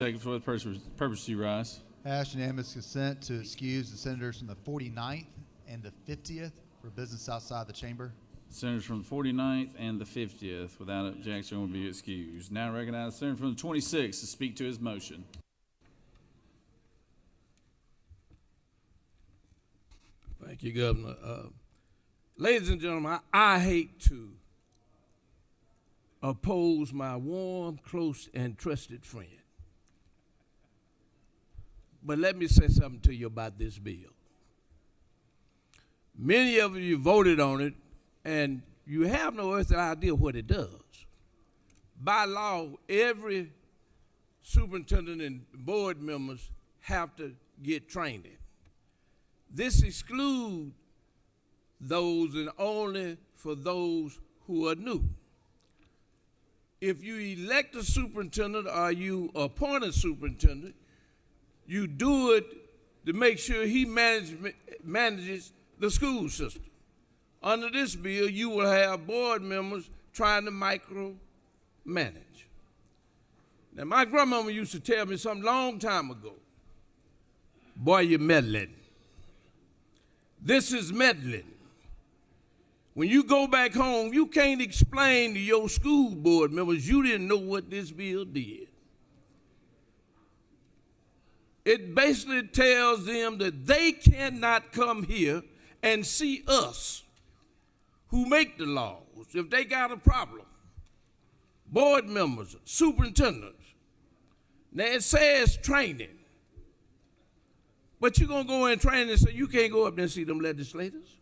Second for the purpose you rise. Passed unanimous consent to excuse the senators from the 49th and the 50th for business outside the chamber. Senators from the 49th and the 50th, without objection, will be excused. Now recognize the senator from the 26th to speak to his motion. Thank you, Governor. Ladies and gentlemen, I hate to oppose my warm, close, and trusted friend. But let me say something to you about this bill. Many of you voted on it, and you have no earthly idea what it does. By law, every superintendent and board members have to get training. This excludes those and only for those who are new. If you elect a superintendent or you appoint a superintendent, you do it to make sure he manages the school system. Under this bill, you will have board members trying to micromanage. Now, my grandmama used to tell me some long time ago, boy, you're meddling. This is meddling. When you go back home, you can't explain to your school board members you didn't know what this bill did. It basically tells them that they cannot come here and see us who make the laws if they got a problem. Board members, superintendents. Now it says training. But you're going to go in training and say you can't go up there and see them legislators?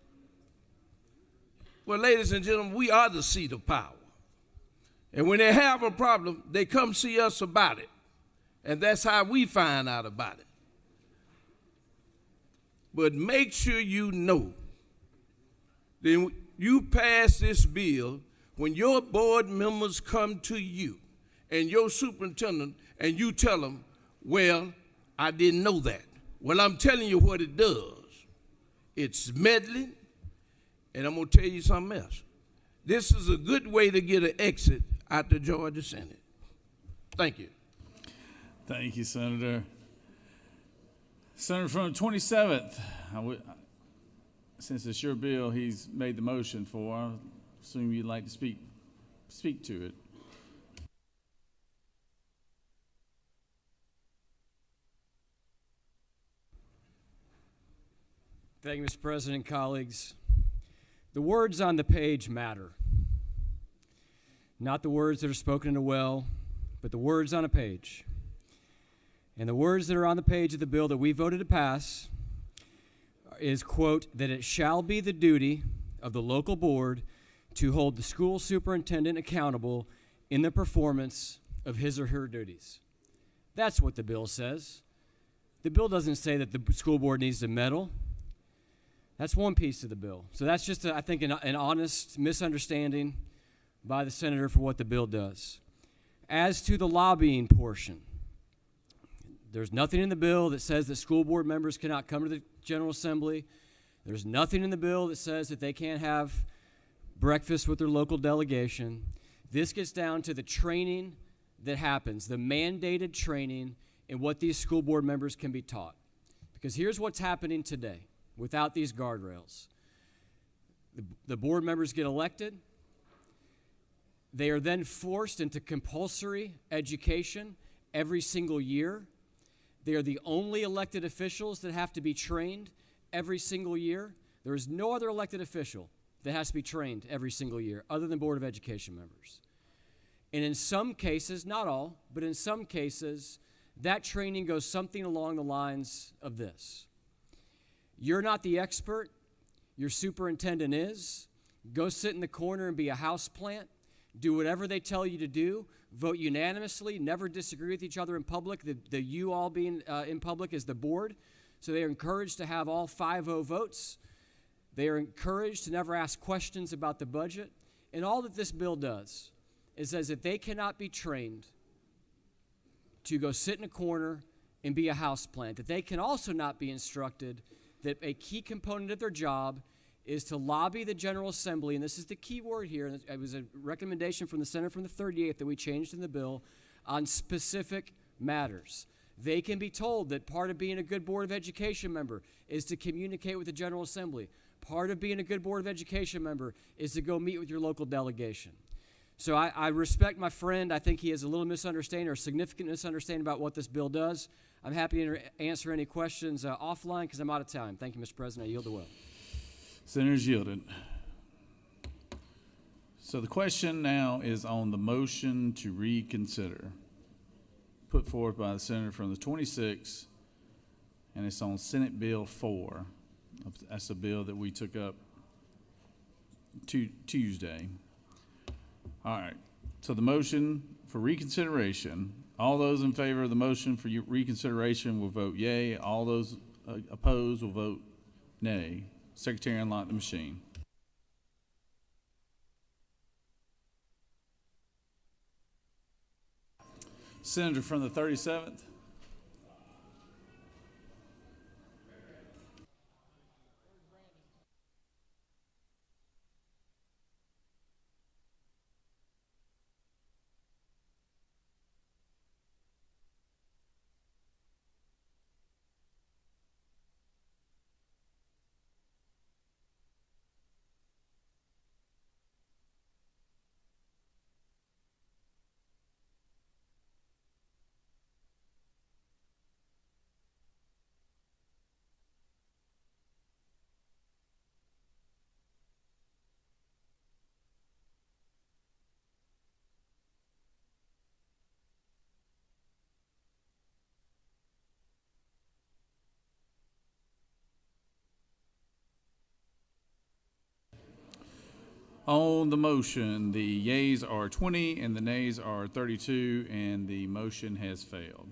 Well, ladies and gentlemen, we are the seat of power. And when they have a problem, they come see us about it. And that's how we find out about it. But make sure you know that you pass this bill when your board members come to you and your superintendent and you tell them, well, I didn't know that. Well, I'm telling you what it does. It's meddling, and I'm going to tell you something else. This is a good way to get an exit out the Georgia Senate. Thank you. Thank you, Senator. Senator from the 27th, since it's your bill he's made the motion for, I assume you'd like to speak to it. Thank you, Mr. President, colleagues. The words on the page matter. Not the words that are spoken in a well, but the words on a page. And the words that are on the page of the bill that we voted to pass is, quote, that it shall be the duty of the local board to hold the school superintendent accountable in the performance of his or her duties. That's what the bill says. The bill doesn't say that the school board needs to meddle. That's one piece of the bill. So that's just, I think, an honest misunderstanding by the senator for what the bill does. As to the lobbying portion, there's nothing in the bill that says that school board members cannot come to the General Assembly. There's nothing in the bill that says that they can't have breakfast with their local delegation. This gets down to the training that happens, the mandated training in what these school board members can be taught. Because here's what's happening today without these guardrails. The board members get elected. They are then forced into compulsory education every single year. They are the only elected officials that have to be trained every single year. There is no other elected official that has to be trained every single year other than Board of Education members. And in some cases, not all, but in some cases, that training goes something along the lines of this. You're not the expert. Your superintendent is. Go sit in the corner and be a houseplant. Do whatever they tell you to do. Vote unanimously. Never disagree with each other in public. The you all being in public is the board. So they are encouraged to have all 5-0 votes. They are encouraged to never ask questions about the budget. And all that this bill does is says that they cannot be trained to go sit in a corner and be a houseplant. That they can also not be instructed that a key component of their job is to lobby the General Assembly, and this is the key word here, and it was a recommendation from the Senator from the 38th that we changed in the bill, on specific matters. They can be told that part of being a good Board of Education member is to communicate with the General Assembly. Part of being a good Board of Education member is to go meet with your local delegation. So I respect my friend. I think he has a little misunderstanding or significant misunderstanding about what this bill does. I'm happy to answer any questions offline because I'm out of time. Thank you, Mr. President. I yield the will. Senator's yielded. So the question now is on the motion to reconsider, put forth by the senator from the 26th, and it's on Senate Bill 4. That's a bill that we took up Tuesday. All right, so the motion for reconsideration, all those in favor of the motion for reconsideration will vote yea. All those opposed will vote nay. Secretary, unlock the machine. Senator from the 37th. On the motion, the yeas are 20 and the nays are 32, and the motion has failed.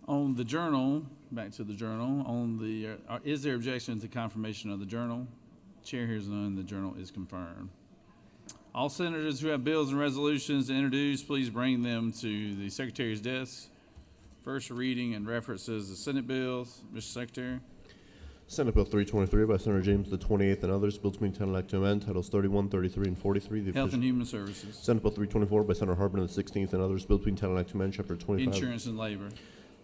On the journal, back to the journal, on the, is there objection to confirmation of the journal? Chair hears none, the journal is confirmed. All senators who have bills and resolutions to introduce, please bring them to the Secretary's desk. First reading and references the Senate bills. Mr. Secretary. Senate Bill 323 by Senator James the 28th and others, bill to maintain and act to amend titles 31, 33, and 43. The Health and Human Services. Senate Bill 324 by Senator Harbin the 16th and others, bill to maintain and act to amend chapter 25. Insurance and Labor.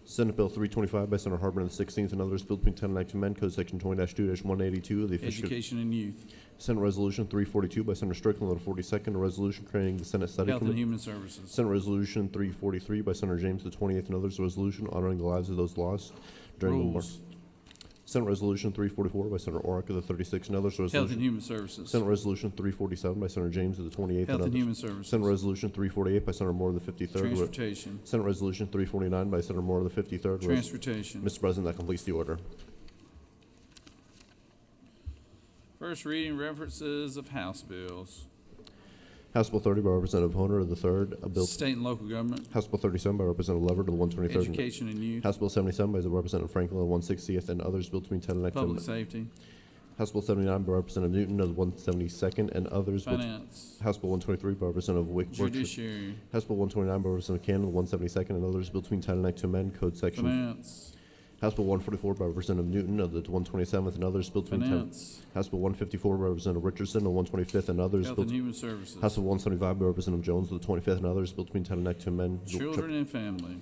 Senate Bill 325 by Senator Harbin the 16th and others, bill to maintain and act to amend code section 20-2-182 of the official. Education and Youth. Senate Resolution 342 by Senator Strickland, the 42nd, a resolution creating the Senate Study Health and Committee. Human Services. Senate Resolution 343 by Senator James the 28th and others, a resolution honoring the lives of those lost during the war. Rules. Senate Resolution 344 by Senator Orrick of the 36th and others, a Health resolution. and Human Services. Senate Resolution 347 by Senator James of the 28th Health and and others. Human Services. Senate Resolution 348 by Senator Moore of the 53rd. Transportation. Senate Resolution 349 by Senator Moore of the 53rd. Transportation. Mr. President, that completes the order. First reading references of House bills. House Bill 30 by Representative Honer of the 3rd. A bill. State and local government. House Bill 37 by Representative Leverett of the 123rd. Education and Youth. House Bill 77 by Representative Franklin of the 160th and others, bill to maintain and act to Public amend. Safety. House Bill 79 by Representative Newton of the 172nd and others. Finance. House Bill 123 by Representative Wick. Judiciary. House Bill 129 by Representative Cannon of the 172nd and others, bill to maintain and act to amend code section. Finance. House Bill 144 by Representative Newton of the 127th and others, bill to maintain. Finance. House Bill 154 by Representative Richardson of the 125th and others. Health Bill and Human Services. House Bill 175 by Representative Jones of the 25th and others, bill to maintain and act to amend. Children and Family.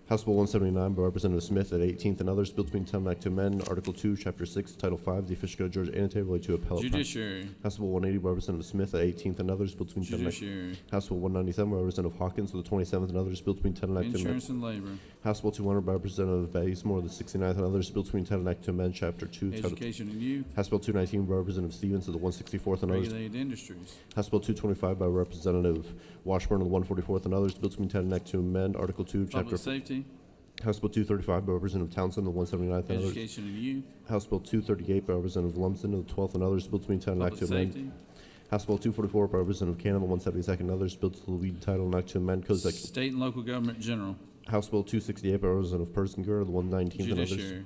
House Bill 179 by Representative Smith at 18th and others, bill to maintain and act to amend Article 2, Chapter 6, Title 5, the official code of Georgia annotated related to appellate. Judiciary. House Bill 180 by Representative Smith at 18th and others, bill to maintain and act. Judiciary. House Bill 197 by Representative Hawkins of the 27th and others, bill to maintain and act to amend. Insurance and Labor. House Bill 200 by Representative Bazemore of the 69th and others, bill to maintain and act to amend Chapter 2, Title. Education and Youth. House Bill 219 by Representative Stevens of the 164th and others. Regulated Industries. House Bill 225 by Representative Washburn of the 144th and others, bill to maintain and act to amend Article 2, Chapter. Public Safety. House Bill 235 by Representative Townsend of the 179th and others. Education and Youth. House Bill 238 by Representative Lumsden of the 12th and others, bill to maintain and act Public to amend. Safety. House Bill 244 by Representative Cannon of the 172nd and others, bill to lead title and act to amend code section. State and Local Government General. House Bill 268 by Representative Persinger of the 119th and others. Judiciary.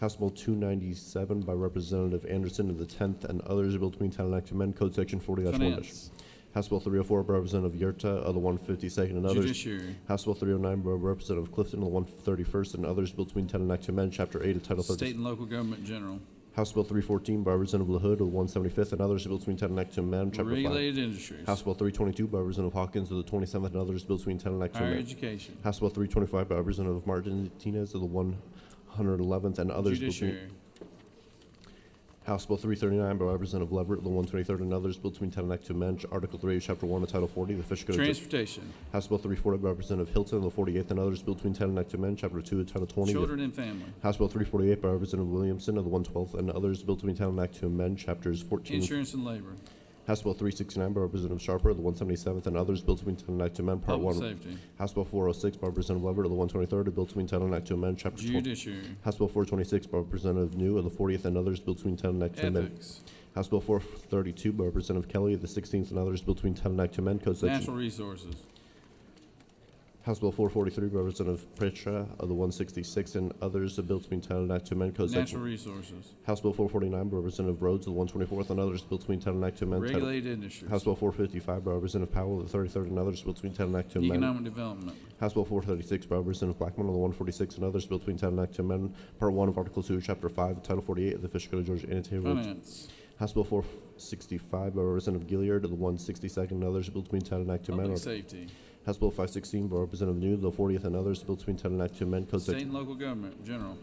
House Bill 297 by Representative Anderson of the 10th and others, a bill to be enacted to amend Code Section 40-1. Finance. House Bill 304 by Representative Yerta of the 152nd and others. Judiciary. House Bill 309 by Representative Clifton of the 131st and others, bill to be enacted to amend Chapter 8 of Title 30. State and local government general. House Bill 314 by Representative LaHood of the 175th and others, bill to be enacted to amend Chapter 5. Regulated industries. House Bill 322 by Representative Hawkins of the 27th and others, bill to be enacted to Higher amend. education. House Bill 325 by Representative Martinez of the 111th and others, bill to be. Judiciary. House Bill 339 by Representative Leverett of the 123rd and others, bill to be enacted to amend Article 3 of Chapter 1 of Title 40 of the Fish Code. Transportation. House Bill 340 by Representative Hilton of the 48th and others, bill to be enacted to amend Chapter 2 of Title 20. Children and family. House Bill 348 by Representative Williamson of the 112th and others, bill to be enacted to amend Chapters 14. Insurance and labor. House Bill 369 by Representative Sharper of the 177th and others, bill to be enacted to amend Part Public 1. safety. House Bill 406 by Representative Leverett of the 123rd, a bill to be enacted to amend Chapter 20. Judiciary. House Bill 426 by Representative New of the 40th and others, bill to be enacted to amend. Ethics. House Bill 432 by Representative Kelly of the 16th and others, bill to be enacted to amend Code Section. Natural resources. House Bill 443 by Representative Pritchett of the 166th and others, a bill to be enacted to amend Code Natural Section. resources. House Bill 449 by Representative Rhodes of the 124th and others, bill to be enacted to amend. Regulated industries. House Bill 455 by Representative Powell of the 33rd and others, bill to be enacted to amend. Economic development. House Bill 436 by Representative Blackman of the 146 and others, bill to be enacted to amend Part 1 of Article 2, Chapter 5, Title 48 of the Fish Code of Georgia Annotated Rules. Finance. House Bill 465 by Representative Gilliard of the 162nd and others, bill to be enacted to Public amend. safety. House Bill 516 by Representative New of the 40th and others, bill to be enacted to amend Code State Section. and local government general.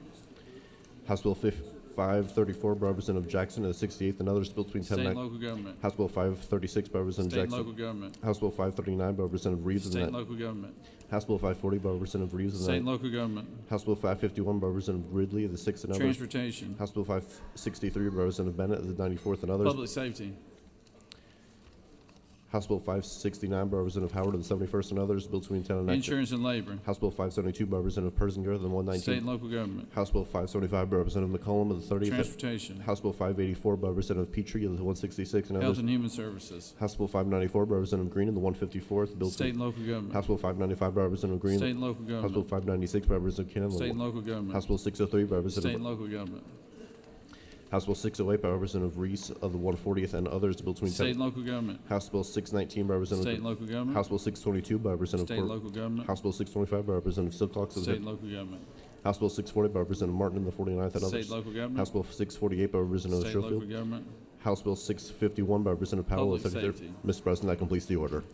House Bill 534 by Representative Jackson of the 68th and others, bill to be State and enacted. local government. House Bill 536 by Representative State and Jackson. local government. House Bill 539 by Representative Reeves of State and the local government. House Bill 540 by Representative Reeves of State and the local government. House Bill 551 by Representative Ridley of the 6th and others. Transportation. House Bill 563 by Representative Bennett of the 94th and others. Public safety. House Bill 569 by Representative Howard of the 71st and others, bill to be enacted. Insurance and labor. House Bill 572 by Representative Persinger of the State 119th. and local government. House Bill 575 by Representative McCollum of the 30th. Transportation. House Bill 584 by Representative Petrie of the 166 and Health others. and human services. House Bill 594 by Representative Green of the 154th. Bill State and local government. House Bill 595 by Representative Green. State and local House Bill government. 596 by Representative Cannon. State and local government. House Bill 603 by State and Representative. local government. House Bill 608 by Representative Reese of the 140th and others, bill to be State and local government. House Bill 619 by State Representative. and local government. House Bill 622 by Representative. State and local government. House Bill 625 by Representative Silcox of State the and local government. House Bill 640 by Representative Martin in the 49th and State others. and local government. House Bill 648 by Representative State and local Schofield. government. House Bill 651 by Representative Powell of the Public 33rd. safety. Mr. President, that completes the order.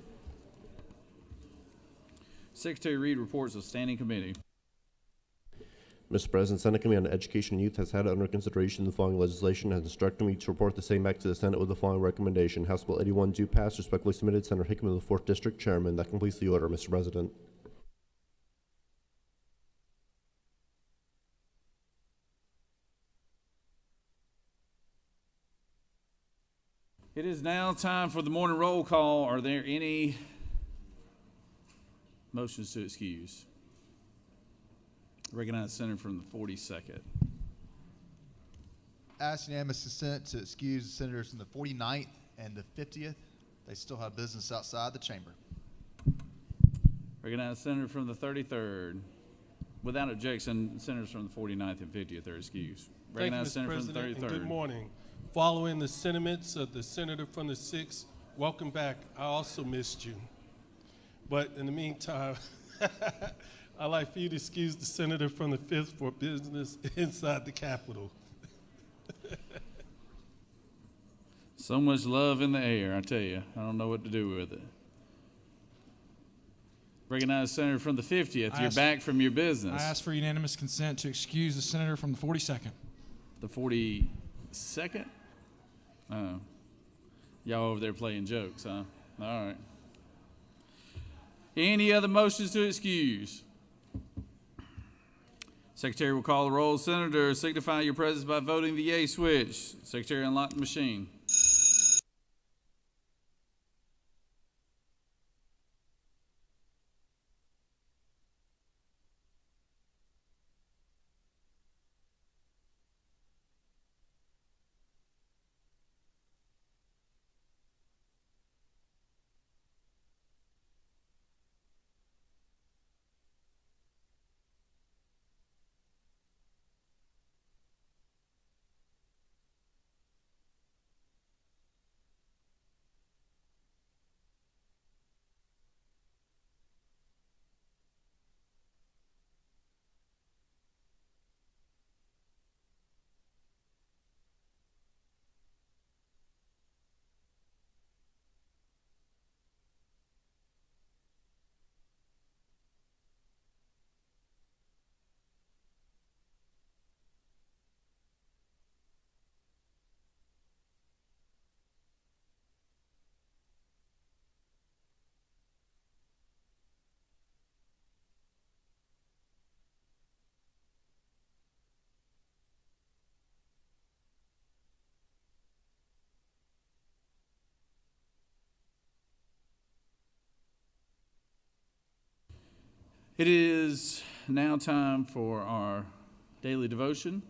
Secretary read reports of standing committee. Mr. President, Senate Committee on Education and Youth has had under consideration the following legislation and has instructed me to report the same back to the Senate with the following recommendation. House Bill 81 do pass. Respectfully submitted, Senator Hickman of the 4th District Chairman. That completes the order, Mr. President. It is now time for the morning roll call. Are there any motions to excuse? Recognize the senator from the 42nd. Ask unanimous consent to excuse the senators from the 49th and the 50th. They still have business outside the chamber. Recognize the senator from the 33rd. Without objection, senators from the 49th and 50th are excused. Thank you, Recognize the Mr. senator from the President, and 33rd. good morning. Following the sentiments of the senator from the 6th, welcome back. I also missed you. But in the meantime, I'd like for you to excuse the senator from the 5th for business inside the Capitol. So much love in the air, I tell you. I don't know what to do with it. Recognize the senator from the 50th. You're back from your business. I ask for unanimous consent to excuse the senator from the 42nd. The 42nd? Oh. Y'all over there playing jokes, huh? All right. Any other motions to excuse? Secretary will call the roll. Senator, signify your presence by voting the yay switch. Secretary, unlock the machine. It is now time for our daily devotion,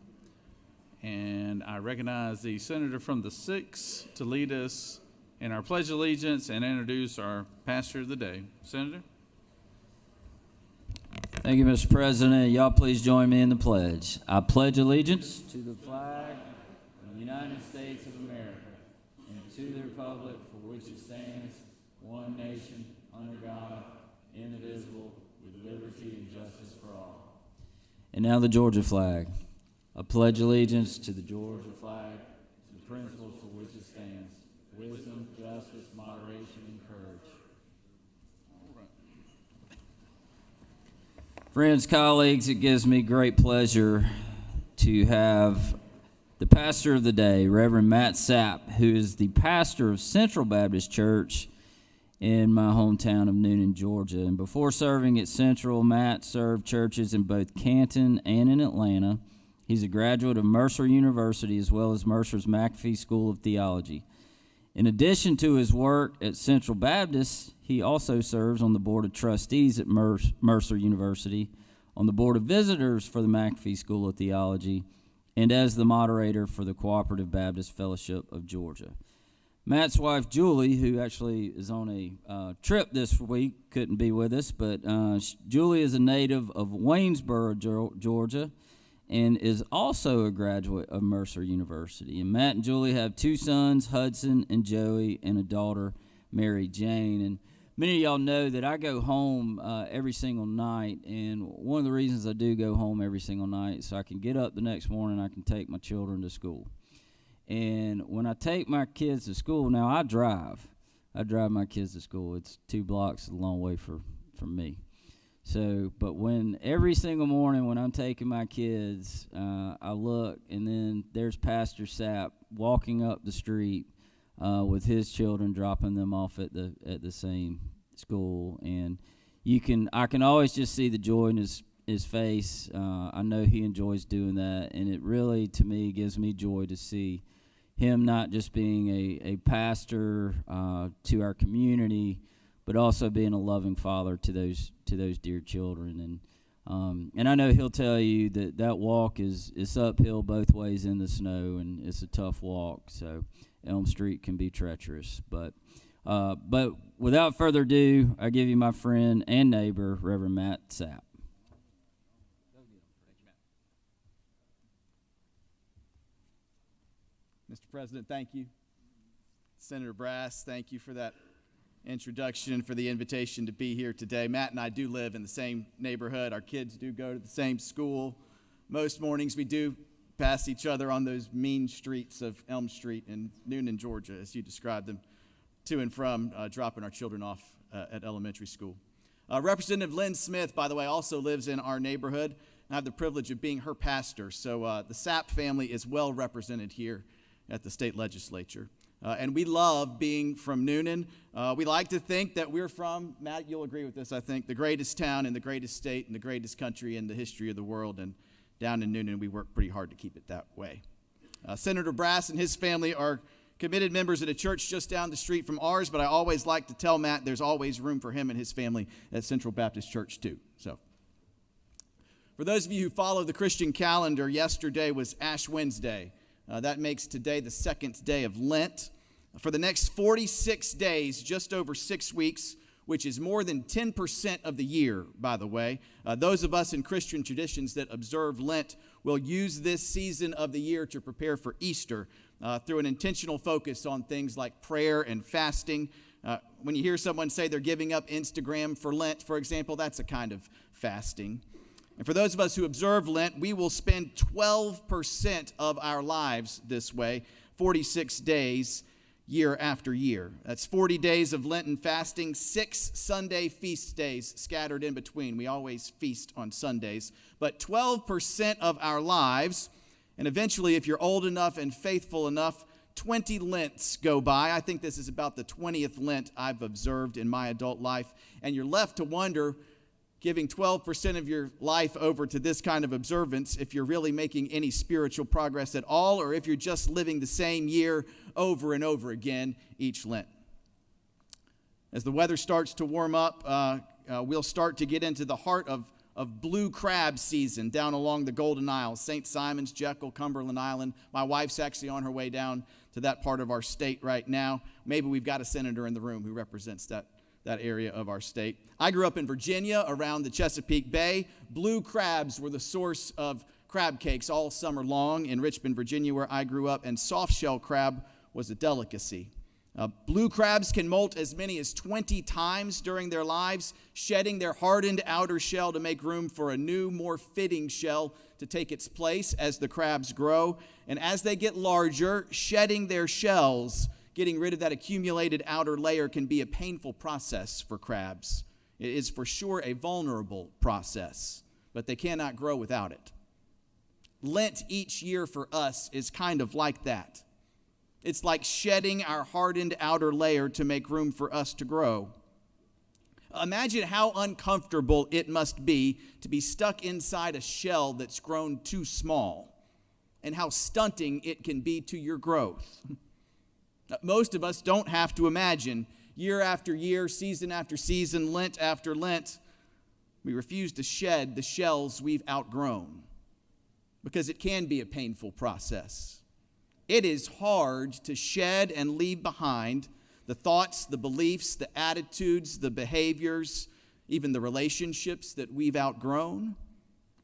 and I recognize the senator from the 6th to lead us in our Pledge of Allegiance and introduce our pastor of the day. Senator? Thank you, Mr. President. Y'all please join me in the pledge. I pledge allegiance to the flag of the United States of America and to the republic for which it stands, one nation, under God, indivisible, with liberty and justice for all. And now the Georgia flag. I pledge allegiance to the Georgia flag, to the principles for which it stands, wisdom, justice, moderation, and courage. Friends, colleagues, it gives me great pleasure to have the pastor of the day, Reverend Matt Sapp, who is the pastor of Central Baptist Church in my hometown of Noonan, Georgia. And before serving at Central, Matt served churches in both Canton and in Atlanta. He's a graduate of Mercer University as well as Mercer's McAfee School of Theology. In addition to his work at Central Baptist, he also serves on the Board of Trustees at Mercer University, on the Board of Visitors for the McAfee School of Theology, and as the moderator for the Cooperative Baptist Fellowship of Georgia. Matt's wife, Julie, who actually is on a trip this week, couldn't be with us, but Julie is a native of Waynesboro, Georgia, and is also a graduate of Mercer University. And Matt and Julie have 2 sons, Hudson and Joey, and a daughter, Mary Jane. And many of y'all know that I go home every single night, and one of the reasons I do go home every single night is so I can get up the next morning and I can take my children to school. And when I take my kids to school, now I drive my kids to school. It's 2 blocks, a long way from me. So, but when every single morning when I'm taking my kids, I look, and then there's Pastor Sapp walking up the street with his children, dropping them off at the same school, and I can always just see the joy in his face. I know he enjoys doing that, and it really, to me, gives me joy to see him not just being a pastor to our community, but also being a loving father to those dear children. And I know he'll tell you that walk is uphill both ways in the snow, and it's a tough walk. So Elm Street can be treacherous. But without further ado, I give you my friend and neighbor, Reverend Matt Sapp. Mr. President, thank you. Senator Brass, thank you for that introduction, for the invitation to be here today. Matt and I do live in the same neighborhood. Our kids do go to the same school. Most mornings we do pass each other on those mean streets of Elm Street in Noonan, Georgia, as you described them, to and from dropping our children off at elementary school. Representative Lynn Smith, by the way, also lives in our neighborhood. I have the privilege of being her pastor, so the Sapp family is well represented here at the state legislature. And we love being from Noonan. We like to think that we're from, Matt, you'll agree with this, I think, the greatest town in the greatest state and the greatest country in the history of the world. And down in Noonan, we work pretty hard to keep it that way. Senator Brass and his family are committed members at a church just down the street from ours, but I always like to tell Matt there's always room for him and his family at Central Baptist Church too. So, for those of you who follow the Christian calendar, yesterday was Ash Wednesday. That makes today the 2nd day of Lent. For the next 46 days, just over 6 weeks, which is more than 10% of the year, by the way, those of us in Christian traditions that observe Lent will use this season of the year to prepare for Easter through an intentional focus on things like prayer and fasting. When you hear someone say they're giving up Instagram for Lent, for example, that's a kind of fasting. And for those of us who observe Lent, we will spend 12% of our lives this way, 46 days, year after year. That's 40 days of Lenten fasting, 6 Sunday feast days scattered in between. We always feast on Sundays. But 12% of our lives, and eventually, if you're old enough and faithful enough, 20 Lents go by. I think this is about the 20th Lent I've observed in my adult life. And you're left to wonder, giving 12% of your life over to this kind of observance, if you're really making any spiritual progress at all, or if you're just living the same year over and over again each Lent. As the weather starts to warm up, we'll start to get into the heart of blue crab season down along the Golden Isles, St. Simons, Jekyll, Cumberland Island. My wife's actually on her way down to that part of our state right now. Maybe we've got a senator in the room who represents that area of our state. I grew up in Virginia around the Chesapeake Bay. Blue crabs were the source of crab cakes all summer long in Richmond, Virginia, where I grew up, and soft-shell crab was a delicacy. Blue crabs can molt as many as 20 times during their lives, shedding their hardened outer shell to make room for a new, more fitting shell to take its place as the crabs grow. And as they get larger, shedding their shells, getting rid of that accumulated outer layer, can be a painful process for crabs. It is for sure a vulnerable process, but they cannot grow without it. Lent each year for us is kind of like that. It's like shedding our hardened outer layer to make room for us to grow. Imagine how uncomfortable it must be to be stuck inside a shell that's grown too small, and how stunting it can be to your growth. Most of us don't have to imagine. Year after year, season after season, Lent after Lent, we refuse to shed the shells we've outgrown because it can be a painful process. It is hard to shed and leave behind the thoughts, the beliefs, the attitudes, the behaviors, even the relationships that we've outgrown.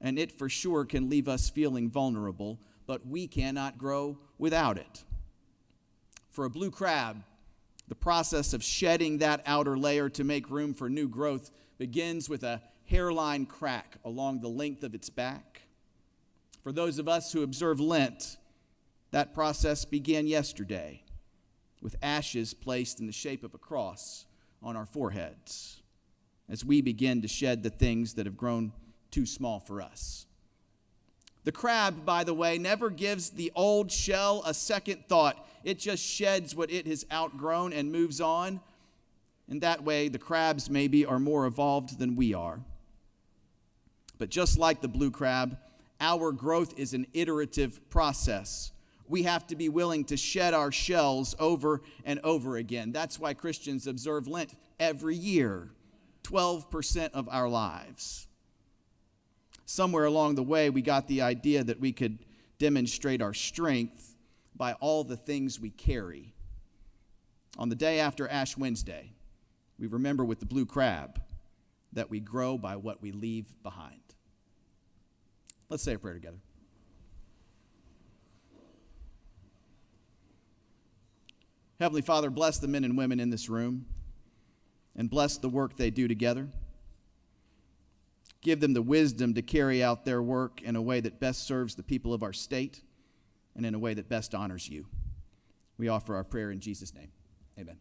And it for sure can leave us feeling vulnerable, but we cannot grow without it. For a blue crab, the process of shedding that outer layer to make room for new growth begins with a hairline crack along the length of its back. For those of us who observe Lent, that process began yesterday with ashes placed in the shape of a cross on our foreheads as we begin to shed the things that have grown too small for us. The crab, by the way, never gives the old shell a second thought. It just sheds what it has outgrown and moves on. And that way, the crabs maybe are more evolved than we are. But just like the blue crab, our growth is an iterative process. We have to be willing to shed our shells over and over again. That's why Christians observe Lent every year, 12% of our lives. Somewhere along the way, we got the idea that we could demonstrate our strength by all the things we carry. On the day after Ash Wednesday, we remember with the blue crab that we grow by what we leave behind. Let's say a prayer together. Heavenly Father, bless the men and women in this room and bless the work they do together. Give them the wisdom to carry out their work in a way that best serves the people of our state and in a way that best honors you. We offer our prayer in Jesus' name. Amen.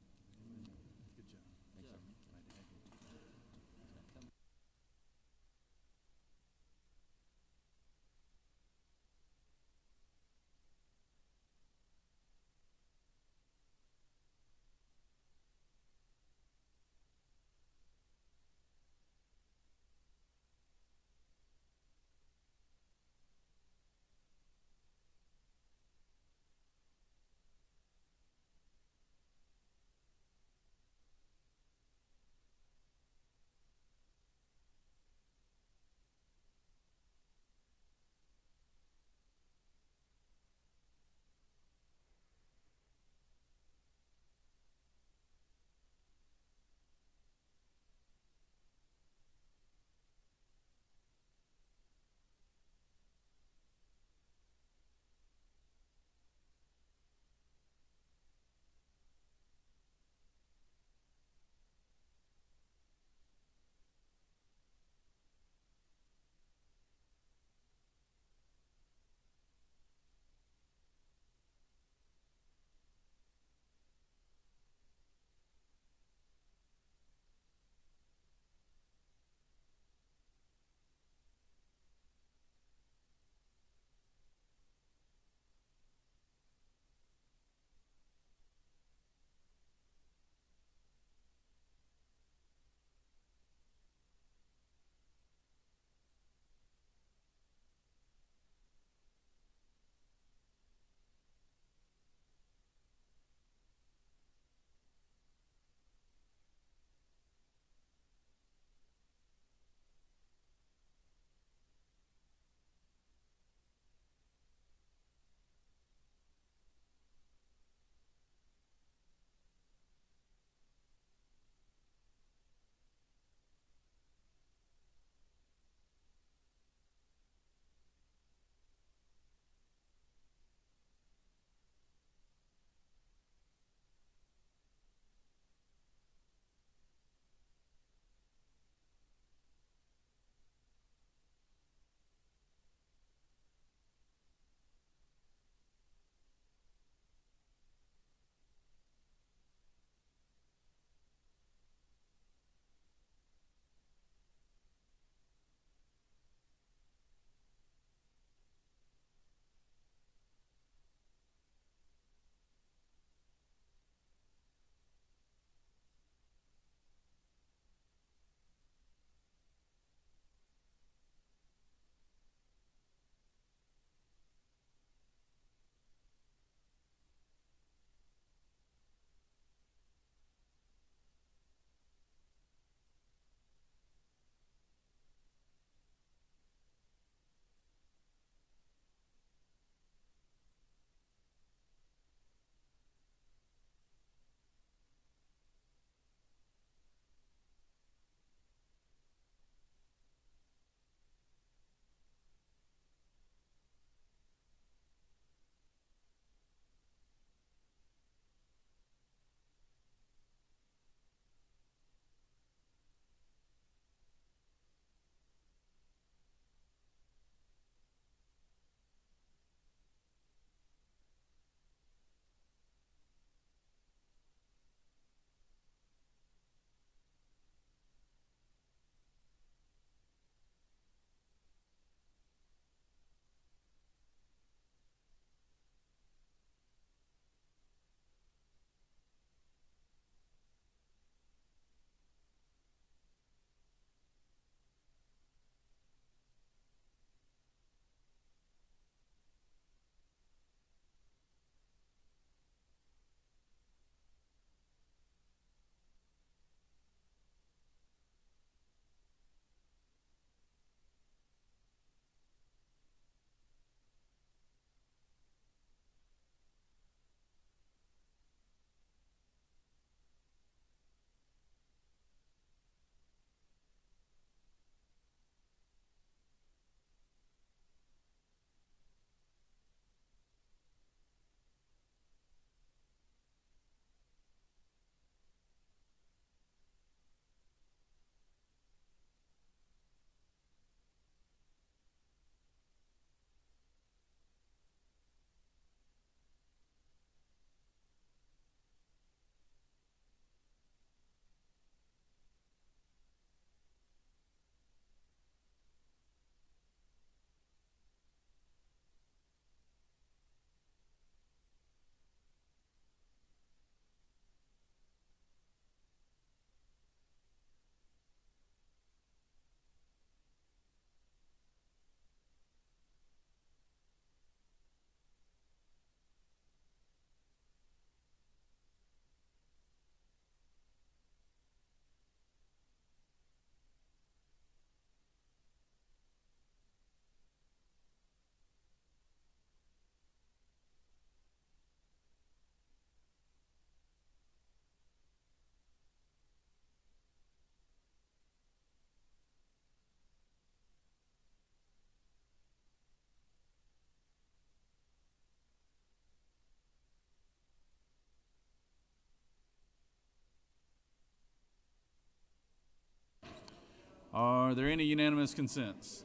Are there any unanimous consents?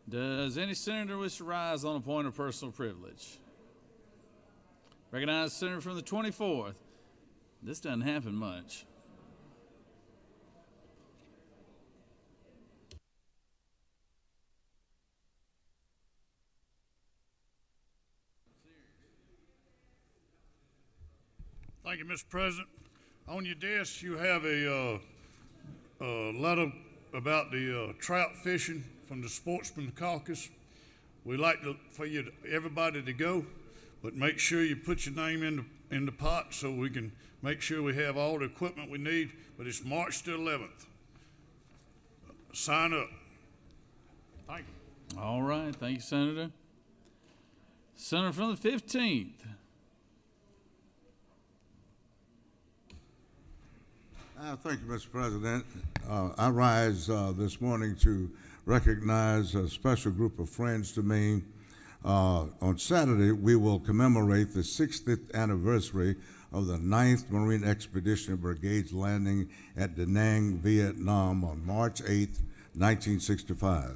Does any senator wish to rise on a point of personal privilege? Recognize the senator from the 24th. This doesn't happen much. Thank you, Mr. President. On your desk, you have a letter about the trout fishing from the Sportsman Caucus. We'd like for everybody to go, but make sure you put your name in the pot so we can make sure we have all the equipment we need. But it's March the 11th. Sign up. Thank you. All right. Thank you, Senator. Senator from the 15th. Thank you, Mr. President. I rise this morning to recognize a special group of friends to me. On Saturday, we will commemorate the 60th anniversary of the 9th Marine Expeditionary Brigade's landing at Da Nang, Vietnam on March 8, 1965.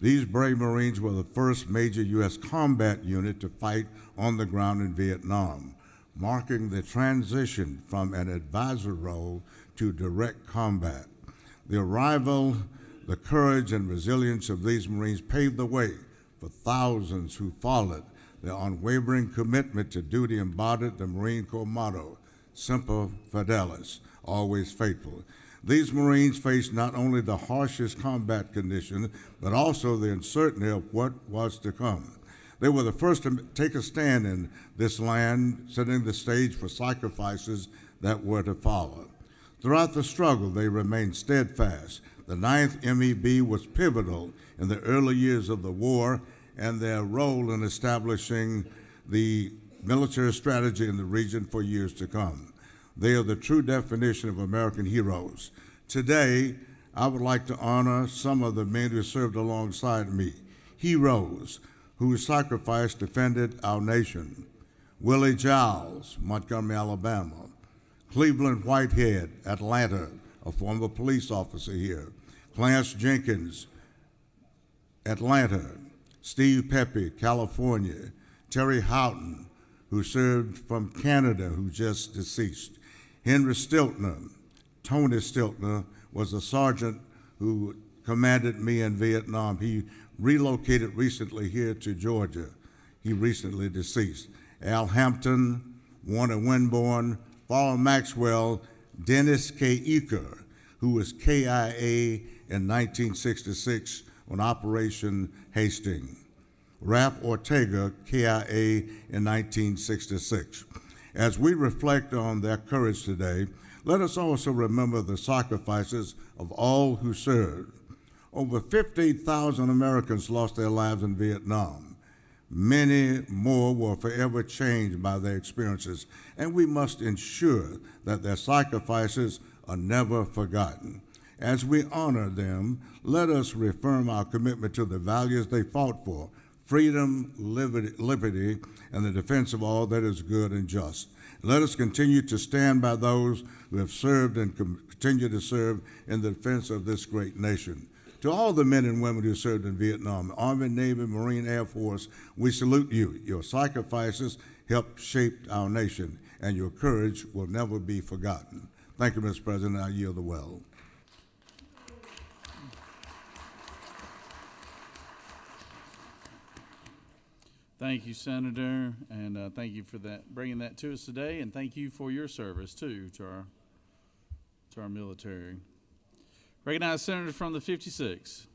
These brave Marines were the first major U.S. combat unit to fight on the ground in Vietnam, marking the transition from an advisor role to direct combat. The arrival, the courage and resilience of these Marines paved the way for thousands who followed. Their unwavering commitment to duty embodied the Marine Corps motto, Semper Fidelis, always faithful. These Marines faced not only the harshest combat conditions, but also the uncertainty of what was to come. They were the first to take a stand in this land, setting the stage for sacrifices that were to follow. Throughout the struggle, they remained steadfast. The 9th MEB was pivotal in the early years of the war and their role in establishing the military strategy in the region for years to come. They are the true definition of American heroes. Today, I would like to honor some of the men who served alongside me, heroes whose sacrifice defended our nation. Willie Giles, Montgomery, Alabama. Cleveland Whitehead, Atlanta, a former police officer here. Clarence Jenkins, Atlanta. Steve Pepe, California. Terry Houghton, who served from Canada, who just deceased. Henry Stiltner. Tony Stiltner was a sergeant who commanded me in Vietnam. He relocated recently here to Georgia. He recently deceased. Al Hampton, Warner Winborn, Paul Maxwell, Dennis K. Eaker, who was KIA in 1966 on Operation Hastings. Ralph Ortega, KIA in 1966. As we reflect on their courage today, let us also remember the sacrifices of all who served. Over 50,000 Americans lost their lives in Vietnam. Many more were forever changed by their experiences, and we must ensure that their sacrifices are never forgotten. As we honor them, let us reaffirm our commitment to the values they fought for: freedom, liberty, and the defense of all that is good and just. Let us continue to stand by those who have served and continue to serve in the defense of this great nation. To all the men and women who served in Vietnam, Army, Navy, Marine, Air Force, we salute you. Your sacrifices helped shape our nation, and your courage will never be forgotten. Thank you, Mr. President. I yield the well. Thank you, Senator, and thank you for that, bringing that to us today, and thank you for your service too to our military. Recognize Senator from the 56.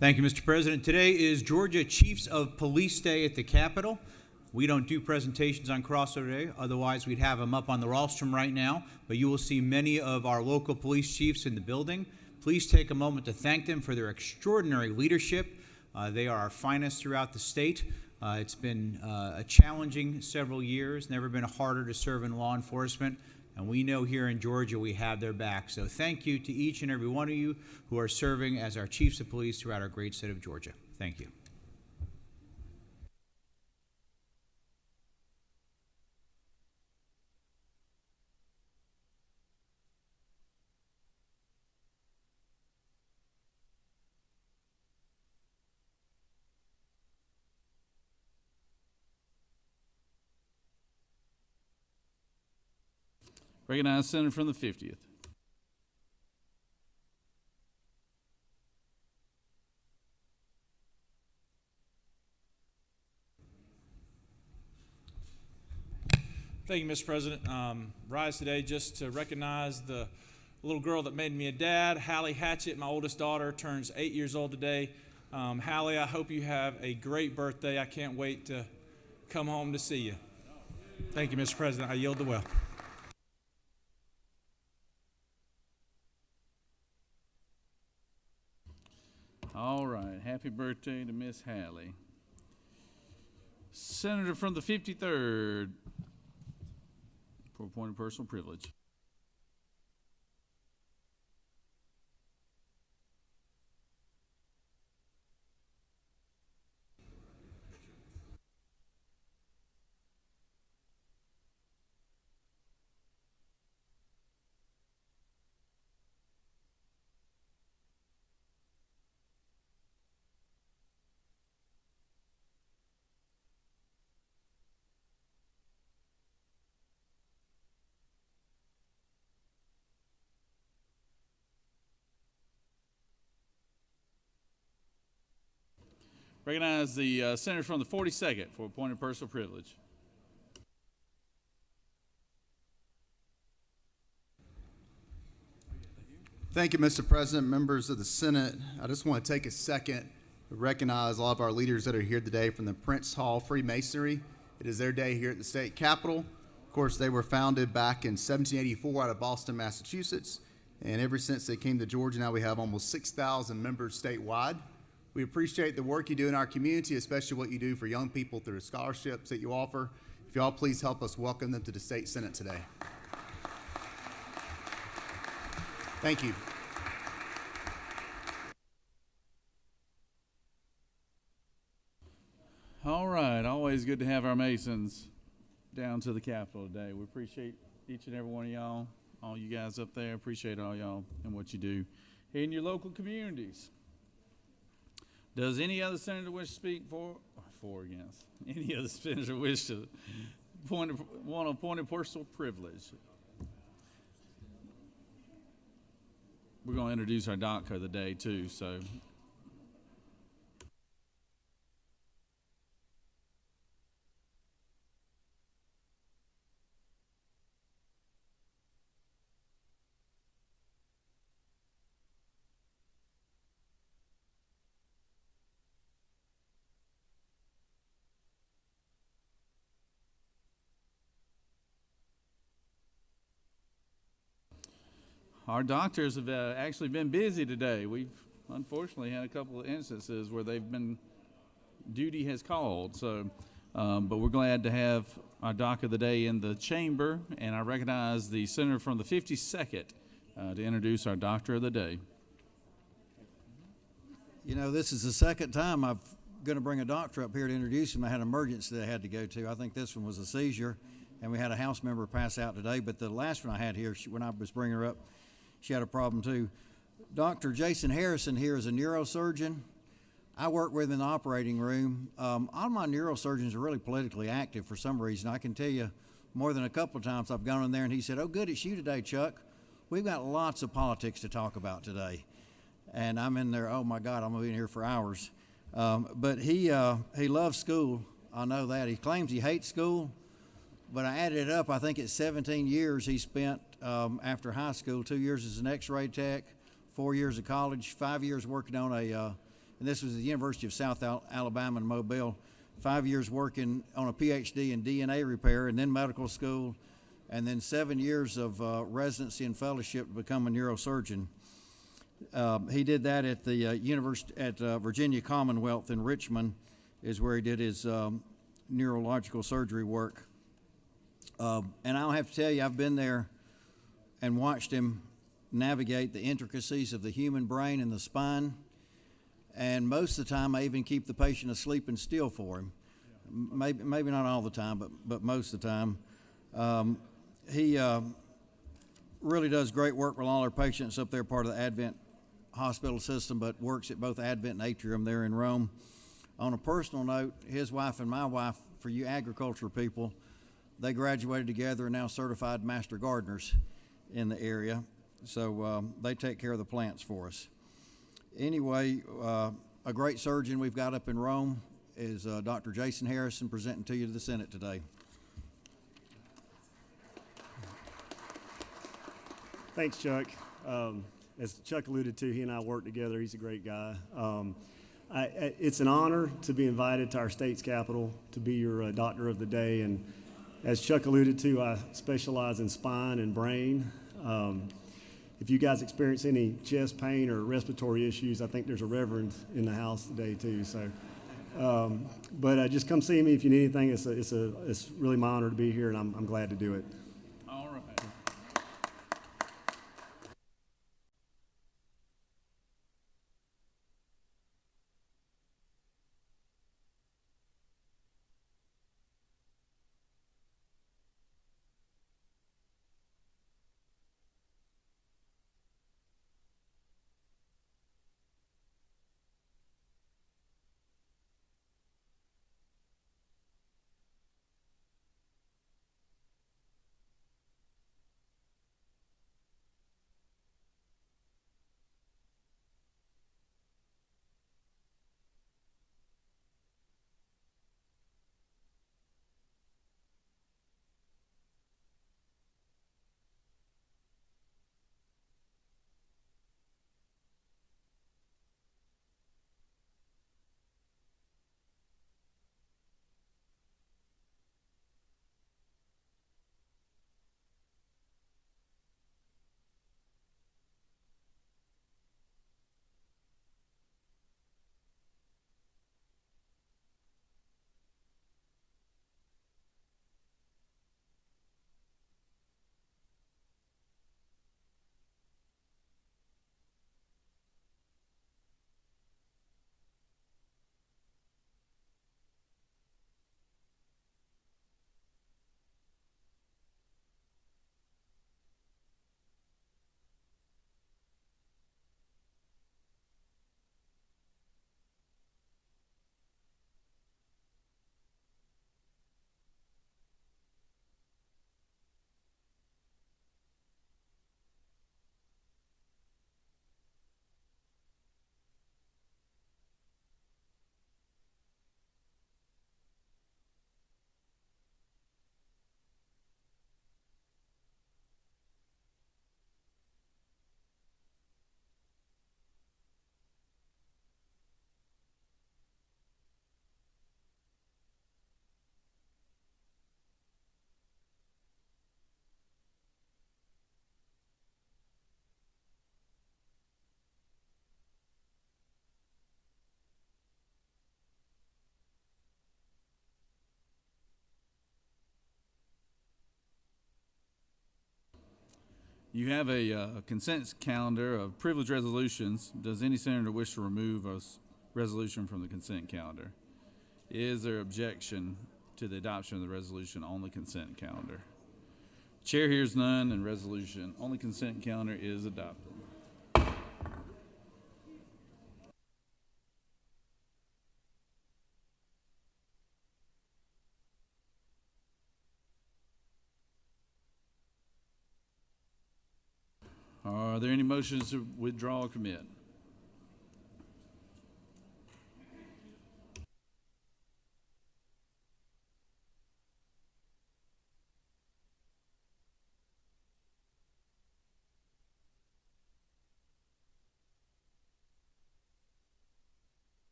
Thank you, Mr. President. Today is Georgia Chiefs of Police Day at the Capitol. We don't do presentations on Crossover Day, otherwise we'd have them up on the rostrum right now, but you will see many of our local police chiefs in the building. Please take a moment to thank them for their extraordinary leadership. They are our finest throughout the state. It's been a challenging several years, never been harder to serve in law enforcement, and we know here in Georgia we have their back. So thank you to each and every one of you who are serving as our chiefs of police throughout our great state of Georgia. Thank you. Recognize Senator from the 50th. Thank you, Mr. President. Rise today just to recognize the little girl that made me a dad, Hallie Hatchett. My oldest daughter turns 8 years old today. Hallie, I hope you have a great birthday. I can't wait to come home to see you. Thank you, Mr. President. I yield the well. All right. Happy birthday to Miss Hallie. Senator from the 53rd for appointed personal privilege. Recognize the senator from the 42nd for appointed personal privilege. Thank you, Mr. President, members of the Senate. I just want to take a second to recognize all of our leaders that are here today from the Prince Hall Freemasonry. It is their day here at the state capitol. Of course, they were founded back in 1784 out of Boston, Massachusetts. And ever since they came to Georgia, now we have almost 6,000 members statewide. We appreciate the work you do in our community, especially what you do for young people through the scholarships that you offer. If y'all please help us welcome them to the State Senate today. Thank you. All right. Always good to have our Masons down to the Capitol today. We appreciate each and every one of y'all, all you guys up there. Appreciate all y'all and what you do in your local communities. Does any other senator wish to speak for or against? Any other senator wish to want appointed personal privilege? We're going to introduce our doctor of the day, too, so. Our doctors have actually been busy today. We've unfortunately had a couple of instances where duty has called. So, but we're glad to have our doc of the day in the chamber, and I recognize the senator from the 52nd to introduce our doctor of the day. You know, this is the second time I'm going to bring a doctor up here to introduce him. I had an emergency that I had to go to. I think this one was a seizure, and we had a House member pass out today. But the last one I had here, when I was bringing her up, she had a problem too. Dr. Jason Harrison here is a neurosurgeon. I work with him in the operating room. All my neurosurgeons are really politically active for some reason. I can tell you more than a couple of times I've gone in there and he said, "Oh, good, it's you today, Chuck. We've got lots of politics to talk about today." And I'm in there, oh my God, I'm gonna be in here for hours. But he loves school. I know that. He claims he hates school, but I added it up. I think it's 17 years he spent after high school, 2 years as an x-ray tech, 4 years of college, 5 years working on and this was the University of South Alabama in Mobile, 5 years working on a PhD in DNA repair and then medical school, and then 7 years of residency and fellowship to become a neurosurgeon. He did that at the Virginia Commonwealth in Richmond is where he did his neurological surgery work. And I'll have to tell you, I've been there and watched him navigate the intricacies of the human brain and the spine. And most of the time, I even keep the patient asleep and still for him. Maybe not all the time, but most of the time. He really does great work with all our patients up there, part of the Advent hospital system, but works at both Advent and Atrium there in Rome. On a personal note, his wife and my wife, for you agriculture people, They graduated together and now certified master gardeners in the area. So they take care of the plants for us. Anyway, a great surgeon we've got up in Rome is Dr. Jason Harrison, presenting to you to the Senate today. Thanks, Chuck. As Chuck alluded to, he and I work together. He's a great guy. It's an honor to be invited to our state's capital to be your doctor of the day. And as Chuck alluded to, I specialize in spine and brain. If you guys experience any chest pain or respiratory issues, I think there's a reverend in the house today too. So, but just come see me if you need anything. It's really my honor to be here, and I'm glad to do it. All right. You have a consent calendar of privilege resolutions. Does any senator wish to remove a resolution from the consent calendar? Is there objection to the adoption of the resolution on the consent calendar? Chair hears none, and resolution on the consent calendar is adopted. Are there any motions to withdraw or commit?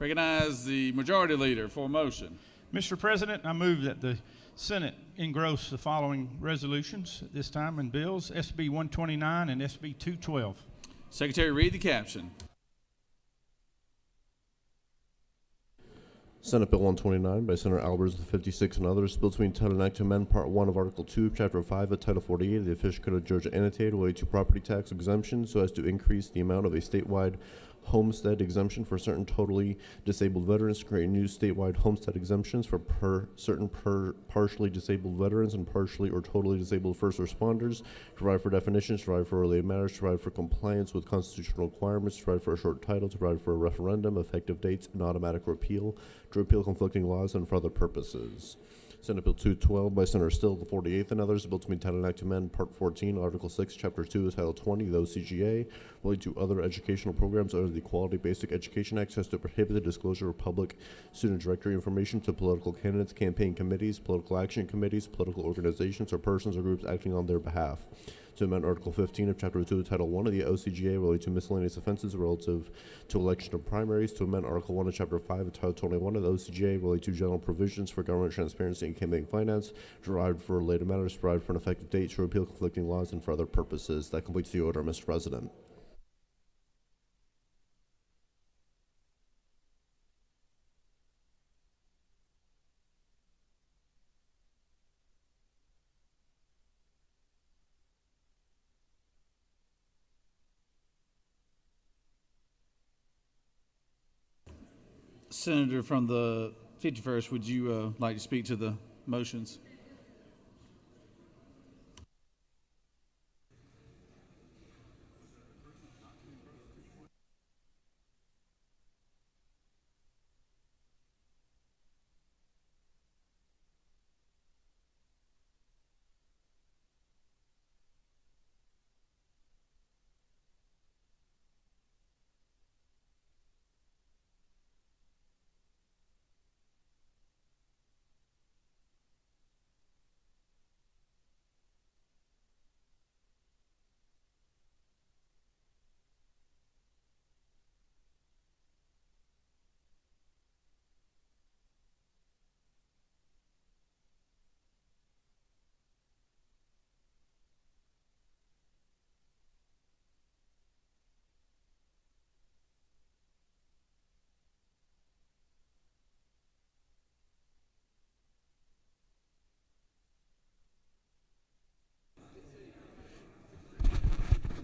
Recognize the majority leader for a motion. Mr. President, I move that the Senate engross the following resolutions at this time in bills, SB 129 and SB 212. Secretary, read the caption. Senate Bill 129 by Senator Albers, the 56, and others. Bill to be entitled an act to amend Part 1 of Article 2, Chapter 5 of Title 48 of the Official Code of Georgia annotated related to property tax exemption so as to increase the amount of a statewide homestead exemption for certain totally disabled veterans, to create new statewide homestead exemptions for certain partially disabled veterans and partially or totally disabled first responders, to provide for definitions, to provide for related matters, to provide for compliance with constitutional requirements, to provide for a short title, to provide for a referendum, effective dates, and automatic repeal, to repeal conflicting laws, and for other purposes. Senate Bill 212 by Senator Still, the 48th, and others. A bill to be entitled an act to amend Part 14, Article 6, Chapter 2, Title 20 of the OCGA, related to other educational programs under the Quality Basic Education Act, so as to prohibit the disclosure of public student directory information to political candidates, campaign committees, political action committees, political organizations, or persons or groups acting on their behalf. To amend Article 15 of Chapter 2 of Title 1 of the OCGA related to miscellaneous offenses relative to election of primaries. To amend Article 1 of Chapter 5 of Title 21 of the OCGA related to general provisions for government transparency and campaign finance, to provide for related matters, to provide for an effective date, to repeal conflicting laws, and for other purposes. That completes the order, Mr. President. Senator from the 51st, would you like to speak to the motions?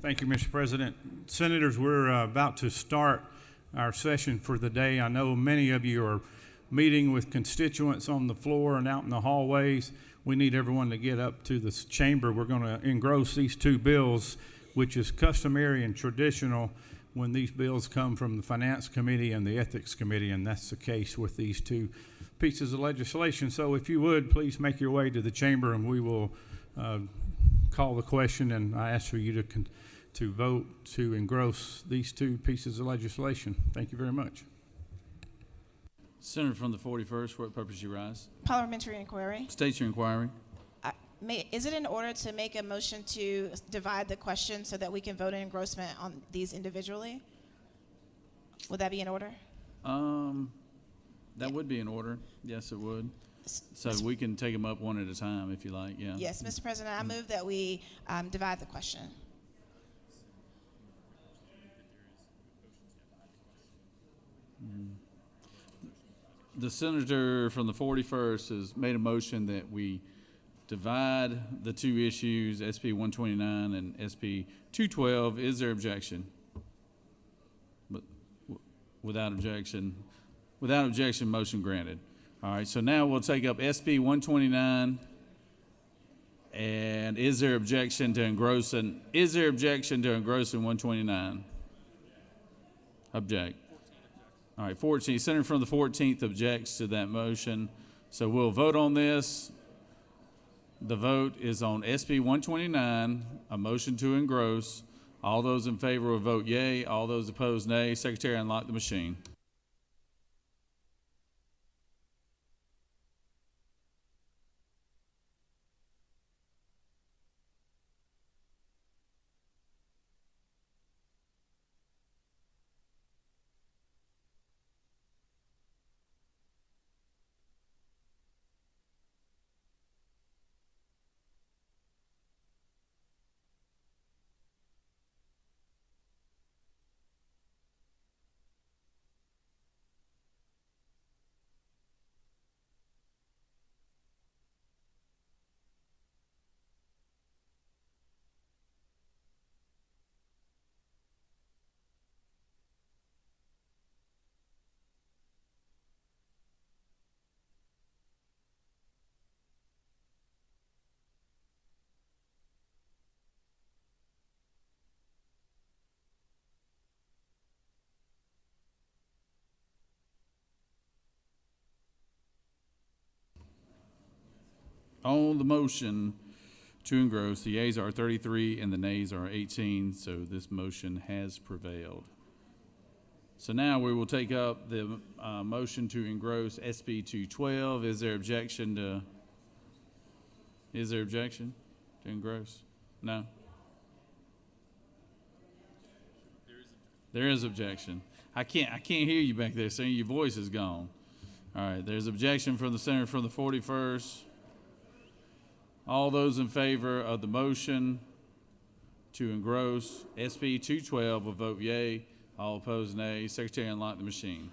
Thank you, Mr. President. Senators, we're about to start our session for the day. I know many of you are meeting with constituents on the floor and out in the hallways. We need everyone to get up to the chamber. We're going to engross these two bills, which is customary and traditional when these bills come from the Finance Committee and the Ethics Committee, and that's the case with these two pieces of legislation. So if you would, please make your way to the chamber, and we will call the question, and I ask for you to vote to engross these two pieces of legislation. Thank you very much. Senator from the 41st, for what purpose you rise? Parliamentary inquiry. State your inquiry. Is it in order to make a motion to divide the question so that we can vote in engrossment on these individually? Would that be in order? That would be in order. Yes, it would. So we can take them up one at a time if you like, yeah. Yes, Mr. President, I move that we divide the question. The senator from the 41st has made a motion that we divide the two issues, SB 129 and SB 212. Is there objection? But without objection, motion granted. All right, so now we'll take up SB 129. And is there objection to engrossing? Is there objection to engrossing 129? Object. All right, 14. Senator from the 14th objects to that motion. So we'll vote on this. The vote is on SB 129, a motion to engross. All those in favor will vote yea. All those opposed, nay. Secretary, unlock the machine. On the motion to engross, the yeas are 33 and the nays are 18, so this motion has prevailed. So now we will take up the motion to engross SB 212. Is there objection to engross? No? There is objection. I can't hear you back there, sir. Your voice is gone. All right, there's objection from the senator from the 41st. All those in favor of the motion to engross SB 212 will vote yea. All opposed, nay. Secretary, unlock the machine.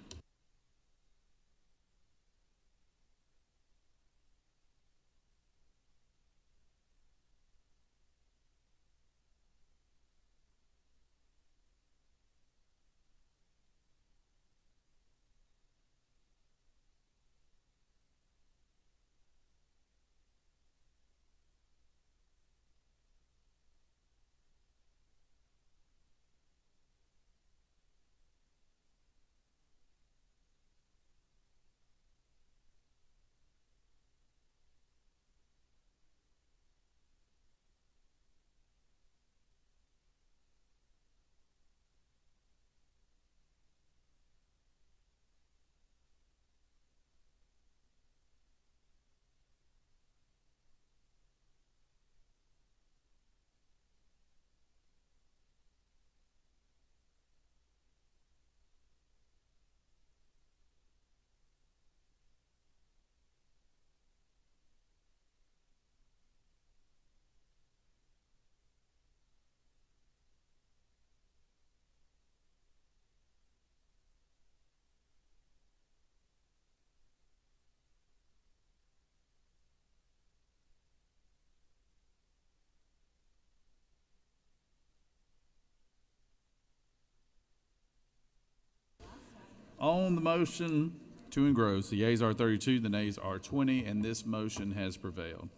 On the motion to engross, the yeas are 32, the nays are 20, and this motion has prevailed.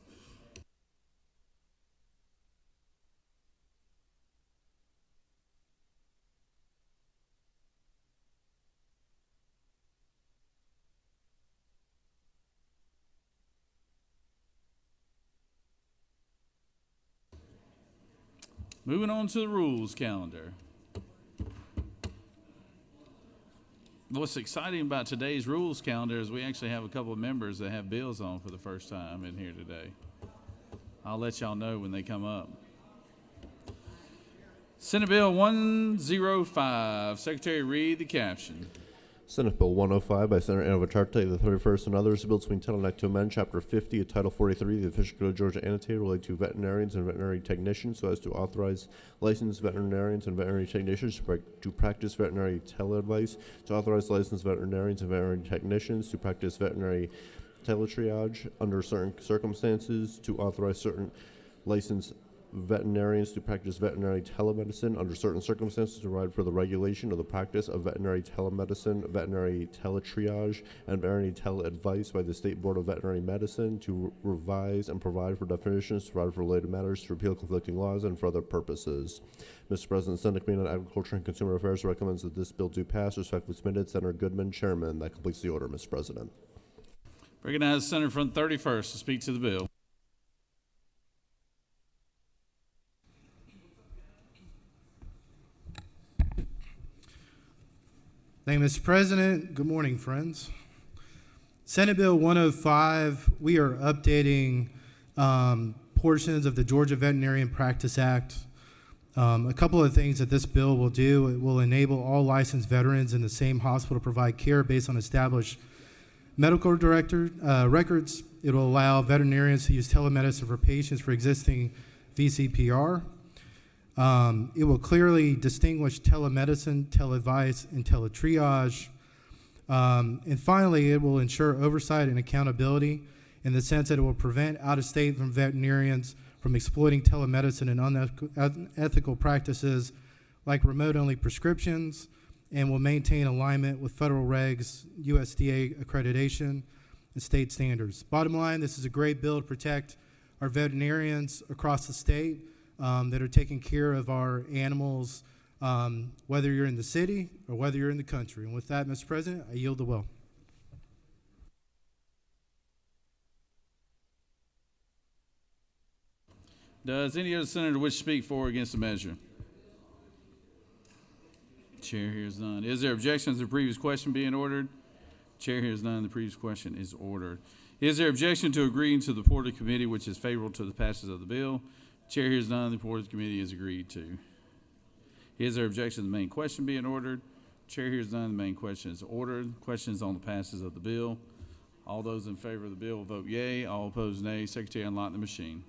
Moving on to the rules calendar. What's exciting about today's rules calendar is we actually have a couple of members that have bills on for the first time in here today. I'll let y'all know when they come up. Senate Bill 105. Secretary, read the caption. Senate Bill 105 by Senator Anavacharte, the 31st, and others, a bill to entitle an act to amend Chapter 50 of Title 43 of the Official Code of Georgia Annotated relating to veterinarians and veterinary technicians so as to authorize licensed veterinarians and veterinary technicians to practice veterinary teleadvice, to authorize licensed veterinarians and veterinary technicians to practice veterinary teletriage under certain circumstances, to authorize certain licensed veterinarians to practice veterinary telemedicine under certain circumstances, to provide for the regulation of the practice of veterinary telemedicine, veterinary teletriage, and veterinary teleadvice by the State Board of Veterinary Medicine, to revise and provide for definitions, to provide for related matters, to repeal conflicting laws, and for other purposes. Mr. President, the Senate Committee on Agriculture and Consumer Affairs recommends that this bill do pass. Respectfully submitted, Senator Goodman, Chairman. That completes the order, Mr. President. Recognize the senator from the 31st to speak to the bill. Thank you, Mr. President. Good morning, friends. Senate Bill 105, we are updating portions of the Georgia Veterinary Practice Act. A couple of things that this bill will do: it will enable all licensed veterans in the same hospital to provide care based on established medical records. It will allow veterinarians to use telemedicine for patients for existing VCPR. It will clearly distinguish telemedicine, teleadvice, and teletriage. And finally, it will ensure oversight and accountability in the sense that it will prevent out-of-state veterinarians from exploiting telemedicine and unethical practices like remote-only prescriptions, and will maintain alignment with federal regs, USDA accreditation, and state standards. Bottom line, this is a great bill to protect our veterinarians across the state that are taking care of our animals, whether you're in the city or whether you're in the country. And with that, Mr. President, I yield the will. Does any other senator wish to speak for or against the measure? Chair hears none. Is there objection to the previous question being ordered? Chair hears none. The previous question is ordered. Is there objection to agreeing to the report of the committee which is favorable to the passage of the bill? Chair hears none. The report of the committee is agreed to. Is there objection to the main question being ordered? Chair hears none. The main question is ordered. Questions on the passage of the bill. All those in favor of the bill will vote yea. All opposed, nay. Secretary, unlock the machine.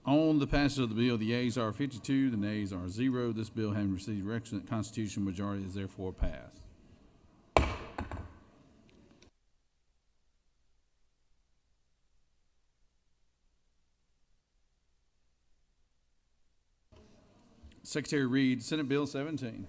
On the passage of the bill, the yeas are 52, the nays are 0. This bill, having received requisite constitutional majority, is therefore passed. Secretary read Senate Bill 17.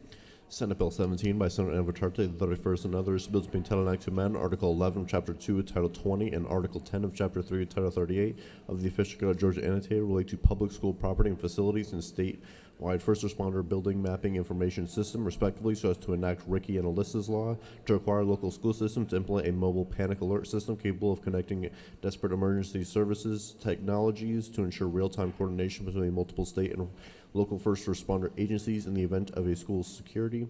Senate Bill 17 by Senator Anvatarte, the 31st, and others. Bills being titled Act to amend Article 11 of Chapter 2 of Title 20 and Article 10 of Chapter 3 of Title 38 of the Official Code of Georgia Annotated relate to public school property and facilities and statewide first responder building mapping information system, respectively, so as to enact Ricky and Alyssa's law, to require local school systems to implement a mobile panic alert system capable of connecting desperate emergency services technologies to ensure real-time coordination between multiple state and local first responder agencies in the event of a school security,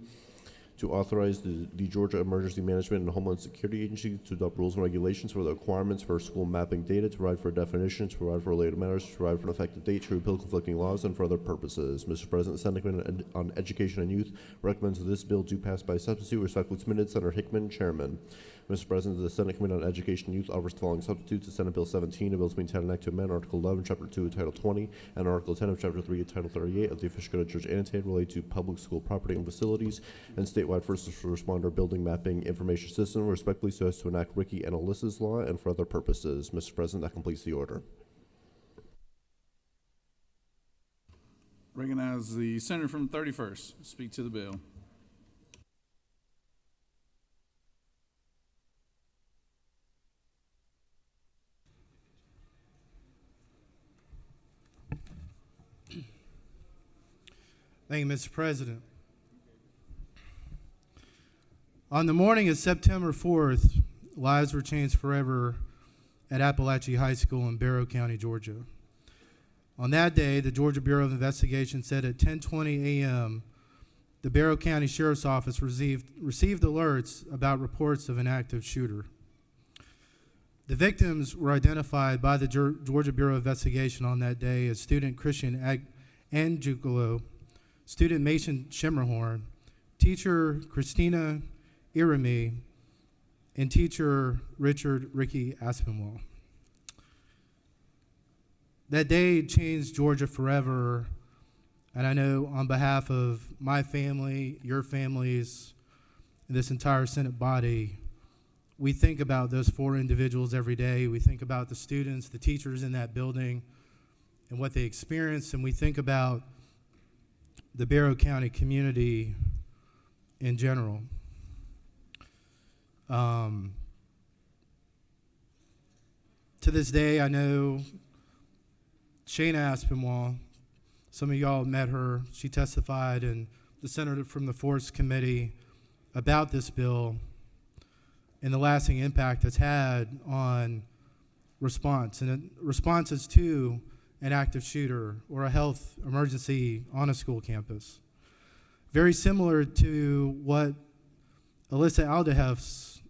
to authorize the Georgia Emergency Management and Homeland Security Agency to adopt rules and regulations for the requirements for school mapping data, to provide for definitions, to provide for related matters, to provide for an effective date, to repeal conflicting laws, and for other purposes. Mr. President, the Senate Committee on Education and Youth recommends that this bill do pass by substitute. Respectfully submitted, Senator Hickman, Chairman. Mr. President, the Senate Committee on Education and Youth offers the following substitutes to Senate Bill 17. A bill being titled Act to amend Article 11, Chapter 2 of Title 20, and Article 10 of Chapter 3 of Title 38 of the Official Code of Georgia Annotated related to public school property and facilities and statewide first responder building mapping information system, respectively, so as to enact Ricky and Alyssa's law and for other purposes. Mr. President, that completes the order. Recognize the senator from the 31st. Speak to the bill. Thank you, Mr. President. On the morning of September 4th, lives were changed forever at Appalachia High School in Barrow County, Georgia. On that day, the Georgia Bureau of Investigation said at 10:20 a.m., the Barrow County Sheriff's Office received alerts about reports of an active shooter. The victims were identified by the Georgia Bureau of Investigation on that day as student Christian Angelo, student Mason Shimmerhorn, teacher Christina Irami, and teacher Richard Ricky Aspinwall. That day changed Georgia forever, and I know on behalf of my family, your families, and this entire Senate body, we think about those four individuals every day. We think about the students, the teachers in that building, and what they experienced, and we think about the Barrow County community in general. To this day, I know Shayna Aspinwall. Some of y'all met her. She testified in the senator from the Force Committee about this bill and the lasting impact it's had on responses to an active shooter or a health emergency on a school campus. Very similar to what Alyssa Aldehef's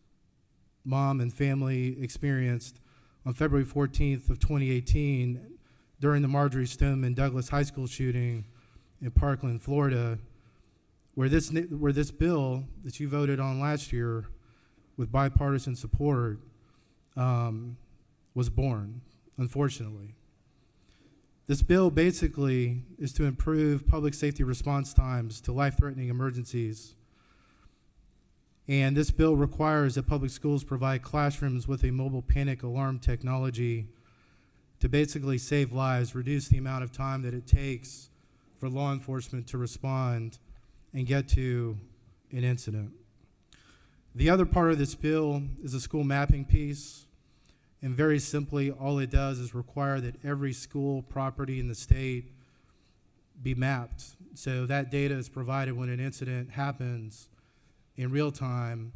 mom and family experienced on February 14th of 2018 during the Marjorie Stoneman Douglas High School shooting in Parkland, Florida, where this bill that you voted on last year with bipartisan support was born, unfortunately. This bill basically is to improve public safety response times to life-threatening emergencies. And this bill requires that public schools provide classrooms with a mobile panic alarm technology to basically save lives, reduce the amount of time that it takes for law enforcement to respond and get to an incident. The other part of this bill is a school mapping piece. And very simply, all it does is require that every school property in the state be mapped. So that data is provided when an incident happens in real time.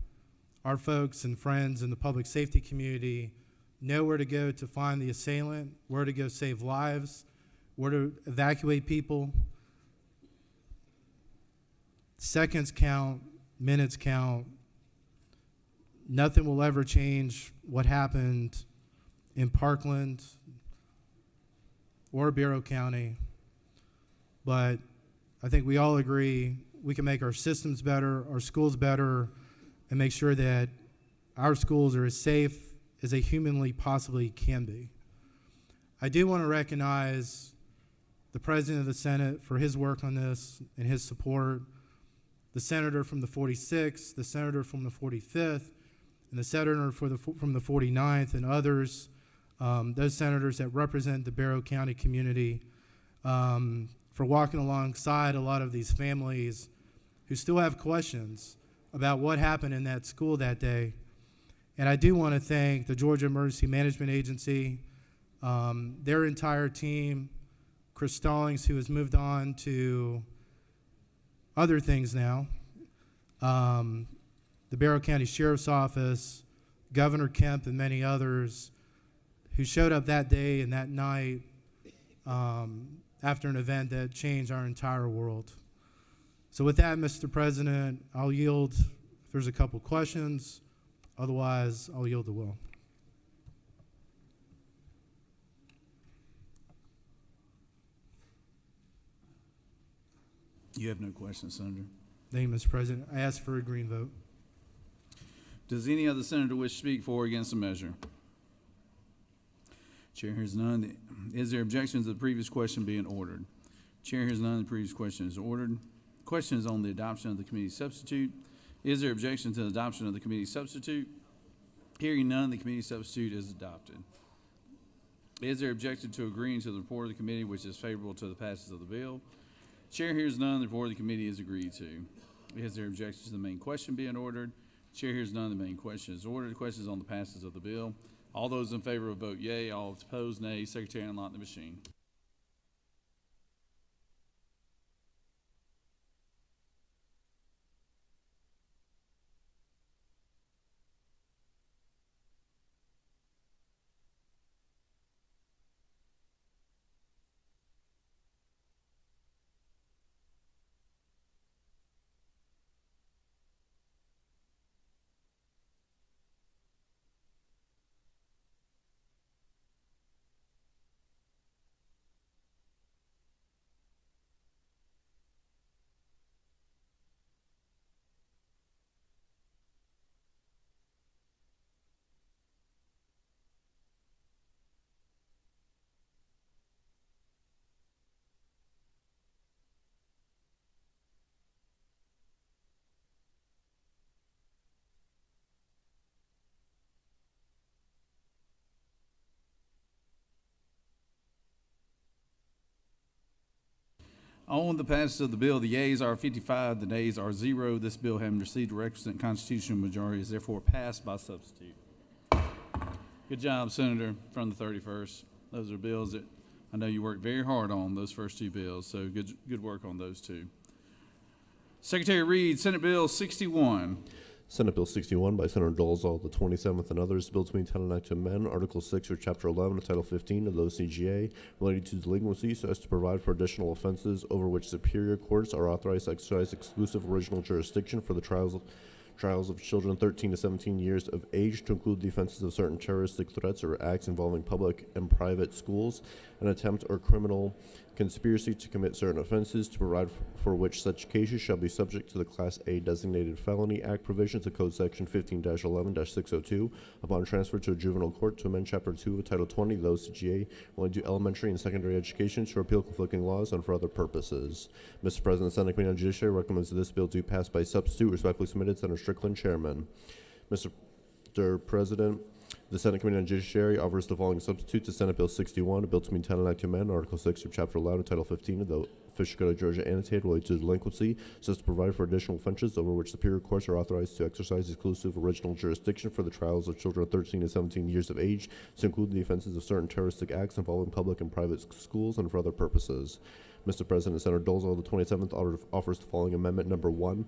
Our folks and friends in the public safety community know where to go to find the assailant, where to go save lives, where to evacuate people. Seconds count, minutes count. Nothing will ever change what happened in Parkland or Bureau County, but I think we all agree we can make our systems better, our schools better, and make sure that our schools are as safe as they humanly possibly can be. I do want to recognize the President of the Senate for his work on this and his support, the Senator from the 46th, the Senator from the 45th, and the Senator from the 49th, and others, those senators that represent the Barrow County community, for walking alongside a lot of these families who still have questions about what happened in that school that day. And I do want to thank the Georgia Emergency Management Agency, their entire team, Chris Stallings, who has moved on to other things now, the Barrow County Sheriff's Office, Governor Hemp, and many others who showed up that day and that night after an event that changed our entire world. So with that, Mr. President, I'll yield if there's a couple questions. Otherwise, I'll yield the will. You have no questions, Senator. Thank you, Mr. President. I ask for a green vote. Does any other senator wish to speak for or against the measure? Chair hears none. Is there objection to the previous question being ordered? Chair hears none. The previous question is ordered. Question is on the adoption of the committee substitute. Is there objection to the adoption of the committee substitute? Hearing none, the committee substitute is adopted. Is there objection to agreeing to the report of the committee which is favorable to the passage of the bill? Chair hears none. The report of the committee is agreed to. Is there objection to the main question being ordered? Chair hears none. The main question is ordered. The question is on the passage of the bill. All those in favor will vote yea. All opposed, nay. Secretary, unlock the machine. On the passage of the bill, the yeas are 55, the nays are 0. This bill, having received a requisite constitutional majority, is therefore passed by substitute. Good job, Senator from the 31st. Those are bills that I know you worked very hard on, those first two bills, so good work on those two. Secretary Reed, Senate Bill 61. Senate Bill 61 by Senator Dolezal, the 27th, and others, bill to maintain an act to amend Article 6 or Chapter 11 of Title 15 of the OCGA relating to delinquency so as to provide for additional offenses over which superior courts are authorized to exercise exclusive original jurisdiction for the trials of children 13 to 17 years of age, to include the offenses of certain terroristic threats or acts involving public and private schools, an attempt or criminal conspiracy to commit certain offenses, to provide for which such cases shall be subject to the Class A Designated Felony Act provisions of Code Section 15-11-602 upon transfer to a juvenile court, to amend Chapter 2 of Title 20 of the OCGA relating to elementary and secondary education, to repeal conflicting laws, and for other purposes. Mr. President, the Senate Committee on Judiciary recommends that this bill be passed by substitute. Respectfully submitted, Senator Strickland, Chairman. Mr. President, the Senate Committee on Judiciary offers the following substitute to Senate Bill 61, a bill to maintain an act to amend Article 6 of Chapter 11 of Title 15 of the Official Code of Georgia annotated related to delinquency, so as to provide for additional offenses over which superior courts are authorized to exercise exclusive original jurisdiction for the trials of children 13 to 17 years of age, to include the offenses of certain terroristic acts involving public and private schools, and for other purposes. Mr. President, Senator Dolezal, the 27th, offers the following amendment number 1.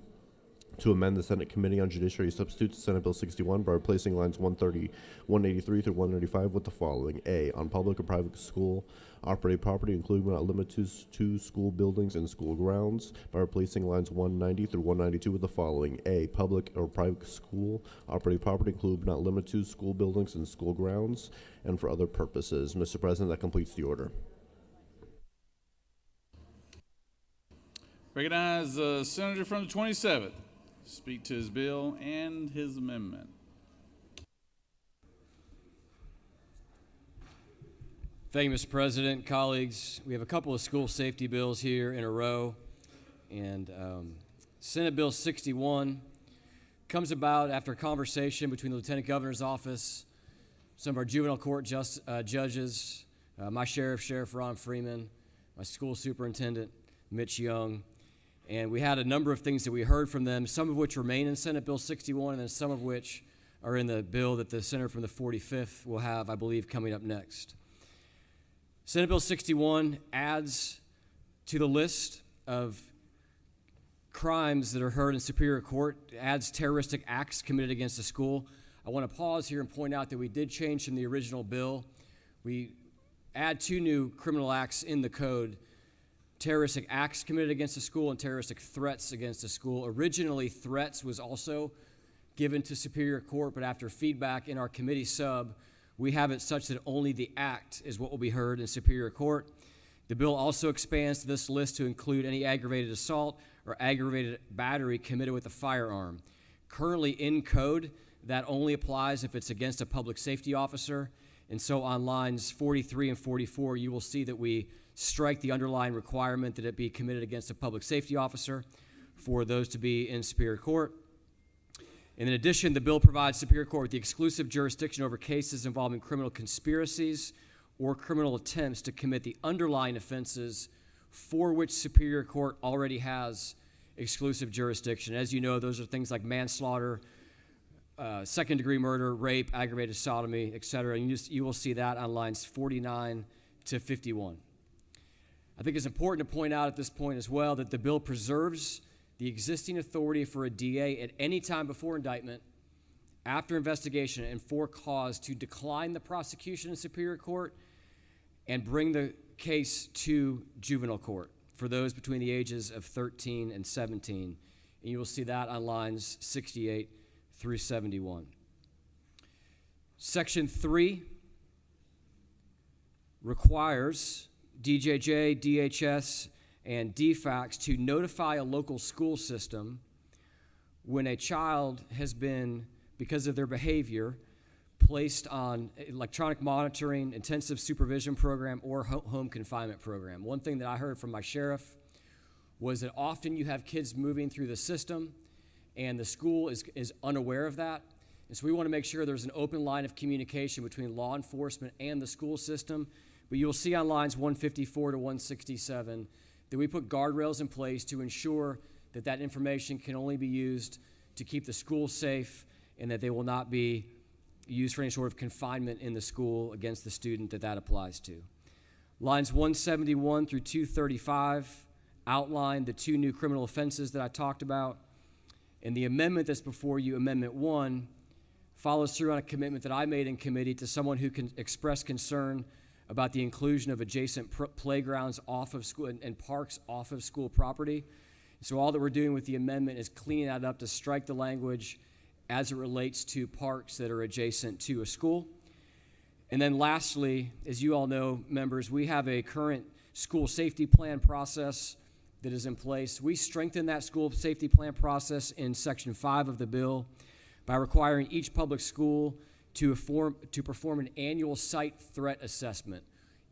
To amend the Senate Committee on Judiciary substitute to Senate Bill 61 by replacing lines 130, 183 through 195 with the following. A. On public or private school operated property, including but not limited to school buildings and school grounds, by replacing lines 190 through 192 with the following. A. Public or private school operated property, including but not limited to school buildings and school grounds, and for other purposes. Mr. President, that completes the order. Recognize the senator from the 27th. Speak to his bill and his amendment. Thank you, Mr. President, colleagues. We have a couple of school safety bills here in a row, and Senate Bill 61 comes about after a conversation between the Lieutenant Governor's office, some of our juvenile court judges, my sheriff, Sheriff Ron Freeman, my school superintendent, Mitch Young, and we had a number of things that we heard from them, some of which remain in Senate Bill 61, and then some of which are in the bill that the senator from the 45th will have, I believe, coming up next. Senate Bill 61 adds to the list of crimes that are heard in Superior Court, adds terroristic acts committed against a school. I want to pause here and point out that we did change from the original bill. We add 2 new criminal acts in the code: terroristic acts committed against a school and terroristic threats against a school. Originally, threats was also given to Superior Court, but after feedback in our committee sub, we have it such that only the act is what will be heard in Superior Court. The bill also expands this list to include any aggravated assault or aggravated battery committed with a firearm. Currently in code, that only applies if it's against a public safety officer, and so on lines 43 and 44, you will see that we strike the underlying requirement that it be committed against a public safety officer for those to be in Superior Court. In addition, the bill provides Superior Court with the exclusive jurisdiction over cases involving criminal conspiracies or criminal attempts to commit the underlying offenses for which Superior Court already has exclusive jurisdiction. As you know, those are things like manslaughter, second-degree murder, rape, aggravated sodomy, etc. And you will see that on lines 49 to 51. I think it's important to point out at this point as well that the bill preserves the existing authority for a DA at any time before indictment, after investigation, and for cause to decline the prosecution in Superior Court and bring the case to juvenile court for those between the ages of 13 and 17. And you will see that on lines 68 through 71. Section 3 requires DJJ, DHS, and DFACS to notify a local school system when a child has been, because of their behavior, placed on electronic monitoring, intensive supervision program, or home confinement program. One thing that I heard from my sheriff was that often you have kids moving through the system and the school is unaware of that. And so we want to make sure there's an open line of communication between law enforcement and the school system. But you'll see on lines 154 to 167 that we put guardrails in place to ensure that that information can only be used to keep the school safe and that they will not be used for any sort of confinement in the school against the student that applies to. Lines 171 through 235 outline the 2 new criminal offenses that I talked about. And the amendment that's before you, Amendment 1, follows through on a commitment that I made in committee to someone who can express concern about the inclusion of adjacent playgrounds off of school and parks off of school property. So all that we're doing with the amendment is cleaning that up to strike the language as it relates to parks that are adjacent to a school. And then lastly, as you all know, members, we have a current school safety plan process that is in place. We strengthen that school safety plan process in Section 5 of the bill by requiring each public school to perform an annual site threat assessment,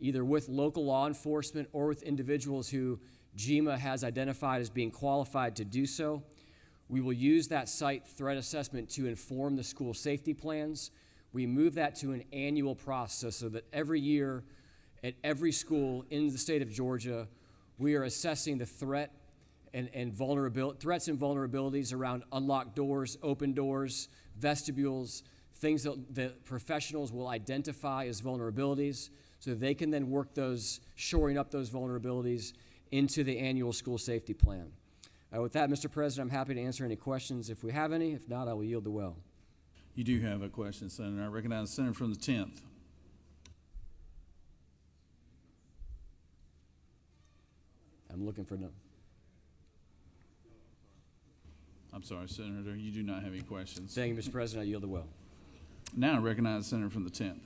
either with local law enforcement or with individuals who GMA has identified as being qualified to do so. We will use that site threat assessment to inform the school safety plans. We move that to an annual process so that every year at every school in the state of Georgia, we are assessing the threat and threats and vulnerabilities around unlocked doors, open doors, vestibules, things that professionals will identify as vulnerabilities so they can then work those, shoring up those vulnerabilities into the annual school safety plan. With that, Mr. President, I'm happy to answer any questions if we have any. If not, I will yield the well. You do have a question, Senator. I recognize the senator from the 10th. I'm looking for no. I'm sorry, Senator, you do not have any questions. Thank you, Mr. President. I yield the well. Now I recognize the senator from the 10th.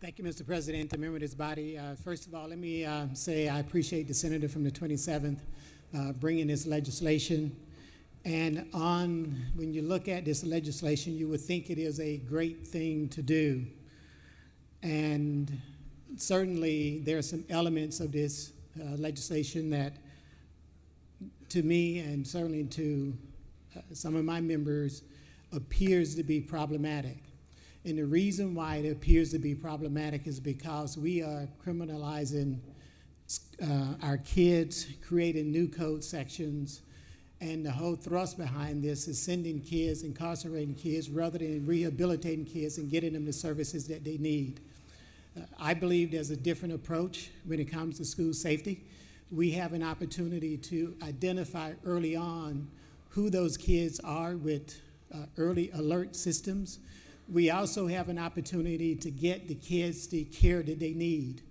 Thank you, Mr. President, a member of this body. First of all, let me say I appreciate the senator from the 27th bringing this legislation. And when you look at this legislation, you would think it is a great thing to do. And certainly there are some elements of this legislation that, to me and certainly to some of my members, appears to be problematic. And the reason why it appears to be problematic is because we are criminalizing our kids, creating new code sections, and the whole thrust behind this is sending kids, incarcerating kids, rather than rehabilitating kids and getting them the services that they need. I believe there's a different approach when it comes to school safety. We have an opportunity to identify early on who those kids are with early alert systems. We also have an opportunity to get the kids the care that they need.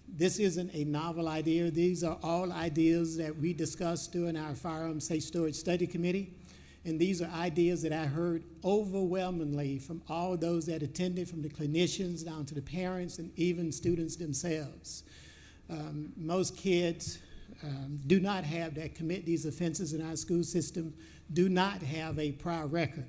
This isn't a novel idea. These are all ideas that we discussed during our Firearms Safe Storage Study Committee. And these are ideas that I heard overwhelmingly from all those that attended, from the clinicians down to the parents and even students themselves. Most kids do not have that commit these offenses in our school system, do not have a prior record.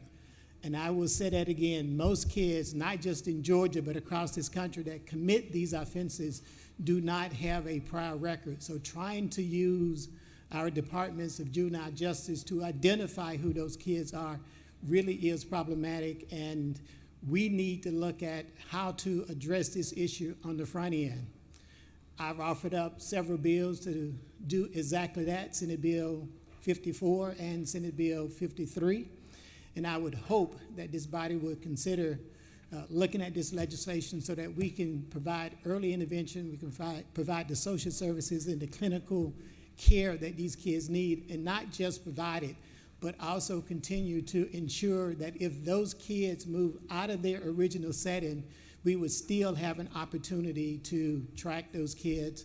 And I will say that again, most kids, not just in Georgia, but across this country that commit these offenses do not have a prior record. So trying to use our departments of juvenile justice to identify who those kids are really is problematic, and we need to look at how to address this issue on the front end. I've offered up several bills to do exactly that, Senate Bill 54 and Senate Bill 53. And I would hope that this body would consider looking at this legislation so that we can provide early intervention, we can provide the social services and the clinical care that these kids need, and not just provide it, but also continue to ensure that if those kids move out of their original setting, we would still have an opportunity to track those kids,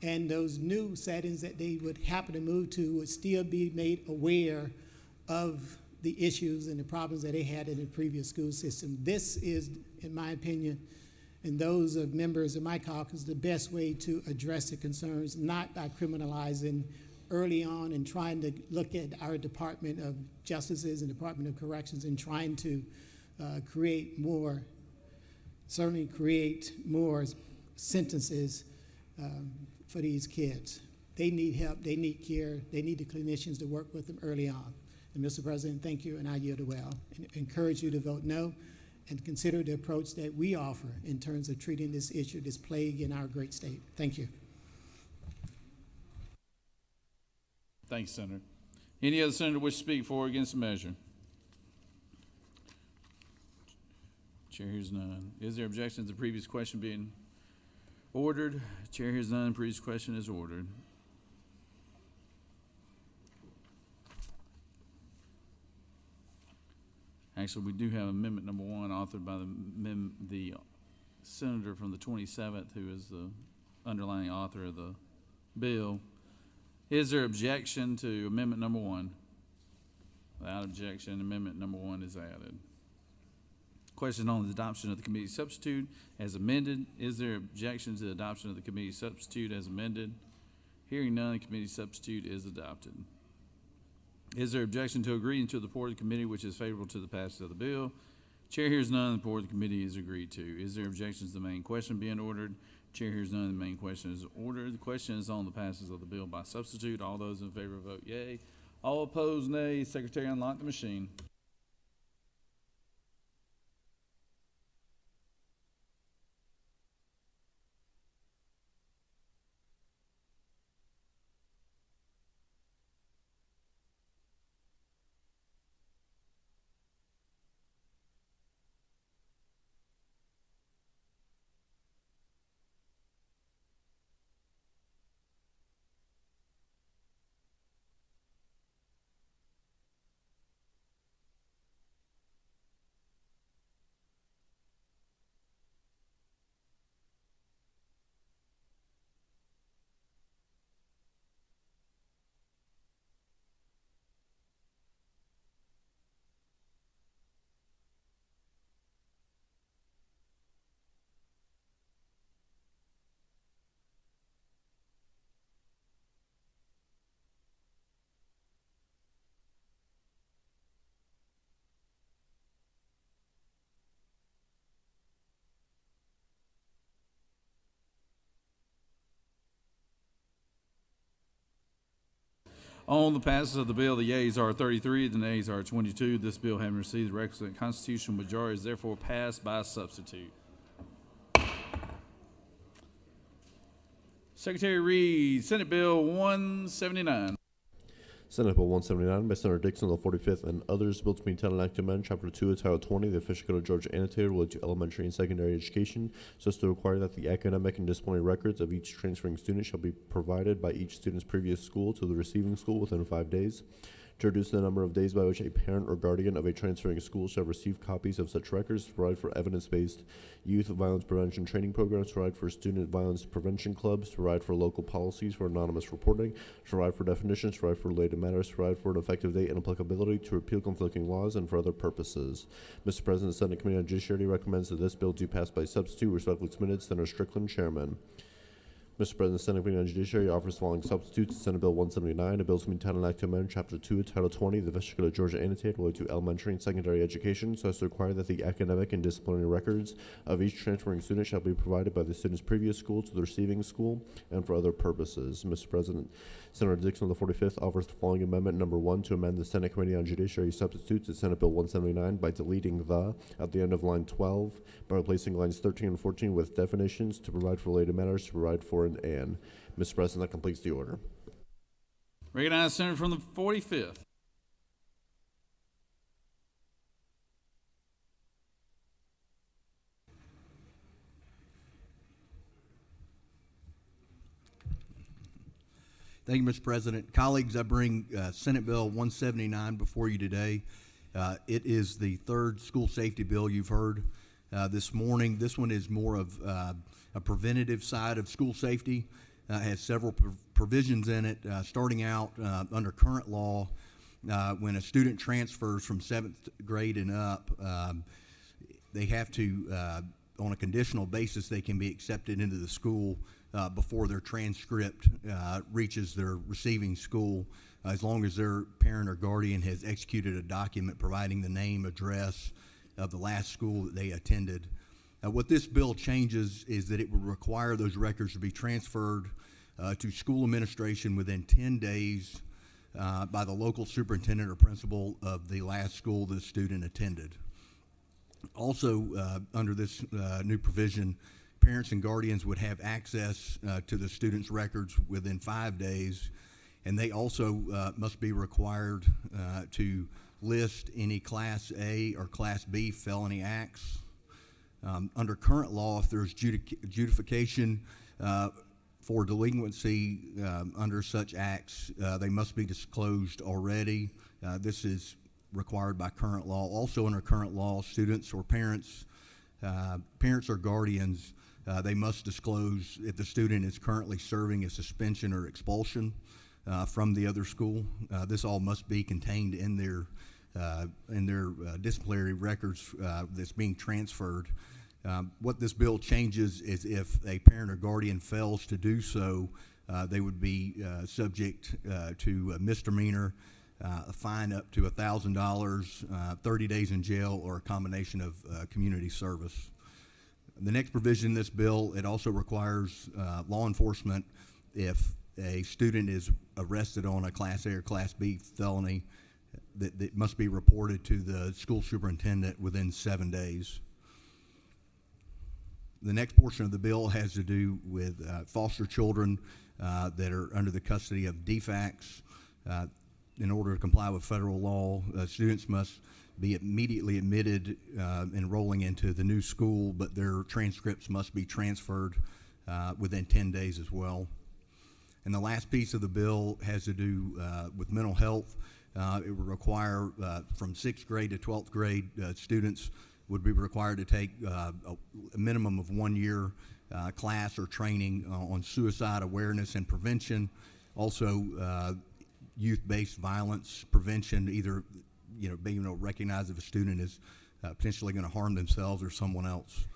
and those new settings that they would happen to move to would still be made aware of the issues and the problems that they had in the previous school system. This is, in my opinion, and those of members of my caucus, the best way to address the concerns, not by criminalizing early on and trying to look at our Department of Justices and Department of Corrections and trying to create more sentences for these kids. They need help, they need care, they need the clinicians to work with them early on. And Mr. President, thank you, and I yield the well. And encourage you to vote no and consider the approach that we offer in terms of treating this issue, this plague in our great state. Thank you. Thanks, Senator. Any other senator wish to speak for or against the measure? Chair hears none. Is there objection to the previous question being ordered? Chair hears none. Previous question is ordered. Actually, we do have amendment number 1 authored by the senator from the 27th, who is the underlying author of the bill. Is there objection to amendment number 1? Without objection, amendment number 1 is added. Question on the adoption of the committee substitute as amended. Is there objection to the adoption of the committee substitute as amended? Hearing none, the committee substitute is adopted. Is there objection to agreeing to the report of the committee which is favorable to the passage of the bill? Chair hears none, the report of the committee is agreed to. Is there objection to the main question being ordered? Chair hears none, the main question is ordered. The question is on the passage of the bill by substitute. All those in favor vote yea. All opposed, nay. Secretary, unlock the machine. On the passage of the bill, the yeas are 33, the nays are 22. This bill, having received the requisite constitutional majority, is therefore passed by substitute. Secretary reads Senate Bill 179. Senate Bill 179 by Senator Dixon of the 45th and others, bill to be entitled Act to amend Chapter 2 of Title 20 of the Official Code of Georgia Annotated related to elementary and secondary education, so as to require that the academic and disciplinary records of each transferring student shall be provided by each student's previous school to the receiving school within 5 days. To reduce the number of days by which a parent or guardian of a transferring school shall receive copies of such records, to provide for evidence-based youth violence prevention training programs, to provide for student violence prevention clubs, to provide for local policies for anonymous reporting, to provide for definitions, to provide for related matters, to provide for an effective date and applicability, to repeal conflicting laws, and for other purposes. Mr. President, the Senate Committee on Judiciary recommends that this bill do pass by substitute. Respectfully submitted, Senator Strickland, Chairman. Mr. President, the Senate Committee on Judiciary offers the following substitutes. Senate Bill 179, a bill to be entitled Act to amend Chapter 2 of Title 20 of the Official Code of Georgia Annotated related to elementary and secondary education, so as to require that the academic and disciplinary records of each transferring student shall be provided by the student's previous school to the receiving school and for other purposes. Mr. President, Senator Dixon of the 45th offers the following amendment number 1 to amend the Senate Committee on Judiciary substitutes to Senate Bill 179 by deleting the at the end of line 12, by replacing lines 13 and 14 with definitions, to provide for related matters, to provide for an and. Mr. President, that completes the order. Recognize Senator from the 45th. Thank you, Mr. President. Colleagues, I bring Senate Bill 179 before you today. It is the third school safety bill you've heard this morning. This one is more of a preventative side of school safety. It has several provisions in it, starting out under current law. When a student transfers from 7th grade and up, they have to, on a conditional basis, they can be accepted into the school before their transcript reaches their receiving school, as long as their parent or guardian has executed a document providing the name, address of the last school that they attended. What this bill changes is that it would require those records to be transferred to school administration within 10 days by the local superintendent or principal of the last school the student attended. Also, under this new provision, parents and guardians would have access to the student's records within 5 days, and they also must be required to list any Class A or Class B felony acts Under current law, if there's adjudication for delinquency under such acts, they must be disclosed already. This is required by current law. Also under current law, students or parents or guardians, they must disclose if the student is currently serving a suspension or expulsion from the other school. This all must be contained in their disciplinary records that's being transferred. What this bill changes is if a parent or guardian fails to do so, they would be subject to a misdemeanor, a fine up to $1,000, 30 days in jail, or a combination of community service. The next provision in this bill, it also requires law enforcement, if a student is arrested on a Class A or Class B felony, that must be reported to the school superintendent within 7 days. The next portion of the bill has to do with foster children that are under the custody of DFACs. In order to comply with federal law, students must be immediately admitted, enrolling into the new school, but their transcripts must be transferred within 10 days as well. And the last piece of the bill has to do with mental health. It would require from 6th grade to 12th grade students would be required to take a minimum of 1 year class or training on suicide awareness and prevention. Also, youth-based violence prevention, either being able to recognize if a student is potentially going to harm themselves or someone else.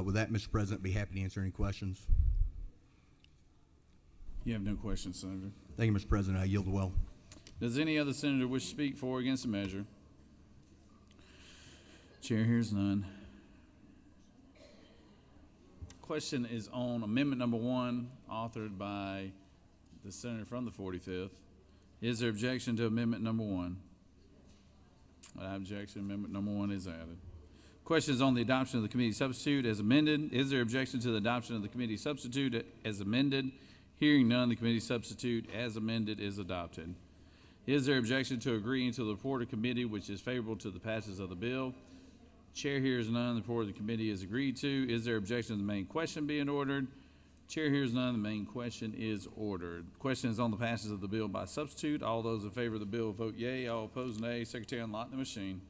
With that, Mr. President, be happy to answer any questions. You have no questions, Senator. Thank you, Mr. President. I yield the well. Does any other senator wish to speak for or against the measure? Chair hears none. Question is on amendment number 1, authored by the senator from the 45th. Is there objection to amendment number 1? Without objection, amendment number 1 is added. Question is on the adoption of the committee substitute as amended. Is there objection to the adoption of the committee substitute as amended? Hearing none, the committee substitute as amended is adopted. Is there objection to agreeing to the report of committee which is favorable to the passage of the bill? Chair hears none. The report of the committee is agreed to. Is there objection to the main question being ordered? Chair hears none. The main question is ordered. Question is on the passage of the bill by substitute. All those in favor of the bill vote yea. All opposed nay. Secretary, unlock the machine.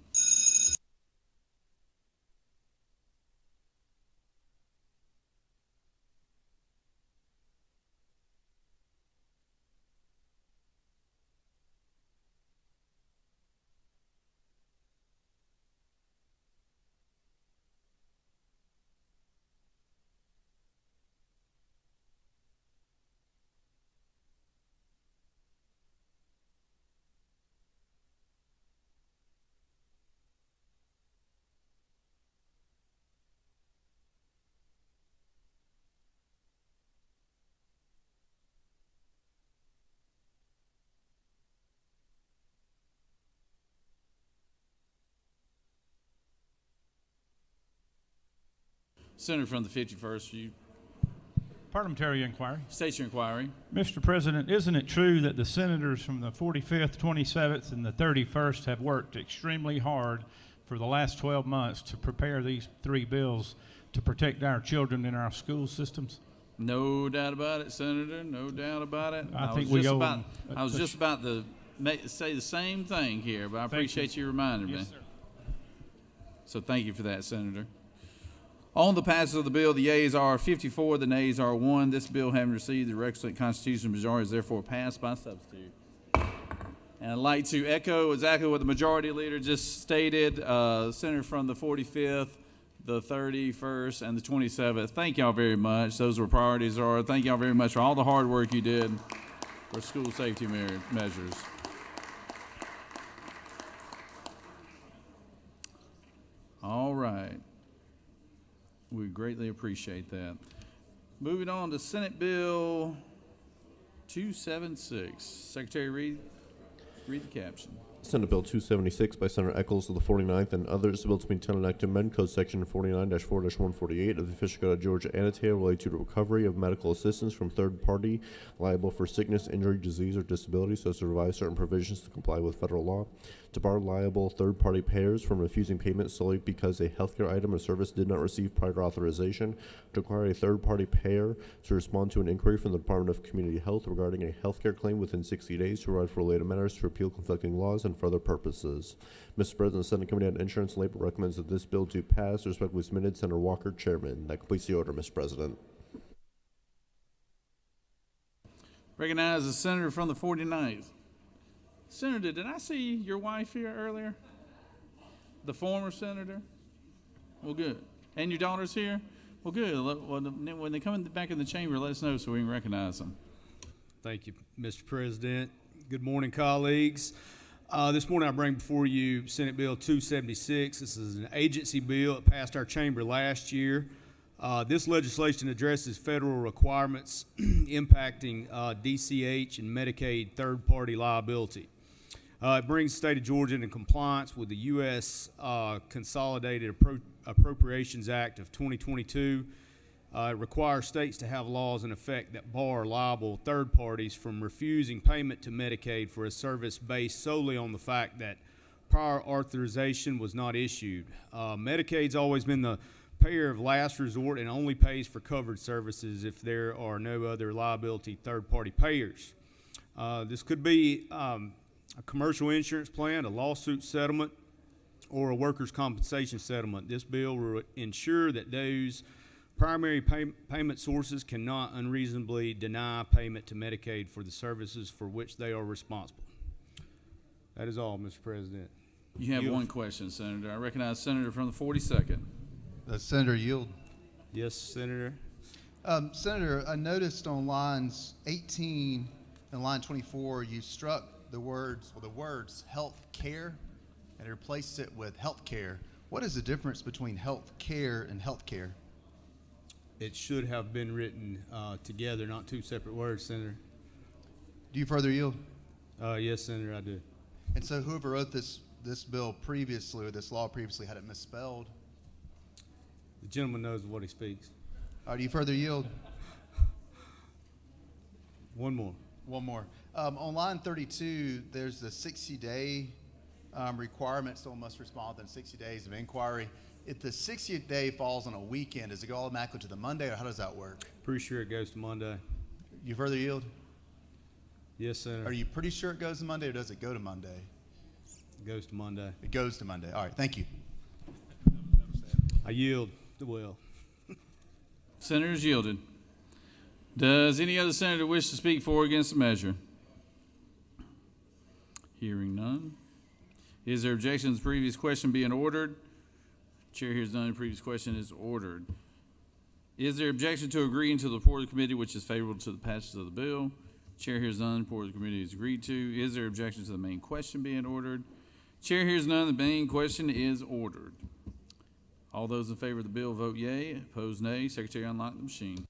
Senator from the 51st, you Parliamentary inquiry. state your inquiry. Mr. President, isn't it true that the senators from the 45th, 27th, and the 31st have worked extremely hard for the last 12 months to prepare these 3 bills to protect our children in our school systems? No doubt about it, Senator. No doubt about it. I think we owe them I was just about to say the same thing here, but I appreciate you reminding me. Yes, sir. So thank you for that, Senator. On the passage of the bill, the yeas are 54, the nays are 1. This bill, having received the requisite constitutional majority, is therefore passed by substitute. And I'd like to echo exactly what the majority leader just stated. Senator from the 45th, the 31st, and the 27th. Thank y'all very much. Those were priorities. Thank y'all very much for all the hard work you did for school safety measures. All right. We greatly appreciate that. Moving on to Senate Bill 276. Secretary, read the caption. Senate Bill 276 by Senator Eccles of the 49th and others, a bill to be intended to amend Code Section 49-4-148 of the Official Code of Georgia annotated related to the recovery of medical assistance from third party liable for sickness, injury, disease, or disability, so as to revise certain provisions to comply with federal law, to bar liable third party payers from refusing payment solely because a healthcare item or service did not receive prior authorization, to require a third party payer to respond to an inquiry from the Department of Community Health regarding a healthcare claim within 60 days, to provide for related matters, to repeal conflicting laws, and for other purposes. Mr. President, the Senate Committee on Insurance and Labor recommends that this bill do pass. Respectfully submitted, Senator Walker, Chairman. That completes the order, Mr. President. Recognize the senator from the 49th. Senator, did I see your wife here earlier? The former senator? Well, good. And your daughter's here? Well, good. When they come back in the chamber, let us know so we can recognize them. Thank you, Mr. President. Good morning, colleagues. This morning I bring before you Senate Bill 276. This is an agency bill. It passed our chamber last year. This legislation addresses federal requirements impacting DCH and Medicaid third-party liability. It brings the state of Georgia into compliance with the U.S. Consolidated Appropriations Act of 2022. It requires states to have laws in effect that bar liable third parties from refusing payment to Medicaid for a service based solely on the fact that prior authorization was not issued. Medicaid's always been the payer of last resort and only pays for covered services if there are no other liability third-party payers. This could be a commercial insurance plan, a lawsuit settlement, or a workers' compensation settlement. This bill will ensure that those primary payment sources cannot unreasonably deny payment to Medicaid for the services for which they are responsible. That is all, Mr. President. You have one question, Senator. I recognize Senator from the 42nd. Senator Yield. Yes, Senator. Senator, I noticed on lines 18 and line 24, you struck the words health care and replaced it with health care. What is the difference between health care and health care? It should have been written together, not two separate words, Senator. Do you further yield? Yes, Senator, I do. And so whoever wrote this bill previously, or this law previously, had it misspelled? The gentleman knows what he speaks. Do you further yield? One more. One more. On line 32, there's the 60-day requirement. Someone must respond within 60 days of inquiry. If the 60th day falls on a weekend, does it go automatically to the Monday, or how does that work? Pretty sure it goes to Monday. You further yield? Yes, Senator. Are you pretty sure it goes to Monday, or does it go to Monday? It goes to Monday. It goes to Monday. All right, thank you. I yield the will. Senators yielded. Does any other senator wish to speak for or against the measure? Hearing none. Is there objection to the previous question being ordered? Chair hears none. The previous question is ordered. Is there objection to agreeing to the report of the committee which is favorable to the passage of the bill? Chair hears none. The report of the committee is agreed to. Is there objection to the main question being ordered? Chair hears none. The main question is ordered. All those in favor of the bill vote yea. Opposed, nay. Secretary, unlock the machine.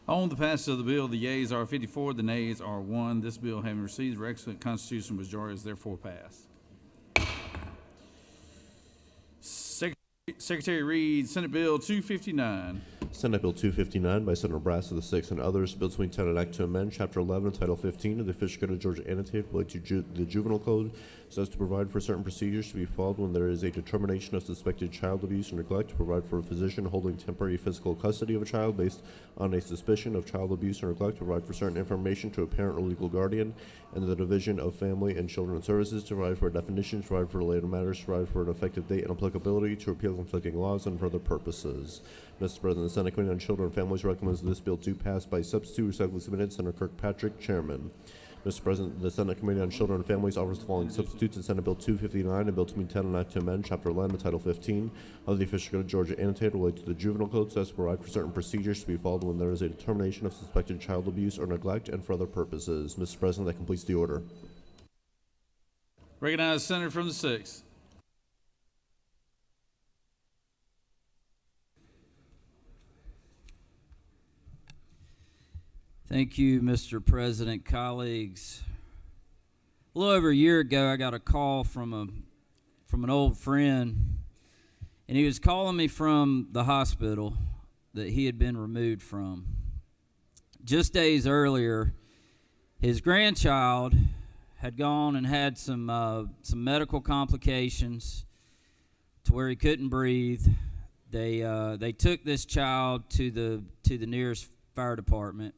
On the passage of the bill, the yeas are 54, the nays are 1. This bill, having received the requisite constitutional majority, is therefore passed. Secretary reads Senate Bill 259. Senate Bill 259 by Senator Brass of the 6th and others, bill 2010 an act to amend Chapter 11 and Title 15 of the Official Code of Georgia annotated related to the Juvenile Code so as to provide for certain procedures to be followed when there is a determination of suspected child abuse or neglect, to provide for a physician holding temporary physical custody of a child based on a suspicion of child abuse or neglect, to provide for certain information to a parent or legal guardian, and the Division of Family and Children Services to provide for a definition, to provide for related matters, to provide for an effective date and applicability, to repeal conflicting laws, and for other purposes. Mr. President, the Senate Committee on Children and Families recommends that this bill do pass by substitute. Respectfully submitted, Senator Kirkpatrick, Chairman. Mr. President, the Senate Committee on Children and Families offers the following substitutes in Senate Bill 259 and Bill 2010 an act to amend Chapter 11 and Title 15 of the Official Code of Georgia annotated related to the Juvenile Code so as to provide for certain procedures to be followed when there is a determination of suspected child abuse or neglect, and for other purposes. Mr. President, that completes the order. Recognize the Senator from the 6th. Thank you, Mr. President, colleagues. A little over a year ago, I got a call from an old friend, and he was calling me from the hospital that he had been removed from. Just days earlier, his grandchild had gone and had some medical complications to where he couldn't breathe. They took this child to the nearest fire department.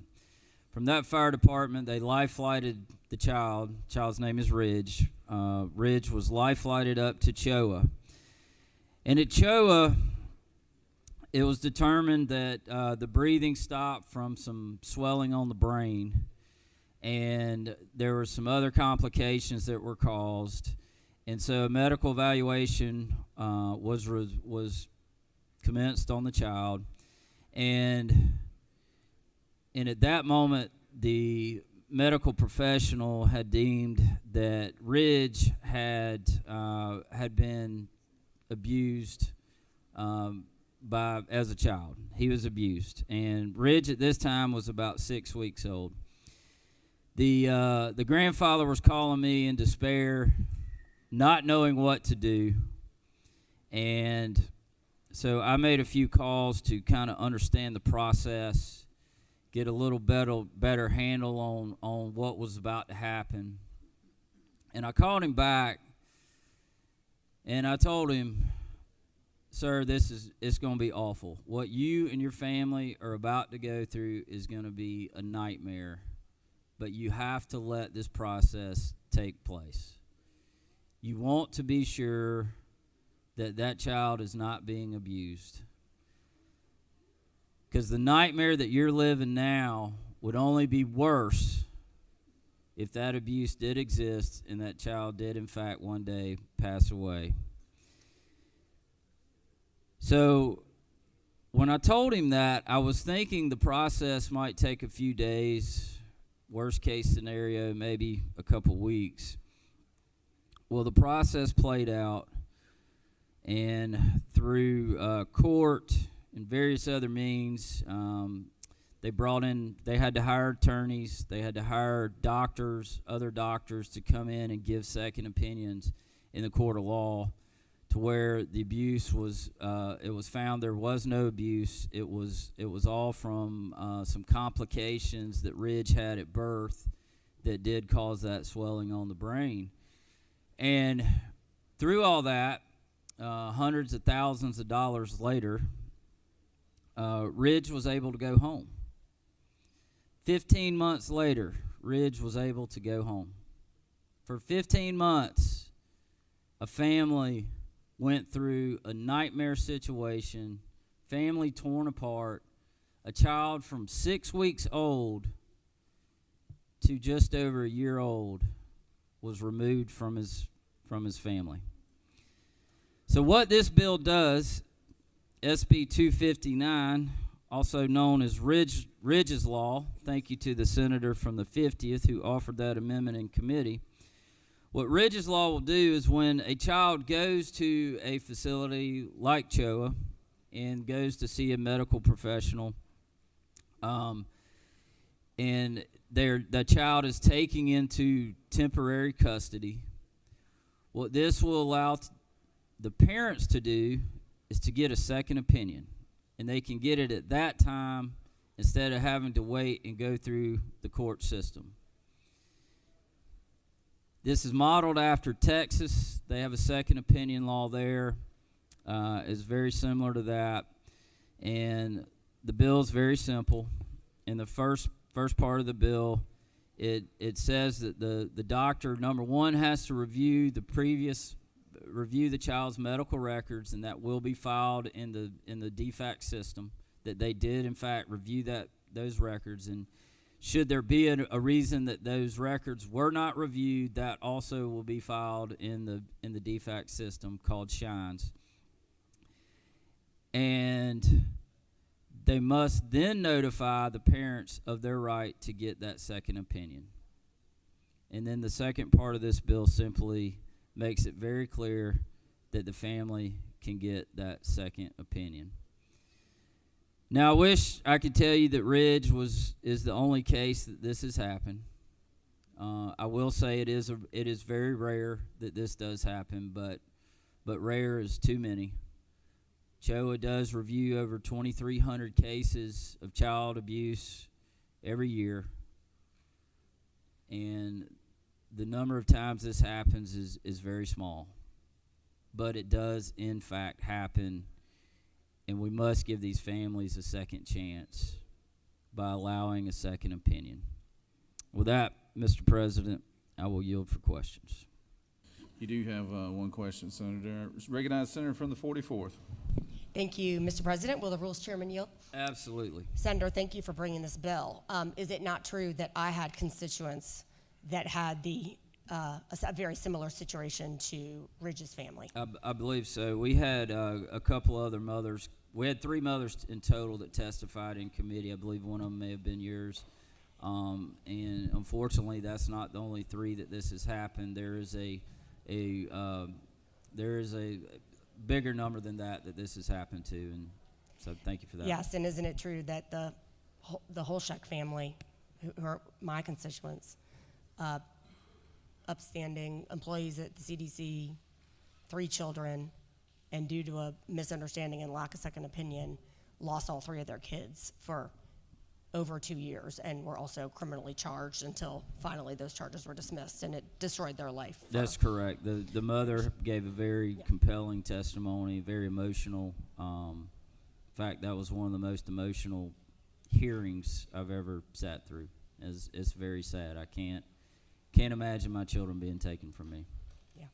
From that fire department, they life-flighted the child. The child's name is Ridge. Ridge was life-flighted up to Choa. And at Choa, it was determined that the breathing stopped from some swelling on the brain, and there were some other complications that were caused. And so a medical evaluation was commenced on the child. And at that moment, the medical professional had deemed that Ridge had been abused as a child. He was abused, and Ridge at this time was about 6 weeks old. The grandfather was calling me in despair, not knowing what to do, and so I made a few calls to kind of understand the process, get a little better handle on what was about to happen. And I called him back, and I told him, sir, it's going to be awful. What you and your family are about to go through is going to be a nightmare, but you have to let this process take place. You want to be sure that child is not being abused. Because the nightmare that you're living now would only be worse if that abuse did exist and that child did, in fact, one day pass away. So when I told him that, I was thinking the process might take a few days, worst case scenario, maybe a couple weeks. Well, the process played out, and through court and various other means, they had to hire attorneys, they had to hire doctors, other doctors to come in and give second opinions in the court of law, to where the abuse was, it was found there was no abuse. It was all from some complications that Ridge had at birth that did cause that swelling on the brain. And through all that, hundreds of thousands of dollars later, Ridge was able to go home. 15 months later, Ridge was able to go home. For 15 months, a family went through a nightmare situation, family torn apart, a child from 6 weeks old to just over a year old was removed from his family. So what this bill does, SB 259, also known as Ridge's Law, thank you to the senator from the 50th who offered that amendment in committee. What Ridge's Law will do is when a child goes to a facility like CHOA and goes to see a medical professional, and the child is taken into temporary custody. What this will allow the parents to do is to get a second opinion, and they can get it at that time instead of having to wait and go through the court system. This is modeled after Texas. They have a second opinion law there. It's very similar to that, and the bill is very simple. In the first part of the bill, it says that the doctor, number one, has to review the child's medical records, and that will be filed in the DFAC system, that they did in fact review those records. And should there be a reason that those records were not reviewed, that also will be filed in the DFAC system called Shines. And they must then notify the parents of their right to get that second opinion. And then the second part of this bill simply makes it very clear that the family can get that second opinion. Now, I wish I could tell you that Ridge is the only case that this has happened. I will say it is very rare that this does happen, but rare is too many. CHOA does review over 2,300 cases of child abuse every year, and the number of times this happens is very small. But it does, in fact, happen, and we must give these families a second chance by allowing a second opinion. With that, Mr. President, I will yield for questions. You do have one question, Senator. Recognized Senator from the 44th. Thank you, Mr. President. Will the Rules Chairman yield? Absolutely. Senator, thank you for bringing this bill. Is it not true that I had constituents that had a very similar situation to Ridge's family? I believe so. We had a couple other mothers. We had 3 mothers in total that testified in committee. I believe one of them may have been yours. And unfortunately, that's not the only 3 that this has happened. There is a bigger number than that this has happened to, and so thank you for that. Yes, and isn't it true that the Holschuck family, who are my constituents, upstanding employees at the CDC, 3 children, and due to a misunderstanding and lack of second opinion, lost all 3 of their kids for over 2 years, and were also criminally charged until finally those charges were dismissed, and it destroyed their life. That's correct. The mother gave a very compelling testimony, very emotional. In fact, that was one of the most emotional hearings I've ever sat through. It's very sad. I can't imagine my children being taken from me. Yeah,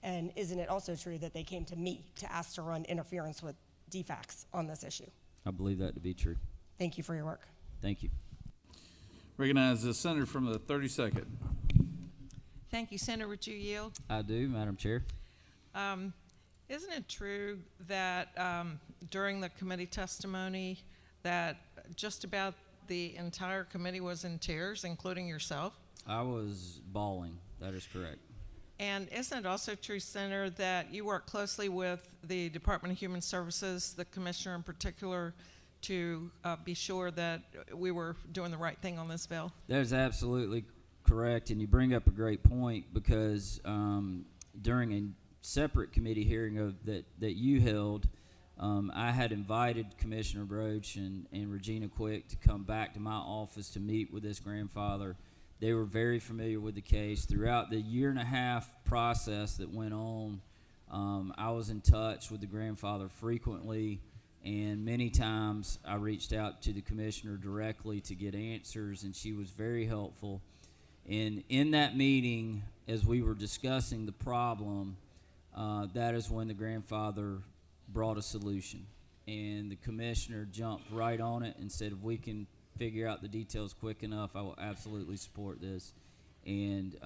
and isn't it also true that they came to me to ask to run interference with DFACs on this issue? I believe that to be true. Thank you for your work. Thank you. Recognize the senator from the 32nd. Thank you. Senator, would you yield? I do, Madam Chair. Isn't it true that during the committee testimony that just about the entire committee was in tears, including yourself? I was bawling. That is correct. And isn't it also true, Senator, that you work closely with the Department of Human Services, the commissioner in particular, to be sure that we were doing the right thing on this bill? That is absolutely correct, and you bring up a great point, because during a separate committee hearing that you held, I had invited Commissioner Broach and Regina Quick to come back to my office to meet with this grandfather. They were very familiar with the case. Throughout the 1.5-year process that went on, I was in touch with the grandfather frequently, and many times I reached out to the commissioner directly to get answers, and she was very helpful. And in that meeting, as we were discussing the problem, that is when the grandfather brought a solution. And the commissioner jumped right on it and said, if we can figure out the details quick enough, I will absolutely support this. And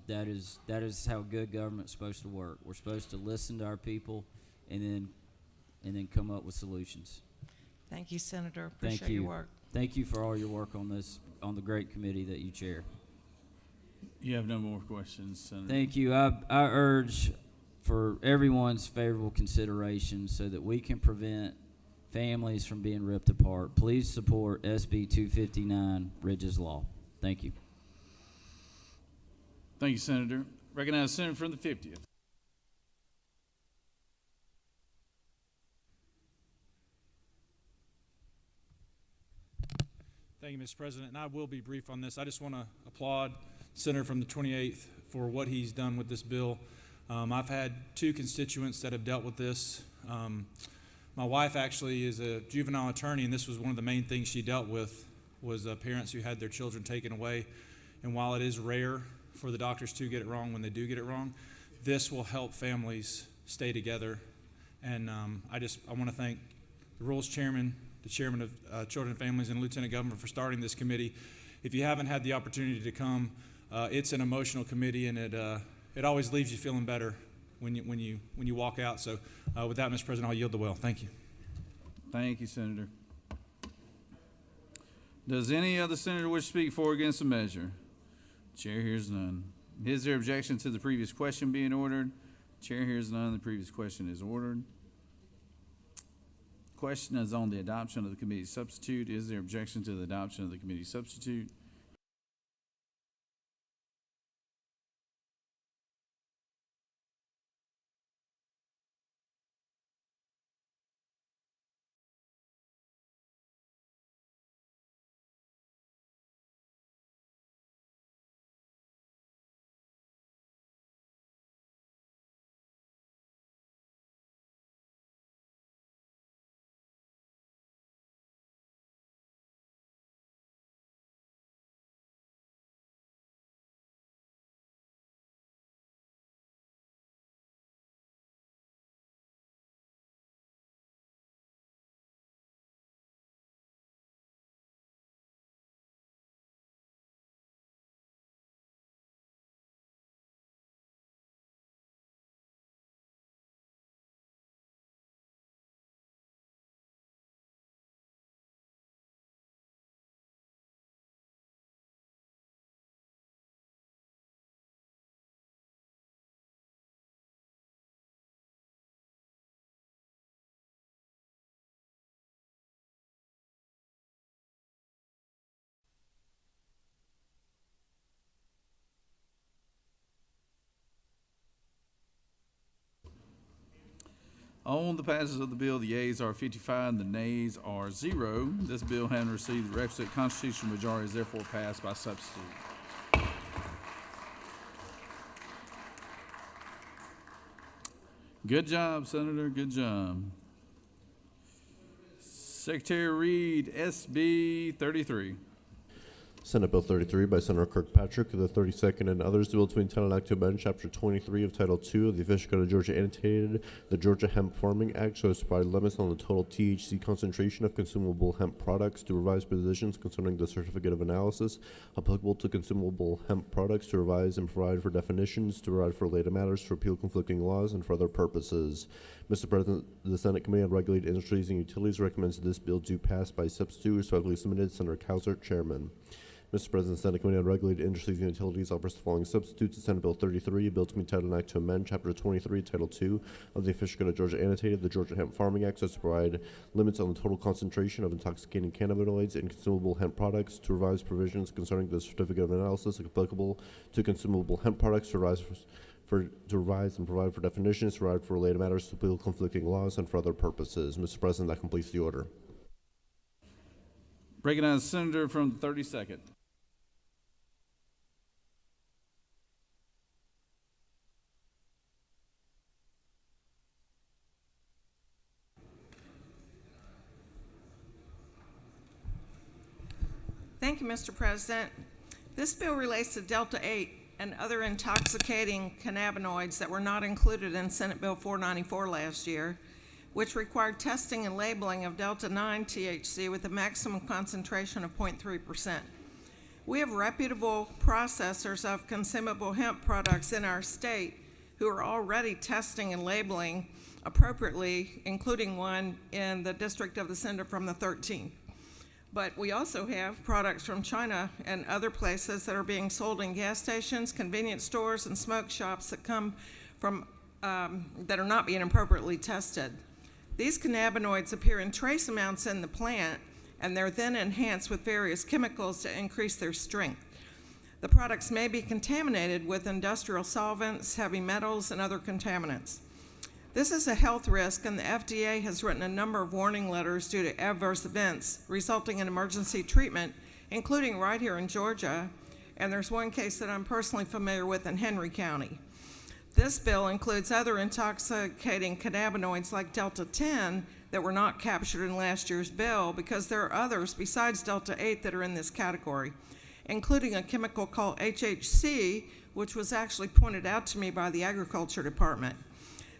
that is how good government's supposed to work. We're supposed to listen to our people and then come up with solutions. Thank you, Senator. Appreciate your work. Thank you for all your work on this, on the great committee that you chair. You have no more questions, Senator. Thank you. I urge for everyone's favorable consideration so that we can prevent families from being ripped apart. Please support SB 259, Ridge's Law. Thank you. Thank you, Senator. Recognize the Senator from the 50th. Thank you, Mr. President, and I will be brief on this. I just want to applaud Senator from the 28th for what he's done with this bill. I've had two constituents that have dealt with this. My wife actually is a juvenile attorney, and this was one of the main things she dealt with was parents who had their children taken away. And while it is rare for the doctors to get it wrong when they do get it wrong, this will help families stay together. And I want to thank the Rules Chairman, the Chairman of Children and Families, and Lieutenant Governor for starting this committee. If you haven't had the opportunity to come, it's an emotional committee, and it always leaves you feeling better when you walk out. So with that, Mr. President, I'll yield the well. Thank you. Thank you, Senator. Does any other senator wish to speak for or against the measure? Chair hears none. Is there objection to the previous question being ordered? Chair hears none. The previous question is ordered. Question is on the adoption of the committee substitute. Is there objection to the adoption of the committee substitute? On the passage of the bill, the yeas are 55 and the nays are 0. This bill, having received the requisite constitutional majority, is therefore passed by substitute. Good job, Senator. Good job. Secretary Reed, SB 33. Senate Bill 33 by Senator Kirkpatrick, the 32nd and others, the bill to entitle an act to amend Chapter 23 of Title II of the Official Code of Georgia annotated, the Georgia Hemp Farming Act, so as to provide limits on the total THC concentration of consumable hemp products, to revise provisions concerning the certificate of analysis applicable to consumable hemp products, to revise and provide for definitions, to provide for related matters, to repeal conflicting laws, and for other purposes. Mr. President, the Senate Committee on Regulated Industries and Utilities recommends that this bill do pass by substitute. Respectfully submitted, Senator Cowser, Chairman. Mr. President, the Senate Committee on Regulated Industries and Utilities offers the following substitutes to Senate Bill 33, a bill to be entitled an act to amend Chapter 23, Title II of the Official Code of Georgia annotated, the Georgia Hemp Farming Act, so as to provide limits on the total concentration of intoxicating cannabinoids in consumable hemp products, to revise provisions concerning the certificate of analysis applicable to consumable hemp products, to revise and provide for definitions, to provide for related matters, to repeal conflicting laws, and for other purposes. Mr. President, that completes the order. Recognize the Senator from the 32nd. Thank you, Mr. President. This bill relates to Delta 8 and other intoxicating cannabinoids that were not included in Senate Bill 494 last year, which required testing and labeling of Delta 9 THC with a maximum concentration of 0.3%. We have reputable processors of consumable hemp products in our state who are already testing and labeling appropriately, including one in the district of the Senator from the 13th. But we also have products from China and other places that are being sold in gas stations, convenience stores, and smoke shops that come from that are not being appropriately tested. These cannabinoids appear in trace amounts in the plant, and they're then enhanced with various chemicals to increase their strength. The products may be contaminated with industrial solvents, heavy metals, and other contaminants. This is a health risk, and the FDA has written a number of warning letters due to adverse events resulting in emergency treatment, including right here in Georgia, and there's one case that I'm personally familiar with in Henry County. This bill includes other intoxicating cannabinoids like Delta-10 that were not captured in last year's bill because there are others besides Delta-8 that are in this category, including a chemical called HHC, which was actually pointed out to me by the Agriculture Department.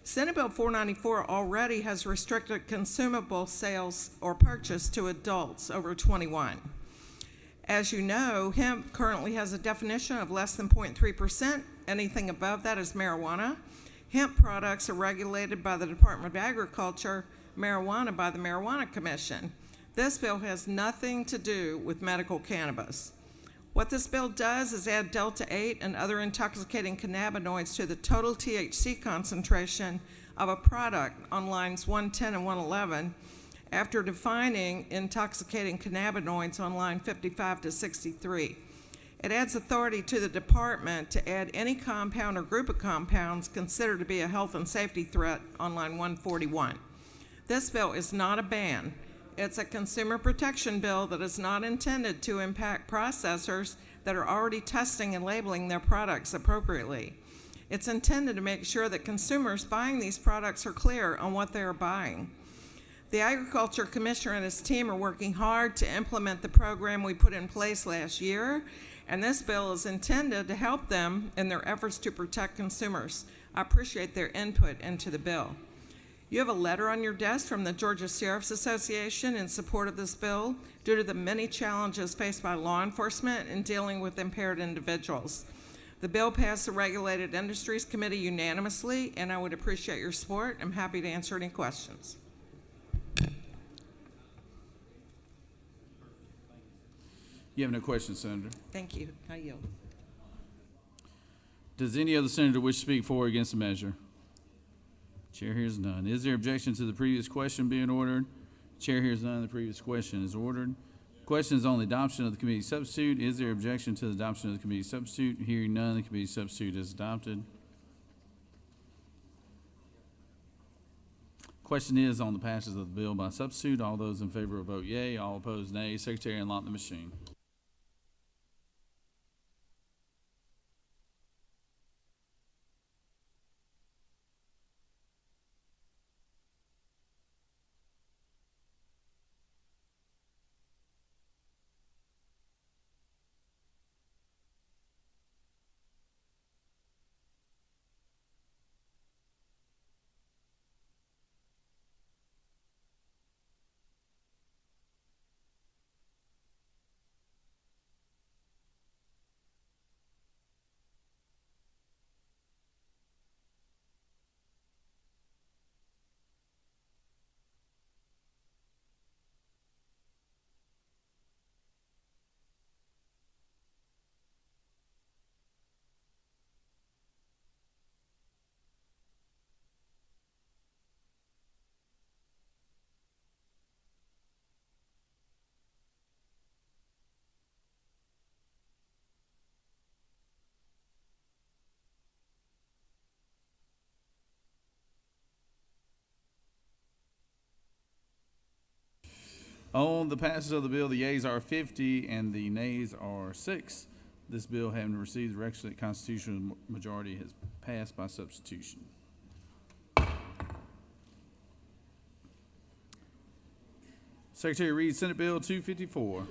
Senate Bill 494 already has restricted consumable sales or purchase to adults over 21. As you know, hemp currently has a definition of less than 0.3%. Anything above that is marijuana. Hemp products are regulated by the Department of Agriculture, marijuana by the Marijuana Commission. This bill has nothing to do with medical cannabis. What this bill does is add Delta-8 and other intoxicating cannabinoids to the total THC concentration of a product on lines 110 and 111 after defining intoxicating cannabinoids on line 55 to 63. It adds authority to the department to add any compound or group of compounds considered to be a health and safety threat on line 141. This bill is not a ban. It's a consumer protection bill that is not intended to impact processors that are already testing and labeling their products appropriately. It's intended to make sure that consumers buying these products are clear on what they are buying. The Agriculture Commissioner and his team are working hard to implement the program we put in place last year, and this bill is intended to help them in their efforts to protect consumers. I appreciate their input into the bill. You have a letter on your desk from the Georgia Sheriff's Association in support of this bill due to the many challenges faced by law enforcement in dealing with impaired individuals. The bill passed the Regulated Industries Committee unanimously, and I would appreciate your support. I'm happy to answer any questions. You have no questions, Senator? Thank you. I yield. Does any other senator wish to speak for or against the measure? Chair hears none. Is there objection to the previous question being ordered? Chair hears none. The previous question is ordered. Question is on the adoption of the committee substitute. Is there objection to the adoption of the committee substitute? Hearing none, the committee substitute is adopted. Question is on the passage of the bill by substitute. All those in favor will vote yea. All opposed, nay. Secretary, unlock the machine. On the passage of the bill, the yeas are 50 and the nays are 6. This bill, having received the requisite constitutional majority, has passed by substitution. Secretary reads Senate Bill 254.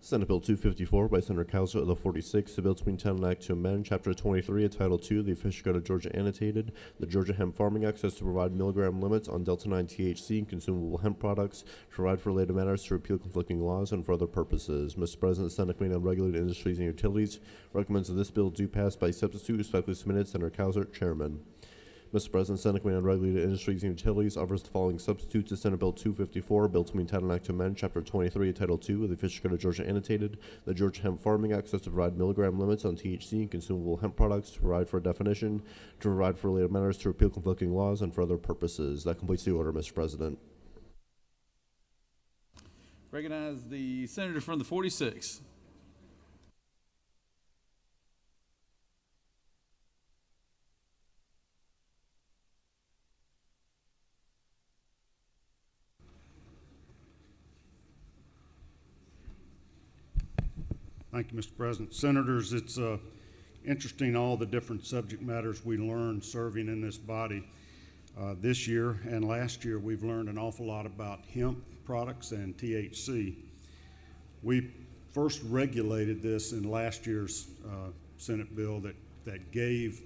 Senate Bill 254 by Senator Cowser of the 46th, a bill to maintain an act to amend Chapter 23 of Title II of the Official Code of Georgia Annotated, the Georgia Hemp Farming Act, as to provide milligram limits on Delta-9 THC and consumable hemp products, to provide for related matters, to repeal conflicting laws, and for other purposes. Mr. President, the Senate Committee on Regulated Industries and Utilities recommends that this bill do pass by substitute. Respectfully submitted, Senator Cowser, Chairman. Mr. President, Senate Committee on Regulated Industries and Utilities offers the following substitutes to Senate Bill 254, Bill to amend Title Act to amend Chapter 23, Title 2 of the Official Code of Georgia annotated, the Georgia Hemp Farming Act, so as to provide milligram limits on THC and consumable hemp products, to provide for a definition, to provide for related matters, to repeal conflicting laws, and for other purposes. That completes the order, Mr. President. Recognize the senator from the 46th. Thank you, Mr. President. Senators, it's interesting all the different subject matters we learned serving in this body. This year and last year, we've learned an awful lot about hemp products and THC. We first regulated this in last year's Senate bill that gave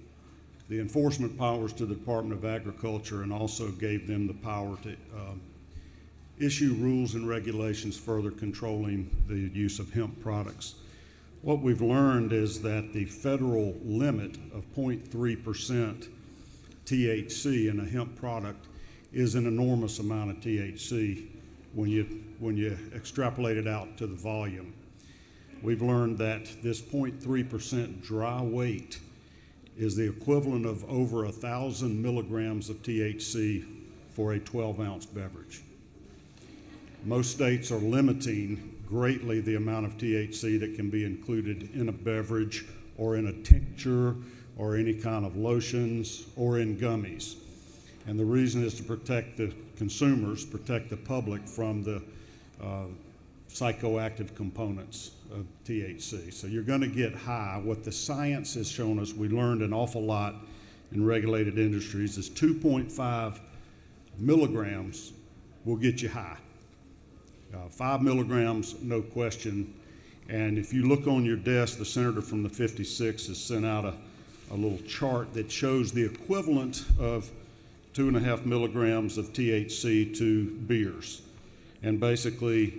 the enforcement powers to the Department of Agriculture and also gave them the power to issue rules and regulations further controlling the use of hemp products. What we've learned is that the federal limit of 0.3% THC in a hemp product is an enormous amount of THC when you extrapolate it out to the volume. We've learned that this 0.3% dry weight is the equivalent of over 1,000 milligrams of THC for a 12-ounce beverage. Most states are limiting greatly the amount of THC that can be included in a beverage or in a tincture or any kind of lotions or in gummies. And the reason is to protect the consumers, protect the public from the psychoactive components of THC. So you're going to get high. What the science has shown us, we learned an awful lot in regulated industries, is 2.5 milligrams will get you high. 5 milligrams, no question. And if you look on your desk, the senator from the 56 has sent out a little chart that shows the equivalent of 2.5 milligrams of THC to beers. And basically,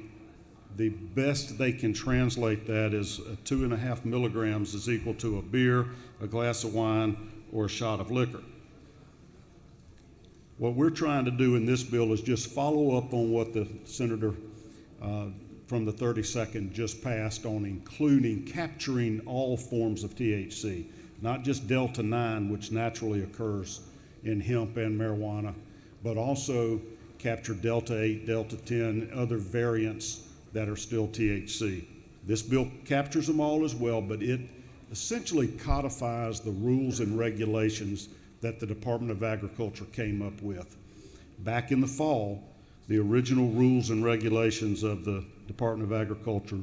the best they can translate that is 2.5 milligrams is equal to a beer, a glass of wine, or a shot of liquor. What we're trying to do in this bill is just follow up on what the senator from the 32nd just passed on including capturing all forms of THC, not just Delta 9, which naturally occurs in hemp and marijuana, but also capture Delta 8, Delta 10, other variants that are still THC. This bill captures them all as well, but it essentially codifies the rules and regulations that the Department of Agriculture came up with. Back in the fall, the original rules and regulations of the Department of Agriculture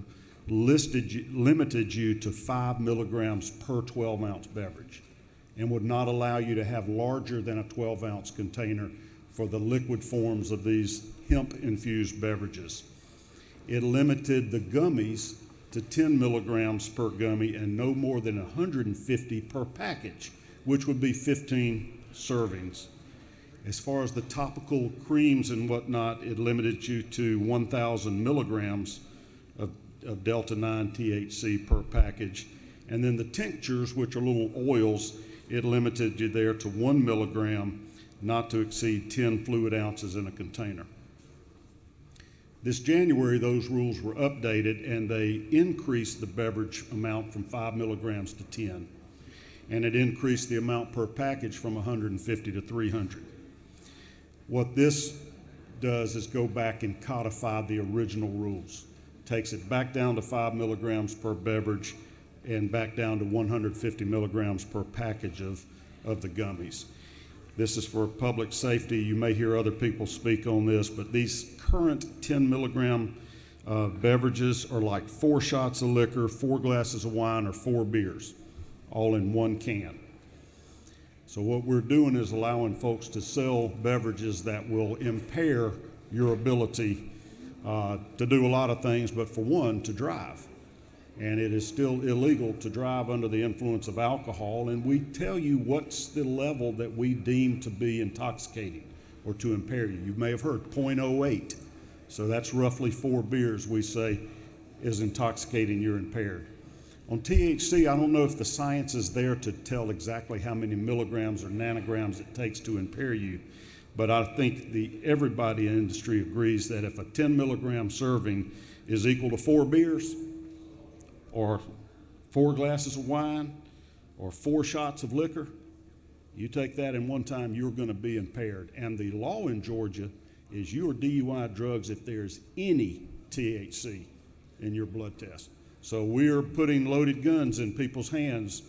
limited you to 5 milligrams per 12-ounce beverage and would not allow you to have larger than a 12-ounce container for the liquid forms of these hemp-infused beverages. It limited the gummies to 10 milligrams per gummy and no more than 150 per package, which would be 15 servings. As far as the topical creams and whatnot, it limited you to 1,000 milligrams of Delta 9 THC per package. And then the tinctures, which are little oils, it limited you there to 1 milligram, not to exceed 10 fluid ounces in a container. This January, those rules were updated and they increased the beverage amount from 5 milligrams to 10. And it increased the amount per package from 150 to 300. What this does is go back and codify the original rules. Takes it back down to 5 milligrams per beverage and back down to 150 milligrams per package of the gummies. This is for public safety. You may hear other people speak on this, but these current 10 milligram beverages are like 4 shots of liquor, 4 glasses of wine, or 4 beers, all in one can. So what we're doing is allowing folks to sell beverages that will impair your ability to do a lot of things, but for one, to drive. And it is still illegal to drive under the influence of alcohol, and we tell you what's the level that we deem to be intoxicating or to impair you. You may have heard 0.08, so that's roughly 4 beers we say is intoxicating, you're impaired. On THC, I don't know if the science is there to tell exactly how many milligrams or nanograms it takes to impair you, but I think everybody in the industry agrees that if a 10 milligram serving is equal to 4 beers, or 4 glasses of wine, or 4 shots of liquor, you take that in one time, you're going to be impaired. And the law in Georgia is you are DUI drugs if there's any THC in your blood test. So we're putting loaded guns in people's hands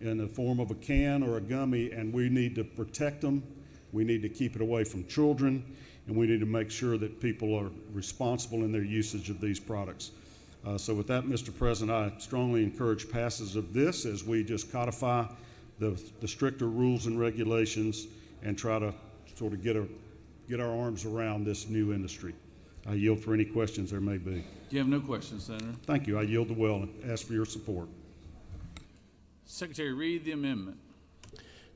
in the form of a can or a gummy, and we need to protect them. We need to keep it away from children, and we need to make sure that people are responsible in their usage of these products. So with that, Mr. President, I strongly encourage passage of this as we just codify the stricter rules and regulations and try to sort of get our arms around this new industry. I yield for any questions there may be. You have no questions, Senator. Thank you. I yield the well and ask for your support. Secretary, read the amendment.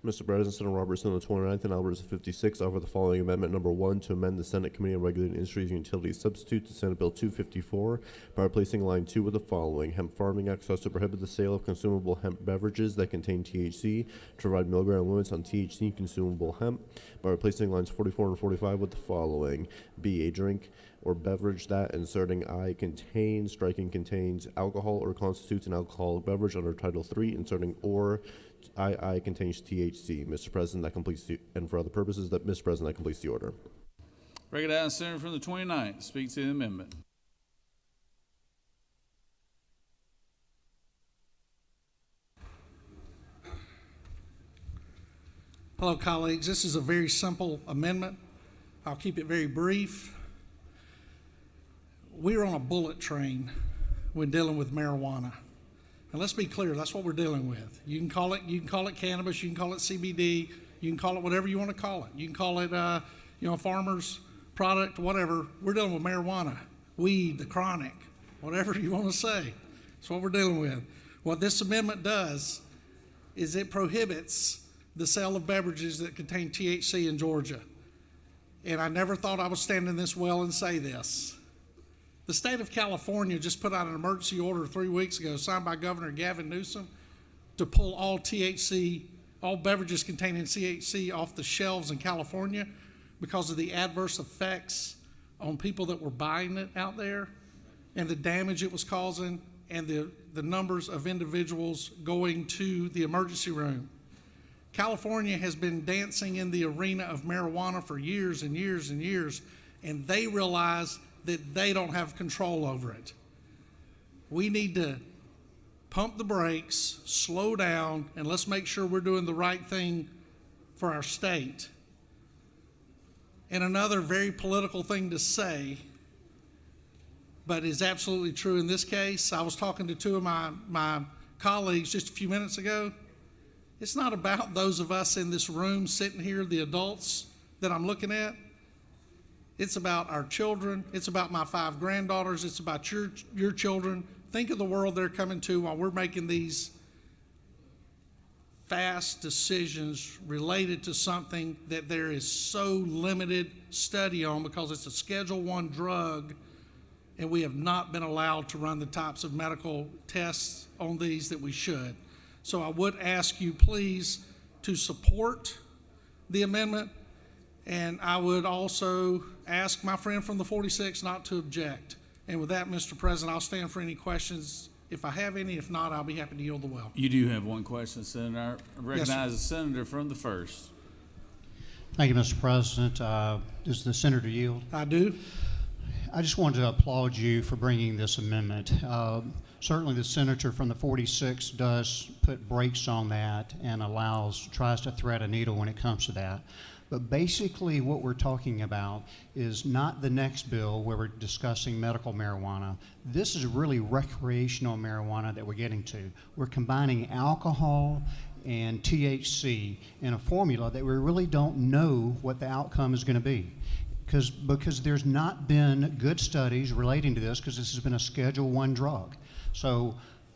Mr. President, Senator Robertson on the 29th and Alberts the 56th offer the following amendment. Number 1, to amend the Senate Committee on Regulated Industries and Utilities substitute to Senate Bill 254 by replacing line 2 with the following. Hemp Farming Act so as to prohibit the sale of consumable hemp beverages that contain THC, to provide milligram limits on THC consumable hemp by replacing lines 44 and 45 with the following. B, a drink or beverage that, inserting I, contains, striking contains alcohol or constitutes an alcoholic beverage under Title III, inserting or I contains THC. Mr. President, that completes the, and for other purposes, Mr. President, that completes the order. Recognized Senator from the 29th. Speak to the amendment. Hello, colleagues. This is a very simple amendment. I'll keep it very brief. We're on a bullet train when dealing with marijuana. And let's be clear, that's what we're dealing with. You can call it cannabis, you can call it CBD, you can call it whatever you want to call it. You can call it, a farmer's product, whatever. We're dealing with marijuana, weed, the chronic, whatever you want to say. That's what we're dealing with. What this amendment does is it prohibits the sale of beverages that contain THC in Georgia. And I never thought I would stand in this well and say this. The state of California just put out an emergency order 3 weeks ago, signed by Governor Gavin Newsom, to pull all beverages containing THC off the shelves in California because of the adverse effects on people that were buying it out there and the damage it was causing and the numbers of individuals going to the emergency room. California has been dancing in the arena of marijuana for years and years and years, and they realize that they don't have control over it. We need to pump the brakes, slow down, and let's make sure we're doing the right thing for our state. And another very political thing to say, but is absolutely true in this case, I was talking to 2 of my colleagues just a few minutes ago. It's not about those of us in this room sitting here, the adults that I'm looking at. It's about our children. It's about my 5 granddaughters. It's about your children. Think of the world they're coming to while we're making these fast decisions related to something that there is so limited study on because it's a Schedule I drug, and we have not been allowed to run the types of medical tests on these that we should. So I would ask you please to support the amendment, and I would also ask my friend from the 46 not to object. And with that, Mr. President, I'll stand for any questions if I have any. If not, I'll be happy to yield the well. You do have one question, Senator. I recognize Yes, the senator from the 1st. Thank you, Mr. President. Does the senator yield? I do. I just wanted to applaud you for bringing this amendment. Certainly the senator from the 46 does put brakes on that and tries to thread a needle when it comes to that. But basically what we're talking about is not the next bill where we're discussing medical marijuana. This is really recreational marijuana that we're getting to. We're combining alcohol and THC in a formula that we really don't know what the outcome is going to be. Because there's not been good studies relating to this, because this has been a Schedule I drug. So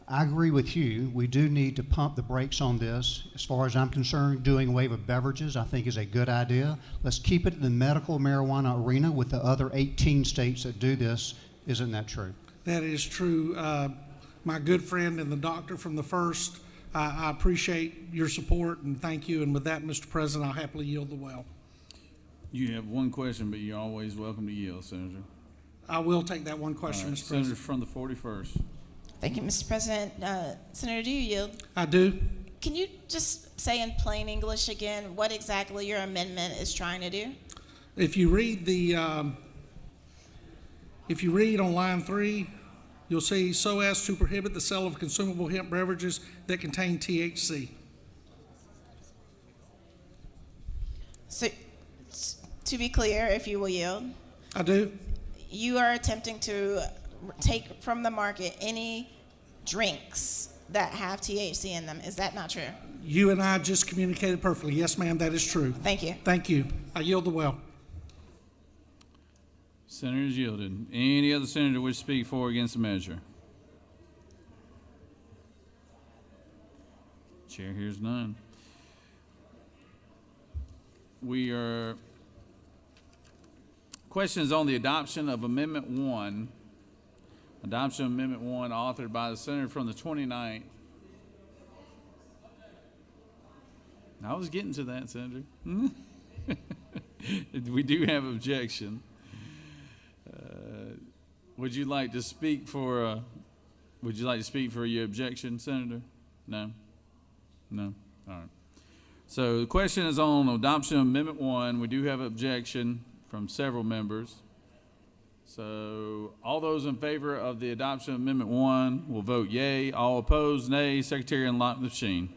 I agree with you. We do need to pump the brakes on this. As far as I'm concerned, doing away with beverages I think is a good idea. Let's keep it in the medical marijuana arena with the other 18 states that do this. Isn't that true? That is true. my good friend and the doctor from the first. I appreciate your support and thank you. And with that, Mr. President, I'll happily yield the well. You have one question, but you're always welcome to yield, Senator. I will take that one question, All right, Mr. President. Senator from the 41st. Thank you, Mr. President. Senator, do you yield? I do. Can you just say in plain English again what exactly your amendment is trying to do? If you read on line 3, you'll see so as to prohibit the sale of consumable hemp beverages that contain THC. So, to be clear, if you will yield, I do. you are attempting to take from the market any drinks that have THC in them. Is that not true? You and I just communicated perfectly. Yes, ma'am, that is true. Thank you. Thank you. I yield the well. Senator's yielded. Any other senator wish to speak for or against the measure? Chair hears none. Question is on the adoption of Amendment 1. Adoption of Amendment 1 authored by the senator from the 29th. I was getting to that, Senator. We do have objection. Would you like to speak for your objection, Senator? No? No? All right. So the question is on adoption of Amendment 1. We do have objection from several members. So all those in favor of the adoption of Amendment 1 will vote yea. All opposed, nay. Secretary, unlock the machine.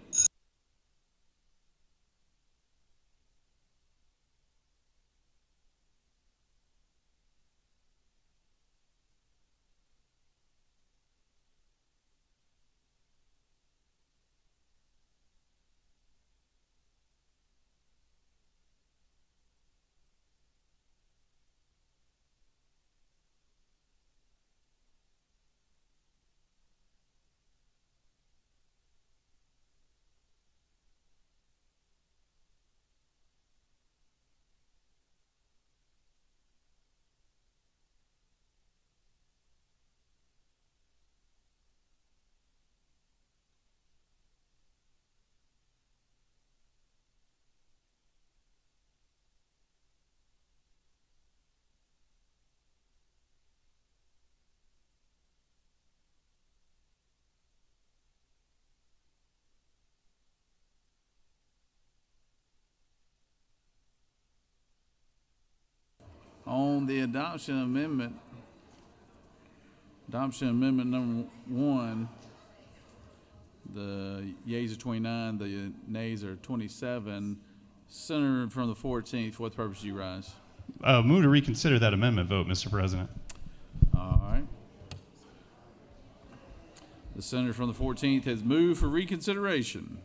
On the adoption amendment number 1, the yeas are 29, the nays are 27. Senator from the 14th, for what purpose do you rise? Move to reconsider that amendment vote, Mr. President. All right. The senator from the 14th has moved for reconsideration.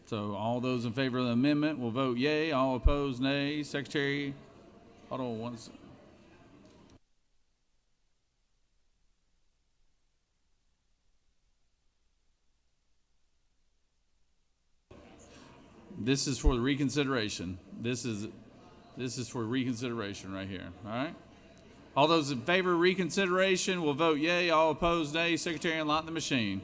So all those in favor of the amendment will vote yea. All opposed, nay. Secretary, hold on one second. This is for the reconsideration. This is for reconsideration right here. All right. All those in favor of reconsideration will vote yea. All opposed, nay. Secretary, unlock the machine.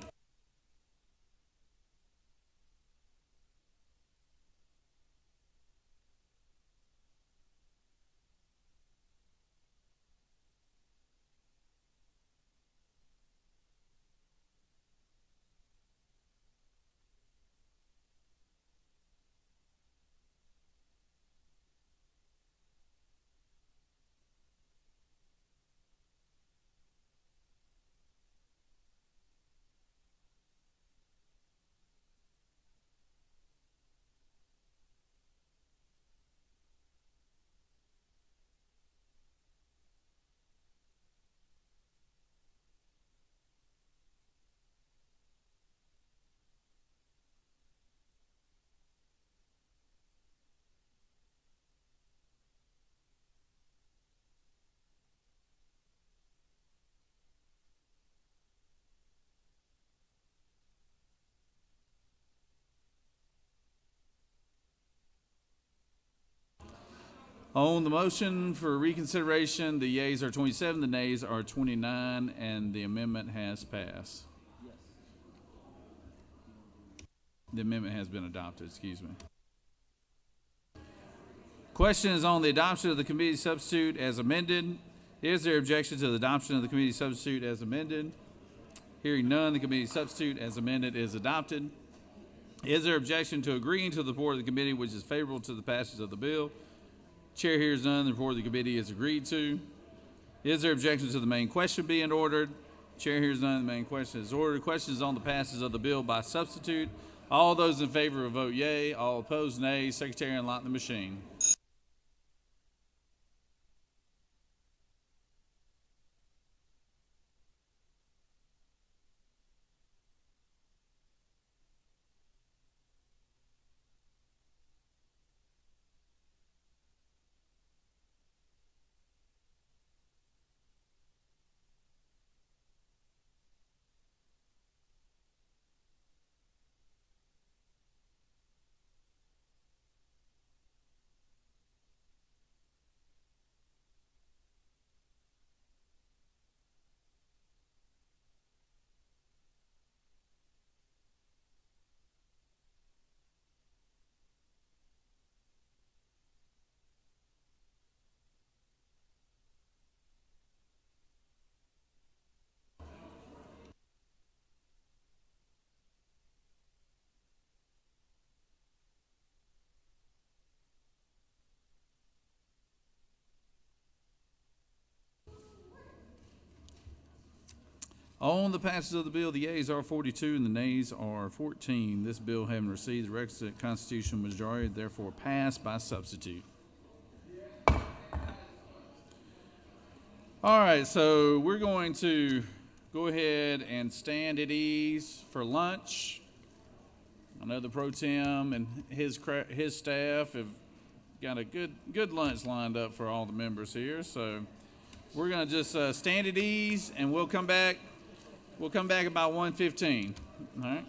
On the motion for reconsideration, the yeas are 27, the nays are 29, and the amendment has passed. The amendment has been adopted, excuse me. Question is on the adoption of the committee substitute as amended. Is there objection to the adoption of the committee substitute as amended? Hearing none, the committee substitute as amended is adopted. Is there objection to agreeing to the report of the committee which is favorable to the passage of the bill? Chair hears none. The report of the committee is agreed to. Is there objection to the main question being ordered? Chair hears none. The main question is ordered. Question is on the passage of the bill by substitute. All those in favor will vote yea. All opposed, nay. Secretary, unlock the machine. On the passage of the bill, the yeas are 42 and the nays are 14. This bill having received the requisite constitutional majority, therefore passed by substitute. All right, so we're going to go ahead and stand at ease for lunch. I know the pro tem and his staff have got a good lunch lined up for all the members here. So we're going to just stand at ease, and we'll come back. We'll come back about 1:15. All right.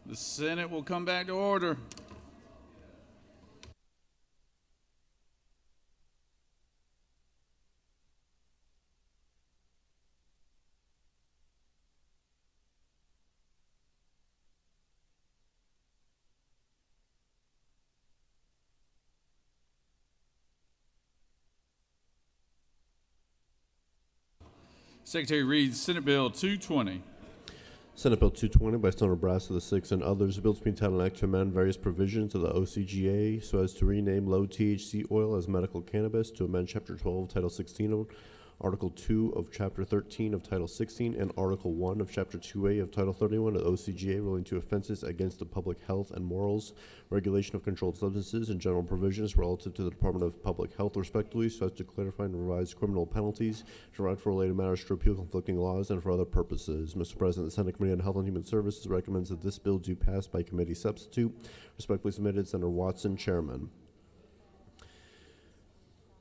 The Senate will come back to order. Secretary reads Senate Bill 220. Senate Bill 220 by Senator Brass of the 6th and others, a bill to be entitled an act to amend various provisions of the OCGA so as to rename low THC oil as medical cannabis, to amend Chapter 12, Title 16, Article 2 of Chapter 13 of Title 16, and Article 1 of Chapter 2A of Title 31 of the OCGA relating to offenses against the public health and morals, regulation of controlled substances, and general provisions relative to the Department of Public Health, respectively, so as to clarify and revise criminal penalties, to provide for related matters, to repeal conflicting laws, and for other purposes. Mr. President, the Senate Committee on Health and Human Services recommends that this bill do pass by committee substitute. Respectfully submitted, Senator Watson, Chairman.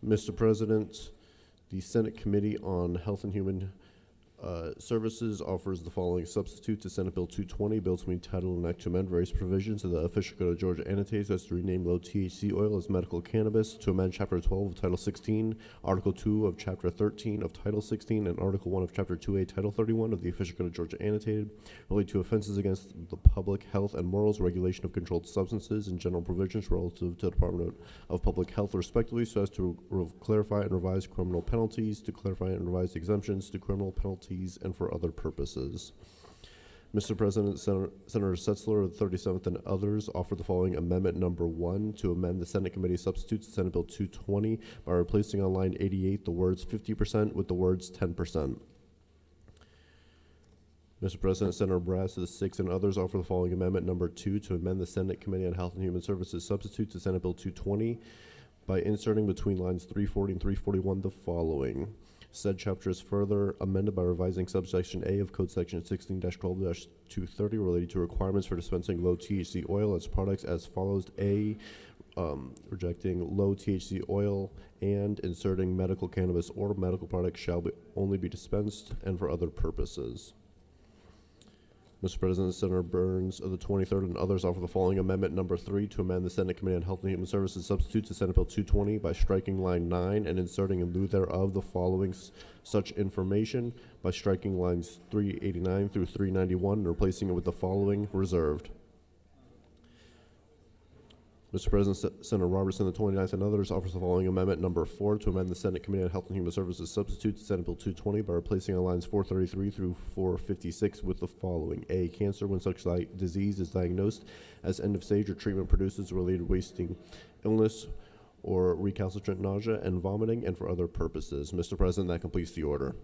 Mr. President, the Senate Committee on Health and Human Services offers the following substitute to Senate Bill 220, bill to be entitled an act to amend various provisions of the Official Code of Georgia Annotated as to rename low THC oil as medical cannabis, to amend Chapter 12 of Title 16, Article 2 of Chapter 13 of Title 16, and Article 1 of Chapter 2A, Title 31 of the Official Code of Georgia Annotated, related to offenses against the public health and morals, regulation of controlled substances, and general provisions relative to the Department of Public Health, respectively, so as to clarify and revise criminal penalties, to clarify and revise exemptions to criminal penalties, and for other purposes. Mr. President, Senator Setzler of the 37th and others offer the following amendment number 1 to amend the Senate Committee substitutes to Senate Bill 220 by replacing on line 88 the words 50% with the words 10%. Mr. President, Senator Brass of the 6th and others offer the following amendment number 2 to amend the Senate Committee on Health and Human Services substitute to Senate Bill 220 by inserting between lines 340 and 341 the following. Said chapter is further amended by revising subsection A of Code Section 16-12-230 related to requirements for dispensing low THC oil as products as follows. A, rejecting low THC oil and inserting medical cannabis or medical products shall only be dispensed and for other purposes. Mr. President, Senator Burns of the 23rd and others offer the following amendment number 3 to amend the Senate Committee on Health and Human Services substitute to Senate Bill 220 by striking line 9 and inserting in lieu thereof the following such information by striking lines 389 through 391 and replacing it with the following reserved. Mr. President, Senator Robertson, the 29th, and others offers the following amendment number 4 to amend the Senate Committee on Health and Human Services substitute to Senate Bill 220 by replacing on lines 433 through 456 with the following. A, cancer when such disease is diagnosed as end of stage or treatment produces related wasting illness or recalcitrant nausea and vomiting and for other purposes. Mr. President, that completes the order.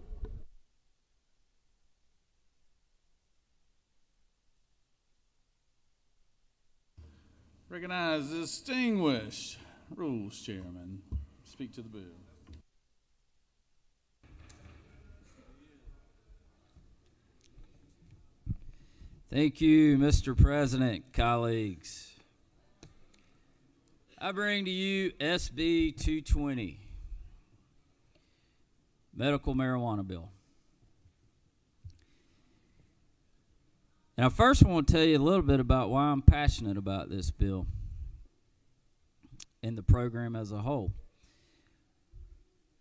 Recognize the distinguished Rules Chairman. Speak to the bill. Thank you, Mr. President, colleagues. I bring to you SB 220, Medical Marijuana Bill. And I first want to tell you a little bit about why I'm passionate about this bill and the program as a whole.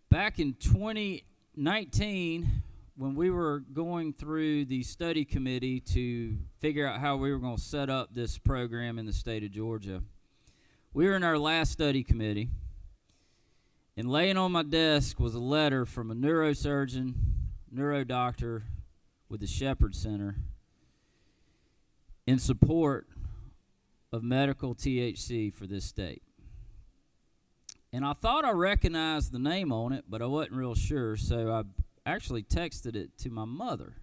Back in 2019, when we were going through the study committee to figure out how we were going to set up this program in the state of Georgia, we were in our last study committee, and laying on my desk was a letter from a neurosurgeon, neurodoctor with the Shepherd Center in support of medical THC for this state. And I thought I recognized the name on it, but I wasn't real sure, so I actually texted it to my mother.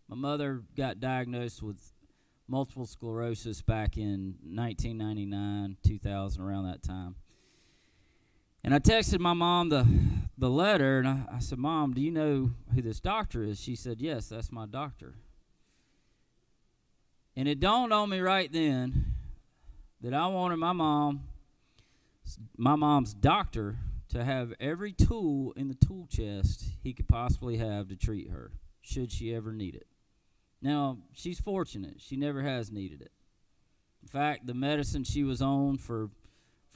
My mother got diagnosed with multiple sclerosis back in 1999, 2000, around that time. And I texted my mom the letter, and I said, "Mom, do you know who this doctor is?" She said, "Yes, that's my doctor." And it dawned on me right then that I wanted my mom's doctor to have every tool in the tool chest he could possibly have to treat her, should she ever need it. Now, she's fortunate. She never has needed it. In fact, the medicine she was on for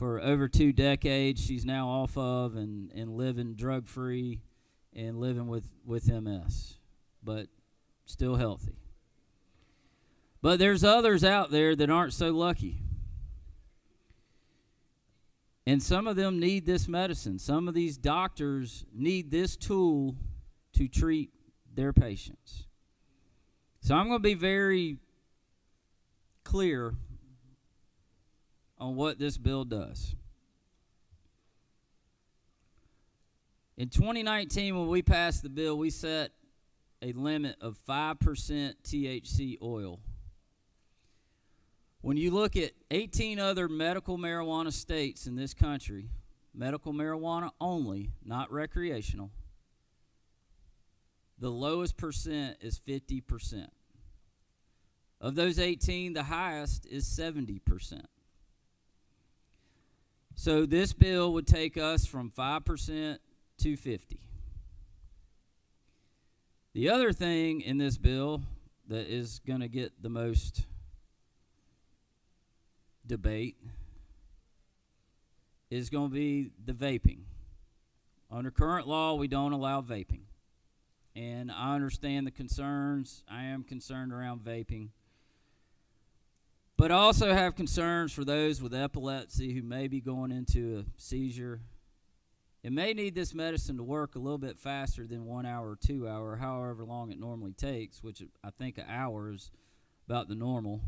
over 2 decades, she's now off of and living drug-free and living with MS, but still healthy. But there's others out there that aren't so lucky. And some of them need this medicine. Some of these doctors need this tool to treat their patients. So I'm going to be very clear on what this bill does. In 2019, when we passed the bill, we set a limit of 5% THC oil. When you look at 18 other medical marijuana states in this country, medical marijuana only, not recreational, the lowest percent is 50%. Of those 18, the highest is 70%. So this bill would take us from 5% to 50%. The other thing in this bill that is going to get the most debate is going to be the vaping. Under current law, we don't allow vaping. And I understand the concerns. I am concerned around vaping. But I also have concerns for those with epilepsy who may be going into a seizure. It may need this medicine to work a little bit faster than 1 hour or 2 hours, however long it normally takes, which I think an hour is about the normal.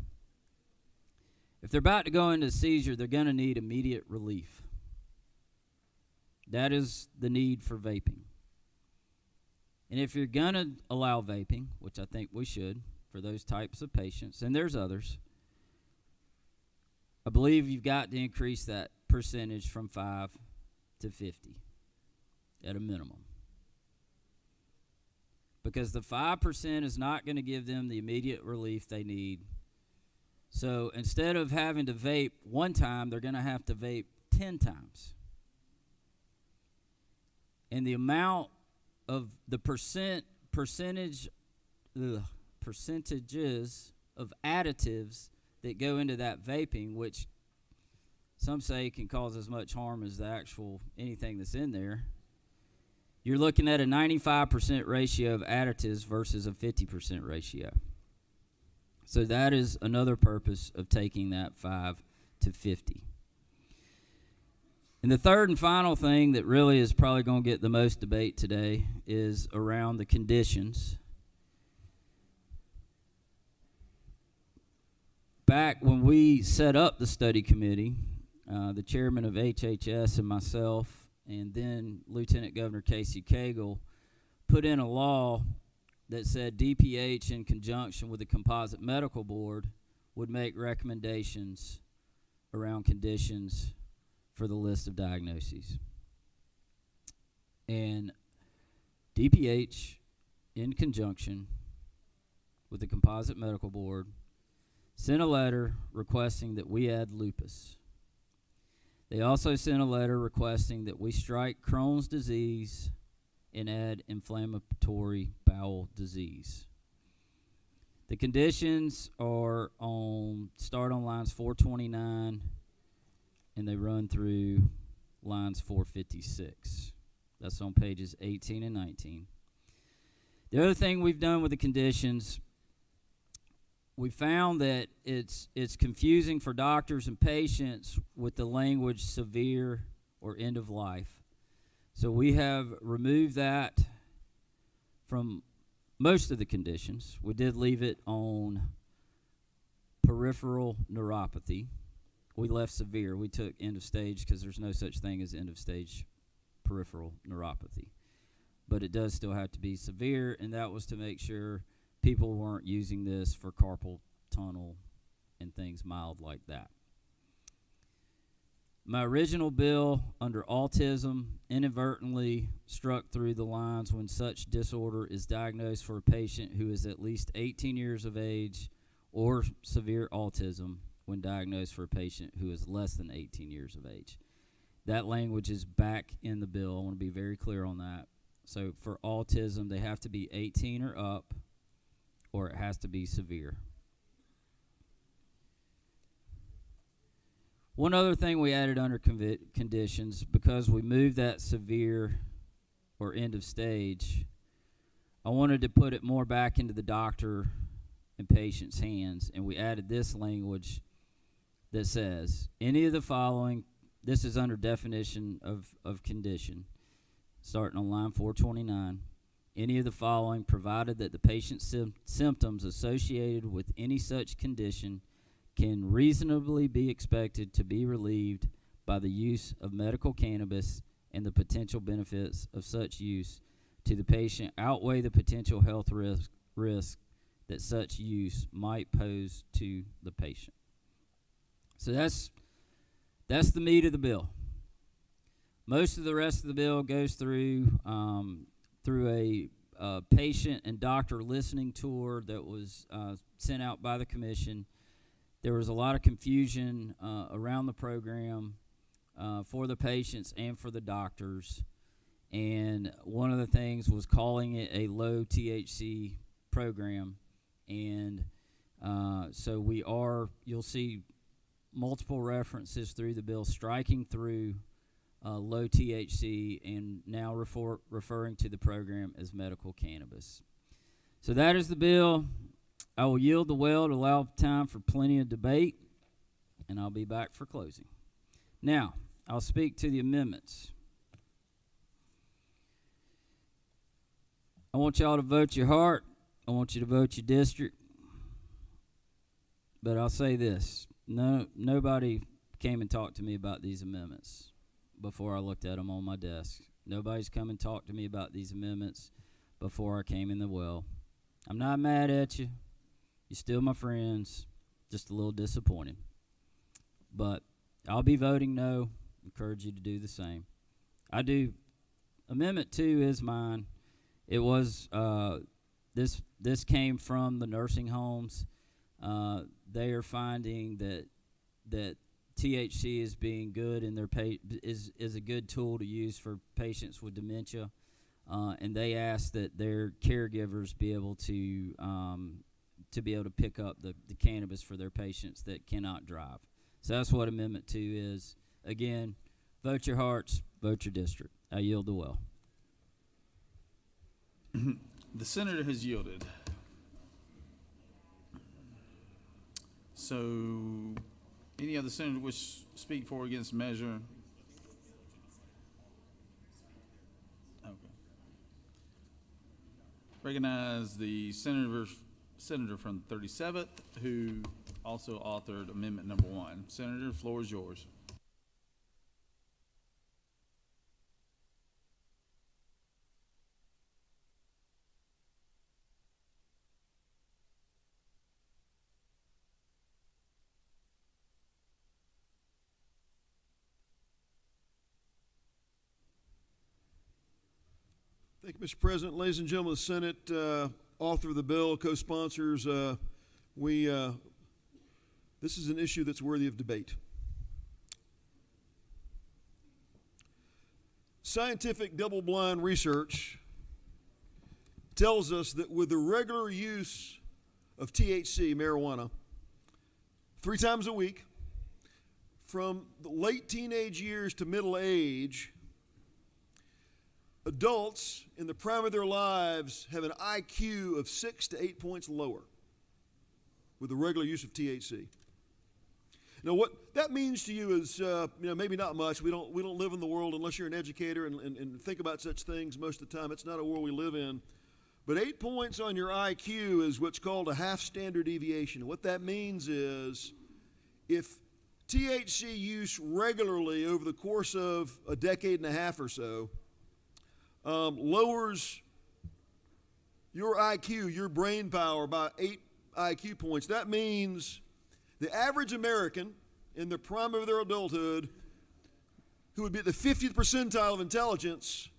If they're about to go into a seizure, they're going to need immediate relief. That is the need for vaping. And if you're going to allow vaping, which I think we should for those types of patients, and there's others, I believe you've got to increase that percentage from 5 to 50 at a minimum. Because the 5% is not going to give them the immediate relief they need. So instead of having to vape one time, they're going to have to vape 10 times. And the amount of the percentages of additives that go into that vaping, which some say can cause as much harm as the actual anything that's in there, you're looking at a 95% ratio of additives versus a 50% ratio. So that is another purpose of taking that 5 to 50. And the third and final thing that really is probably going to get the most debate today is around the conditions. Back when we set up the study committee, the chairman of HHS and myself, and then Lieutenant Governor Casey Cagle, put in a law that said DPH, in conjunction with the Composite Medical Board, would make recommendations around conditions for the list of diagnoses. And DPH, in conjunction with the Composite Medical Board, sent a letter requesting that we add lupus. They also sent a letter requesting that we strike Crohn's disease and add inflammatory bowel disease. The conditions are start on lines 429 and they run through lines 456. That's on pages 18 and 19. The other thing we've done with the conditions, we found that it's confusing for doctors and patients with the language severe or end of life. So we have removed that from most of the conditions. We did leave it on peripheral neuropathy. We left severe. We took end of stage because there's no such thing as end of stage peripheral neuropathy. But it does still have to be severe, and that was to make sure people weren't using this for carpal tunnel and things mild like that. My original bill under autism inadvertently struck through the lines when such disorder is diagnosed for a patient who is at least 18 years of age, or severe autism when diagnosed for a patient who is less than 18 years of age. That language is back in the bill. I want to be very clear on that. So for autism, they have to be 18 or up, or it has to be severe. One other thing we added under conditions, because we moved that severe or end of stage, I wanted to put it more back into the doctor and patient's hands, and we added this language that says, any of the following, this is under definition of condition, starting on line 429, any of the following, provided that the patient's symptoms associated with any such condition can reasonably be expected to be relieved by the use of medical cannabis, and the potential benefits of such use to the patient outweigh the potential health risk that such use might pose to the patient. So that's the meat of the bill. Most of the rest of the bill goes through a patient and doctor listening tour that was sent out by the commission. There was a lot of confusion around the program for the patients and for the doctors. And one of the things was calling it a low THC program. And so you'll see multiple references through the bill striking through low THC and now referring to the program as medical cannabis. So that is the bill. I will yield the well to allow time for plenty of debate, and I'll be back for closing. Now, I'll speak to the amendments. I want y'all to vote your heart. I want you to vote your district. But I'll say this. Nobody came and talked to me about these amendments before I looked at them on my desk. Nobody's come and talked to me about these amendments before I came in the well. I'm not mad at you. You're still my friends. Just a little disappointed. But I'll be voting no. Encourage you to do the same. I do. Amendment 2 is mine. It was, this came from the nursing homes. They are finding that THC is being good and is a good tool to use for patients with dementia. And they ask that their caregivers be able to pick up the cannabis for their patients that cannot drive. So that's what Amendment 2 is. Again, vote your hearts, vote your district. I yield the well. The senator has yielded. So, any other senator wish to speak for or against the measure? Okay. Recognize the senator from the 37th who also authored amendment number 1. Senator, the floor is yours. Thank you, Mr. President. Ladies and gentlemen of the Senate, author of the bill, co-sponsors, this is an issue that's worthy of debate. Scientific double-blind research tells us that with the regular use of THC, marijuana, 3 times a week, from the late teenage years to middle age, adults in the prime of their lives have an IQ of 6 to 8 points lower with the regular use of THC. Now, what that means to you is, maybe not much. We don't live in the world unless you're an educator and think about such things most of the time. It's not a world we live in. But 8 points on your IQ is what's called a half standard deviation. What that means is if THC use regularly over the course of a decade and a half or so lowers your IQ, your brain power, by 8 IQ points, that means the average American in the prime of their adulthood, who would be at the 50th percentile of intelligence,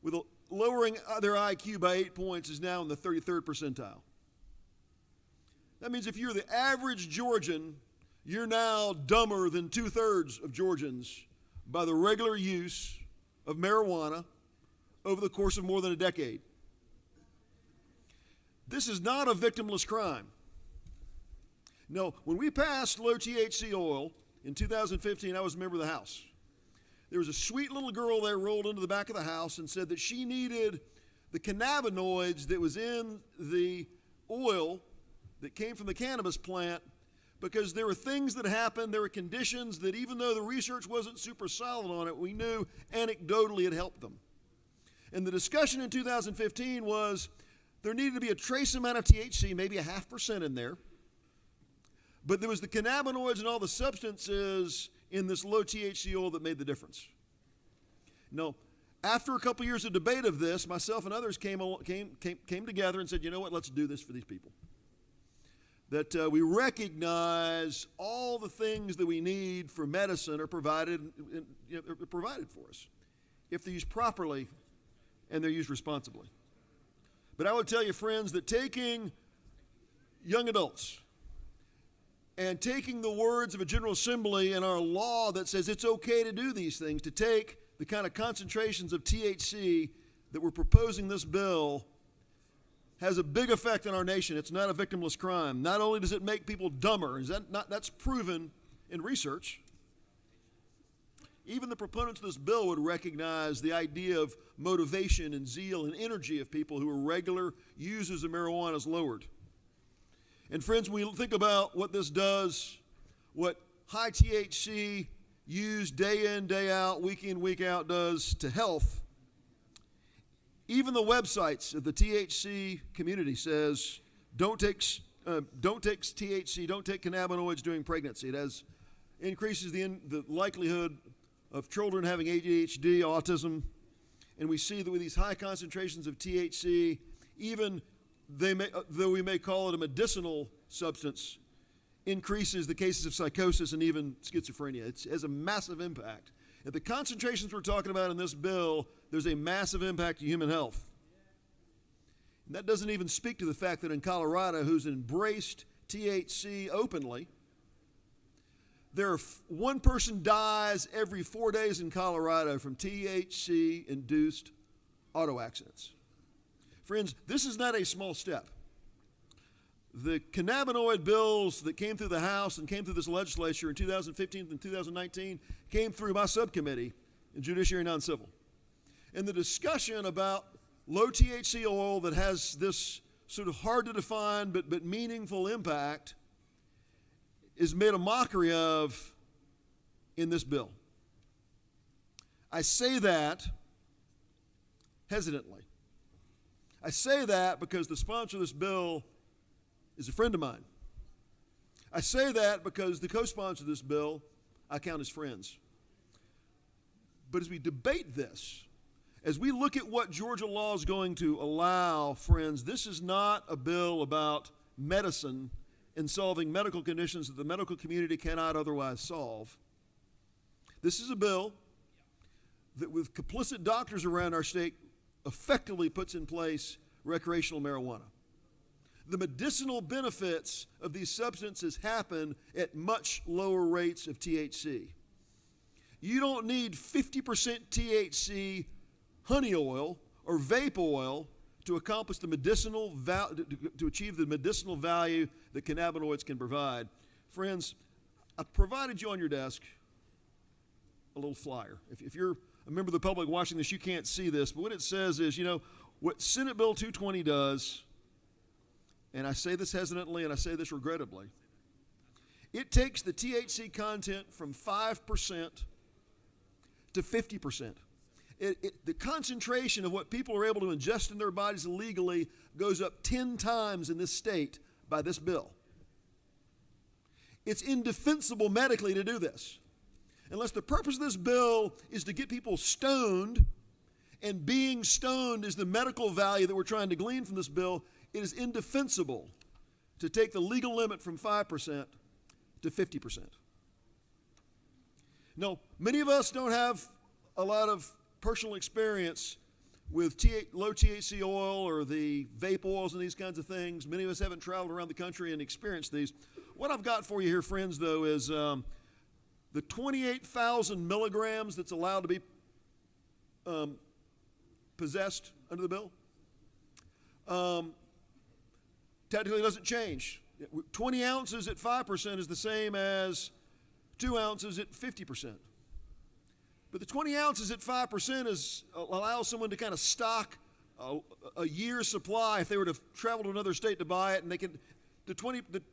with lowering their IQ by 8 points, is now in the 33rd percentile. That means if you're the average Georgian, you're now dumber than 2/3 of Georgians by the regular use of marijuana over the course of more than a decade. This is not a victimless crime. No, when we passed low THC oil in 2015, I was a member of the House. There was a sweet little girl there rolled into the back of the House and said that she needed the cannabinoids that was in the oil that came from the cannabis plant because there were things that happened, there were conditions that even though the research wasn't super solid on it, we knew anecdotally it helped them. And the discussion in 2015 was there needed to be a trace amount of THC, maybe 0.5% in there, but there was the cannabinoids and all the substances in this low THC oil that made the difference. No, after a couple years of debate of this, myself and others came together and said, you know what, let's do this for these people. That we recognize all the things that we need for medicine are provided for us if they're used properly and they're used responsibly. But I would tell you, friends, that taking young adults and taking the words of a General Assembly and our law that says it's okay to do these things, to take the kind of concentrations of THC that we're proposing this bill has a big effect on our nation. It's not a victimless crime. Not only does it make people dumber, that's proven in research. Even the proponents of this bill would recognize the idea of motivation and zeal and energy of people who are regular users of marijuana is lowered. And friends, when we think about what this does, what high THC used day in, day out, week in, week out does to health, even the websites of the THC community says, don't take THC, don't take cannabinoids during pregnancy. It increases the likelihood of children having ADHD, autism, and we see that with these high concentrations of THC, even though we may call it a medicinal substance, increases the cases of psychosis and even schizophrenia. It has a massive impact. At the concentrations we're talking about in this bill, there's a massive impact to human health. And that doesn't even speak to the fact that in Colorado, who's embraced THC openly, one person dies every 4 days in Colorado from THC-induced auto accidents. Friends, this is not a small step. The cannabinoid bills that came through the House and came through this legislature in 2015 and 2019 came through my subcommittee in Judiciary and Non-Civil. And the discussion about low THC oil that has this sort of hard to define but meaningful impact is made a mockery of in this bill. I say that hesitantly. I say that because the sponsor of this bill is a friend of mine. I say that because the co-sponsor of this bill I count as friends. But as we debate this, as we look at what Georgia law is going to allow, friends, this is not a bill about medicine and solving medical conditions that the medical community cannot otherwise solve. This is a bill that, with complicit doctors around our state, effectively puts in place recreational marijuana. The medicinal benefits of these substances happen at much lower rates of THC. You don't need 50% THC honey oil or vape oil to accomplish the medicinal to achieve the medicinal value that cannabinoids can provide. Friends, I provided you on your desk a little flyer. If you're a member of the public watching this, you can't see this, but what it says is, what Senate Bill 220 does, and I say this hesitantly and I say this regrettably, it takes the THC content from 5% to 50%. The concentration of what people are able to ingest in their bodies illegally goes up 10 times in this state by this bill. It's indefensible medically to do this. Unless the purpose of this bill is to get people stoned, and being stoned is the medical value that we're trying to glean from this bill, it is indefensible to take the legal limit from 5% to 50%. No, many of us don't have a lot of personal experience with low THC oil or the vape oils and these kinds of things. Many of us haven't traveled around the country and experienced these. What I've got for you here, friends, though, is the 28,000 milligrams that's allowed to be possessed under the bill. Technically, it doesn't change. 20 ounces at 5% is the same as 2 ounces at 50%. But the 20 ounces at 5% allows someone to kind of stock a year's supply if they were to travel to another state to buy it, and they can. The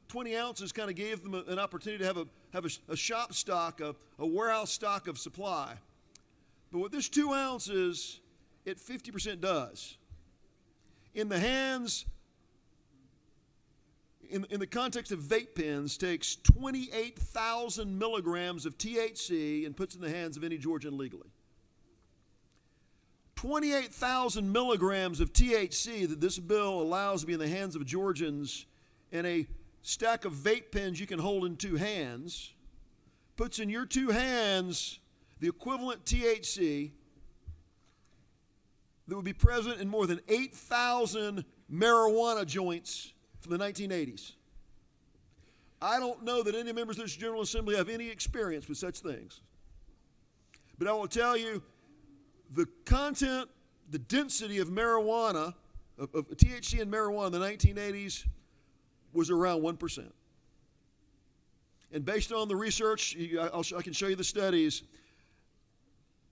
20 ounces kind of gave them an opportunity to have a shop stock, a warehouse stock of supply. But what this 2 ounces at 50% does, in the hands, in the context of vape pens, takes 28,000 milligrams of THC and puts it in the hands of any Georgian legally. 28,000 milligrams of THC that this bill allows to be in the hands of Georgians, and a stack of vape pens you can hold in 2 hands, puts in your 2 hands the equivalent THC that would be present in more than 8,000 marijuana joints from the 1980s. I don't know that any members of this General Assembly have any experience with such things. But I will tell you, the content, the density of marijuana, of THC in marijuana in the 1980s was around 1%. And based on the research, I can show you the studies,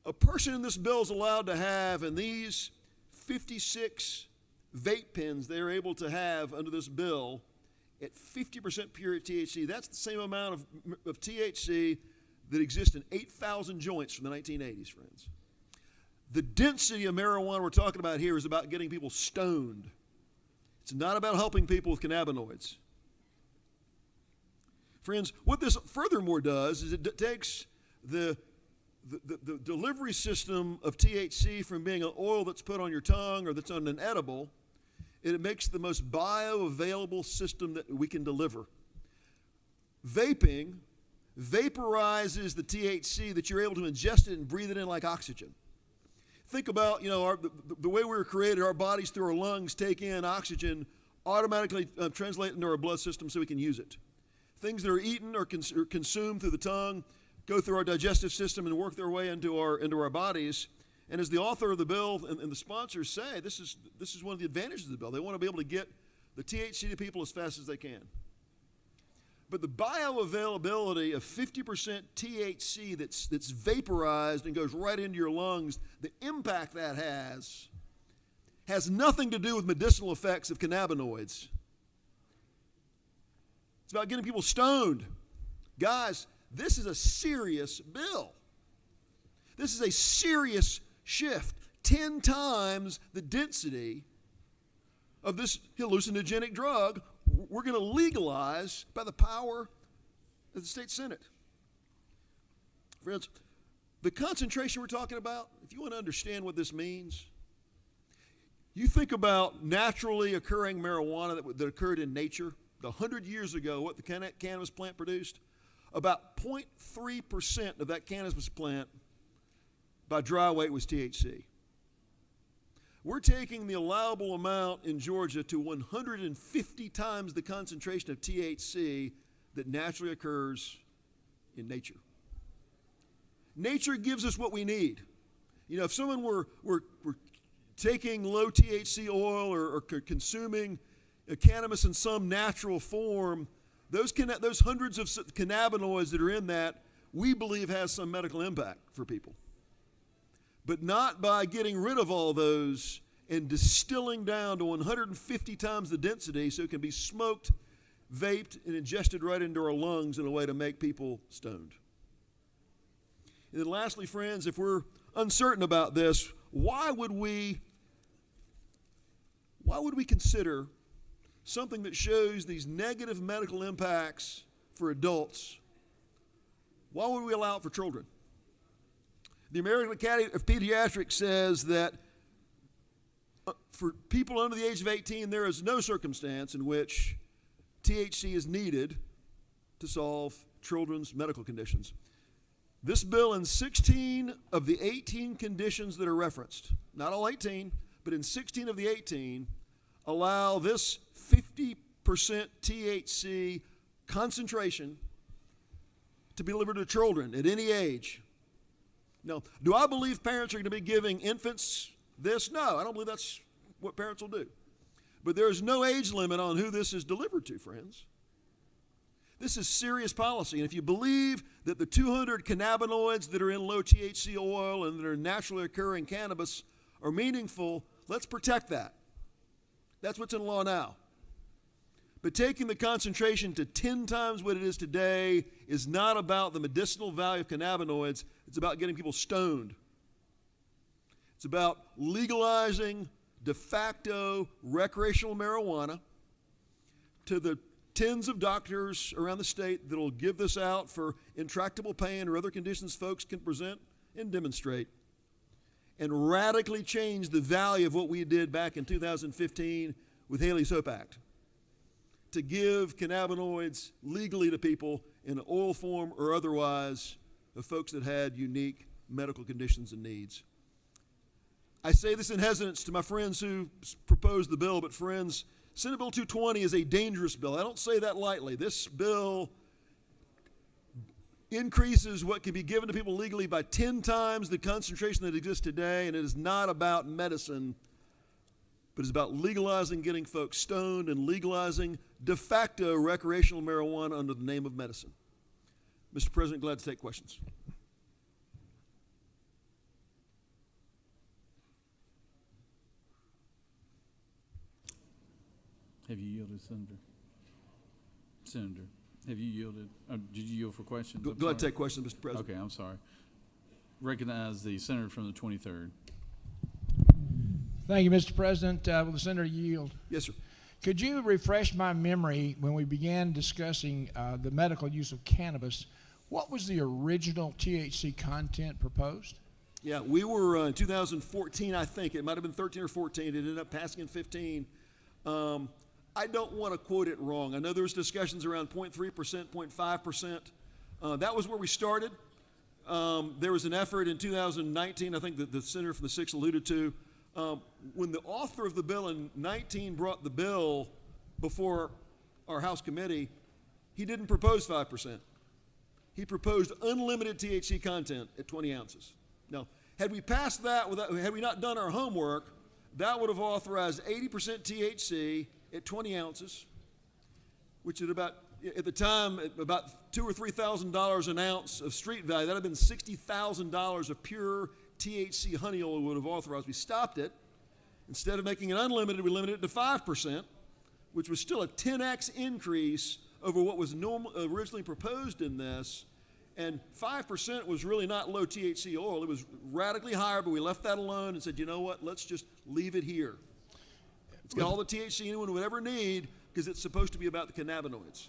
a person in this bill is allowed to have, in these 56 vape pens they're able to have under this bill, at 50% pure THC. That's the same amount of THC that exists in 8,000 joints from the 1980s, friends. The density of marijuana we're talking about here is about getting people stoned. It's not about helping people with cannabinoids. Friends, what this furthermore does is it takes the delivery system of THC from being an oil that's put on your tongue or that's on an edible, and it makes the most bioavailable system that we can deliver. Vaping vaporizes the THC that you're able to ingest it and breathe it in like oxygen. Think about, the way we were created, our bodies through our lungs take in oxygen, automatically translate into our blood system so we can use it. Things that are eaten or consumed through the tongue go through our digestive system and work their way into our bodies. And as the author of the bill and the sponsors say, this is one of the advantages of the bill. They want to be able to get the THC to people as fast as they can. But the bioavailability of 50% THC that's vaporized and goes right into your lungs, the impact that has nothing to do with medicinal effects of cannabinoids. It's about getting people stoned. Guys, this is a serious bill. This is a serious shift. 10 times the density of this hallucinogenic drug we're going to legalize by the power of the state Senate. Friends, the concentration we're talking about, if you want to understand what this means, you think about naturally occurring marijuana that occurred in nature 100 years ago, what the cannabis plant produced. About 0.3% of that cannabis plant by dry weight was THC. We're taking the allowable amount in Georgia to 150 times the concentration of THC that naturally occurs in nature. Nature gives us what we need. If someone were taking low THC oil or consuming cannabis in some natural form, those hundreds of cannabinoids that are in that, we believe has some medical impact for people. But not by getting rid of all those and distilling down to 150 times the density so it can be smoked, vaped, and ingested right into our lungs in a way to make people stoned. And then lastly, friends, if we're uncertain about this, why would we consider something that shows these negative medical impacts for adults? Why would we allow it for children? The American Academy of Pediatrics says that for people under the age of 18, there is no circumstance in which THC is needed to solve children's medical conditions. This bill, in 16 of the 18 conditions that are referenced, not all 18, but in 16 of the 18, allow this 50% THC concentration to be delivered to children at any age. Now, do I believe parents are going to be giving infants this? No, I don't believe that's what parents will do. But there is no age limit on who this is delivered to, friends. This is serious policy. And if you believe that the 200 cannabinoids that are in low THC oil and that are naturally occurring cannabis are meaningful, let's protect that. That's what's in law now. But taking the concentration to 10 times what it is today is not about the medicinal value of cannabinoids. It's about getting people stoned. It's about legalizing de facto recreational marijuana to the tens of doctors around the state that will give this out for intractable pain or other conditions folks can present and demonstrate, and radically change the value of what we did back in 2015 with Haley's Hope Act, to give cannabinoids legally to people in oil form or otherwise of folks that had unique medical conditions and needs. I say this in hesitance to my friends who proposed the bill, but friends, Senate Bill 220 is a dangerous bill. I don't say that lightly. This bill increases what can be given to people legally by 10 times the concentration that exists today, and it is not about medicine, but it's about legalizing getting folks stoned and legalizing de facto recreational marijuana under the name of medicine. Mr. President, glad to take questions. Have you yielded, Senator? Senator, have you yielded? Did you yield for questions? Glad to take questions, Mr. President. Okay, I'm sorry. Recognize the senator from the 23rd. Thank you, Mr. President. Will the senator yield? Yes, sir. Could you refresh my memory when we began discussing the medical use of cannabis? What was the original THC content proposed? Yeah, we were in 2014, I think. It might have been 13 or 14. It ended up passing in 15. I don't want to quote it wrong. I know there was discussions around 0.3%, 0.5%. That was where we started. There was an effort in 2019, I think that the senator from the 6th alluded to, when the author of the bill in 19 brought the bill before our House committee, he didn't propose 5%. He proposed unlimited THC content at 20 ounces. Now, had we passed that, had we not done our homework, that would have authorized 80% THC at 20 ounces, which at the time, about $2,000 or $3,000 an ounce of street value. That would have been $60,000 of pure THC honey oil we would have authorized. We stopped it. Instead of making it unlimited, we limited it to 5%, which was still a 10x increase over what was originally proposed in this. And 5% was really not low THC oil. It was radically higher, but we left that alone and said, you know what, let's just leave it here. It's got all the THC anyone would ever need because it's supposed to be about the cannabinoids.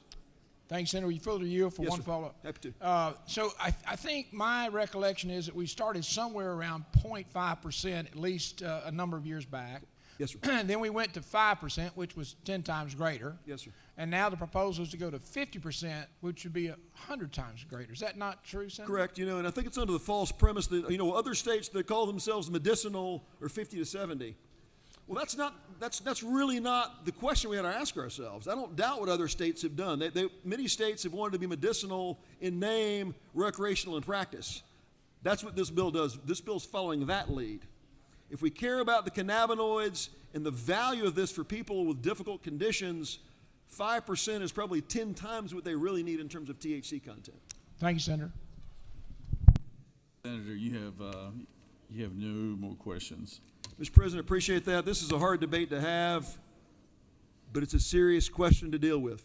Thanks, Senator. You feel the yield for Yes, one sir. follow-up? Happy to. So I think my recollection is that we started somewhere around 0.5%, at least a number of years back. Yes, sir. And then we went to 5%, which was 10 times greater. Yes, sir. And now the proposal is to go to 50%, which would be 100 times greater. Is that not true, Senator? Correct. And I think it's under the false premise that, other states that call themselves medicinal are 50 to 70. Well, that's really not the question we had to ask ourselves. I don't doubt what other states have done. Many states have wanted to be medicinal in name, recreational in practice. That's what this bill does. This bill's following that lead. If we care about the cannabinoids and the value of this for people with difficult conditions, 5% is probably 10 times what they really need in terms of THC content. Thank you, Senator. Senator, you have no more questions. Mr. President, appreciate that. This is a hard debate to have, but it's a serious question to deal with.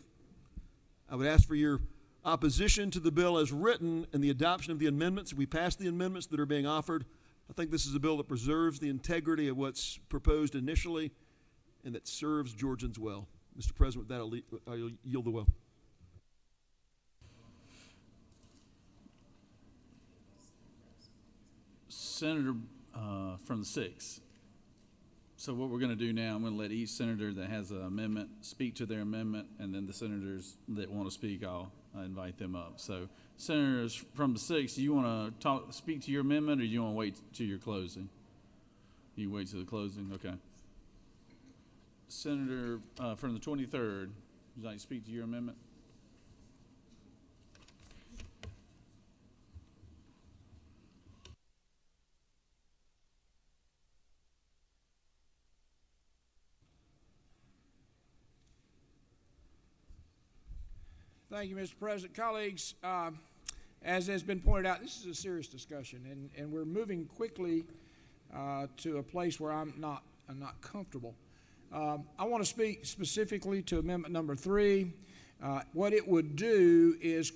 I would ask for your opposition to the bill as written and the adoption of the amendments. If we pass the amendments that are being offered, I think this is a bill that preserves the integrity of what's proposed initially and that serves Georgians well. Mr. President, with that, I'll yield the will. Senator from the 6th. So what we're going to do now, I'm going to let each senator that has an amendment speak to their amendment, and then the senators that want to speak, I'll invite them up. So senators from the 6th, do you want to speak to your amendment, or do you want to wait to your closing? You wait to the closing? Okay. Senator from the 23rd, would you like to speak to your amendment? Thank you, Mr. President. Colleagues, as has been pointed out, this is a serious discussion, and we're moving quickly to a place where I'm not comfortable. I want to speak specifically to Amendment Number 3. What it would do is,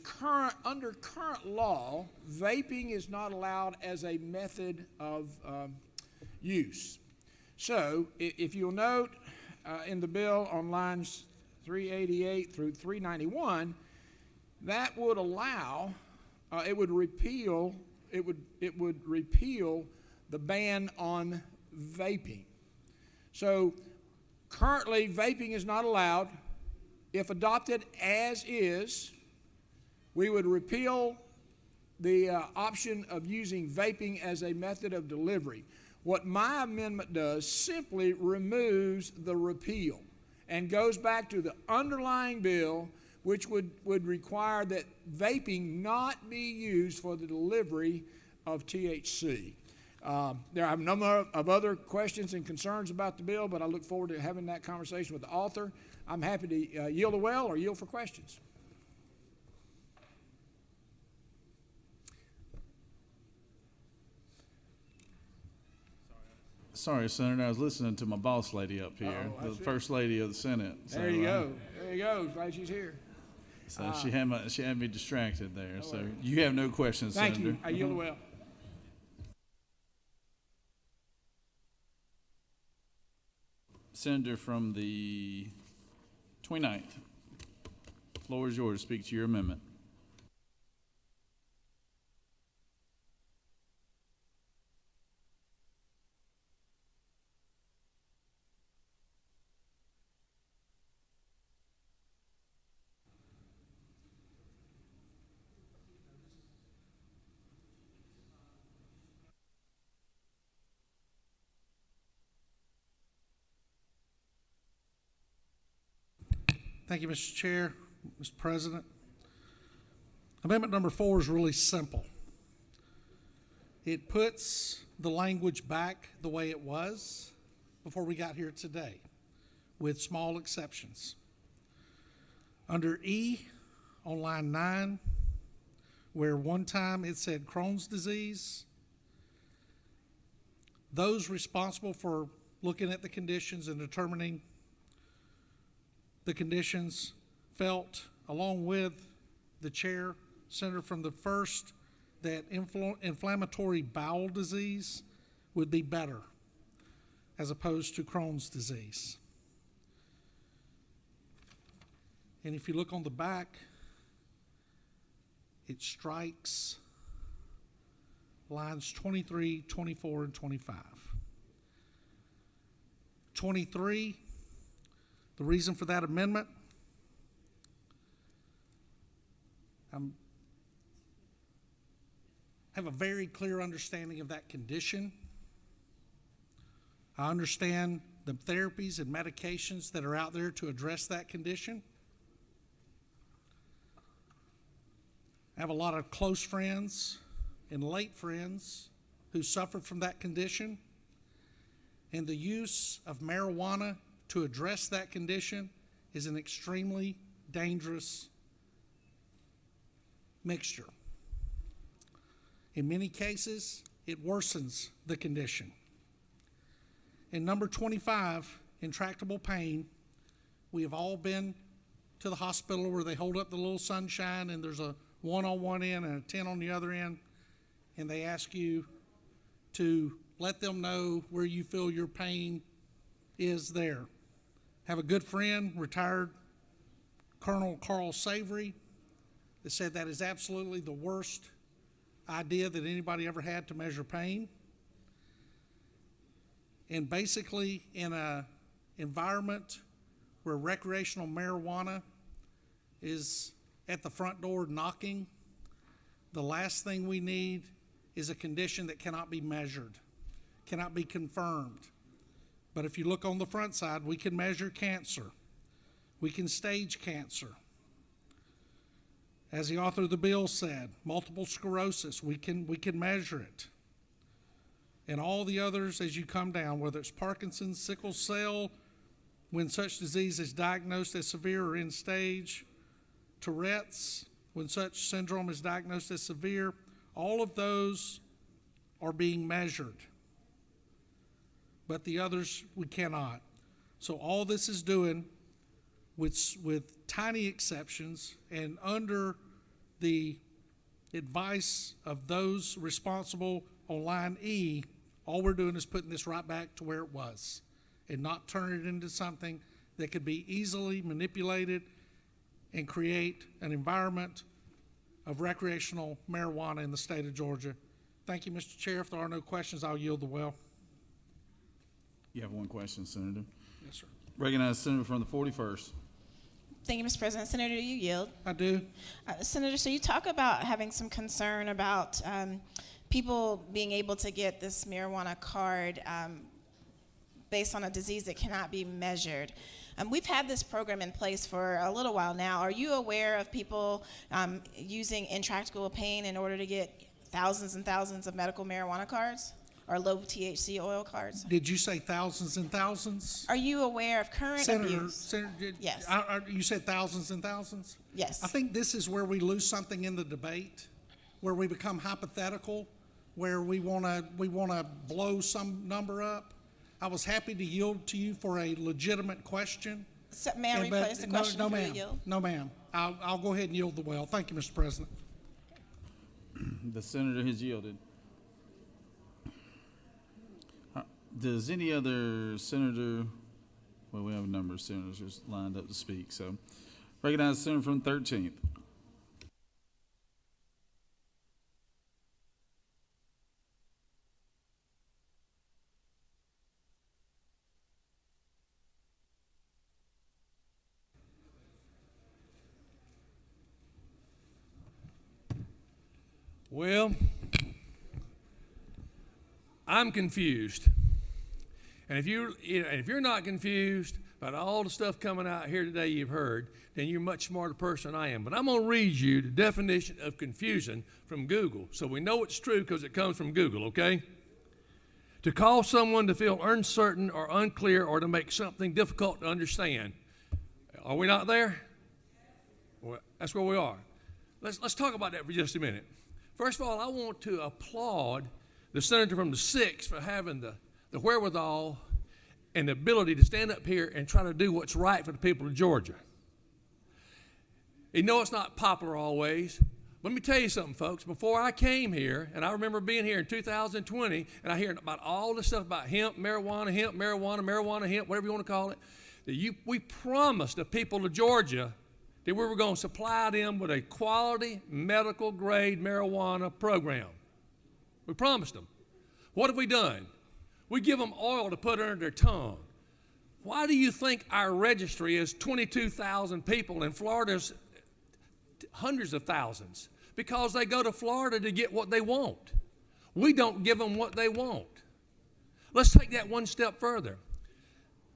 under current law, vaping is not allowed as a method of use. So, if you'll note in the bill on lines 388 through 391, that would allow, it would repeal the ban on vaping. So, currently, vaping is not allowed. If adopted as is, we would repeal the option of using vaping as a method of delivery. What my amendment does simply removes the repeal and goes back to the underlying bill, which would require that vaping not be used for the delivery of THC. There are a number of other questions and concerns about the bill, but I look forward to having that conversation with the author. I'm happy to yield the well or yield for questions. Sorry, Senator, I was listening to my boss lady up here, the First Lady of the Senate. So, There you go. There you go. Glad she's here. So she had me distracted there. So you have no questions, Thank Senator. you. I yield the well. Senator from the 29th. Floor is yours to speak to your amendment. Thank you, Mr. Chair, Mr. President. Amendment number 4 is really simple. It puts the language back the way it was before we got here today, with small exceptions. Under E, on line 9, where one time it said Crohn's disease, those responsible for looking at the conditions and determining the conditions felt, along with the chair, Senator from the 1st, that inflammatory bowel disease would be better as opposed to Crohn's disease. And if you look on the back, it strikes lines 23, 24, and 25. 23, the reason for that amendment, I have a very clear understanding of that condition. I understand the therapies and medications that are out there to address that condition. I have a lot of close friends and late friends who suffered from that condition, and the use of marijuana to address that condition is an extremely dangerous mixture. In many cases, it worsens the condition. And number 25, intractable pain, we have all been to the hospital where they hold up the little sunshine and there's a 1 on one end and a 10 on the other end, and they ask you to let them know where you feel your pain is there. Have a good friend, retired Colonel Carl Savory, that said that is absolutely the worst idea that anybody ever had to measure pain. And basically, in an environment where recreational marijuana is at the front door knocking, the last thing we need is a condition that cannot be measured, cannot be confirmed. But if you look on the front side, we can measure cancer. We can stage cancer. As the author of the bill said, multiple sclerosis, we can measure it. And all the others as you come down, whether it's Parkinson's, sickle cell, when such disease is diagnosed as severe or end stage, Tourette's, when such syndrome is diagnosed as severe, all of those are being measured. But the others, we cannot. So all this is doing, with tiny exceptions and under the advice of those responsible on line E, all we're doing is putting this right back to where it was and not turning it into something that could be easily manipulated and create an environment of recreational marijuana in the state of Georgia. Thank you, Mr. Chair. If there are no questions, I'll yield the well. You have one question, Senator. Yes, sir. Recognize the senator from the 41st. Thank you, Mr. President. Senator, do you yield? I do. Senator, so you talk about having some concern about people being able to get this marijuana card based on a disease that cannot be measured. We've had this program in place for a little while now. Are you aware of people using intractable pain in order to get thousands and thousands of medical marijuana cards or low THC oil cards? Did you say thousands and thousands? Are you aware of current abuse? Yes. You said thousands and thousands? Yes. I think this is where we lose something in the debate, where we become hypothetical, where we want to blow some number up. I was happy to yield to you for a legitimate question. So, may I rephrase the question? No, before you ma'am. yield? No, ma'am. I'll go ahead and yield the well. Thank you, Mr. President. The senator has yielded. Does any other senator, well, we have a number of senators lined up to speak, so recognize the senator from the 13th. Well, I'm confused. And if you're not confused about all the stuff coming out here today you've heard, then you're a much smarter person than I am. But I'm going to read you the definition of confusion from Google, so we know it's true because it comes from Google, okay? To cause someone to feel uncertain or unclear or to make something difficult to understand. Are we not there? Well, that's where we are. Let's talk about that for just a minute. First of all, I want to applaud the senator from the 6th for having the wherewithal and the ability to stand up here and try to do what's right for the people of Georgia. You know it's not popular always. Let me tell you something, folks. Before I came here, and I remember being here in 2020, and I hear about all this stuff about hemp, marijuana, hemp, whatever you want to call it, that we promised the people of Georgia that we were going to supply them with a quality medical grade marijuana program. We promised them. What have we done? We give them oil to put under their tongue. Why do you think our registry is 22,000 people and Florida's hundreds of thousands? Because they go to Florida to get what they want. We don't give them what they want. Let's take that one step further.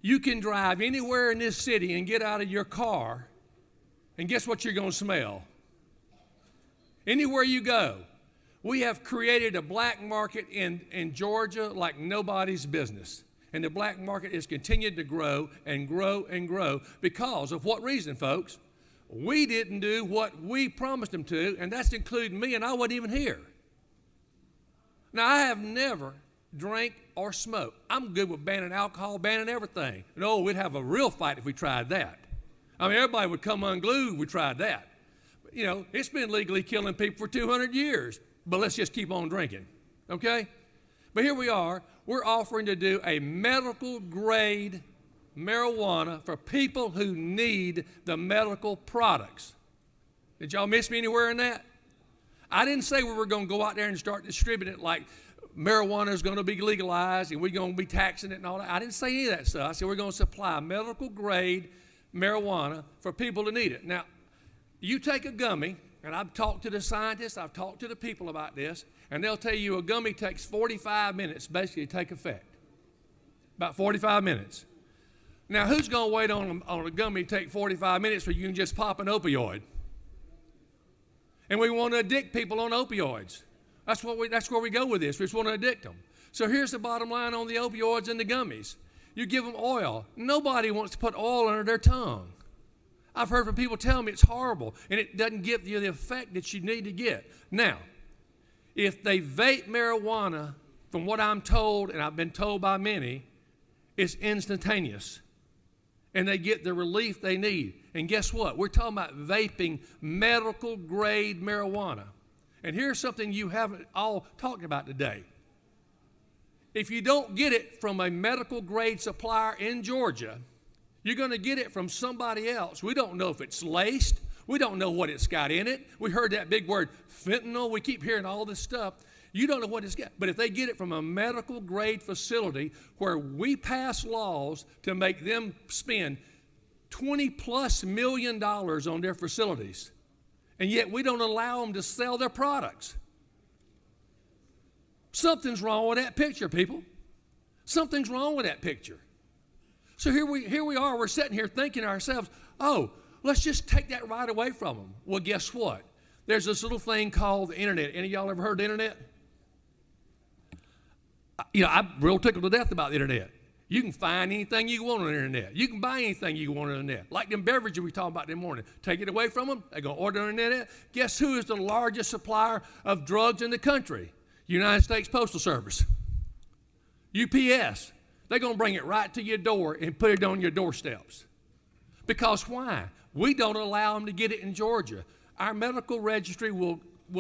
You can drive anywhere in this city and get out of your car, and guess what you're going to smell? Anywhere you go. We have created a black market in Georgia like nobody's business. And the black market has continued to grow and grow and grow because of what reason, folks? We didn't do what we promised them to, and that's including me, and I wasn't even here. Now, I have never drank or smoked. I'm good with banning alcohol, banning everything. No, we'd have a real fight if we tried that. I mean, everybody would come unglued if we tried that. But, you know, it's been legally killing people for 200 years. But let's just keep on drinking, okay? But here we are. We're offering to do a medical grade marijuana for people who need the medical products. Did y'all miss me anywhere in that? I didn't say we were going to go out there and start distributing it like marijuana is going to be legalized and we're going to be taxing it and all that. I didn't say any of that stuff. I said we're going to supply medical grade marijuana for people who need it. Now, you take a gummy, and I've talked to the scientists, I've talked to the people about this, and they'll tell you a gummy takes 45 minutes basically to take effect. About 45 minutes. Now, who's going to wait on a gummy to take 45 minutes where you can just pop an opioid? And we want to addict people on opioids. That's where we go with this. We just want to addict them. So here's the bottom line on the opioids and the gummies. You give them oil. Nobody wants to put oil under their tongue. I've heard from people tell me it's horrible and it doesn't give you the effect that you need to get. Now, if they vape marijuana, from what I'm told, and I've been told by many, it's instantaneous. And they get the relief they need. And guess what? We're talking about vaping medical grade marijuana. And here's something you haven't all talked about today. If you don't get it from a medical grade supplier in Georgia, you're going to get it from somebody else. We don't know if it's laced. We don't know what it's got in it. We heard that big word, fentanyl. We keep hearing all this stuff. You don't know what it's got. But if they get it from a medical grade facility where we pass laws to make them spend $20+ million on their facilities, and yet we don't allow them to sell their products. Something's wrong with that picture, people. Something's wrong with that picture. So here we are, we're sitting here thinking to ourselves, oh, let's just take that right away from them. Well, guess what? There's this little thing called the internet. Any of y'all ever heard of the internet? You know, I'm real tickled to death about the internet. You can find anything you want on the internet. You can buy anything you want on the internet. Like them beverages we talked about this morning. Take it away from them, they're going to order on the internet. Guess who is the largest supplier of drugs in the country? United States Postal Service. UPS. They're going to bring it right to your door and put it on your doorsteps. Because why? We don't allow them to get it in Georgia. Our medical registry will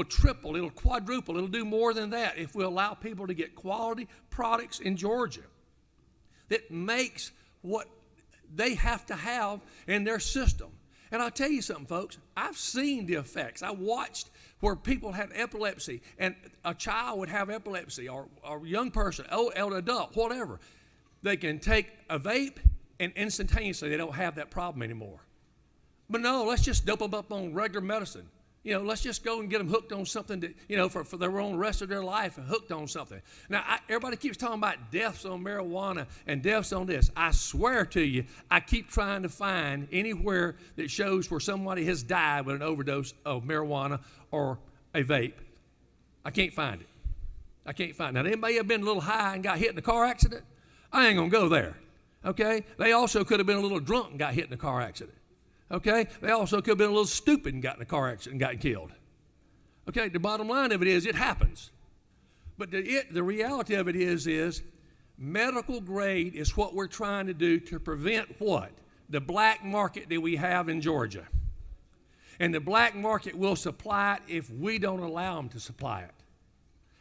triple, it'll quadruple, it'll do more than that if we allow people to get quality products in Georgia that makes what they have to have in their system. And I'll tell you something, folks, I've seen the effects. I watched where people have epilepsy, and a child would have epilepsy, or a young person, elder adult, whatever. They can take a vape, and instantaneously they don't have that problem anymore. But no, let's just dope them up on regular medicine. You know, let's just go and get them hooked on something that, you know, for the rest of their life, hooked on something. Now, everybody keeps talking about deaths on marijuana and deaths on this. I swear to you, I keep trying to find anywhere that shows where somebody has died with an overdose of marijuana or a vape. I can't find it. I can't find it. Now, anybody have been a little high and got hit in a car accident? I ain't going to go there, okay? They also could have been a little drunk and got hit in a car accident. Okay? They also could have been a little stupid and got in a car accident and got killed. Okay? The bottom line of it is it happens. But the reality of it is medical grade is what we're trying to do to prevent what? The black market that we have in Georgia. And the black market will supply it if we don't allow them to supply it.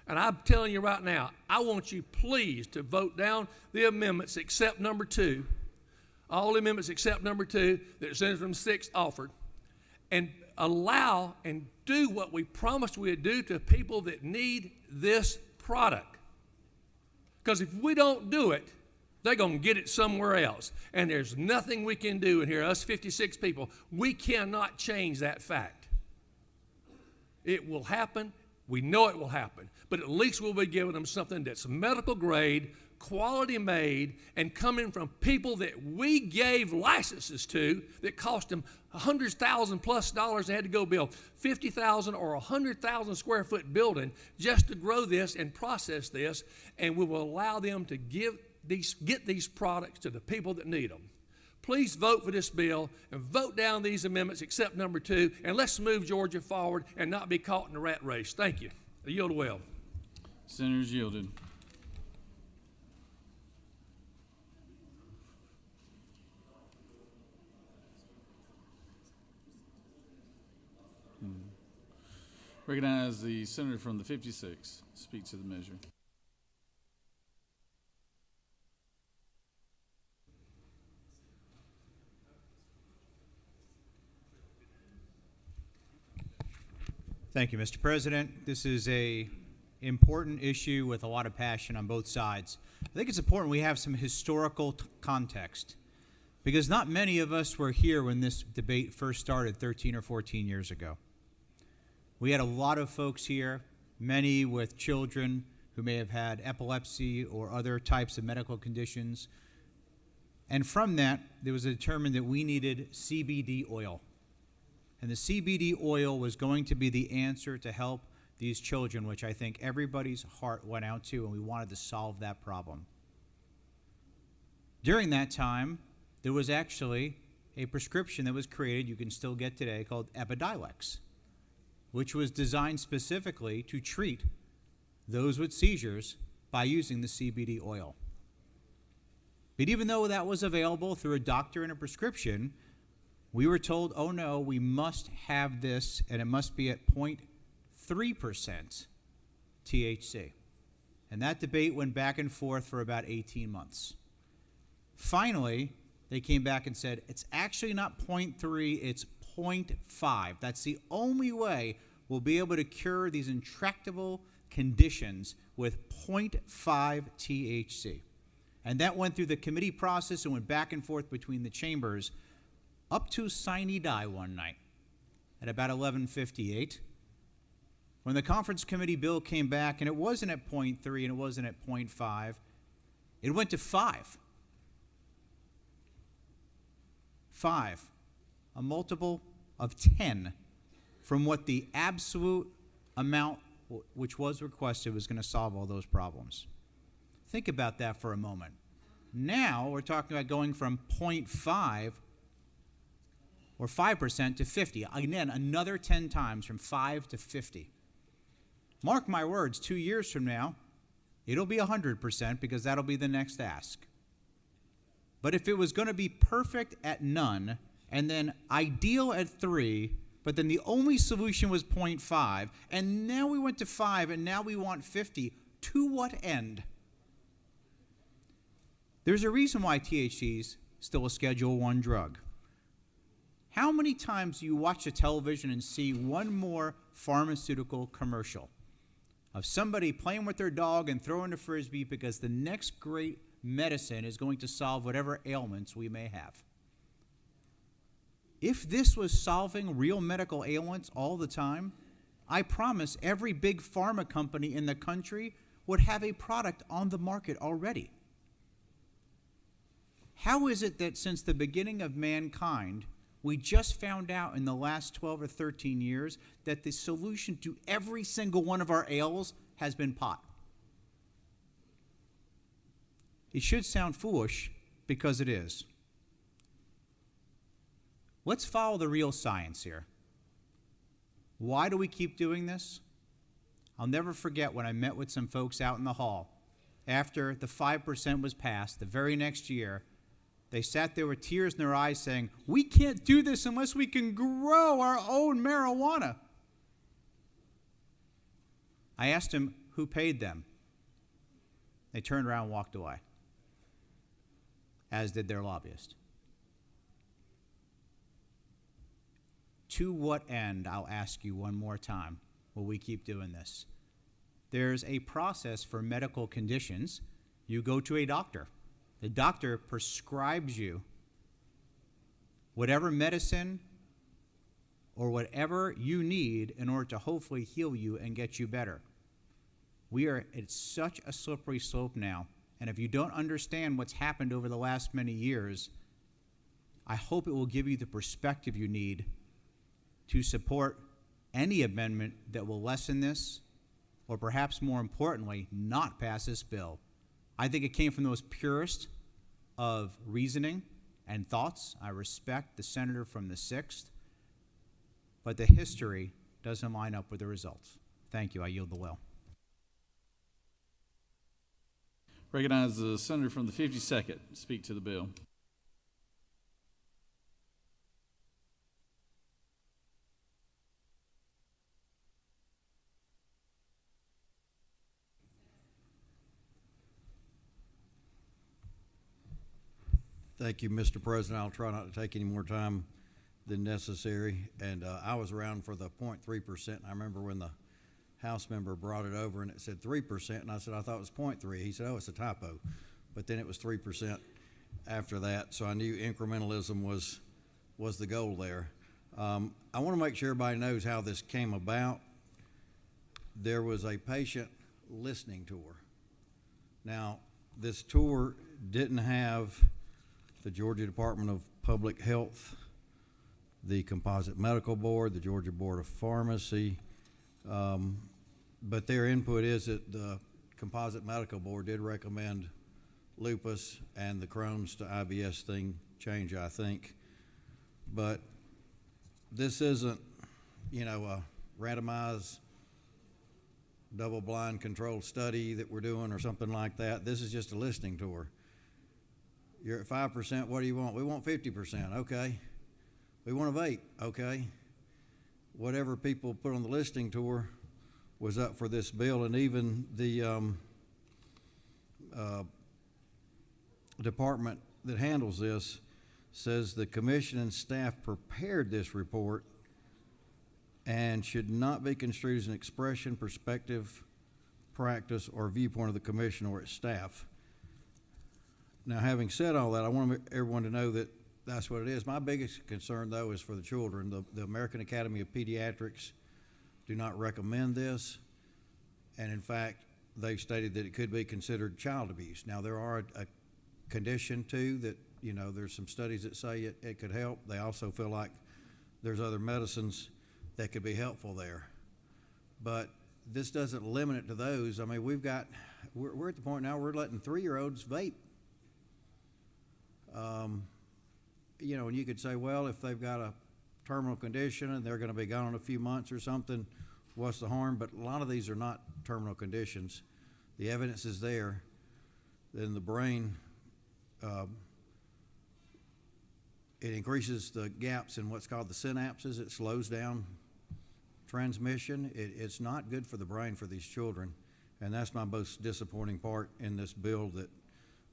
And I'm telling you right now, I want you please to vote down the amendments except number 2. All the amendments except number 2 that Senator from 6 offered, and allow and do what we promised we would do to people that need this product. Because if we don't do it, they're going to get it somewhere else. And there's nothing we can do in here, us 56 people. We cannot change that fact. It will happen. We know it will happen. But at least we'll be giving them something that's medical grade, quality made, and coming from people that we gave licenses to that cost them $100,000+ they had to go build 50,000 or 100,000 square foot building just to grow this and process this, and we will allow them to get these products to the people that need them. Please vote for this bill and vote down these amendments except number 2, and let's move Georgia forward and not be caught in a rat race. Thank you. I yield well. Senators yielded. Recognize the senator from the 56. Speak to the measure. Thank you, Mr. President. This is an important issue with a lot of passion on both sides. I think it's important we have some historical context, because not many of us were here when this debate first started 13 or 14 years ago. We had a lot of folks here, many with children who may have had epilepsy or other types of medical conditions. And from that, there was determined that we needed CBD oil. And the CBD oil was going to be the answer to help these children, which I think everybody's heart went out to, and we wanted to solve that problem. During that time, there was actually a prescription that was created, you can still get today, called Epidiolex, which was designed specifically to treat those with seizures by using the CBD oil. But even though that was available through a doctor and a prescription, we were told, oh no, we must have this, and it must be at 0.3% THC. And that debate went back and forth for about 18 months. Finally, they came back and said, it's actually not 0.3, it's 0.5. That's the only way we'll be able to cure these intractable conditions with 0.5 THC. And that went through the committee process and went back and forth between the chambers up to sine die one night at about 11:58. When the conference committee bill came back, and it wasn't at 0.3 and it wasn't at 0.5, it went to 5. 5, a multiple of 10 from what the absolute amount which was requested was going to solve all those problems. Think about that for a moment. Now we're talking about going from 0.5 or 5% to 50. Again, another 10 times from 5 to 50. Mark my words, 2 years from now, it'll be 100% because that'll be the next ask. But if it was going to be perfect at none and then ideal at 3, but then the only solution was 0.5, and now we went to 5, and now we want 50, to what end? There's a reason why THC is still a Schedule I drug. How many times do you watch the television and see one more pharmaceutical commercial of somebody playing with their dog and throwing a frisbee because the next great medicine is going to solve whatever ailments we may have? If this was solving real medical ailments all the time, I promise every big pharma company in the country would have a product on the market already. How is it that since the beginning of mankind, we just found out in the last 12 or 13 years that the solution to every single one of our ails has been pot? It should sound foolish because it is. Let's follow the real science here. Why do we keep doing this? I'll never forget when I met with some folks out in the hall. After the 5% was passed, the very next year, they sat there with tears in their eyes saying, we can't do this unless we can grow our own marijuana. I asked them who paid them. They turned around and walked away, as did their lobbyist. To what end, I'll ask you one more time, will we keep doing this? There's a process for medical conditions. You go to a doctor. The doctor prescribes you whatever medicine or whatever you need in order to hopefully heal you and get you better. We are at such a slippery slope now, and if you don't understand what's happened over the last many years, I hope it will give you the perspective you need to support any amendment that will lessen this, or perhaps more importantly, not pass this bill. I think it came from those purists of reasoning and thoughts. I respect the senator from the 6th, but the history doesn't line up with the results. Thank you. I yield the will. Recognize the senator from the 52nd to speak to the bill. Thank you, Mr. President. I'll try not to take any more time than necessary. And I was around for the 0.3%. And I remember when the House member brought it over and it said 3%, and I said, I thought it was 0.3. He said, oh, it's a typo. But then it was 3% after that. So I knew incrementalism was the goal there. I want to make sure everybody knows how this came about. There was a patient listening tour. Now, this tour didn't have the Georgia Department of Public Health, the Composite Medical Board, the Georgia Board of Pharmacy, but their input is that the Composite Medical Board did recommend lupus and the Crohn's to IBS thing change, I think. But this isn't, you know, a randomized, double-blind controlled study that we're doing or something like that. This is just a listening tour. You're at 5%, what do you want? We want 50%, okay. We want a vape, okay. Whatever people put on the listening tour was up for this bill, and even the department that handles this says the commission and staff prepared this report and should not be construed as an expression, perspective, practice, or viewpoint of the commission or its staff. Now, having said all that, I want everyone to know that that's what it is. My biggest concern, though, is for the children. The American Academy of Pediatrics do not recommend this, and in fact, they've stated that it could be considered child abuse. Now, there are a condition, too, that, you know, there's some studies that say it could help. They also feel like there's other medicines that could be helpful there. But this doesn't limit it to those. I mean, we're at the point now we're letting 3-year-olds vape. You know, and you could say, well, if they've got a terminal condition and they're going to be gone in a few months or something, what's the harm? But a lot of these are not terminal conditions. The evidence is there. Then the brain, it increases the gaps in what's called the synapses. It slows down transmission. It's not good for the brain for these children, and that's my most disappointing part in this bill,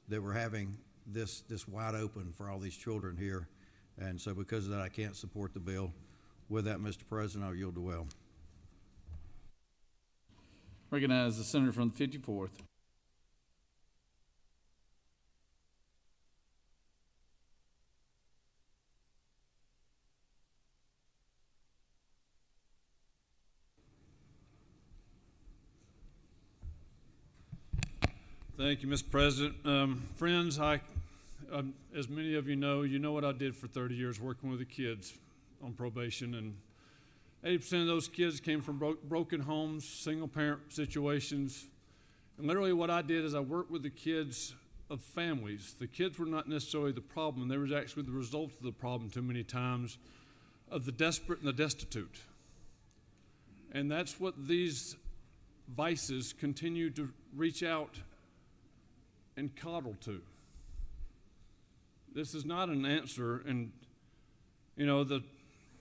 that we're having this wide open for all these children here. And so because of that, I can't support the bill. With that, Mr. President, I'll yield to Will. Recognize the senator from the 54th. Thank you, Mr. President. Friends, as many of you know what I did for 30 years working with the kids on probation, and 80% of those kids came from broken homes, single-parent situations. And literally what I did is I worked with the kids of families. The kids were not necessarily the problem. They were actually the result of the problem too many times, of the desperate and the destitute. And that's what these vices continue to reach out and coddle to. This is not an answer, and you know,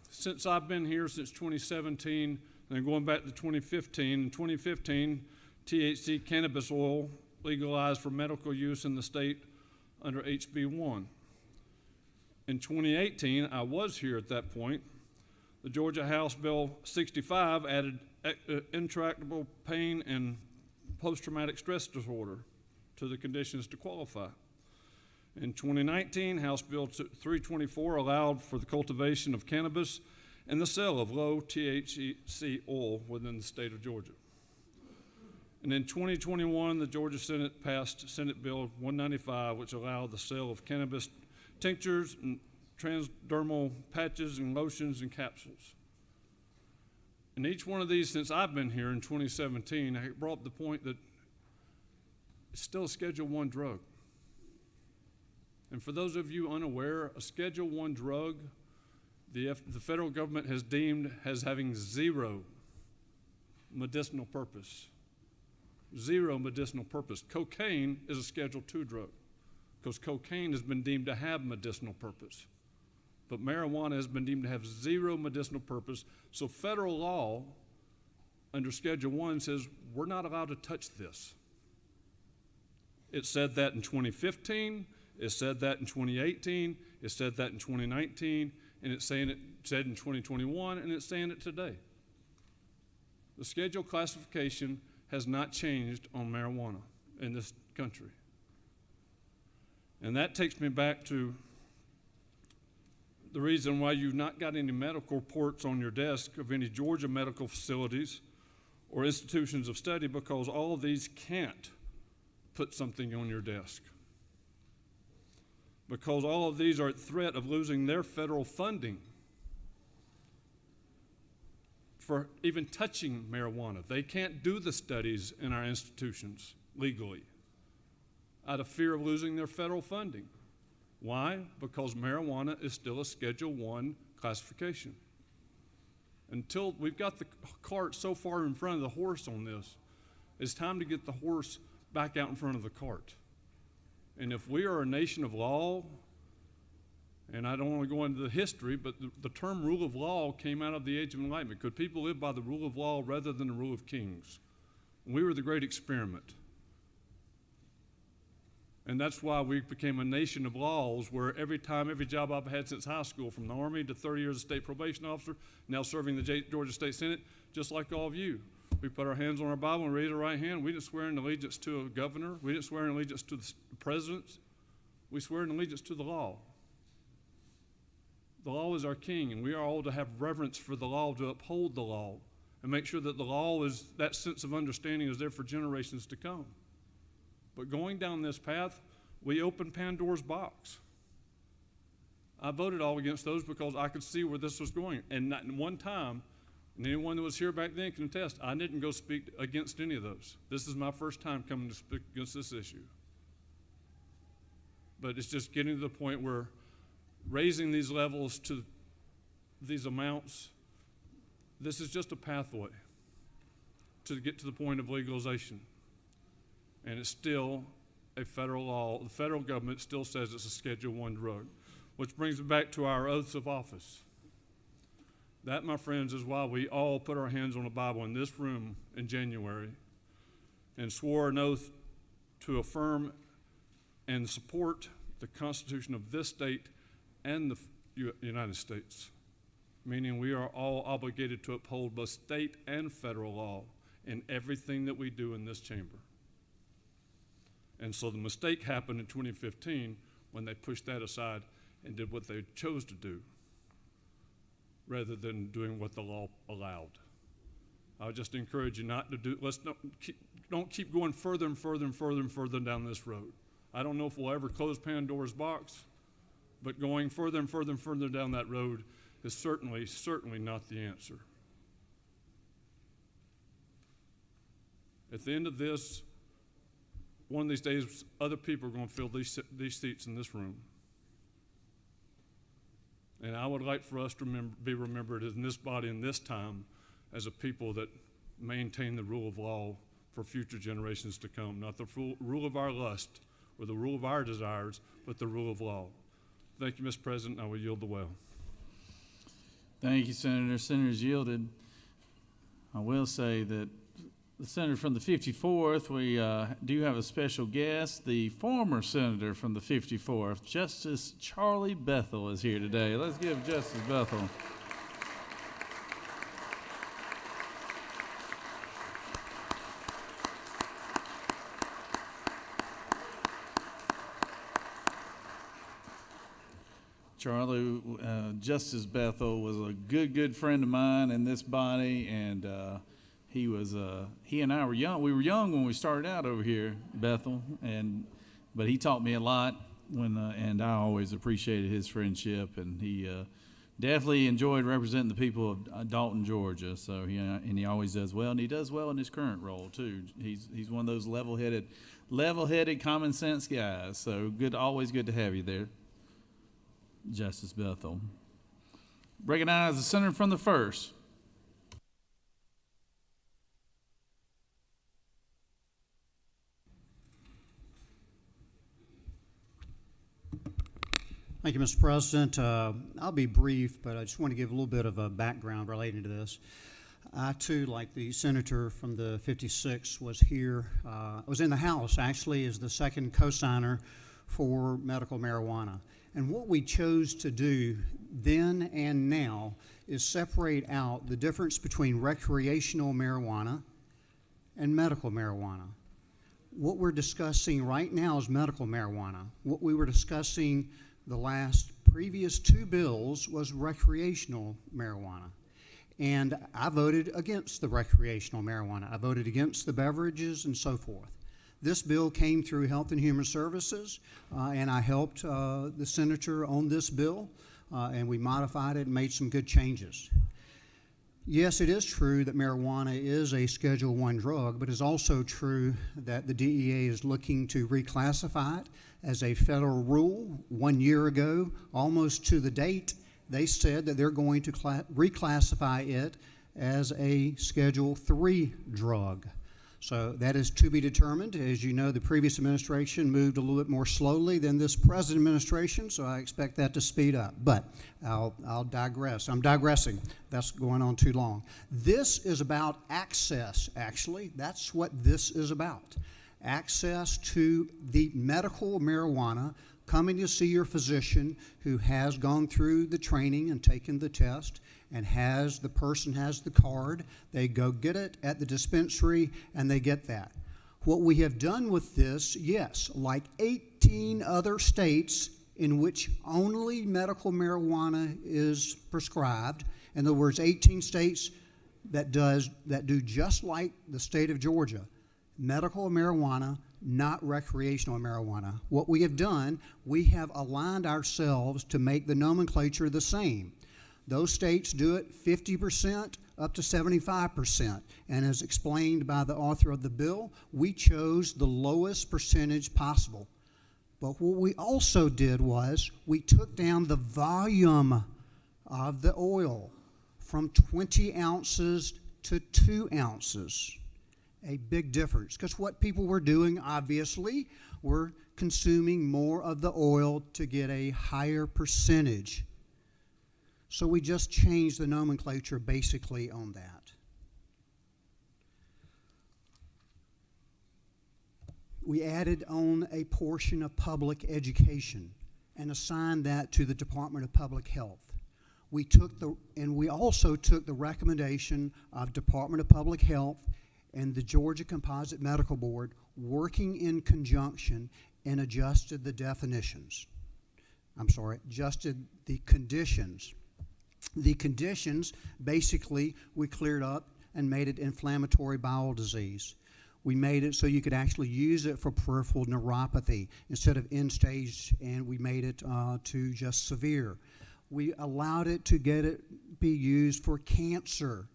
since I've been here since 2017, and going back to 2015, in 2015, THC cannabis oil legalized for medical use in the state under HB1. In 2018, I was here at that point. The Georgia House Bill 65 added intractable pain and post-traumatic stress disorder to the conditions to qualify. In 2019, House Bill 324 allowed for the cultivation of cannabis and the sale of low THC oil within the state of Georgia. And in 2021, the Georgia Senate passed Senate Bill 195, which allowed the sale of cannabis tinctures and transdermal patches and lotions and capsules. And each one of these, since I've been here in 2017, I brought up the point that it's still a Schedule I drug. And for those of you unaware, a Schedule I drug, the federal government has deemed as having zero medicinal purpose. Zero medicinal purpose. Cocaine is a Schedule II drug because cocaine has been deemed to have medicinal purpose. But marijuana has been deemed to have zero medicinal purpose. So federal law under Schedule I says we're not allowed to touch this. It said that in 2015, it said that in 2018, it said that in 2019, and it said in 2021, and it's saying it today. The schedule classification has not changed on marijuana in this country. And that takes me back to the reason why you've not got any medical reports on your desk of any Georgia medical facilities or institutions of study, because all of these can't put something on your desk. Because all of these are at threat of losing their federal funding for even touching marijuana. They can't do the studies in our institutions legally out of fear of losing their federal funding. Why? Because marijuana is still a Schedule I classification. Until we've got the cart so far in front of the horse on this, it's time to get the horse back out in front of the cart. And if we are a nation of law, and I don't want to go into the history, but the term rule of law came out of the Age of Enlightenment. Could people live by the rule of law rather than the rule of kings? We were the great experiment. And that's why we became a nation of laws where every job I've had since high school, from the Army to 30 years as state probation officer, now serving the Georgia State Senate, just like all of you. We put our hands on our Bible and raise our right hand. We didn't swear an allegiance to a governor. We didn't swear an allegiance to the presidents. We swear an allegiance to the law. The law is our king, and we are all to have reverence for the law, to uphold the law, and make sure that the law is, that sense of understanding is there for generations to come. But going down this path, we opened Pandora's box. I voted all against those because I could see where this was going. And not in one time, and anyone that was here back then can attest, I didn't go speak against any of those. This is my first time coming to speak against this issue. But it's just getting to the point where raising these levels to these amounts, this is just a pathway to get to the point of legalization. And it's still a federal law. The federal government still says it's a Schedule I drug, which brings me back to our oaths of office. That, my friends, is why we all put our hands on the Bible in this room in January and swore an oath to affirm and support the Constitution of this state and the United States, meaning we are all obligated to uphold both state and federal law in everything that we do in this chamber. And so the mistake happened in 2015 when they pushed that aside and did what they chose to do rather than doing what the law allowed. I would just encourage you not to do, don't keep going further and further and further and further down this road. I don't know if we'll ever close Pandora's box, but going further and further and further down that road is certainly not the answer. At the end of this, one of these days, other people are going to fill these seats in this room. And I would like for us to be remembered in this body in this time as a people that maintain the rule of law for future generations to come. Not the rule of our lust or the rule of our desires, but the rule of law. Thank you, Mr. President. I will yield the well. Thank you, Senator. Senator's yielded. I will say that the senator from the 54th, we do have a special guest. The former senator from the 54th, Justice Charlie Bethel, is here today. Let's give Justice Bethel. Charlie, Justice Bethel was a good friend of mine in this body, and he and I were young. We were young when we started out over here, Bethel, but he taught me a lot and I always appreciated his friendship, and he definitely enjoyed representing the people of Dalton, Georgia. So he always does well, and he does well in his current role too. He's one of those level-headed, common sense guys. So always good to have you there, Justice Bethel. Recognize the senator from the 1st. Thank you, Mr. President. I'll be brief, but I just want to give a little bit of a background relating to this. I, too, like the senator from the 56, was here. I was in the House, actually, as the second co-signer for medical marijuana. And what we chose to do then and now is separate out the difference between recreational marijuana and medical marijuana. What we're discussing right now is medical marijuana. What we were discussing the previous two bills was recreational marijuana. And I voted against the recreational marijuana. I voted against the beverages and so forth. This bill came through Health and Human Services, and I helped the senator on this bill, and we modified it and made some good changes. Yes, it is true that marijuana is a Schedule I drug, but it's also true that the DEA is looking to reclassify it as a federal rule. 1 year ago, almost to the date, they said that they're going to reclassify it as a Schedule III drug. So that is to be determined. As you know, the previous administration moved a little bit more slowly than this present administration, so I expect that to speed up. But I'll digress. I'm digressing. That's going on too long. This is about access, actually. That's what this is about. Access to the medical marijuana, coming to see your physician who has gone through the training and taken the test, and the person has the card. They go get it at the dispensary and they get that. What we have done with this, yes, like 18 other states in which only medical marijuana is prescribed, in other words, 18 states that do just like the state of Georgia, medical marijuana, not recreational marijuana. What we have done, we have aligned ourselves to make the nomenclature the same. Those states do it 50% up to 75%. And as explained by the author of the bill, we chose the lowest percentage possible. But what we also did was we took down the volume of the oil from 20 ounces to 2 ounces. A big difference, because what people were doing, obviously, were consuming more of the oil to get a higher percentage. So we just changed the nomenclature basically on that. We added on a portion of public education and assigned that to the Department of Public Health. We also took the recommendation of Department of Public Health and the Georgia Composite Medical Board, working in conjunction, and adjusted the definitions. Adjusted the conditions. The conditions, basically, we cleared up and made it inflammatory bowel disease. We made it so you could actually use it for peripheral neuropathy instead of end stage, and we made it to just severe. We allowed it to be used for cancer,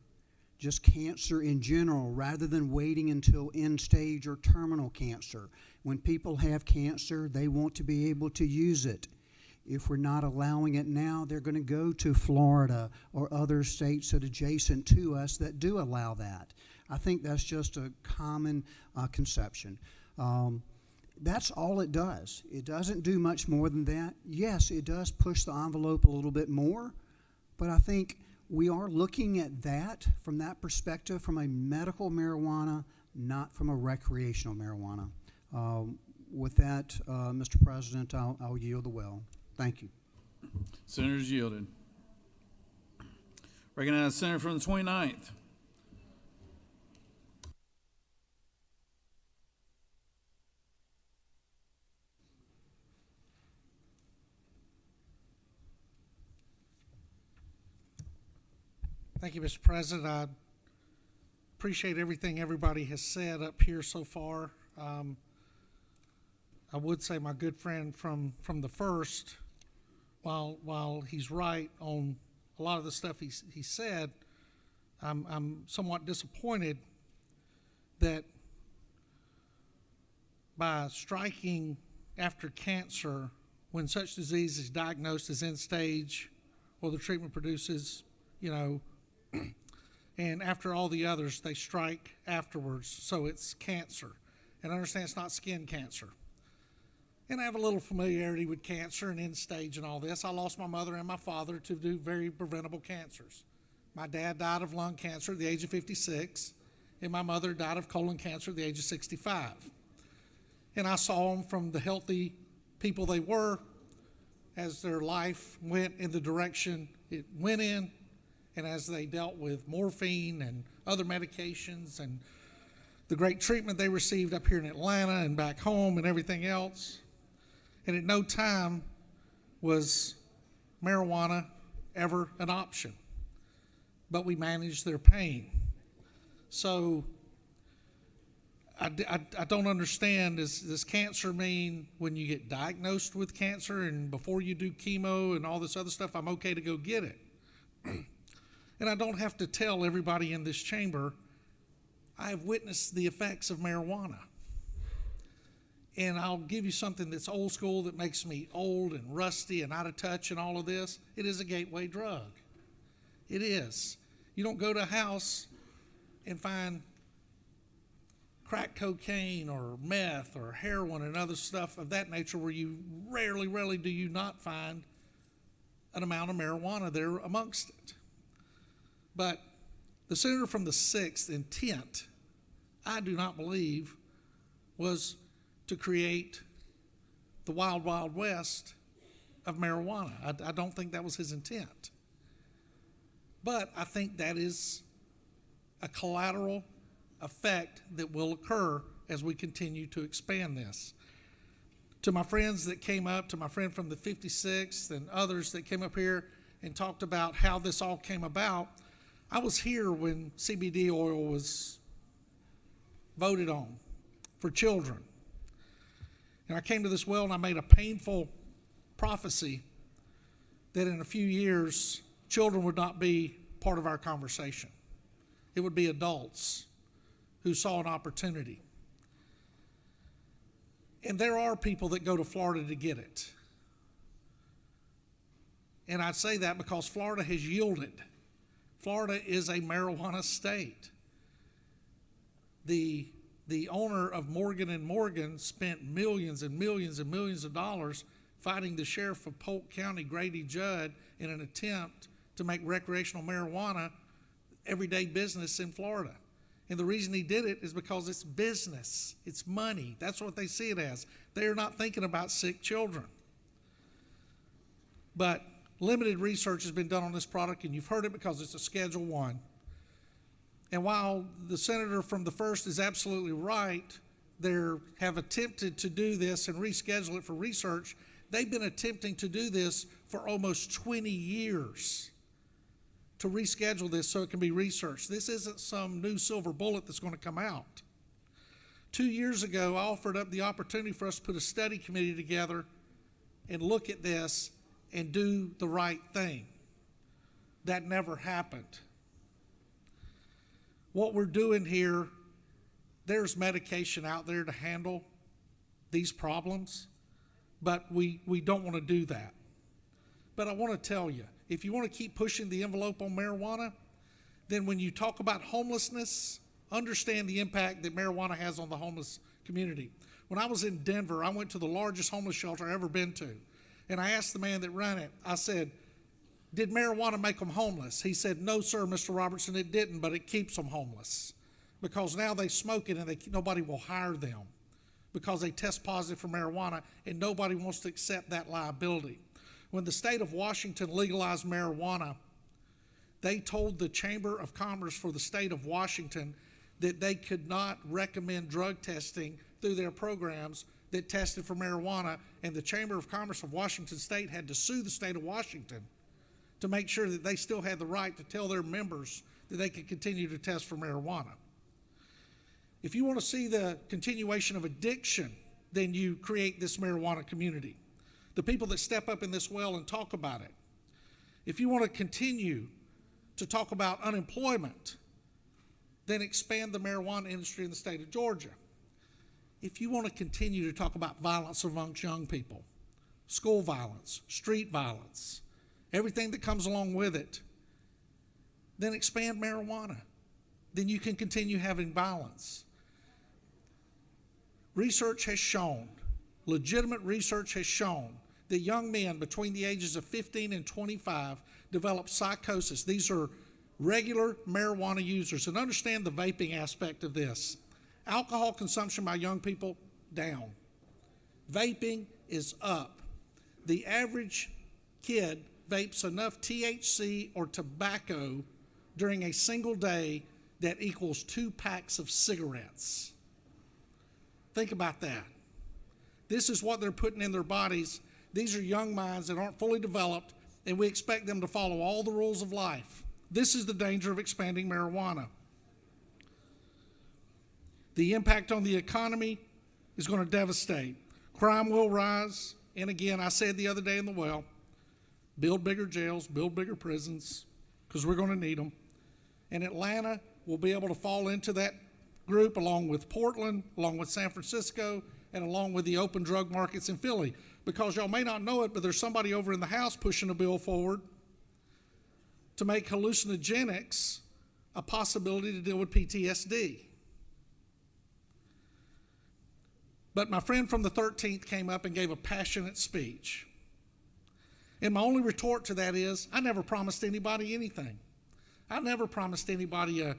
just cancer in general, rather than waiting until end stage or terminal cancer. When people have cancer, they want to be able to use it. If we're not allowing it now, they're going to go to Florida or other states that are adjacent to us that do allow that. I think that's just a common conception. That's all it does. It doesn't do much more than that. Yes, it does push the envelope a little bit more, but I think we are looking at that from that perspective, from a medical marijuana, not from a recreational marijuana. With that, Mr. President, I'll yield the well. Thank you. Senators yielded. Recognize Senator from the 29th. Thank you, Mr. President. I appreciate everything everybody has said up here so far. I would say my good friend from the first, while he's right on a lot of the stuff he said, I'm somewhat disappointed that by striking after cancer, when such disease is diagnosed as end stage or the treatment produces, and after all the others, they strike afterwards, so it's cancer. And I understand it's not skin cancer. And I have a little familiarity with cancer and end stage and all this. I lost my mother and my father to very preventable cancers. My dad died of lung cancer at the age of 56, and my mother died of colon cancer at the age of 65. And I saw them from the healthy people they were as their life went in the direction it went in, and as they dealt with morphine and other medications and the great treatment they received up here in Atlanta and back home and everything else. And at no time was marijuana ever an option, but we managed their pain. So I don't understand, does cancer mean when you get diagnosed with cancer and before you do chemo and all this other stuff, I'm okay to go get it? And I don't have to tell everybody in this chamber, I have witnessed the effects of marijuana. And I'll give you something that's old school that makes me old and rusty and out of touch and all of this. It is a gateway drug. It is. You don't go to a house and find crack cocaine or meth or heroin and other stuff of that nature where you rarely do you not find an amount of marijuana there amongst it. But the senator from the 6th intent, I do not believe, was to create the wild, wild west of marijuana. I don't think that was his intent. But I think that is a collateral effect that will occur as we continue to expand this. To my friends that came up, to my friend from the 56th and others that came up here and talked about how this all came about, I was here when CBD oil was voted on for children. And I came to this well and I made a painful prophecy that in a few years, children would not be part of our conversation. It would be adults who saw an opportunity. And there are people that go to Florida to get it. And I say that because Florida has yielded. Florida is a marijuana state. The owner of Morgan & Morgan spent millions and millions and millions of dollars fighting the sheriff of Polk County, Grady Judd, in an attempt to make recreational marijuana everyday business in Florida. And the reason he did it is because it's business. It's money. That's what they see it as. They are not thinking about sick children. But limited research has been done on this product, and you've heard it because it's a Schedule I. And while the senator from the 1st is absolutely right, they have attempted to do this and reschedule it for research. They've been attempting to do this for almost 20 years to reschedule this so it can be researched. This isn't some new silver bullet that's going to come out. 2 years ago, I offered up the opportunity for us to put a study committee together and look at this and do the right thing. That never happened. What we're doing here, there's medication out there to handle these problems, but we don't want to do that. But I want to tell you, if you want to keep pushing the envelope on marijuana, then when you talk about homelessness, understand the impact that marijuana has on the homeless community. When I was in Denver, I went to the largest homeless shelter I've ever been to. And I asked the man that ran it, I said, did marijuana make them homeless? He said, no, sir, Mr. Robertson, it didn't, but it keeps them homeless. Because now they smoke it and nobody will hire them because they test positive for marijuana and nobody wants to accept that liability. When the state of Washington legalized marijuana, they told the Chamber of Commerce for the state of Washington that they could not recommend drug testing through their programs that tested for marijuana, and the Chamber of Commerce of Washington State had to sue the state of Washington to make sure that they still had the right to tell their members that they could continue to test for marijuana. If you want to see the continuation of addiction, then you create this marijuana community. The people that step up in this well and talk about it. If you want to continue to talk about unemployment, then expand the marijuana industry in the state of Georgia. If you want to continue to talk about violence amongst young people, school violence, street violence, everything that comes along with it, then expand marijuana. Then you can continue having violence. Research has shown, legitimate research has shown, that young men between the ages of 15 and 25 develop psychosis. These are regular marijuana users. And understand the vaping aspect of this. Alcohol consumption by young people, down. Vaping is up. The average kid vapes enough THC or tobacco during a single day that equals 2 packs of cigarettes. Think about that. This is what they're putting in their bodies. These are young minds that aren't fully developed, and we expect them to follow all the rules of life. This is the danger of expanding marijuana. The impact on the economy is going to devastate. Crime will rise, and again, I said the other day in the well, build bigger jails, build bigger prisons, because we're going to need them. And Atlanta will be able to fall into that group along with Portland, along with San Francisco, and along with the open drug markets in Philly. Because y'all may not know it, but there's somebody over in the House pushing a bill forward to make hallucinogenics a possibility to deal with PTSD. But my friend from the 13th came up and gave a passionate speech. And my only retort to that is, I never promised anybody anything. I never promised anybody a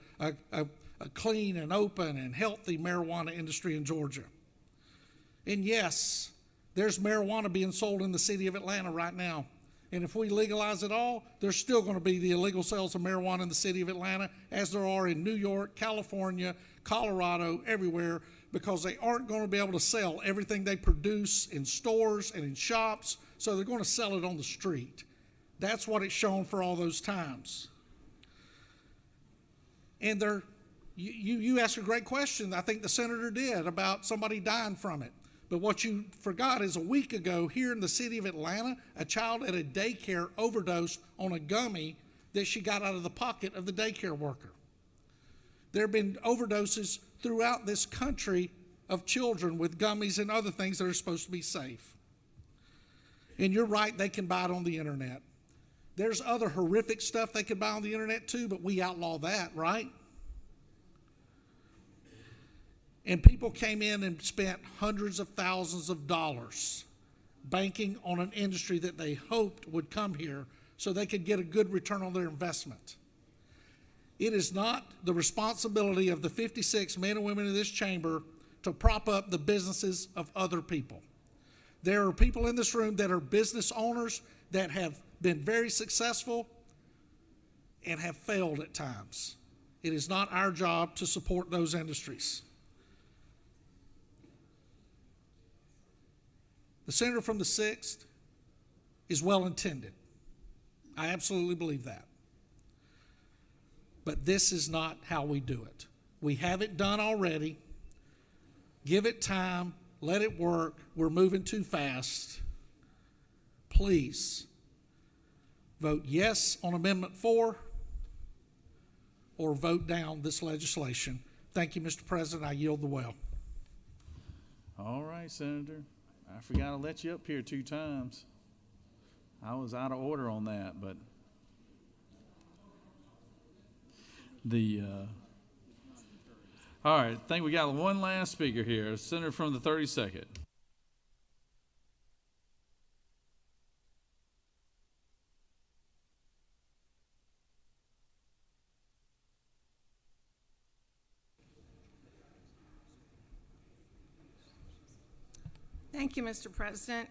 clean and open and healthy marijuana industry in Georgia. And yes, there's marijuana being sold in the city of Atlanta right now. And if we legalize it all, there's still going to be the illegal sales of marijuana in the city of Atlanta, as there are in New York, California, Colorado, everywhere, because they aren't going to be able to sell everything they produce in stores and in shops, so they're going to sell it on the street. That's what it's shown for all those times. And you asked a great question, I think the senator did, about somebody dying from it. But what you forgot is a week ago here in the city of Atlanta, a child at a daycare overdosed on a gummy that she got out of the pocket of the daycare worker. There have been overdoses throughout this country of children with gummies and other things that are supposed to be safe. And you're right, they can buy it on the internet. There's other horrific stuff they can buy on the internet too, but we outlaw that, right? And people came in and spent hundreds of thousands of dollars banking on an industry that they hoped would come here so they could get a good return on their investment. It is not the responsibility of the 56 men and women in this chamber to prop up the businesses of other people. There are people in this room that are business owners that have been very successful and have failed at times. It is not our job to support those industries. The senator from the 6th is well-intended. I absolutely believe that. But this is not how we do it. We have it done already. Give it time. Let it work. We're moving too fast. Please vote yes on Amendment 4 or vote down this legislation. Thank you, Mr. President. I yield the well. All right, Senator. I forgot to let you up here 2 times. I was out of order on that, but all right, I think we got one last speaker here, Senator from the 32nd. Thank you, Mr. President.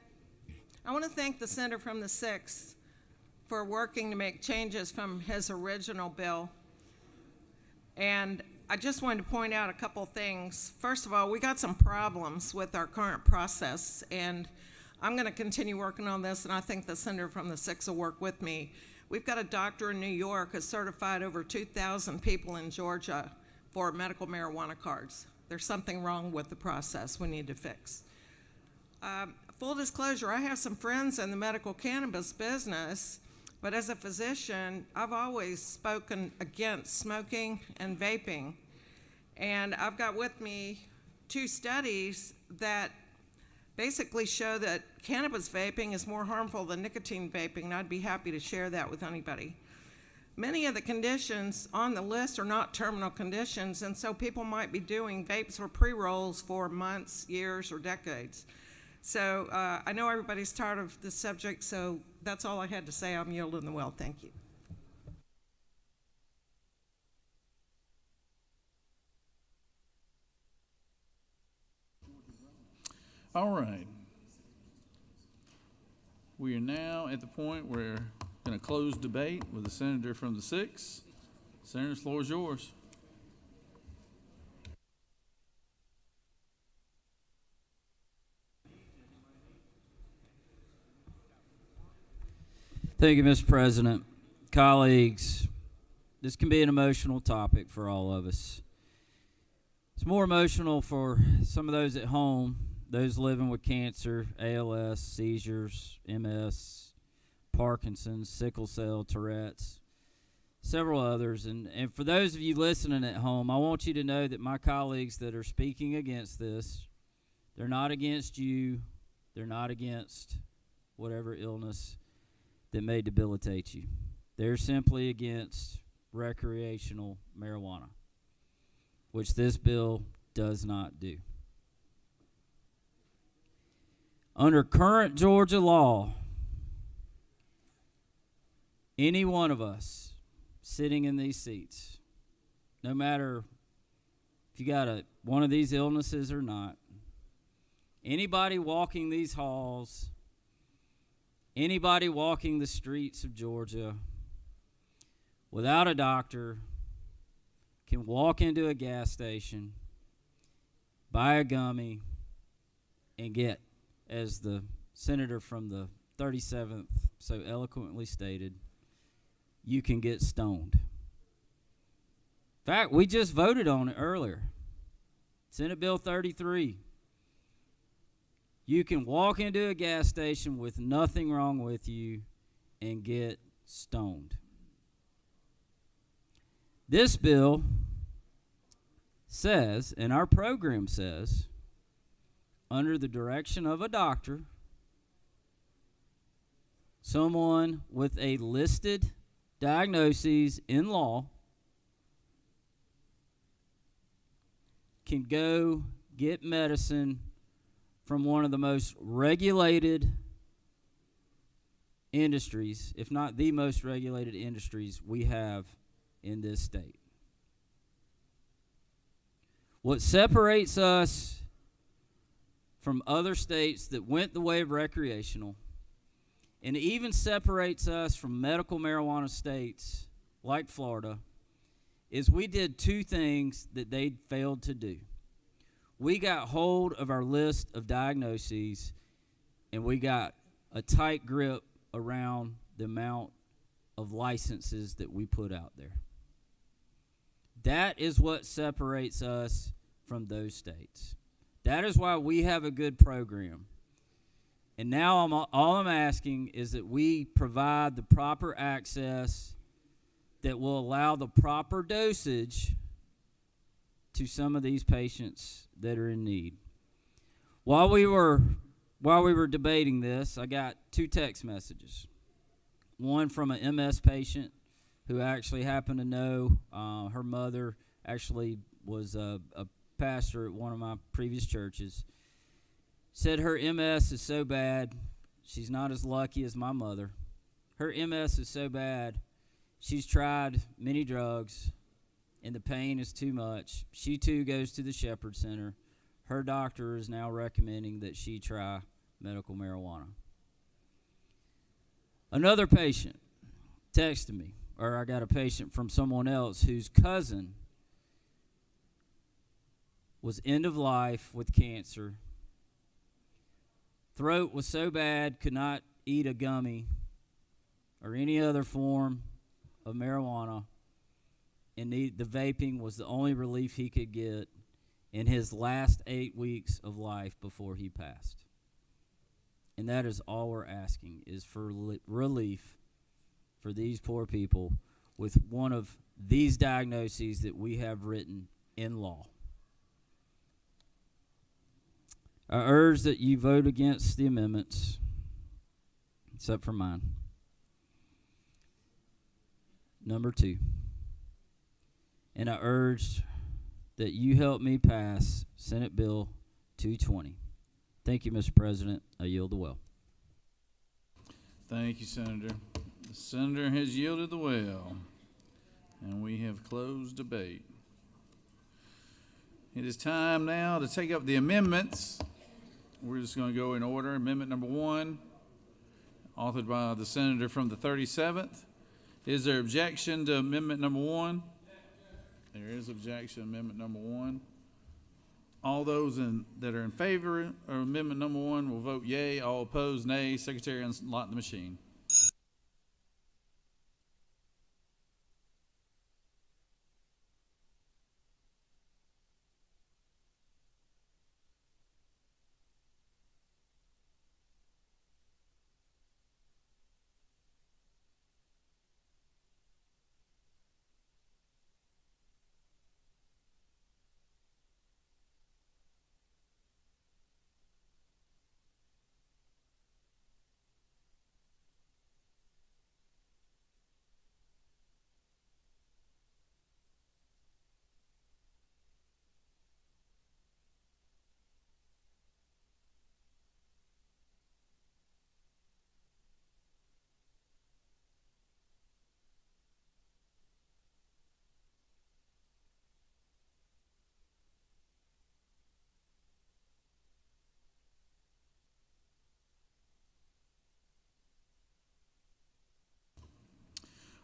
I want to thank the senator from the 6th for working to make changes from his original bill. And I just wanted to point out a couple things. First of all, we got some problems with our current process, and I'm going to continue working on this, and I think the senator from the 6th will work with me. We've got a doctor in New York who certified over 2,000 people in Georgia for medical marijuana cards. There's something wrong with the process we need to fix. Full disclosure, I have some friends in the medical cannabis business, but as a physician, I've always spoken against smoking and vaping. And I've got with me 2 studies that basically show that cannabis vaping is more harmful than nicotine vaping, and I'd be happy to share that with anybody. Many of the conditions on the list are not terminal conditions, and so people might be doing vapes or pre-rolls for months, years, or decades. So I know everybody's tired of this subject, so that's all I had to say. I'm yielding the well. Thank you. All right. We are now at the point where we're going to close debate with the senator from the 6th. Senator, the floor is yours. Thank you, Mr. President. Colleagues, this can be an emotional topic for all of us. It's more emotional for some of those at home, those living with cancer, ALS, seizures, MS, Parkinson's, sickle cell, Tourette's. several others. And for those of you listening at home, I want you to know that my colleagues that are speaking against this, they're not against you. They're not against whatever illness that may debilitate you. They're simply against recreational marijuana, which this bill does not do. Under current Georgia law, any one of us sitting in these seats, no matter if you got one of these illnesses or not, anybody walking these halls, anybody walking the streets of Georgia without a doctor can walk into a gas station, buy a gummy, and get, as the senator from the 37th so eloquently stated, you can get stoned. In fact, we just voted on it earlier. Senate Bill 33. You can walk into a gas station with nothing wrong with you and get stoned. This bill says, and our program says, under the direction of a doctor, someone with a listed diagnosis in law can go get medicine from one of the most regulated industries, if not the most regulated industries we have in this state. What separates us from other states that went the way of recreational, and even separates us from medical marijuana states like Florida, is we did two things that they failed to do. We got hold of our list of diagnoses, and we got a tight grip around the amount of licenses that we put out there. That is what separates us from those states. That is why we have a good program. And now all I'm asking is that we provide the proper access that will allow the proper dosage to some of these patients that are in need. While we were debating this, I got two text messages. One from an MS patient who actually happened to know her mother actually was a pastor at one of my previous churches. Said her MS is so bad, she's not as lucky as my mother. Her MS is so bad, she's tried many drugs, and the pain is too much. She too goes to the Shepherd Center. Her doctor is now recommending that she try medical marijuana. Another patient texted me, or I got a patient from someone else whose cousin was end of life with cancer. Throat was so bad, could not eat a gummy or any other form of marijuana, and the vaping was the only relief he could get in his last 8 weeks of life before he passed. And that is all we're asking, is for relief for these poor people with one of these diagnoses that we have written in law. I urge that you vote against the amendments, except for mine. Number 2. And I urge that you help me pass Senate Bill 220. Thank you, Mr. President. I yield the well. Thank you, Senator. The senator has yielded the well, and we have closed debate. It is time now to take up the amendments. We're just going to go in order. Amendment number 1, authored by the senator from the 37th. Is there objection to amendment number 1? There is objection to amendment number 1. All those that are in favor of amendment number 1 will vote yea. All opposed, nay. Secretary, unlock the machine.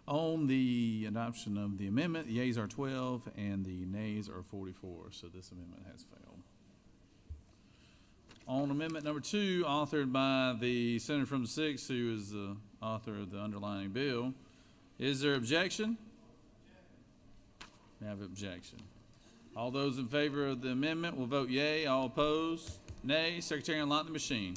On the adoption of the amendment, the yeas are 12 and the nays are 44, so this amendment has failed. On amendment number 2, authored by the senator from the 6th, who is the author of the underlying bill, is there objection? We have objection. All those in favor of the amendment will vote yea. All opposed, nay. Secretary, unlock the machine.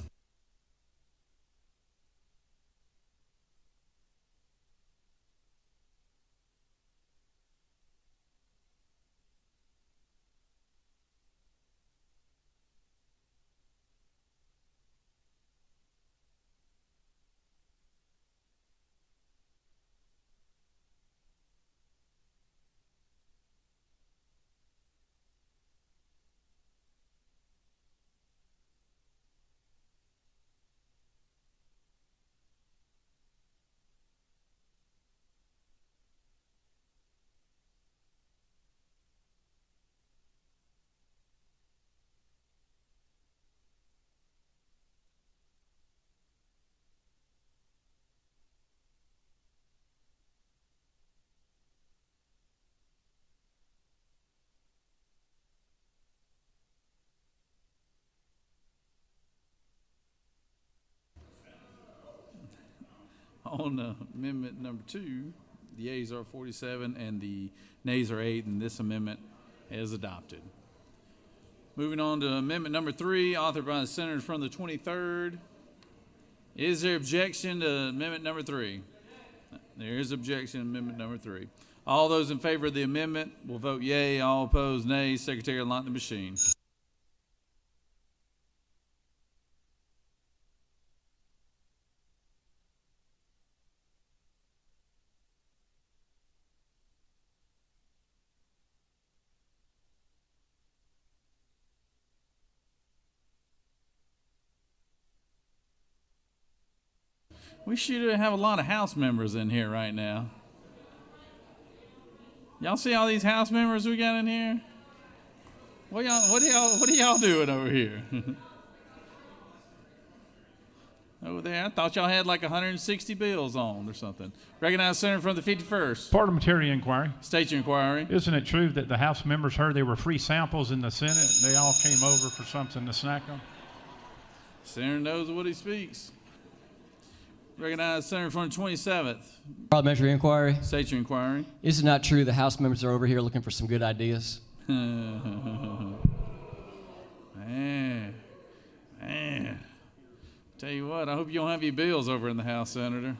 On amendment number 2, the yeas are 47 and the nays are 8, and this amendment is adopted. Moving on to amendment number 3, authored by the senator from the 23rd. Is there objection to amendment number 3? There is objection to amendment number 3. All those in favor of the amendment will vote yea. All opposed, nay. Secretary, unlock the machine. We should have a lot of House members in here right now. Y'all see all these House members we got in here? What are y'all doing over here? Over there, I thought y'all had like 160 bills on or something. Recognize senator from the 51st. Parliamentary inquiry. State your inquiry. Isn't it true that the House members heard there were free samples in the Senate and they all came over for something to snack on? Senator knows what he speaks. Recognize senator from the 27th. Parliamentary inquiry. State your inquiry. Is it not true the House members are over here looking for some good ideas? Man. Tell you what, I hope you don't have your bills over in the House, Senator.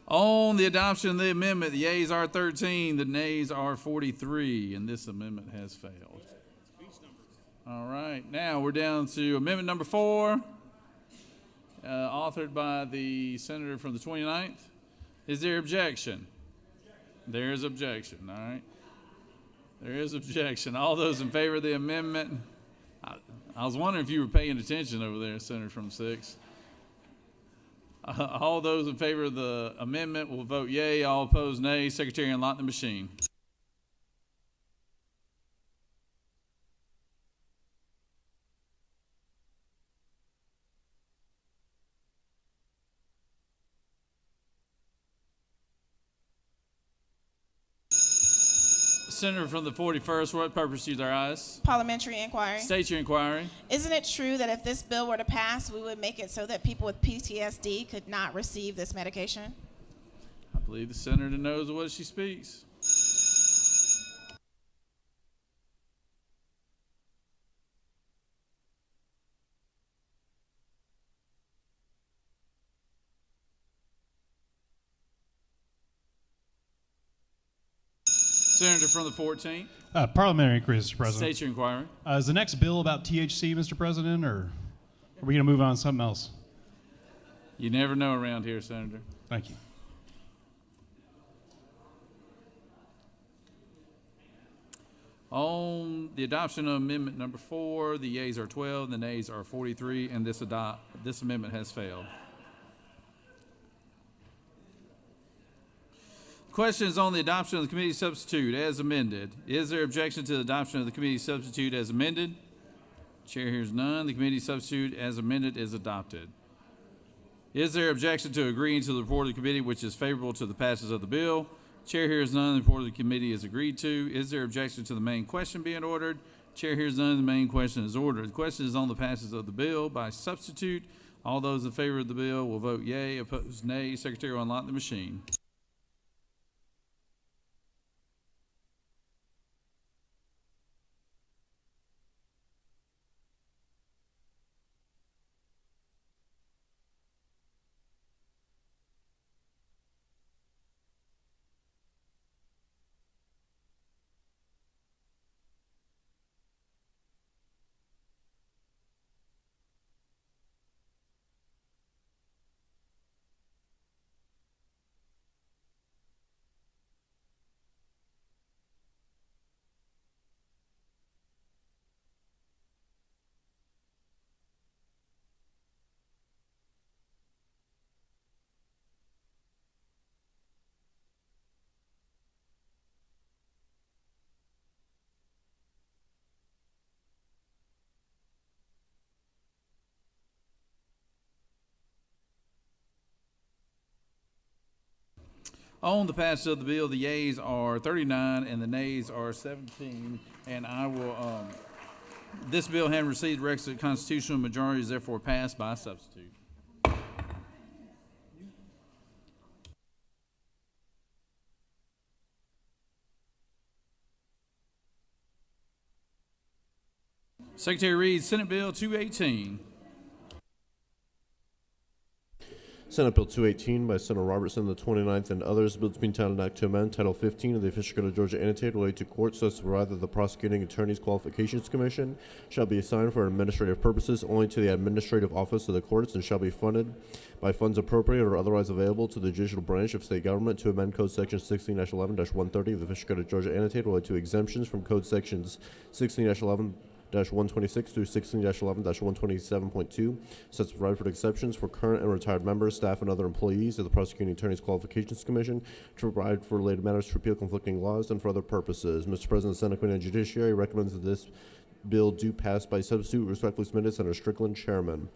On the adoption of the amendment, the yeas are 13, the nays are 43, and this amendment has failed. All right, now we're down to amendment number 4. Authored by the senator from the 29th. Is there objection? There is objection, all right. There is objection. All those in favor of the amendment, I was wondering if you were paying attention over there, Senator from 6. All those in favor of the amendment will vote yea. All opposed, nay. Secretary, unlock the machine. Senator from the 41st, what purpose use our eyes? Parliamentary inquiry. State your inquiry. Isn't it true that if this bill were to pass, we would make it so that people with PTSD could not receive this medication? I believe the senator knows what she speaks. Senator from the 14th. Parliamentary inquiry, Mr. President. State your inquiry. Is the next bill about THC, Mr. President, or are we going to move on to something else? You never know around here, Senator. Thank you. On the adoption of amendment number 4, the yeas are 12, the nays are 43, and this amendment has failed. Questions on the adoption of the committee substitute as amended. Is there objection to the adoption of the committee substitute as amended? Chair hears none. The committee substitute as amended is adopted. Is there objection to agreeing to the report of the committee which is favorable to the passage of the bill? Chair hears none. The report of the committee is agreed to. Is there objection to the main question being ordered? Chair hears none. The main question is ordered. The question is on the passage of the bill by substitute. All those in favor of the bill will vote yea. Opposed, nay. Secretary will unlock the machine. On the passage of the bill, the yeas are 39 and the nays are 17. And I will, this bill having received requisite constitutional majority is therefore passed by substitute. Secretary reads Senate Bill 218. Senate Bill 218 by Senator Robertson, the 29th, and others, bill to be entitled Act to amend Title 15 of the Official Code of Georgia annotated related to courts so as to provide that the Prosecuting Attorney's Qualifications Commission shall be assigned for administrative purposes only to the administrative office of the courts and shall be funded by funds appropriate or otherwise available to the judicial branch of state government to amend Code Section 16-11-130 of the Official Code of Georgia annotated related to exemptions from Code Sections 16-11-126 through 16-11-127.2, sets provide for exceptions for current and retired members, staff, and other employees of the Prosecuting Attorney's Qualifications Commission to provide for related matters to repeal conflicting laws and for other purposes. Mr. President, the Senate Committee on Judiciary recommends that this bill do pass by substitute. Respectfully submitted, Senator Strickland, Chairman.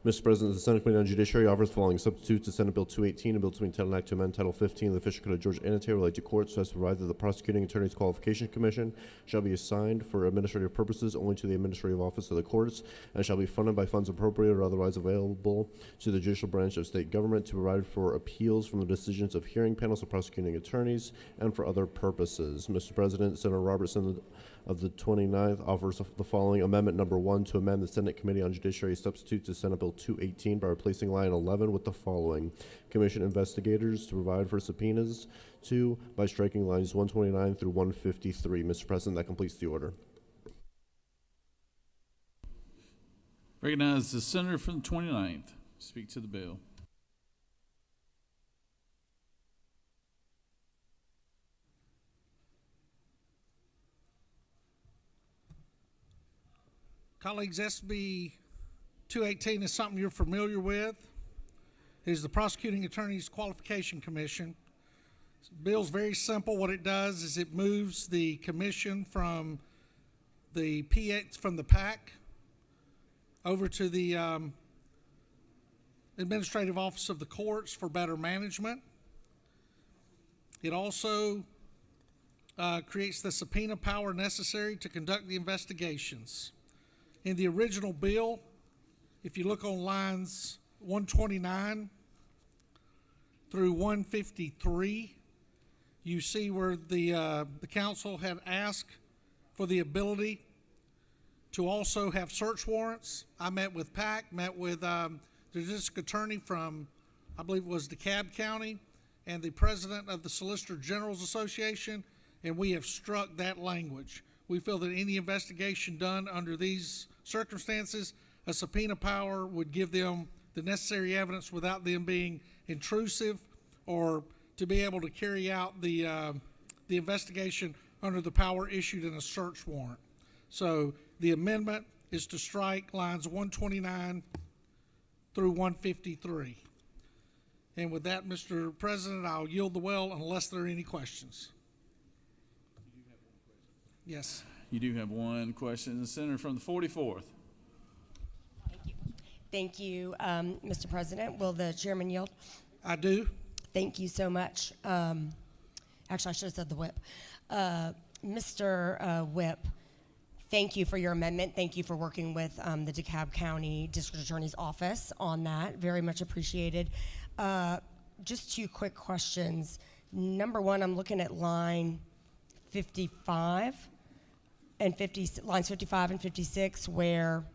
Mr. President, the Senate Committee on Judiciary offers the following substitutes to Senate Bill 218, a bill to be entitled Act to amend Title 15 of the Official Code of Georgia annotated related to courts so as to provide that the Prosecuting Attorney's Qualifications Commission shall be assigned for administrative purposes only to the administrative office of the courts and shall be funded by funds appropriate or otherwise available to the judicial branch of state government to provide for appeals from the decisions of hearing panels of prosecuting attorneys and for other purposes. Mr. President, Senator Robertson of the 29th offers the following amendment number 1 to amend the Senate Committee on Judiciary substitute to Senate Bill 218 by replacing line 11 with the following: commission investigators to provide for subpoenas. 2 by striking lines 129 through 153. Mr. President, that completes the order. Recognize the senator from the 29th. Speak to the bill. Colleagues, SB 218 is something you're familiar with. It is the Prosecuting Attorney's Qualification Commission. The bill's very simple. What it does is it moves the commission from the PAC over to the Administrative Office of the Courts for better management. It also creates the subpoena power necessary to conduct the investigations. In the original bill, if you look on lines 129 through 153, you see where the council had asked for the ability to also have search warrants. I met with PAC, met with the district attorney from, I believe it was DeKalb County, and the president of the Solicitor General's Association, and we have struck that language. We feel that any investigation done under these circumstances, a subpoena power would give them the necessary evidence without them being intrusive or to be able to carry out the investigation under the power issued in a search warrant. So the amendment is to strike lines 129 through 153. And with that, Mr. President, I'll yield the well unless there are any questions. Yes. You do have one question. The senator from the 44th. Thank you, Mr. President. Will the chairman yield? I do. Thank you so much. Actually, I should have said the whip. Mr. Whip, thank you for your amendment. Thank you for working with the DeKalb County District Attorney's Office on that. Very much appreciated. Just two quick questions. Number one, I'm looking at line 55 and lines 55 and 56, where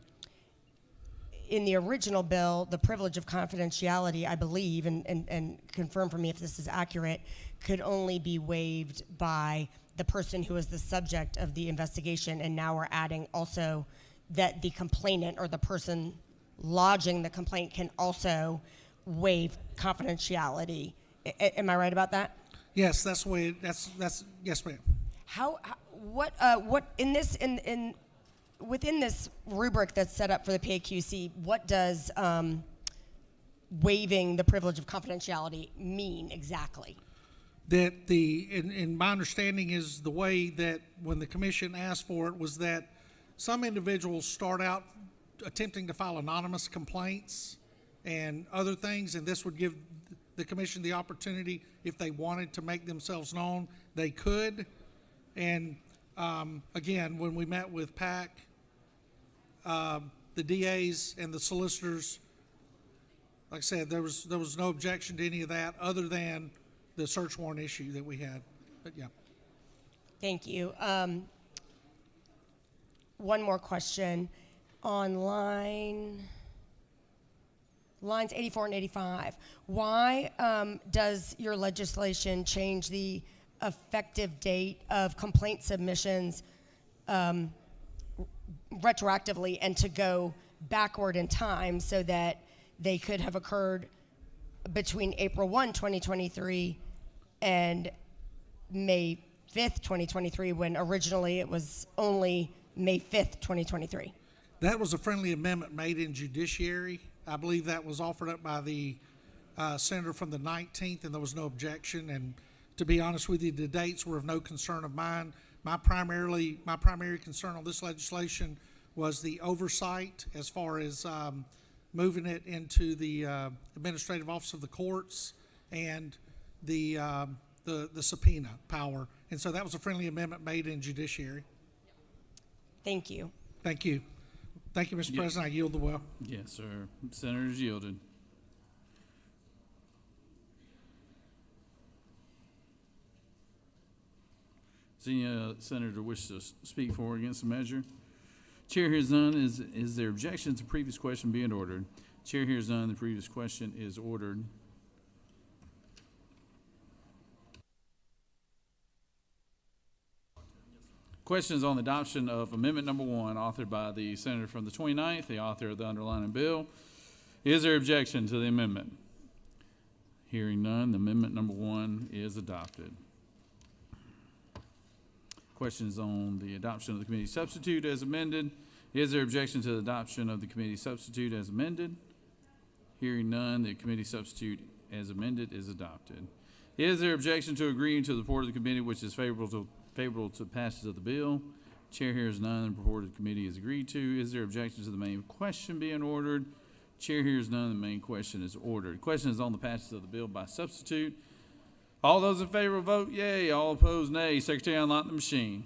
in the original bill, the privilege of confidentiality, I believe, and confirm for me if this is accurate, could only be waived by the person who is the subject of the investigation, and now we're adding also that the complainant or the person lodging the complaint can also waive confidentiality. Am I right about that? Yes, that's the way. That's yes, ma'am. What in this within this rubric that's set up for the PAQC, what does waiving the privilege of confidentiality mean exactly? That in my understanding is the way that when the commission asked for it was that some individuals start out attempting to file anonymous complaints and other things, and this would give the commission the opportunity, if they wanted to make themselves known, they could. And again, when we met with PAC, the DAs and the solicitors, like I said, there was no objection to any of that other than the search warrant issue that we had. But yeah. Thank you. One more question. On lines 84 and 85, why does your legislation change the effective date of complaint submissions retroactively and to go backward in time so that they could have occurred between April 1, 2023 and May 5th, 2023, when originally it was only May 5th, 2023? That was a friendly amendment made in Judiciary. I believe that was offered up by the senator from the 19th, and there was no objection. And to be honest with you, the dates were of no concern of mine. My primary concern on this legislation was the oversight as far as moving it into the administrative office of the courts and the subpoena power. And so that was a friendly amendment made in Judiciary. Thank you. Thank you. Thank you, Mr. President. I yield the well. Yes, sir. Senator's yielded. Does any senator wish to speak for or against the measure? Chair hears none. Is there objection to the previous question being ordered? Chair hears none. The previous question is ordered. Questions on the adoption of amendment number 1, authored by the senator from the 29th, the author of the underlying bill. Is there objection to the amendment? Hearing none, the amendment number 1 is adopted. Questions on the adoption of the committee substitute as amended. Is there objection to the adoption of the committee substitute as amended? Hearing none, the committee substitute as amended is adopted. Is there objection to agreeing to the report of the committee which is favorable to passage of the bill? Chair hears none. The report of the committee is agreed to. Is there objection to the main question being ordered? Chair hears none. The main question is ordered. Question is on the passage of the bill by substitute. All those in favor vote yea. All opposed nay. Secretary, unlock the machine.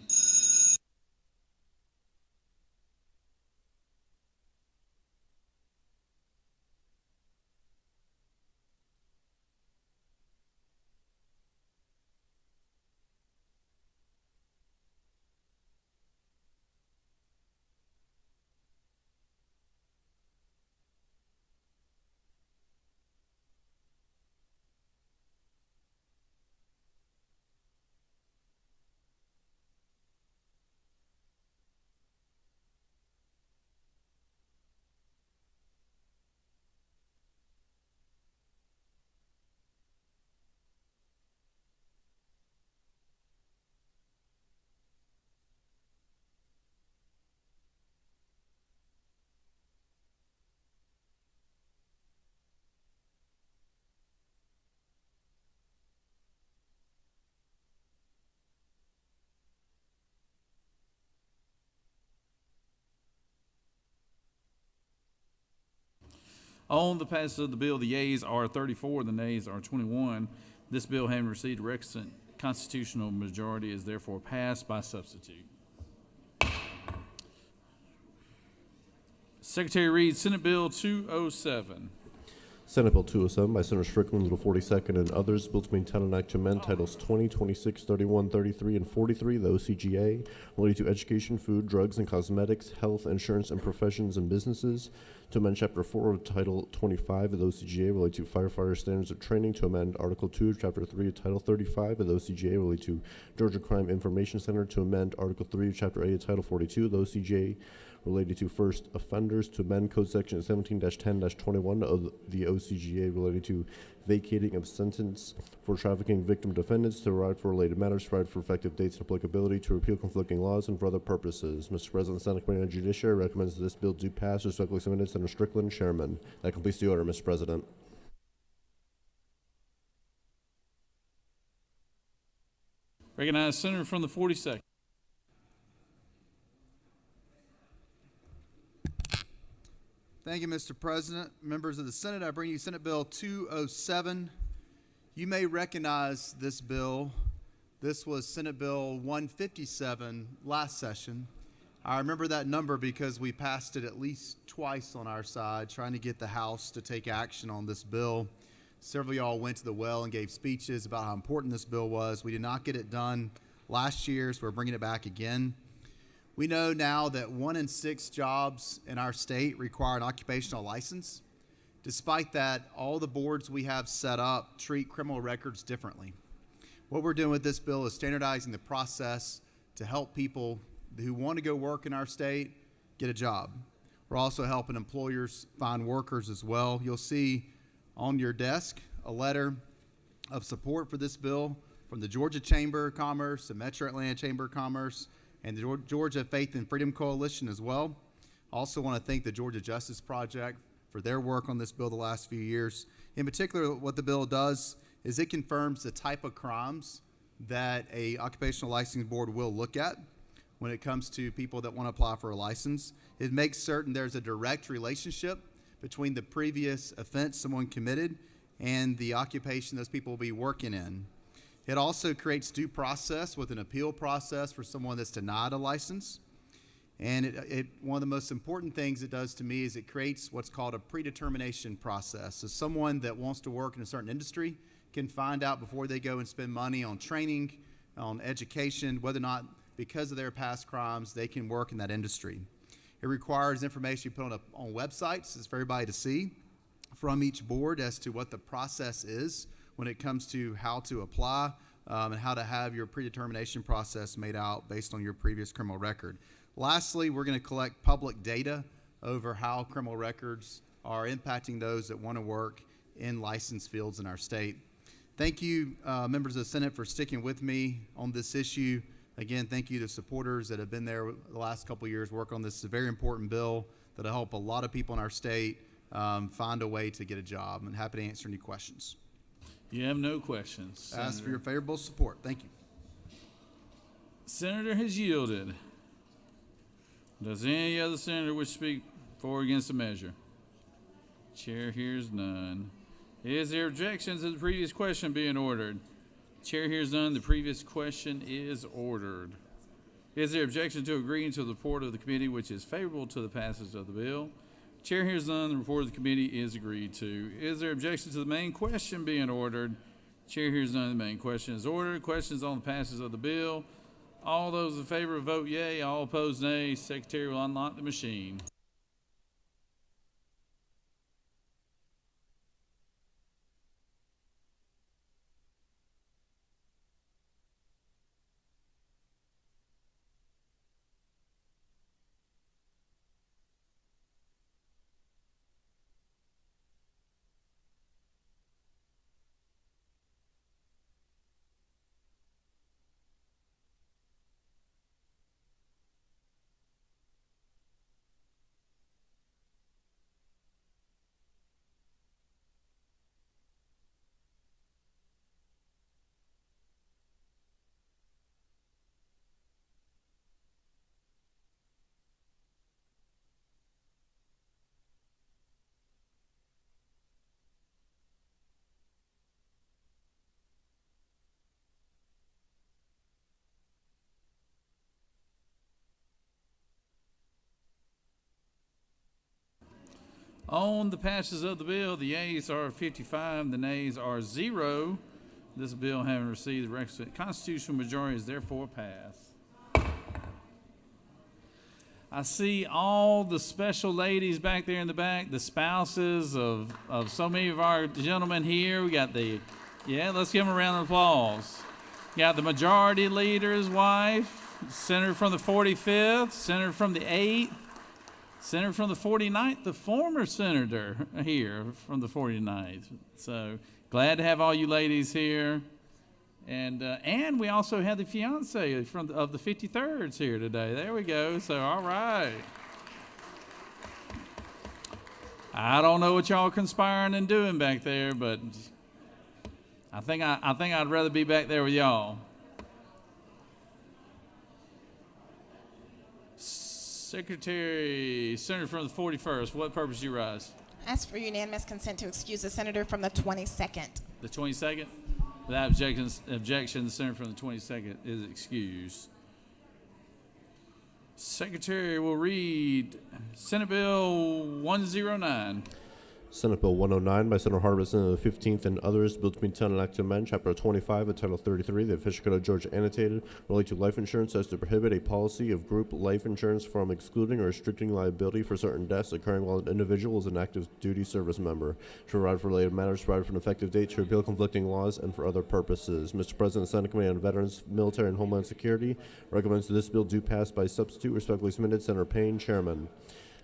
On the passage of the bill, the yeas are 34, the nays are 21. This bill, having received a requisite constitutional majority, is therefore passed by substitute. Secretary reads Senate Bill 207. Senate Bill 207 by Senator Strickland, the 42nd, and others, bill to maintain an act to amend Titles 20, 26, 31, 33, and 43 of the OCGA related to education, food, drugs, and cosmetics, health, insurance, and professions and businesses, to amend Chapter 4 of Title 25 of the OCGA related to firefighter standards of training, to amend Article 2 of Chapter 3 of Title 35 of the OCGA related to Georgia Crime Information Center, to amend Article 3 of Chapter 8 of Title 42 of the OCGA related to first offenders, to amend Code Section 17-10-21 of the OCGA related to vacating of sentence for trafficking victim defendants, to provide for related matters, provide for effective dates and applicability, to repeal conflicting laws, and for other purposes. Mr. President, the Senate Committee on Judiciary recommends that this bill do pass. Respectfully submitted, Senator Strickland, Chairman. That completes the order, Mr. President. Recognize Senator from the 42nd. Thank you, Mr. President. Members of the Senate, I bring you Senate Bill 207. You may recognize this bill. This was Senate Bill 157 last session. I remember that number because we passed it at least twice on our side, trying to get the House to take action on this bill. Several of y'all went to the well and gave speeches about how important this bill was. We did not get it done last year, so we're bringing it back again. We know now that 1 in 6 jobs in our state require an occupational license. Despite that, all the boards we have set up treat criminal records differently. What we're doing with this bill is standardizing the process to help people who want to go work in our state get a job. We're also helping employers find workers as well. You'll see on your desk a letter of support for this bill from the Georgia Chamber of Commerce, the Metro Atlanta Chamber of Commerce, and the Georgia Faith and Freedom Coalition as well. Also want to thank the Georgia Justice Project for their work on this bill the last few years. In particular, what the bill does is it confirms the type of crimes that a occupational licensing board will look at when it comes to people that want to apply for a license. It makes certain there's a direct relationship between the previous offense someone committed and the occupation those people will be working in. It also creates due process with an appeal process for someone that's denied a license. And one of the most important things it does to me is it creates what's called a predetermination process. So someone that wants to work in a certain industry can find out before they go and spend money on training, on education, whether or not because of their past crimes they can work in that industry. It requires information you put on websites. It's for everybody to see from each board as to what the process is when it comes to how to apply and how to have your predetermination process made out based on your previous criminal record. Lastly, we're going to collect public data over how criminal records are impacting those that want to work in licensed fields in our state. Thank you, members of the Senate, for sticking with me on this issue. Again, thank you to supporters that have been there the last couple of years work on this. It's a very important bill that will help a lot of people in our state find a way to get a job. I'm happy to answer any questions. You have no questions. Ask for your favorable support. Thank you. Senator has yielded. Does any other senator wish to speak for or against the measure? Chair hears none. Is there objection to the previous question being ordered? Chair hears none. The previous question is ordered. Is there objection to agreeing to the report of the committee which is favorable to the passage of the bill? Chair hears none. The report of the committee is agreed to. Is there objection to the main question being ordered? Chair hears none. The main question is ordered. Questions on the passage of the bill. All those in favor vote yea. All opposed nay. Secretary will unlock the machine. On the passage of the bill, the yeas are 55, the nays are 0. This bill, having received the requisite constitutional majority, is therefore passed. I see all the special ladies back there in the back, the spouses of so many of our gentlemen here. We got let's give them a round of applause. Got the majority leader's wife, senator from the 45th, senator from the 8th, senator from the 49th, the former senator here from the 49th. So glad to have all you ladies here. And we also have the fiance of the 53rds here today. There we go. So, all right. I don't know what y'all conspiring and doing back there, but I think I'd rather be back there with y'all. Secretary, Senator from the 41st, what purpose do you rise? Ask for unanimous consent to excuse the senator from the 22nd. The 22nd? Without objection, the senator from the 22nd is excused. Secretary will read Senate Bill 109. Senate Bill 109 by Senator Harbison of the 15th and others, bill to be intended and act to amend Chapter 25 of Title 33, the Official Code of Georgia annotated, relating to life insurance as to prohibit a policy of group life insurance from excluding or restricting liability for certain deaths occurring while an individual is an active duty service member, to provide for related matters, to provide for an effective date, to repeal conflicting laws, and for other purposes. Mr. President, the Senate Committee on Veterans, Military, and Homeland Security recommends that this bill do pass by substitute. Respectfully submitted, Senator Payne, Chairman.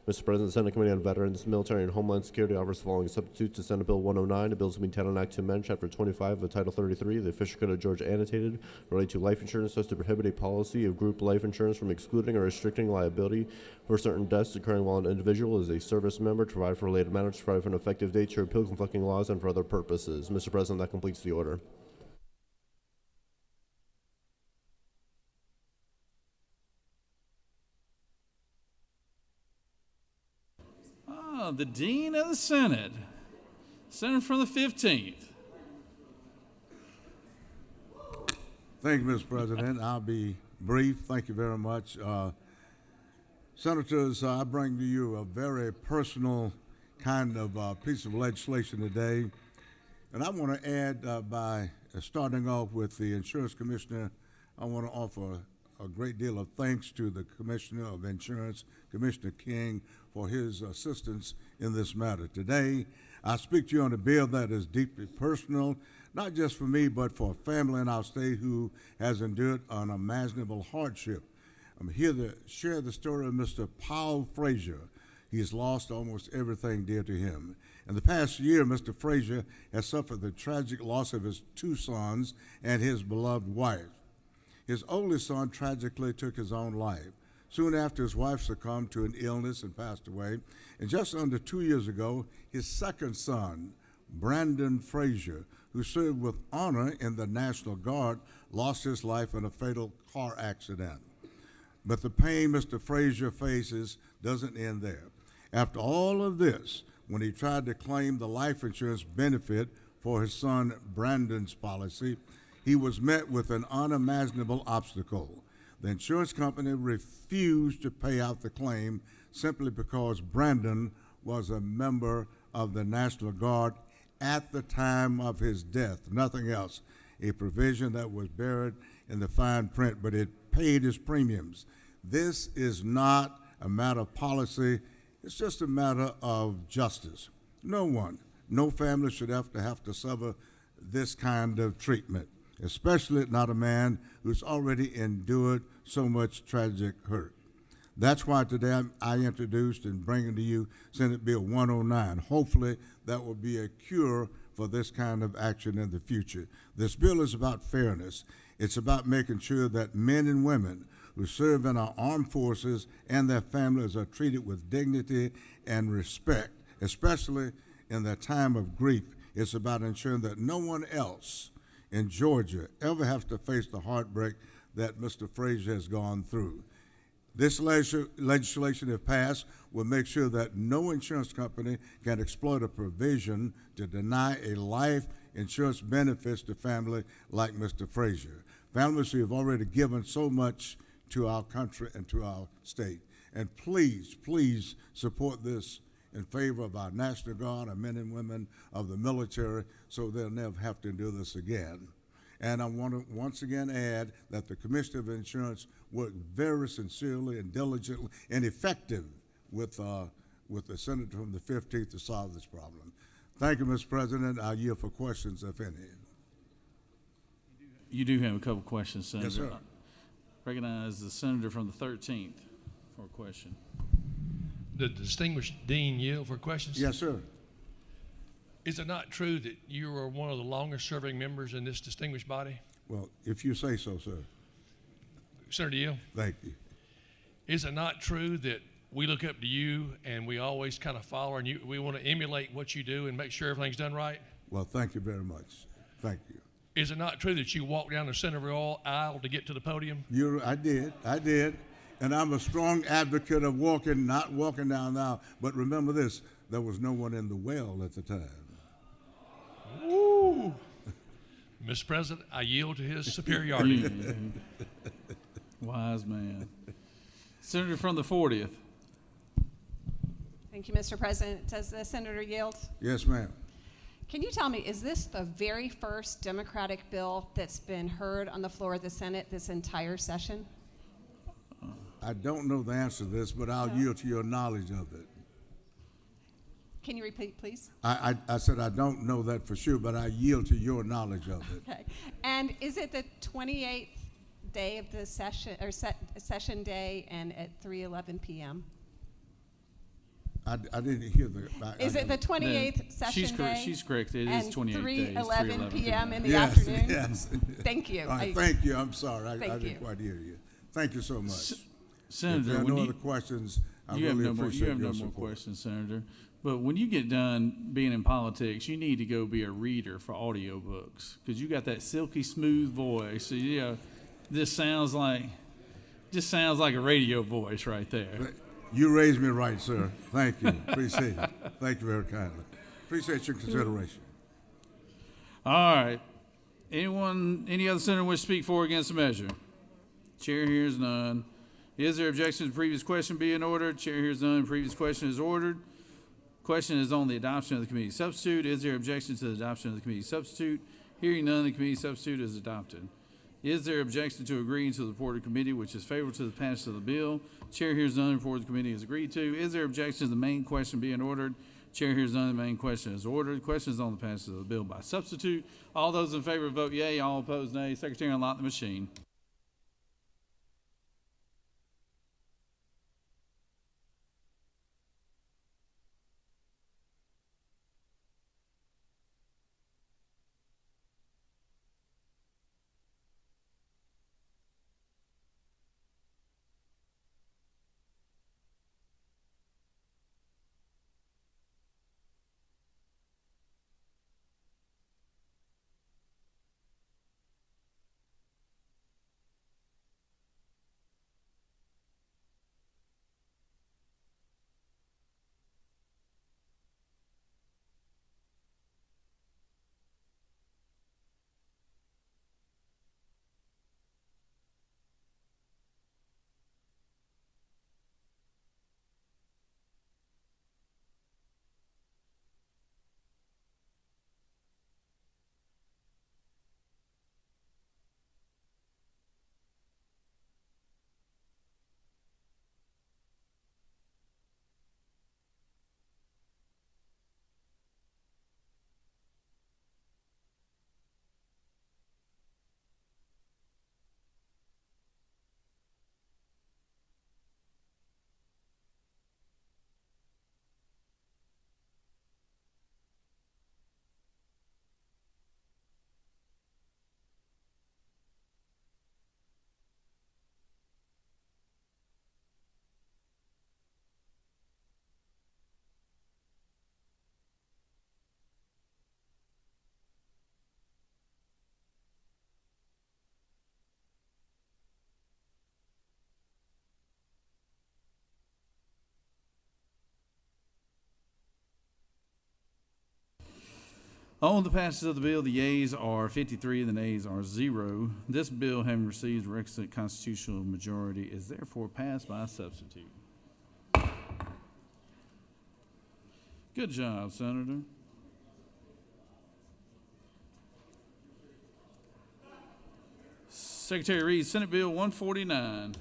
Mr. President, the Senate Committee on Veterans, Military, and Homeland Security offers the following substitutes to Senate Bill 109. A bill to be entitled and act to amend Chapter 25 of Title 33, the Official Code of Georgia annotated, relating to life insurance as to prohibit a policy of group life insurance from excluding or restricting liability for certain deaths occurring while an individual is a service member, to provide for related matters, to provide for an effective date, to repeal conflicting laws, and for other purposes. Mr. President, that completes the order. The Dean of the Senate, Senator from the 15th. Thank you, Mr. President. I'll be brief. Thank you very much. Senators, I bring to you a very personal kind of piece of legislation today. And I want to add by starting off with the Insurance Commissioner, I want to offer a great deal of thanks to the Commissioner of Insurance, Commissioner King, for his assistance in this matter. Today, I speak to you on a bill that is deeply personal, not just for me, but for a family in our state who has endured unimaginable hardship. I'm here to share the story of Mr. Paul Frazier. He's lost almost everything dear to him. In the past year, Mr. Frazier has suffered the tragic loss of his 2 sons and his beloved wife. His oldest son tragically took his own life. Soon after, his wife succumbed to an illness and passed away. And just under 2 years ago, his second son, Brandon Frazier, who served with honor in the National Guard, lost his life in a fatal car accident. But the pain Mr. Frazier faces doesn't end there. After all of this, when he tried to claim the life insurance benefit for his son Brandon's policy, he was met with an unimaginable obstacle. The insurance company refused to pay out the claim simply because Brandon was a member of the National Guard at the time of his death, nothing else. A provision that was buried in the fine print, but it paid his premiums. This is not a matter of policy, it's just a matter of justice. No one, no family should have to suffer this kind of treatment, especially not a man who's already endured so much tragic hurt. That's why today I introduced and bringing to you Senate Bill 109. Hopefully that will be a cure for this kind of action in the future. This bill is about fairness. It's about making sure that men and women who serve in our armed forces and their families are treated with dignity and respect, especially in their time of grief. It's about ensuring that no one else in Georgia ever has to face the heartbreak that Mr. Frazier has gone through. This legislation, if passed, will make sure that no insurance company can exploit a provision to deny a life insurance benefits to family like Mr. Frazier. Families who have already given so much to our country and to our state. And please, please support this in favor of our National Guard, our men and women of the military, so they'll never have to do this again. And I want to once again add that the Commissioner of Insurance worked very sincerely and diligently and effective with the Senator from the 15th to solve this problem. Thank you, Mr. President. I yield for questions, if any. You do have a couple questions, Senator. Yes, sir. Recognize the Senator from the 13th for a question. The distinguished Dean yield for questions? Yes, sir. Is it not true that you are one of the longest serving members in this distinguished body? Well, if you say so, sir. Senator Yield? Thank you. Is it not true that we look up to you and we always kind of follow and we want to emulate what you do and make sure everything's done right? Well, thank you very much. Thank you. Is it not true that you walk down the center of the aisle to get to the podium? I did. And I'm a strong advocate of not walking down the aisle. But remember this, there was no one in the well at the time. Woo! Mr. President, I yield to his superiority. Wise man. Senator from the 40th. Thank you, Mr. President. Does the senator yield? Yes, ma'am. Can you tell me, is this the very first Democratic bill that's been heard on the floor of the Senate this entire session? I don't know the answer to this, but I'll yield to your knowledge of it. Can you repeat, please? I said I don't know that for sure, but I yield to your knowledge of it. Okay. And is it the 28th day of the session, or session day, and at 3:11 p.m.? I didn't hear the. Is it the 28th session day? She's correct. It is 28 days. 3:11 p.m. in the Yes, afternoon? yes. Thank you. All right, thank you. I'm sorry. I Thank didn't you. quite hear you. Thank you so much. Senator, if there are when no you- other questions, I You have really no more. appreciate You have your no more support. questions, Senator. But when you get done being in politics, you need to go be a reader for audiobooks because you got that silky smooth voice. So this sounds like a radio voice right there. You raised me right, sir. Thank you. Appreciate it. Thank you very kindly. Appreciate your consideration. All right. Any other senator wish to speak for or against the measure? Chair hears none. Is there objection to the previous question being ordered? Chair hears none. Previous question is ordered. Question is on the adoption of the committee substitute. Is there objection to the adoption of the committee substitute? Hearing none, the committee substitute is adopted. Is there objection to agreeing to the report of the committee which is favorable to the passage of the bill? Chair hears none. The report of the committee is agreed to. Is there objection to the main question being ordered? Chair hears none. The main question is ordered. Question is on the passage of the bill by substitute. All those in favor vote yea. All opposed nay. Secretary, unlock the machine. On the passage of the bill, the yeas are 53 and the nays are 0. This bill, having received the requisite constitutional majority, is therefore passed by substitute. Good job, Senator. Secretary reads Senate Bill 149.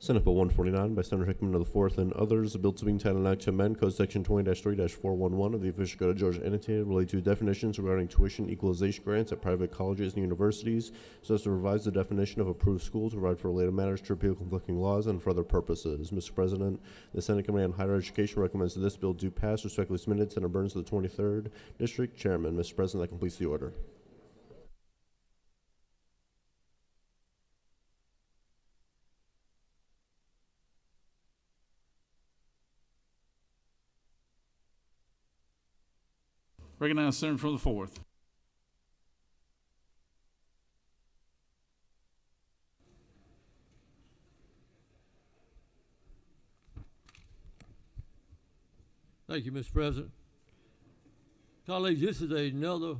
Senate Bill 149 by Senator Hickman of the 4th and others, a bill to be entitled an act to amend Code Section 20-3-411 of the Official Code of Georgia annotated related to definitions regarding tuition equalization grants at private colleges and universities, so as to revise the definition of approved school to provide for related matters, to repeal conflicting laws, and for other purposes. Mr. President, the Senate Committee on Higher Education recommends that this bill do pass. Respectfully submitted, Senator Burns of the 23rd District. Chairman. Mr. President, that completes the order. Recognize Senator from the 4th. Thank you, Mr. President. Colleagues, this is another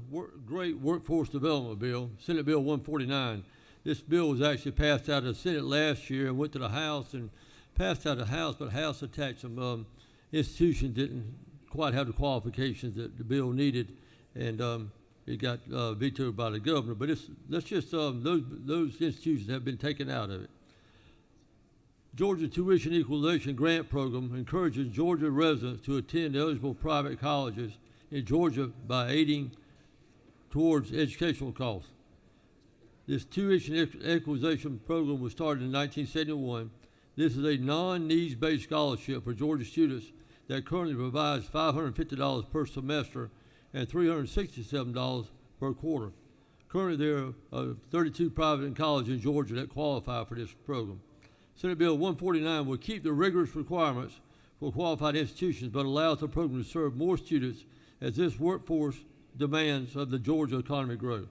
great workforce development bill, Senate Bill 149. This bill was actually passed out of the Senate last year and went to the House and passed out of the House, but the House attached some institutions didn't quite have the qualifications that the bill needed, and it got vetoed by the governor. But let's just those institutions have been taken out of it. Georgia Tuition Equalization Grant Program encourages Georgia residents to attend eligible private colleges in Georgia by aiding towards educational costs. This tuition equalization program was started in 1971. This is a non-needs-based scholarship for Georgia students that currently provides $550 per semester and $367 per quarter. Currently, there are 32 private colleges in Georgia that qualify for this program. Senate Bill 149 will keep the rigorous requirements for qualified institutions, but allows the program to serve more students as this workforce demands of the Georgia economy grow.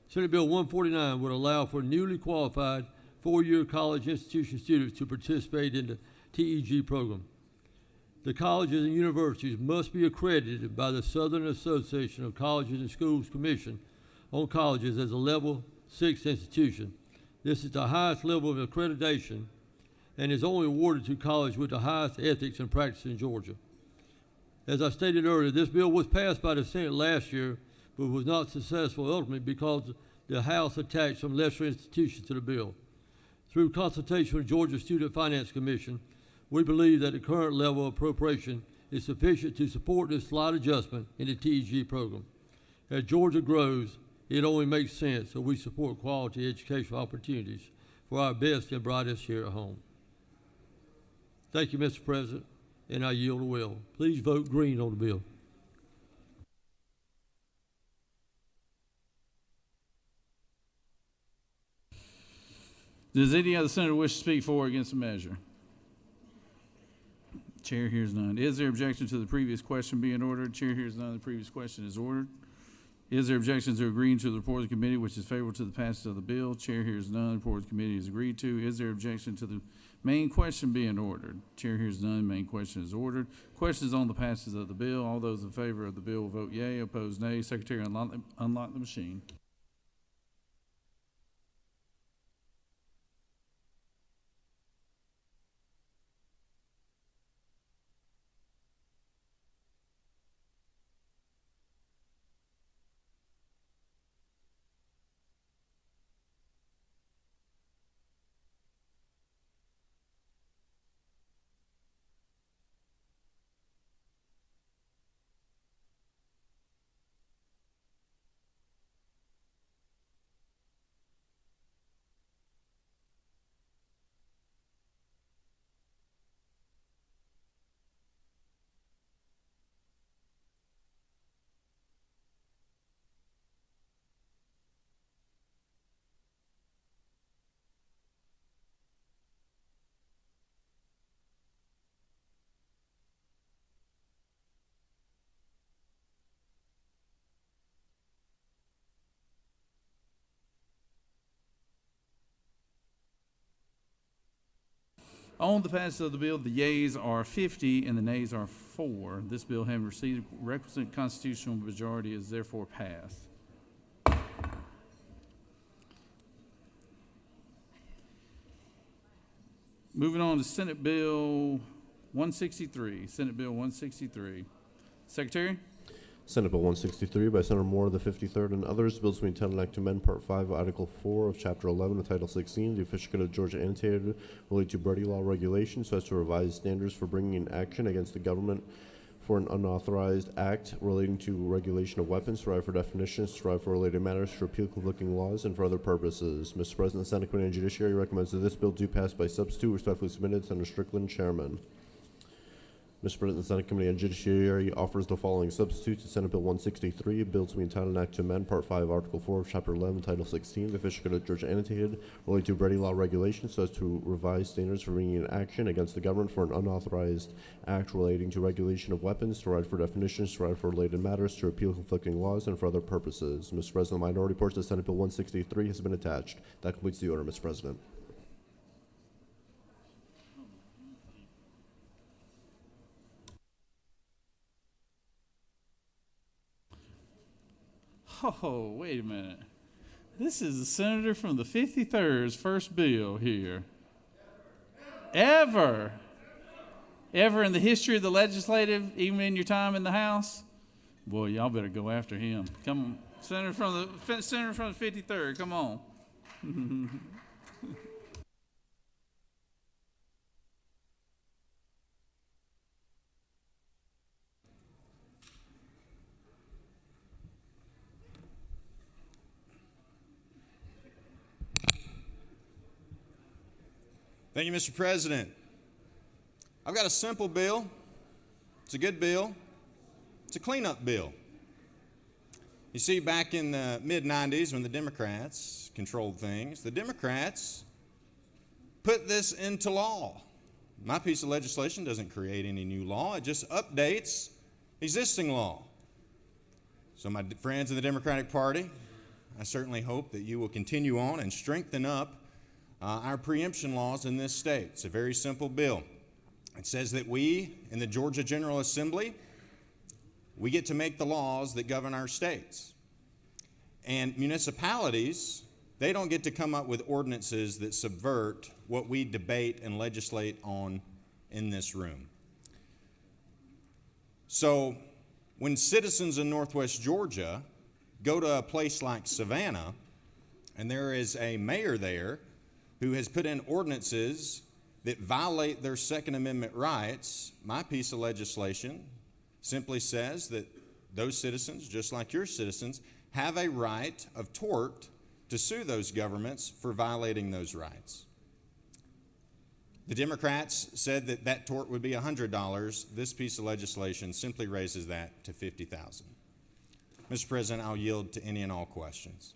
Senate Bill 149 would allow for newly qualified four-year college institution students to participate in the TEG program. The colleges and universities must be accredited by the Southern Association of Colleges and Schools Commission on Colleges as a Level 6 institution. This is the highest level of accreditation and is only awarded to colleges with the highest ethics and practice in Georgia. As I stated earlier, this bill was passed by the Senate last year, but was not successful ultimately because the House attached some lesser institutions to the bill. Through consultation with Georgia Student Finance Commission, we believe that the current level of appropriation is sufficient to support this slight adjustment in the TEG program. As Georgia grows, it only makes sense that we support quality educational opportunities for our best and brightest here at home. Thank you, Mr. President, and I yield the will. Please vote green on the bill. Does any other senator wish to speak for or against the measure? Chair hears none. Is there objection to the previous question being ordered? Chair hears none. The previous question is ordered. Is there objection to agreeing to the report of the committee which is favorable to the passage of the bill? Chair hears none. The report of the committee is agreed to. Is there objection to the main question being ordered? Chair hears none. Main question is ordered. Questions on the passage of the bill. All those in favor of the bill will vote yea. Opposed, nay. Secretary, unlock the machine. On the passage of the bill, the yeas are 50 and the nays are 4. This bill, having received requisite constitutional majority, is therefore passed. Moving on to Senate Bill 163. Senate Bill 163. Secretary? Senate Bill 163 by Senator Moore of the 53rd and others. Bills to be entitled Act to amend Part 5, Article 4 of Chapter 11 of Title 16, the Official Code of Georgia annotated related to Brady law regulations so as to revise standards for bringing in action against the government for an unauthorized act relating to regulation of weapons, to provide for definitions, to provide for related matters, to repeal conflicting laws, and for other purposes. Mr. President, the Senate Committee on Judiciary recommends that this bill do pass by substitute. Respectfully submitted, Senator Strickland, Chairman. Mr. President, the Senate Committee on Judiciary offers the following substitutes to Senate Bill 163, a bill to be entitled Act to amend Part 5, Article 4 of Chapter 11, Title 16, the Official Code of Georgia annotated relating to Brady law regulations so as to revise standards for bringing in action against the government for an unauthorized act relating to regulation of weapons, to provide for definitions, to provide for related matters, to repeal conflicting laws, and for other purposes. Mr. President, the minority portion of Senate Bill 163 has been attached. That completes the order, Mr. President. Oh, wait a minute. This is the senator from the 53rd's first bill here. Ever in the history of the legislative, even in your time in the House? Boy, y'all better go after him. Come on. Senator from the 53rd, come on. Thank you, Mr. President. I've got a simple bill. It's a good bill. It's a cleanup bill. You see, back in the mid-90s when the Democrats controlled things, the Democrats put this into law. My piece of legislation doesn't create any new law. It just updates existing law. So my friends in the Democratic Party, I certainly hope that you will continue on and strengthen up our preemption laws in this state. It's a very simple bill. It says that we, in the Georgia General Assembly, we get to make the laws that govern our states. And municipalities, they don't get to come up with ordinances that subvert what we debate and legislate on in this room. So when citizens in Northwest Georgia go to a place like Savannah, and there is a mayor there who has put in ordinances that violate their Second Amendment rights, my piece of legislation simply says that those citizens, just like your citizens, have a right of tort to sue those governments for violating those rights. The Democrats said that that tort would be $100. This piece of legislation simply raises that to $50,000. Mr. President, I'll yield to any and all questions.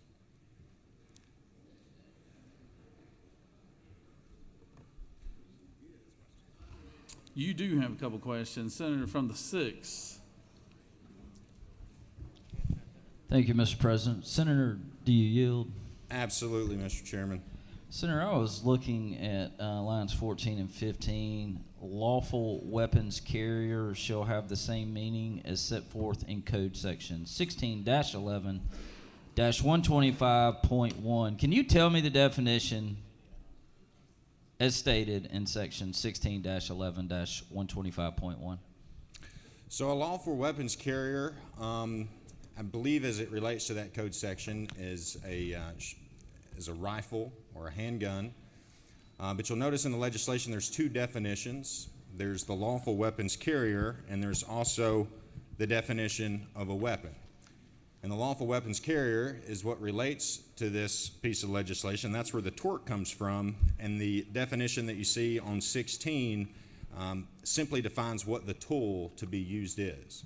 You do have a couple questions. Senator from the 6th. Thank you, Mr. President. Senator, do you yield? Absolutely, Mr. Chairman. Senator, I was looking at lines 14 and 15. Lawful weapons carrier shall have the same meaning as set forth in code section 16-11-125.1. Can you tell me the definition as stated in section 16-11-125.1? So a lawful weapons carrier, I believe as it relates to that code section, is a rifle or a handgun. But you'll notice in the legislation there's two definitions. There's the lawful weapons carrier, and there's also the definition of a weapon. And the lawful weapons carrier is what relates to this piece of legislation. That's where the tort comes from. And the definition that you see on 16 simply defines what the tool to be used is.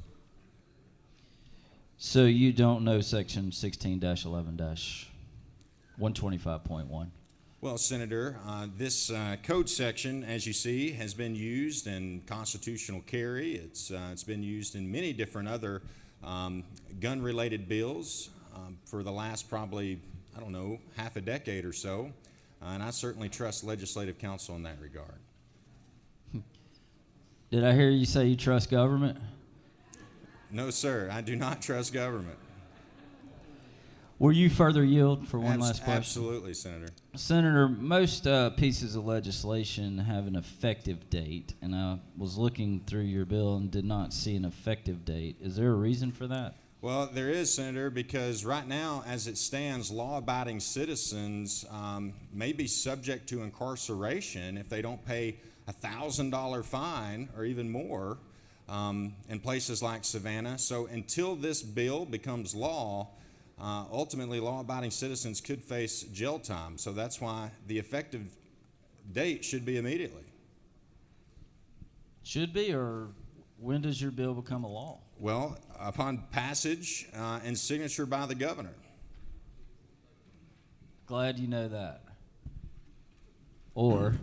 So you don't know section 16-11-125.1? Well, Senator, this code section, as you see, has been used in constitutional carry. It's been used in many different other gun-related bills for the last probably, I don't know, half a decade or so. And I certainly trust legislative counsel in that regard. Did I hear you say you trust government? No, sir, I do not trust government. Will you further yield for one last question? Absolutely, Senator. Senator, most pieces of legislation have an effective date, and I was looking through your bill and did not see an effective date. Is there a reason for that? Well, there is, Senator, because right now, as it stands, law-abiding citizens may be subject to incarceration if they don't pay a $1,000 fine or even more in places like Savannah. So until this bill becomes law, ultimately law-abiding citizens could face jail time. So that's why the effective date should be immediately. Should be, or when does your bill become a law? Well, upon passage and signature by the governor. Glad you know that. Or...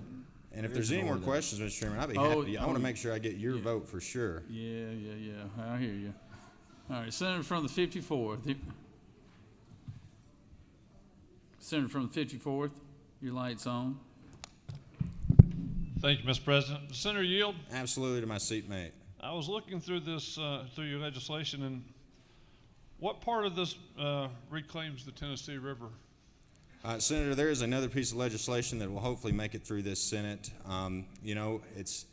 And if there's any more questions, Mr. Chairman, I'd be happy. I want to make sure I get your vote for sure. Yeah. I hear you. All right, Senator from the 54th. Senator from the 54th, your light's on. Thank you, Mr. President. Senator Yield? Absolutely, to my seatmate. I was looking through this, through your legislation, and what part of this reclaims the Tennessee River? Senator, there is another piece of legislation that will hopefully make it through this Senate. You know, it's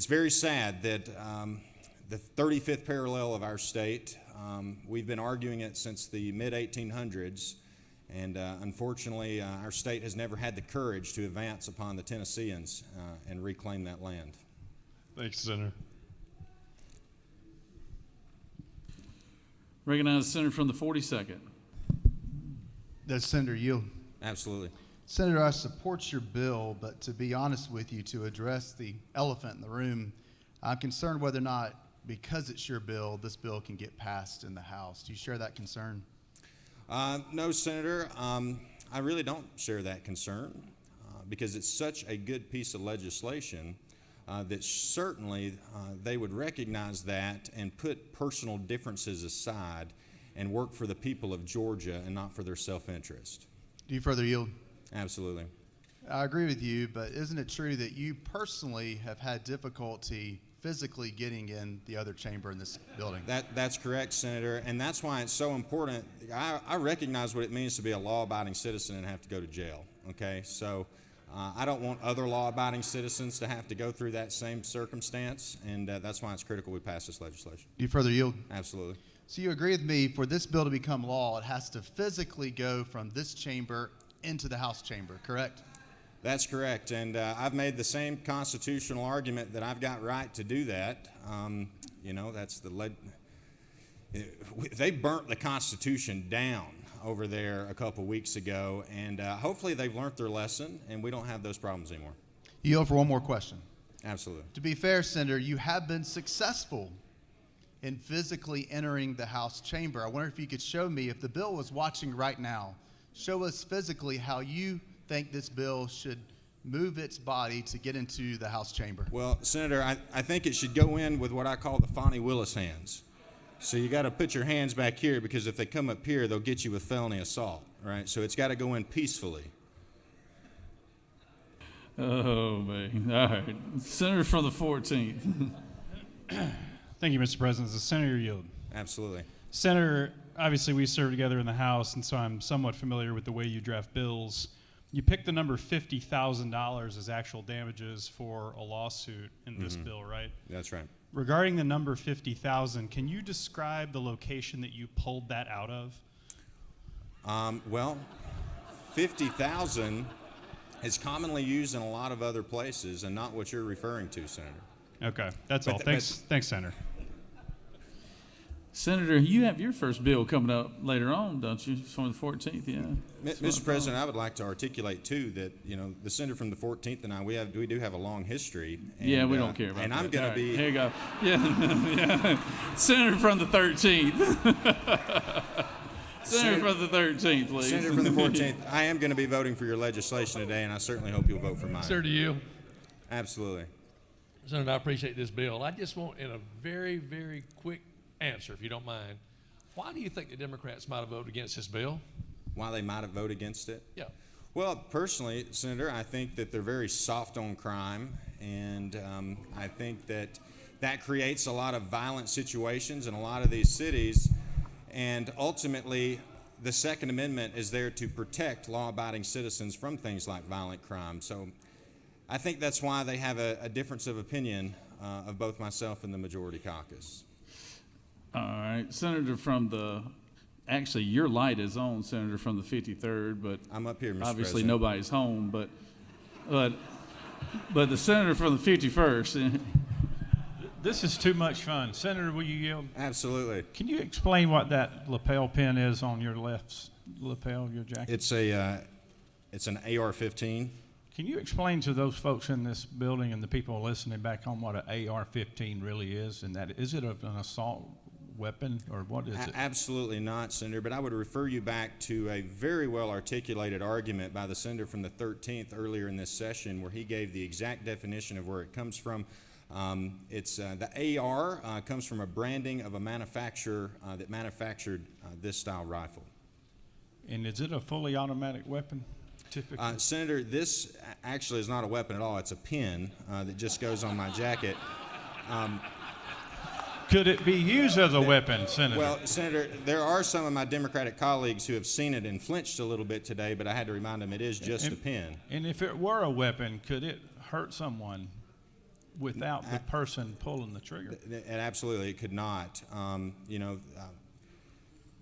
very sad that the 35th parallel of our state, we've been arguing it since the mid-1800s, and unfortunately, our state has never had the courage to advance upon the Tennesseans and reclaim that land. Thanks, Senator. Recognize the senator from the 42nd. Does Senator yield? Absolutely. Senator, I support your bill, but to be honest with you, to address the elephant in the room, I'm concerned whether or not, because it's your bill, this bill can get passed in the House. Do you share that concern? No, Senator. I really don't share that concern because it's such a good piece of legislation that certainly they would recognize that and put personal differences aside and work for the people of Georgia and not for their self-interest. Do you further yield? Absolutely. I agree with you, but isn't it true that you personally have had difficulty physically getting in the other chamber in this building? That's correct, Senator, and that's why it's so important. I recognize what it means to be a law-abiding citizen and have to go to jail, okay? So I don't want other law-abiding citizens to have to go through that same circumstance, and that's why it's critical we pass this legislation. Do you further yield? Absolutely. So you agree with me, for this bill to become law, it has to physically go from this chamber into the House chamber, correct? That's correct, and I've made the same constitutional argument that I've got right to do that. You know, that's they burnt the Constitution down over there a couple weeks ago, and hopefully they've learned their lesson, and we don't have those problems anymore. You yield for one more question. Absolutely. To be fair, Senator, you have been successful in physically entering the House chamber. I wonder if you could show me, if the bill was watching right now, show us physically how you think this bill should move its body to get into the House chamber. Well, Senator, I think it should go in with what I call the Fonnie Willis hands. So you got to put your hands back here, because if they come up here, they'll get you with felony assault, right? So it's got to go in peacefully. Oh, man. All right. Senator from the 14th. Thank you, Mr. President. The Senator yield. Absolutely. Senator, obviously we serve together in the House, and so I'm somewhat familiar with the way you draft bills. You picked the number $50,000 as actual damages for a lawsuit in this bill, right? That's right. Regarding the number 50,000, can you describe the location that you pulled that out of? Well, 50,000 is commonly used in a lot of other places and not what you're referring to, Senator. Okay, that's all. Thanks, Senator. Senator, you have your first bill coming up later on, don't you, from the 14th? Yeah. Mr. President, I would like to articulate too that, you know, the senator from the 14th and I, we do have a long history. And, yeah, we don't care about and that. I'm going to be. Here you go. Yeah. Senator from the 13th. Senator from the 13th, please. Senator from the 14th. I am going to be voting for your legislation today, and I certainly hope you'll vote for mine. Sir, do you? Absolutely. Senator, I appreciate this bill. I just want, in a very, very quick answer, if you don't mind, why do you think the Democrats might have voted against this bill? Why they might have voted against it? Yeah. Well, personally, Senator, I think that they're very soft on crime, and I think that creates a lot of violent situations in a lot of these cities, and ultimately, the Second Amendment is there to protect law-abiding citizens from things like violent crime. So I think that's why they have a difference of opinion of both myself and the majority caucus. All right, Senator from the, actually, your light is on, Senator from the 53rd, but I'm up here, Mr. obviously President. nobody's home, but the Senator from the 51st. This is too much fun. Senator, will you yield? Absolutely. Can you explain what that lapel pin is on your left lapel of your jacket? It's an AR-15. Can you explain to those folks in this building and the people listening back home what an AR-15 really is? And that is it an assault weapon, or what is it? Absolutely not, Senator, but I would refer you back to a very well articulated argument by the senator from the 13th earlier in this session, where he gave the exact definition of where it comes from. The AR comes from a branding of a manufacturer that manufactured this style rifle. And is it a fully automatic weapon, typically? Senator, this actually is not a weapon at all. It's a pin that just goes on my jacket. Could it be used as a weapon, Senator? Well, Senator, there are some of my Democratic colleagues who have seen it and flinched a little bit today, but I had to remind them it is just a pin. And if it were a weapon, could it hurt someone without the person pulling the trigger? Absolutely, it could not.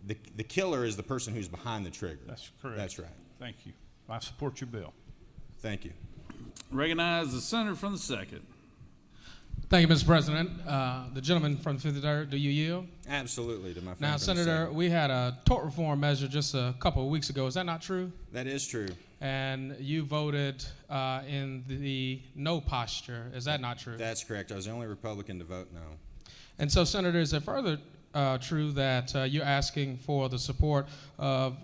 The killer is the person who's behind the trigger. That's correct. That's right. Thank you. I support your bill. Thank you. Recognize the senator from the 2nd. Thank you, Mr. President. The gentleman from the 53rd, do you yield? Absolutely, to my friend. Now, Senator, we had a tort reform measure just a couple of weeks ago. Is that not true? That is true. And you voted in the no posture. Is that not true? That's correct. I was the only Republican to vote no. And so, Senator, is it further true that you're asking for the support of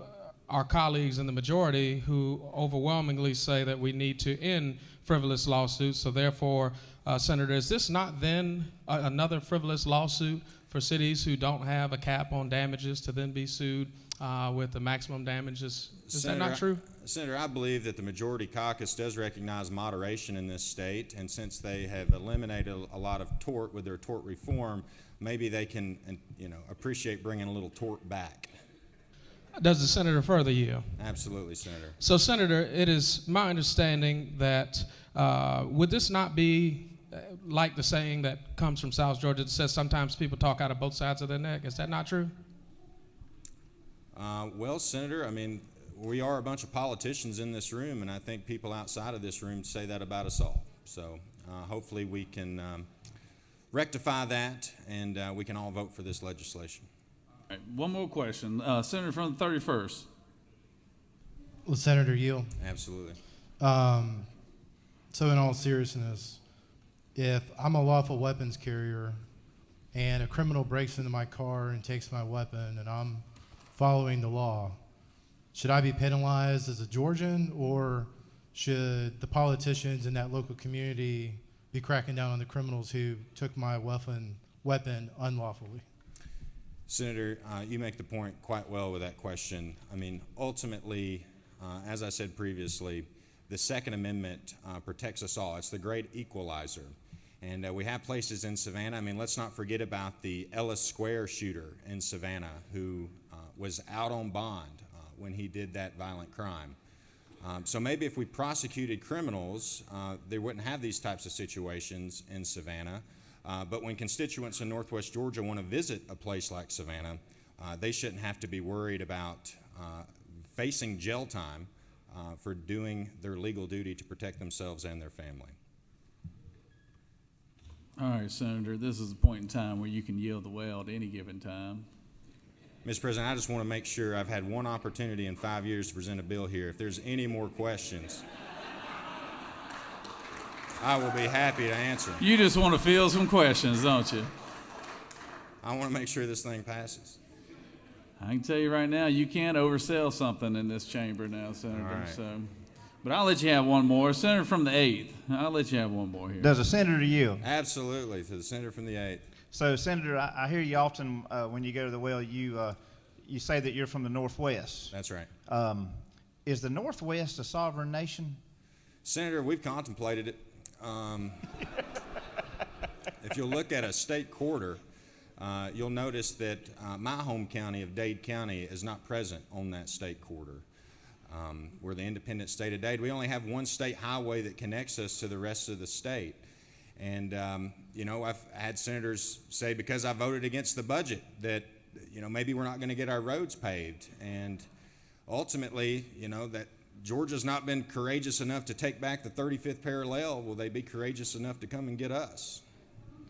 our colleagues in the majority who overwhelmingly say that we need to end frivolous lawsuits? So therefore, Senator, is this not then another frivolous lawsuit for cities who don't have a cap on damages to then be sued with the maximum damages? Is that not true? Senator, I believe that the majority caucus does recognize moderation in this state, and since they have eliminated a lot of tort with their tort reform, maybe they can, appreciate bringing a little tort back. Does the senator further yield? Absolutely, Senator. So, Senator, it is my understanding that would this not be like the saying that comes from South Georgia that says sometimes people talk out of both sides of their neck? Is that not true? Well, Senator, we are a bunch of politicians in this room, and I think people outside of this room say that about us all. So hopefully we can rectify that, and we can all vote for this legislation. All right, one more question. Senator from the 31st. Will Senator yield? Absolutely. So in all seriousness, if I'm a lawful weapons carrier and a criminal breaks into my car and takes my weapon and I'm following the law, should I be penalized as a Georgian, or should the politicians in that local community be cracking down on the criminals who took my weapon unlawfully? Senator, you make the point quite well with that question. Ultimately, as I said previously, the Second Amendment protects us all. It's the great equalizer. And we have places in Savannah. Let's not forget about the Ellis Square shooter in Savannah who was out on bond when he did that violent crime. So maybe if we prosecuted criminals, they wouldn't have these types of situations in Savannah. But when constituents in Northwest Georgia want to visit a place like Savannah, they shouldn't have to be worried about facing jail time for doing their legal duty to protect themselves and their family. All right, Senator, this is a point in time where you can yield the well at any given time. Mr. President, I just want to make sure I've had one opportunity in 5 years to present a bill here. If there's any more questions, I will be happy to answer. You just want to field some questions, don't you? I want to make sure this thing passes. I can tell you right now, you can't oversell something in this chamber now, Senator. All right. So, but I'll let you have one more. Senator from the 8th, I'll let you have one more here. Does a senator yield? Absolutely, to the senator from the 8th. So, Senator, I hear you often when you go to the well, you say that you're from the Northwest. That's right. Is the Northwest a sovereign nation? Senator, we've contemplated it. If you'll look at a state quarter, you'll notice that my home county of Dade County is not present on that state corridor. We're the independent state of Dade. We only have one state highway that connects us to the rest of the state. And, you know, I've had senators say because I voted against the budget that, you know, maybe we're not going to get our roads paved. And ultimately, you know, that Georgia's not been courageous enough to take back the 35th parallel. Will they be courageous enough to come and get us?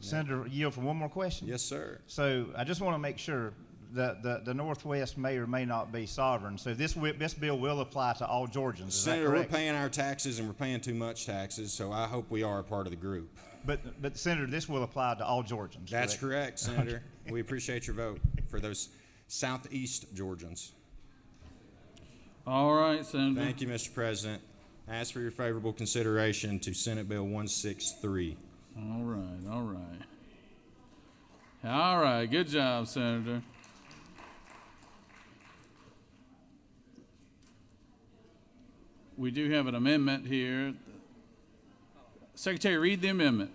Senator, yield for one more question? Yes, sir. So I just want to make sure that the Northwest may or may not be sovereign. So this bill will apply to all Georgians. Is Senator, that we're correct? paying our taxes and we're paying too much taxes, so I hope we are a part of the group. But Senator, this will apply to all Georgians. That's correct, Senator. We appreciate your vote for those Southeast Georgians. All right, Senator. Thank you, Mr. President. I ask for your favorable consideration to Senate Bill 163. All right, all right. All right, good job, Senator. We do have an amendment here. Secretary, read the amendment.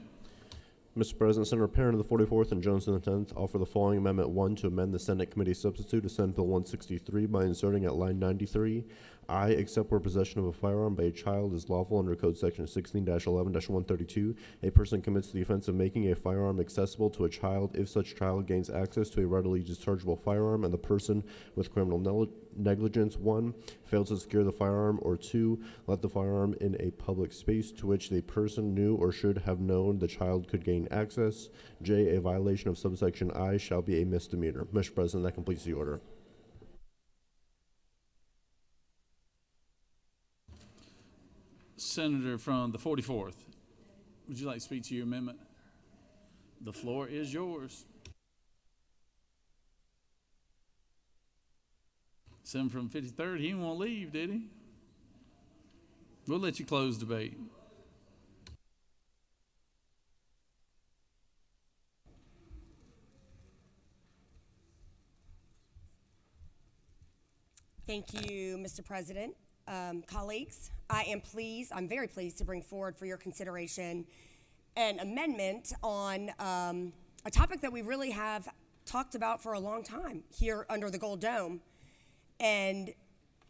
Mr. President, Senator Parent of the 44th and Jones in the 10th offer the following Amendment 1 to amend the Senate Committee substitute to Senate Bill 163 by inserting at line 93, I, except where possession of a firearm by a child is lawful under Code Section 16-11-132, a person commits the offense of making a firearm accessible to a child if such child gains access to a readily dischargeable firearm and the person with criminal negligence, 1, fails to secure the firearm, or 2, let the firearm in a public space to which the person knew or should have known the child could gain access. J, a violation of subsection I shall be a misdemeanor. Mr. President, that completes the order. Senator from the 44th, would you like to speak to your amendment? The floor is yours. Senator from 53rd, he didn't want to leave, did he? We'll let you close debate. Thank you, Mr. President. Colleagues, I'm very pleased to bring forward for your consideration an amendment on a topic that we really have talked about for a long time here under the Gold Dome, and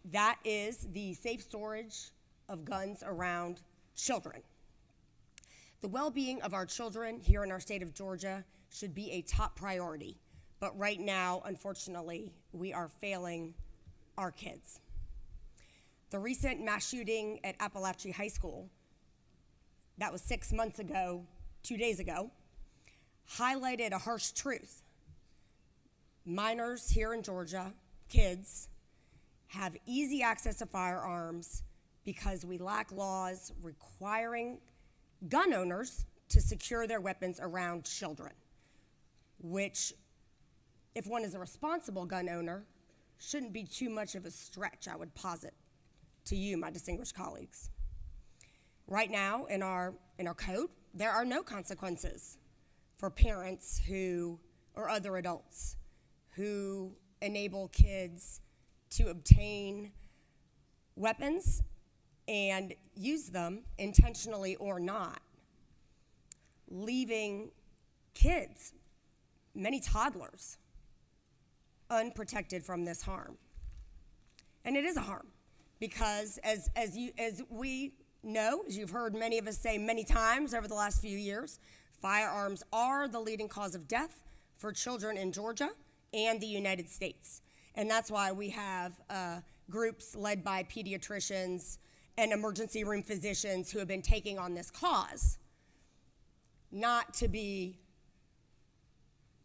that is the safe storage of guns around children. The well-being of our children here in our state of Georgia should be a top priority, but right now, unfortunately, we are failing our kids. The recent mass shooting at Appalachia High School, that was 6 months ago, 2 days ago, highlighted a harsh truth. Minors here in Georgia, kids, have easy access to firearms because we lack laws requiring gun owners to secure their weapons around children, which, if one is a responsible gun owner, shouldn't be too much of a stretch, I would posit to you, my distinguished colleagues. Right now, in our code, there are no consequences for parents or other adults who enable kids to obtain weapons and use them intentionally or not, leaving kids, many toddlers, unprotected from this harm. And it is a harm because as we know, as you've heard many of us say many times over the last few years, firearms are the leading cause of death for children in Georgia and the United States. And that's why we have groups led by pediatricians and emergency room physicians who have been taking on this cause, not to be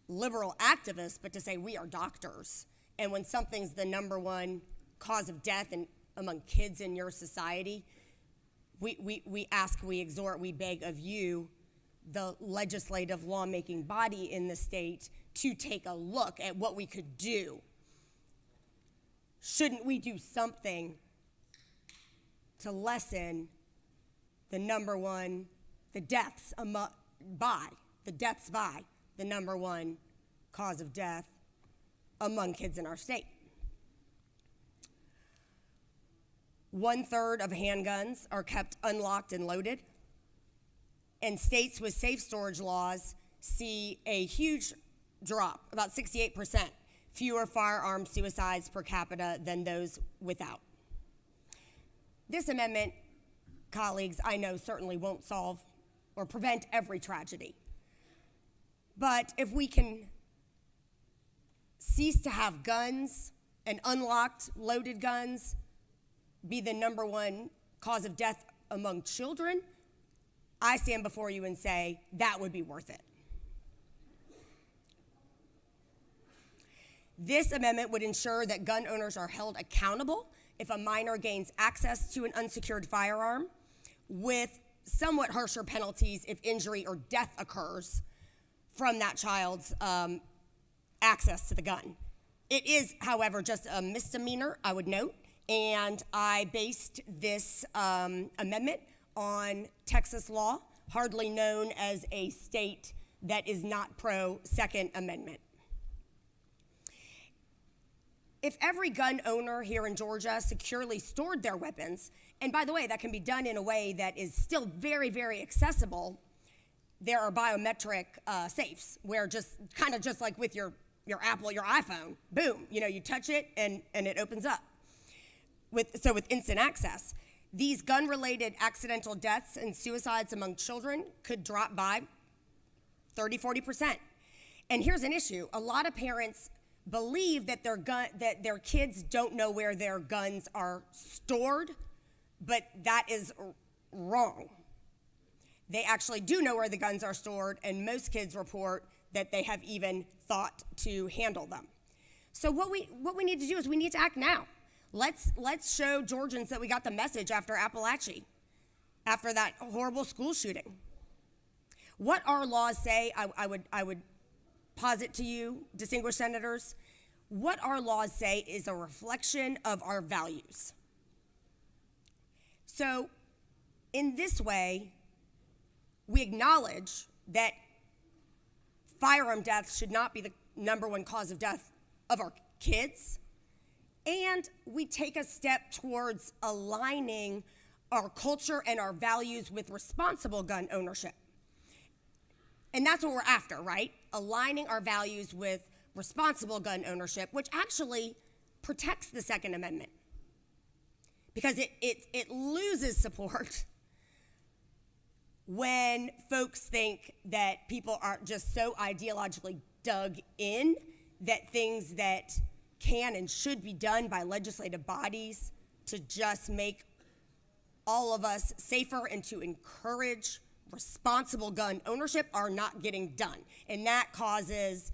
liberal activists, but to say we are doctors. And when something's the number one cause of death among kids in your society, we ask, we exhort, we beg of you, the legislative lawmaking body in the state, to take a look at what we could do. Shouldn't we do something to lessen the deaths by the number one cause of death among kids in our state? 1/3 of handguns are kept unlocked and loaded, and states with safe storage laws see a huge drop, about 68%. Fewer firearm suicides per capita than those without. This amendment, colleagues, I know certainly won't solve or prevent every tragedy. But if we can cease to have guns and unlocked loaded guns be the #1 cause of death among children, I stand before you and say that would be worth it. This amendment would ensure that gun owners are held accountable if a minor gains access to an unsecured firearm, with somewhat harsher penalties if injury or death occurs from that child's access to the gun. It is, however, just a misdemeanor, I would note, and I based this amendment on Texas law, hardly known as a state that is not pro-Second Amendment. If every gun owner here in Georgia securely stored their weapons, and by the way, that can be done in a way that is still very, very accessible, there are biometric safes where just like with your Apple, your iPhone, boom, you touch it and it opens up. With instant access. These gun-related accidental deaths and suicides among children could drop by 30-40%. And here's an issue. A lot of parents believe that their kids don't know where their guns are stored, but that is wrong. They actually do know where the guns are stored, and most kids report that they have even thought to handle them. So what we need to do is we need to act now. Let's show Georgians that we got the message after Appalachia, after that horrible school shooting. What our laws say, I would posit to you, distinguished senators, what our laws say is a reflection of our values. So in this way, we acknowledge that firearm deaths should not be the #1 cause of death of our kids, and we take a step towards aligning our culture and our values with responsible gun ownership. And that's what we're after, right? Aligning our values with responsible gun ownership, which actually protects the Second Amendment. Because it loses support when folks think that people are just so ideologically dug in that things that can and should be done by legislative bodies to just make all of us safer and to encourage responsible gun ownership are not getting done. And that causes,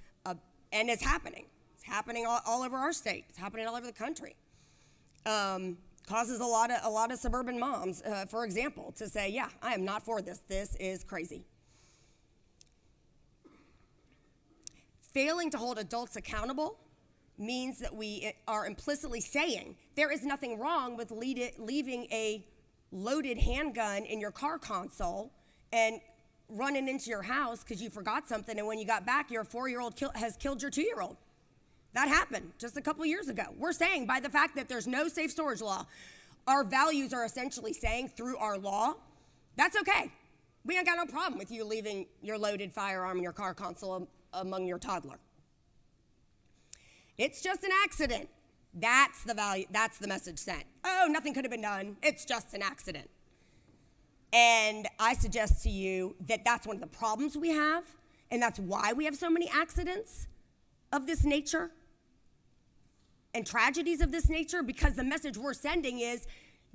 and it's happening. It's happening all over our state. It's happening all over the country. Causes a lot of suburban moms, for example, to say, yeah, I am not for this. This is crazy. Failing to hold adults accountable means that we are implicitly saying there is nothing wrong with leaving a loaded handgun in your car console and running into your house because you forgot something, and when you got back, your 4-year-old has killed your 2-year-old. That happened just a couple years ago. We're saying by the fact that there's no safe storage law, our values are essentially saying through our law, that's okay. We ain't got no problem with you leaving your loaded firearm in your car console among your toddler. It's just an accident. That's the value. That's the message sent. Oh, nothing could have been done. It's just an accident. And I suggest to you that that's one of the problems we have, and that's why we have so many accidents of this nature and tragedies of this nature, because the message we're sending is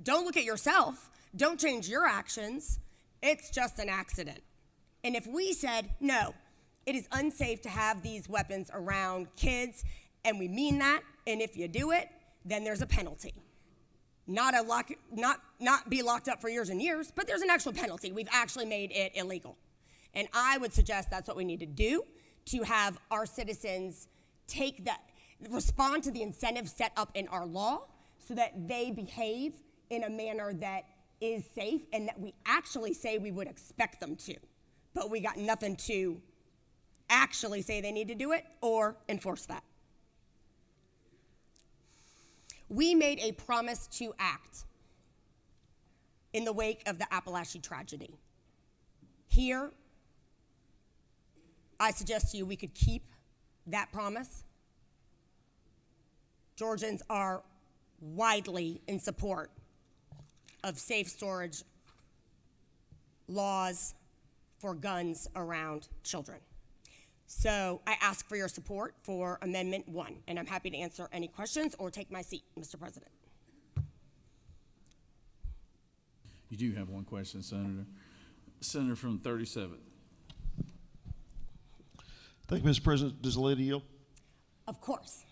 don't look at yourself, don't change your actions, it's just an accident. And if we said, no, it is unsafe to have these weapons around kids, and we mean that, and if you do it, then there's a penalty. Not be locked up for years and years, but there's an actual penalty. We've actually made it illegal. And I would suggest that's what we need to do to have our citizens respond to the incentives set up in our law so that they behave in a manner that is safe and that we actually say we would expect them to. But we got nothing to actually say they need to do it or enforce that. We made a promise to act in the wake of the Appalachia tragedy. Here, I suggest to you we could keep that promise, Georgians are widely in support of safe storage laws for guns around children. So I ask for your support for Amendment 1, and I'm happy to answer any questions or take my seat, Mr. President. You do have one question, Senator. Senator from 37th. Thank you, Mr. President. Does the lady yield? Of course.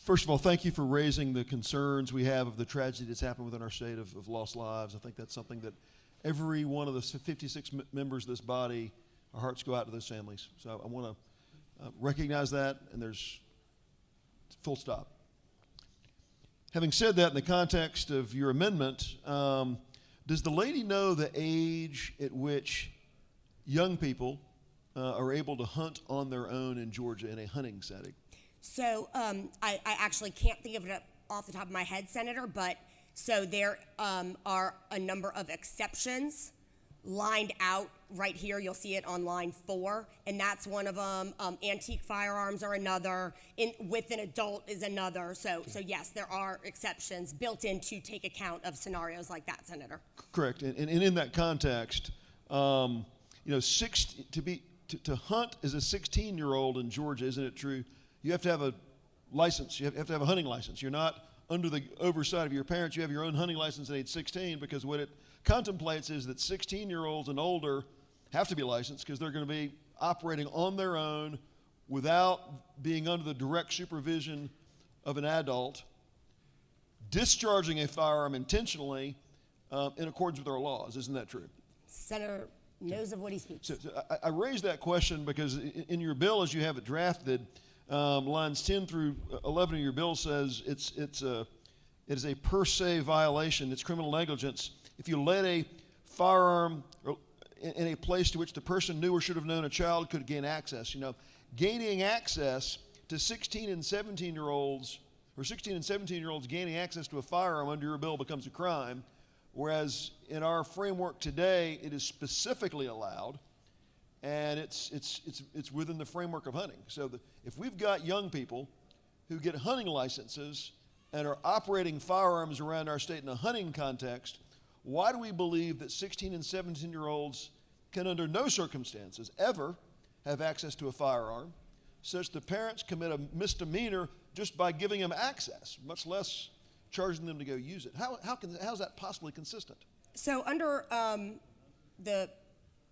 First of all, thank you for raising the concerns we have of the tragedy that's happened within our state of lost lives. I think that's something that every one of the 56 members of this body, our hearts go out to those families. So I want to recognize that, and there's full stop. Having said that, in the context of your amendment, does the lady know the age at which young people are able to hunt on their own in Georgia in a hunting setting? So I actually can't think of it off the top of my head, Senator, but so there are a number of exceptions lined out right here. You'll see it on line 4, and that's one of them. Antique firearms are another. With an adult is another. So yes, there are exceptions built in to take account of scenarios like that, Senator. Correct. And in that context, to hunt as a 16-year-old in Georgia, isn't it true? You have to have a license. You have to have a hunting license. You're not under the oversight of your parents. You have your own hunting license at age 16, because what it contemplates is that 16-year-olds and older have to be licensed because they're going to be operating on their own without being under the direct supervision of an adult, discharging a firearm intentionally in accordance with our laws. Isn't that true? Senator knows of what he speaks. So I raised that question because in your bill, as you have it drafted, lines 10 through 11 of your bill says it is a per se violation. It's criminal negligence if you let a firearm in a place to which the person knew or should have known a child could gain access. Gaining access to 16 and 17-year-olds, or 16 and 17-year-olds gaining access to a firearm under your bill becomes a crime, whereas in our framework today, it is specifically allowed, and it's within the framework of hunting. So if we've got young people who get hunting licenses and are operating firearms around our state in a hunting context, why do we believe that 16 and 17-year-olds can under no circumstances ever have access to a firearm, such that parents commit a misdemeanor just by giving them access, much less charging them to go use it? How's that possibly consistent? So under the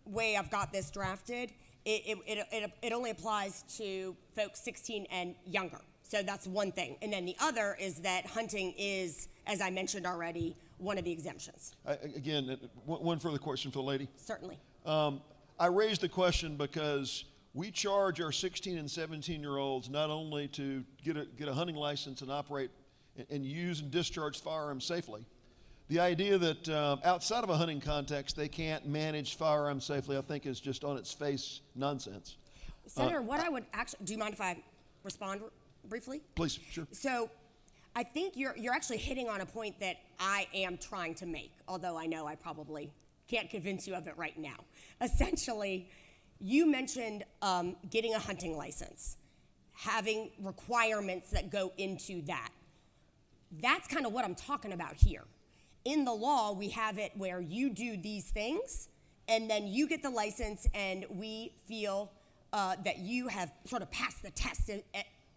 way I've got this drafted, it only applies to folks 16 and younger. So that's one thing. And then the other is that hunting is, as I mentioned already, one of the exemptions. Again, one further question for the lady. Certainly. I raised the question because we charge our 16 and 17-year-olds not only to get a hunting license and operate and use and discharge firearms safely. The idea that outside of a hunting context they can't manage firearms safely, I think, is just on its face nonsense. Senator, what I would actually, do you mind if I respond briefly? Please, sure. So I think you're actually hitting on a point that I am trying to make, although I know I probably can't convince you of it right now. Essentially, you mentioned getting a hunting license, having requirements that go into that. That's kind of what I'm talking about here. In the law, we have it where you do these things, and then you get the license, and we feel that you have sort of passed the test,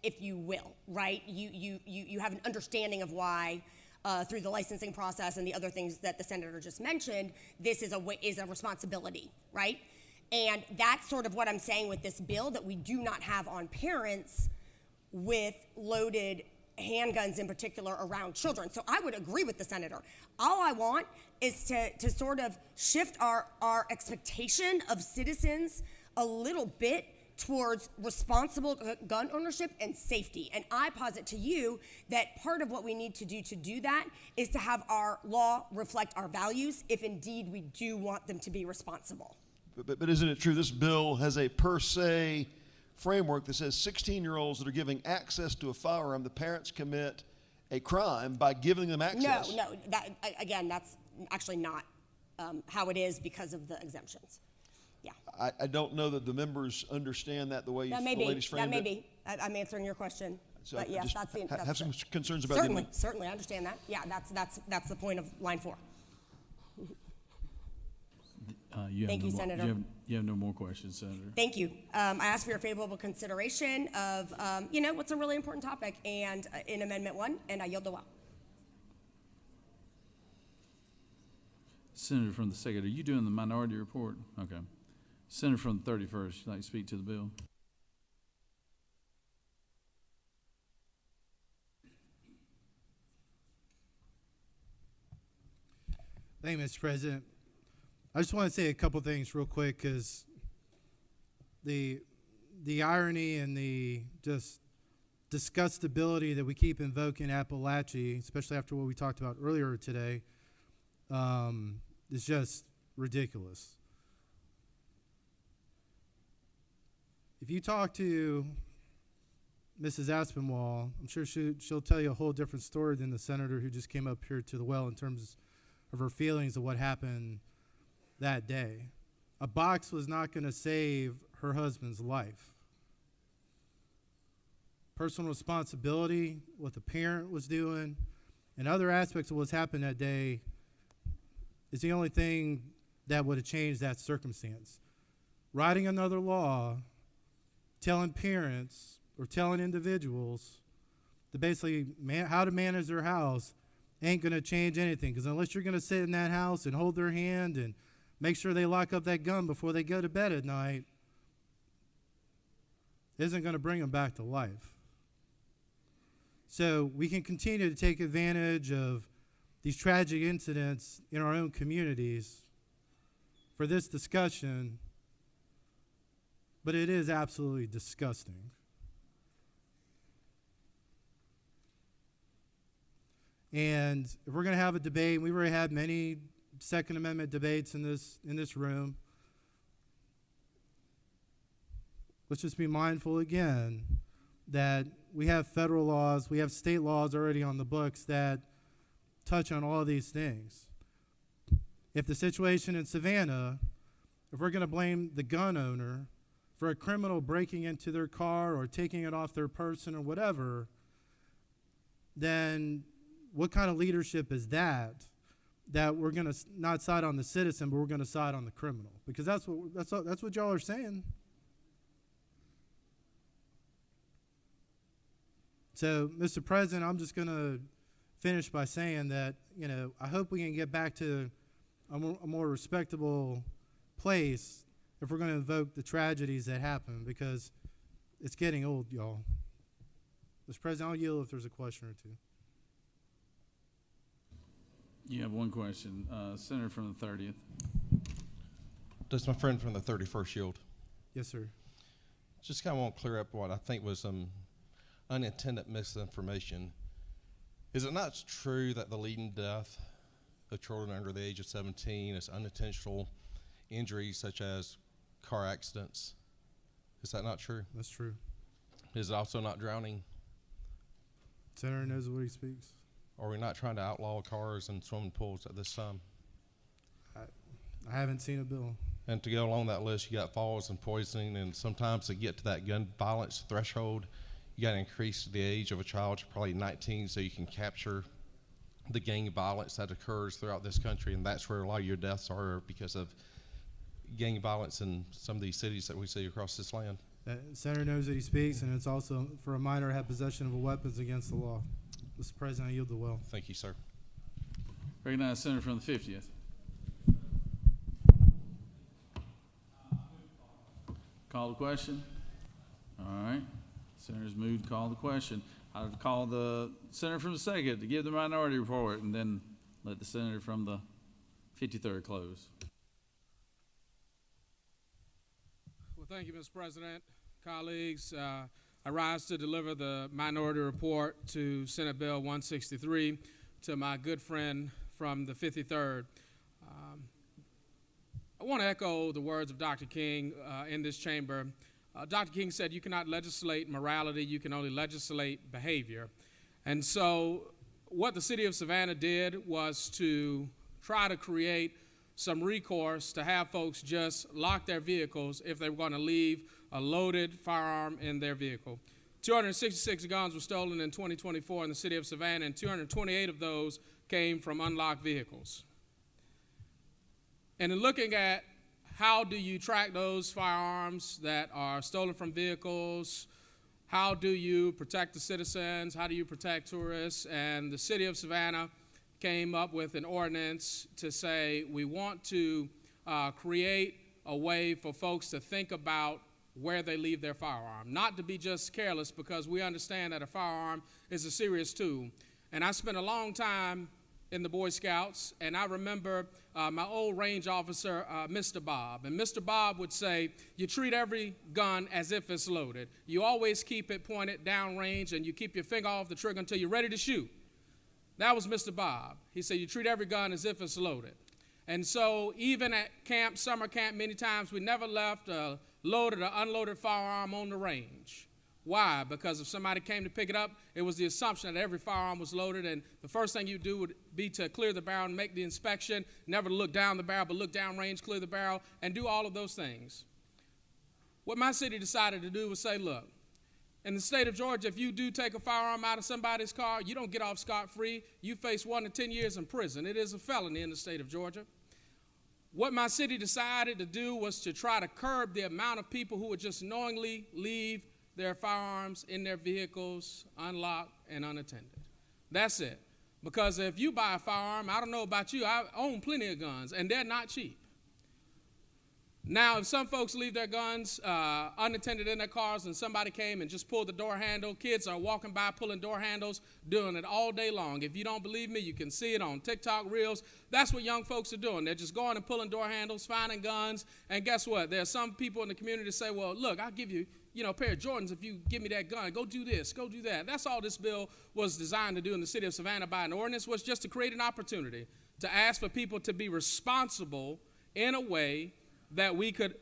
if you will, right? You have an understanding of why, through the licensing process and the other things that the senator just mentioned, this is a responsibility, right? And that's sort of what I'm saying with this bill that we do not have on parents with loaded handguns in particular around children. So I would agree with the senator. All I want is to sort of shift our expectation of citizens a little bit towards responsible gun ownership and safety. And I posit to you that part of what we need to do that is to have our law reflect our values if indeed we do want them to be responsible. But isn't it true this bill has a per se framework that says 16-year-olds that are giving access to a firearm, the parents commit a crime by giving them access? No, that's actually not how it is because of the exemptions. Yeah. I don't know that the members understand that the way That may the be. ladies framed That may it. be. I'm answering your question. So But yes, just that's the. have that's some the- concerns about Certainly, the. certainly, I understand that. Yeah, that's the point of line 4. Thank you, Senator. You have no more questions, Senator. Thank you. I ask for your favorable consideration of, what's a really important topic and in Amendment 1, and I yield the well. Senator from the 2nd, are you doing the minority report? Okay. Senator from the 31st, you'd like to speak to the bill? Thank you, Mr. President. I just want to say a couple things real quick because the irony and the just disgustability that we keep invoking Appalachia, especially after what we talked about earlier today, is just ridiculous. If you talk to Mrs. Aspinwall, I'm sure she'll tell you a whole different story than the senator who just came up here to the well in terms of her feelings of what happened that day. A box was not going to save her husband's life. Personal responsibility, what the parent was doing, and other aspects of what's happened that day is the only thing that would have changed that circumstance. Writing another law, telling parents or telling individuals to basically how to manage their house ain't going to change anything, because unless you're going to sit in that house and hold their hand and make sure they lock up that gun before they go to bed at night, isn't going to bring them back to life. So we can continue to take advantage of these tragic incidents in our own communities for this discussion, but it is absolutely disgusting. And if we're going to have a debate, we've already had many Second Amendment debates in this room. Let's just be mindful again that we have federal laws, we have state laws already on the books that touch on all these things. If the situation in Savannah, if we're going to blame the gun owner for a criminal breaking into their car or taking it off their person or whatever, then what kind of leadership is that we're going to not side on the citizen, but we're going to side on the criminal? Because that's what y'all are saying. So, Mr. President, I'm just going to finish by saying that, I hope we can get back to a more respectable place if we're going to invoke the tragedies that happen, because it's getting old, y'all. Mr. President, I'll yield if there's a question or two. You have one question. Senator from the 30th. Does my friend from the 31st yield? Yes, sir. Just kind of want to clear up what I think was some unintended misinformation. Is it not true that the leading death of children under the age of 17 is unintentional injuries such as car accidents? Is that not true? That's true. Is it also not drowning? Senator knows what he speaks. Are we not trying to outlaw cars and swimming pools at this time? I haven't seen a bill. And to go along that list, you got falls and poisoning, and sometimes to get to that gun violence threshold, you got to increase the age of a child to probably 19 so you can capture the gang violence that occurs throughout this country, and that's where a lot of your deaths are because of gang violence in some of these cities that we see across this land. Senator knows that he speaks, and it's also for a minor to have possession of a weapons against the law. Mr. President, I yield the will. Thank you, sir. Recognize Senator from the 50th. Call the question. All right. Senator's moved to call the question. I'll call the senator from the 2nd to give the minority report, and then let the senator from the 53rd close. Well, thank you, Mr. President. Colleagues, I rise to deliver the minority report to Senate Bill 163 to my good friend from the 53rd. I want to echo the words of Dr. King in this chamber. Dr. King said you cannot legislate morality, you can only legislate behavior. And so what the city of Savannah did was to try to create some recourse to have folks just lock their vehicles if they were going to leave a loaded firearm in their vehicle. 266 guns were stolen in 2024 in the city of Savannah, and 228 of those came from unlocked vehicles. And in looking at how do you track those firearms that are stolen from vehicles, how do you protect the citizens, how do you protect tourists, and the city of Savannah came up with an ordinance to say we want to create a way for folks to think about where they leave their firearm, not to be just careless, because we understand that a firearm is a serious tool. And I spent a long time in the Boy Scouts, and I remember my old range officer, Mr. Bob. And Mr. Bob would say, you treat every gun as if it's loaded. You always keep it pointed downrange, and you keep your finger off the trigger until you're ready to shoot. That was Mr. Bob. He said, you treat every gun as if it's loaded. And so even at camp, summer camp, many times we never left a loaded or unloaded firearm on the range. Why? Because if somebody came to pick it up, it was the assumption that every firearm was loaded, and the first thing you do would be to clear the barrel and make the inspection, never look down the barrel, but look downrange, clear the barrel, and do all of those things. What my city decided to do was say, look, in the state of Georgia, if you do take a firearm out of somebody's car, you don't get off scot-free. You face 1 to 10 years in prison. It is a felony in the state of Georgia. What my city decided to do was to try to curb the amount of people who would just knowingly leave their firearms in their vehicles unlocked and unattended. That's it. Because if you buy a firearm, I don't know about you, I own plenty of guns, and they're not cheap. Now, if some folks leave their guns unattended in their cars and somebody came and just pulled the door handle, kids are walking by pulling door handles, doing it all day long. If you don't believe me, you can see it on TikTok Reels. That's what young folks are doing. They're just going and pulling door handles, finding guns, and guess what? There are some people in the community that say, well, look, I'll give you, a pair of Jordans if you give me that gun. Go do this, go do that. That's all this bill was designed to do in the city of Savannah by an ordinance, was just to create an opportunity to ask for people to be responsible in a way that we could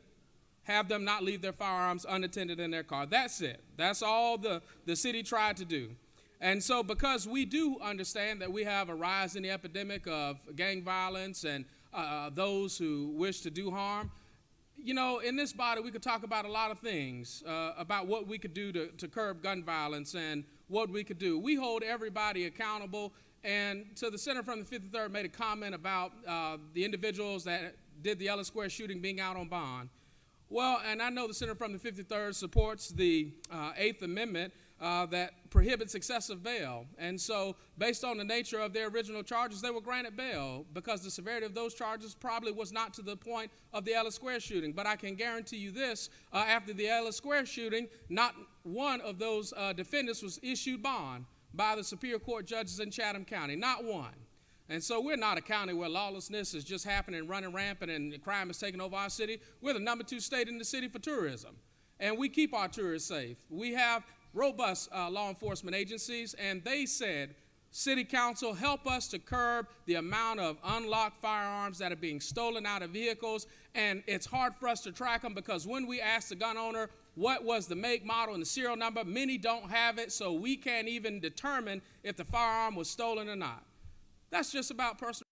have them not leave their firearms unattended in their car. That's it. That's all the city tried to do. And so because we do understand that we have a rise in the epidemic of gang violence and those who wish to do harm, in this body we could talk about a lot of things, about what we could do to curb gun violence and what we could do. We hold everybody accountable. And to the senator from the 53rd made a comment about the individuals that did the Ellis Square shooting being out on bond. Well, and I know the senator from the 53rd supports the 8th Amendment that prohibits excessive bail. And so based on the nature of their original charges, they were granted bail because the severity of those charges probably was not to the point of the Ellis Square shooting. But I can guarantee you this, after the Ellis Square shooting, not one of those defendants was issued bond by the Superior Court judges in Chatham County, not one. And so we're not a county where lawlessness is just happening, running rampant, and crime is taking over our city. We're the number 2 state in the city for tourism, and we keep our tourists safe. We have robust law enforcement agencies, and they said, City Council, help us to curb the amount of unlocked firearms that are being stolen out of vehicles, and it's hard for us to track them because when we ask the gun owner what was the make, model, and the serial number, many don't have it, so we can't even determine if the firearm was stolen or not. That's just about personal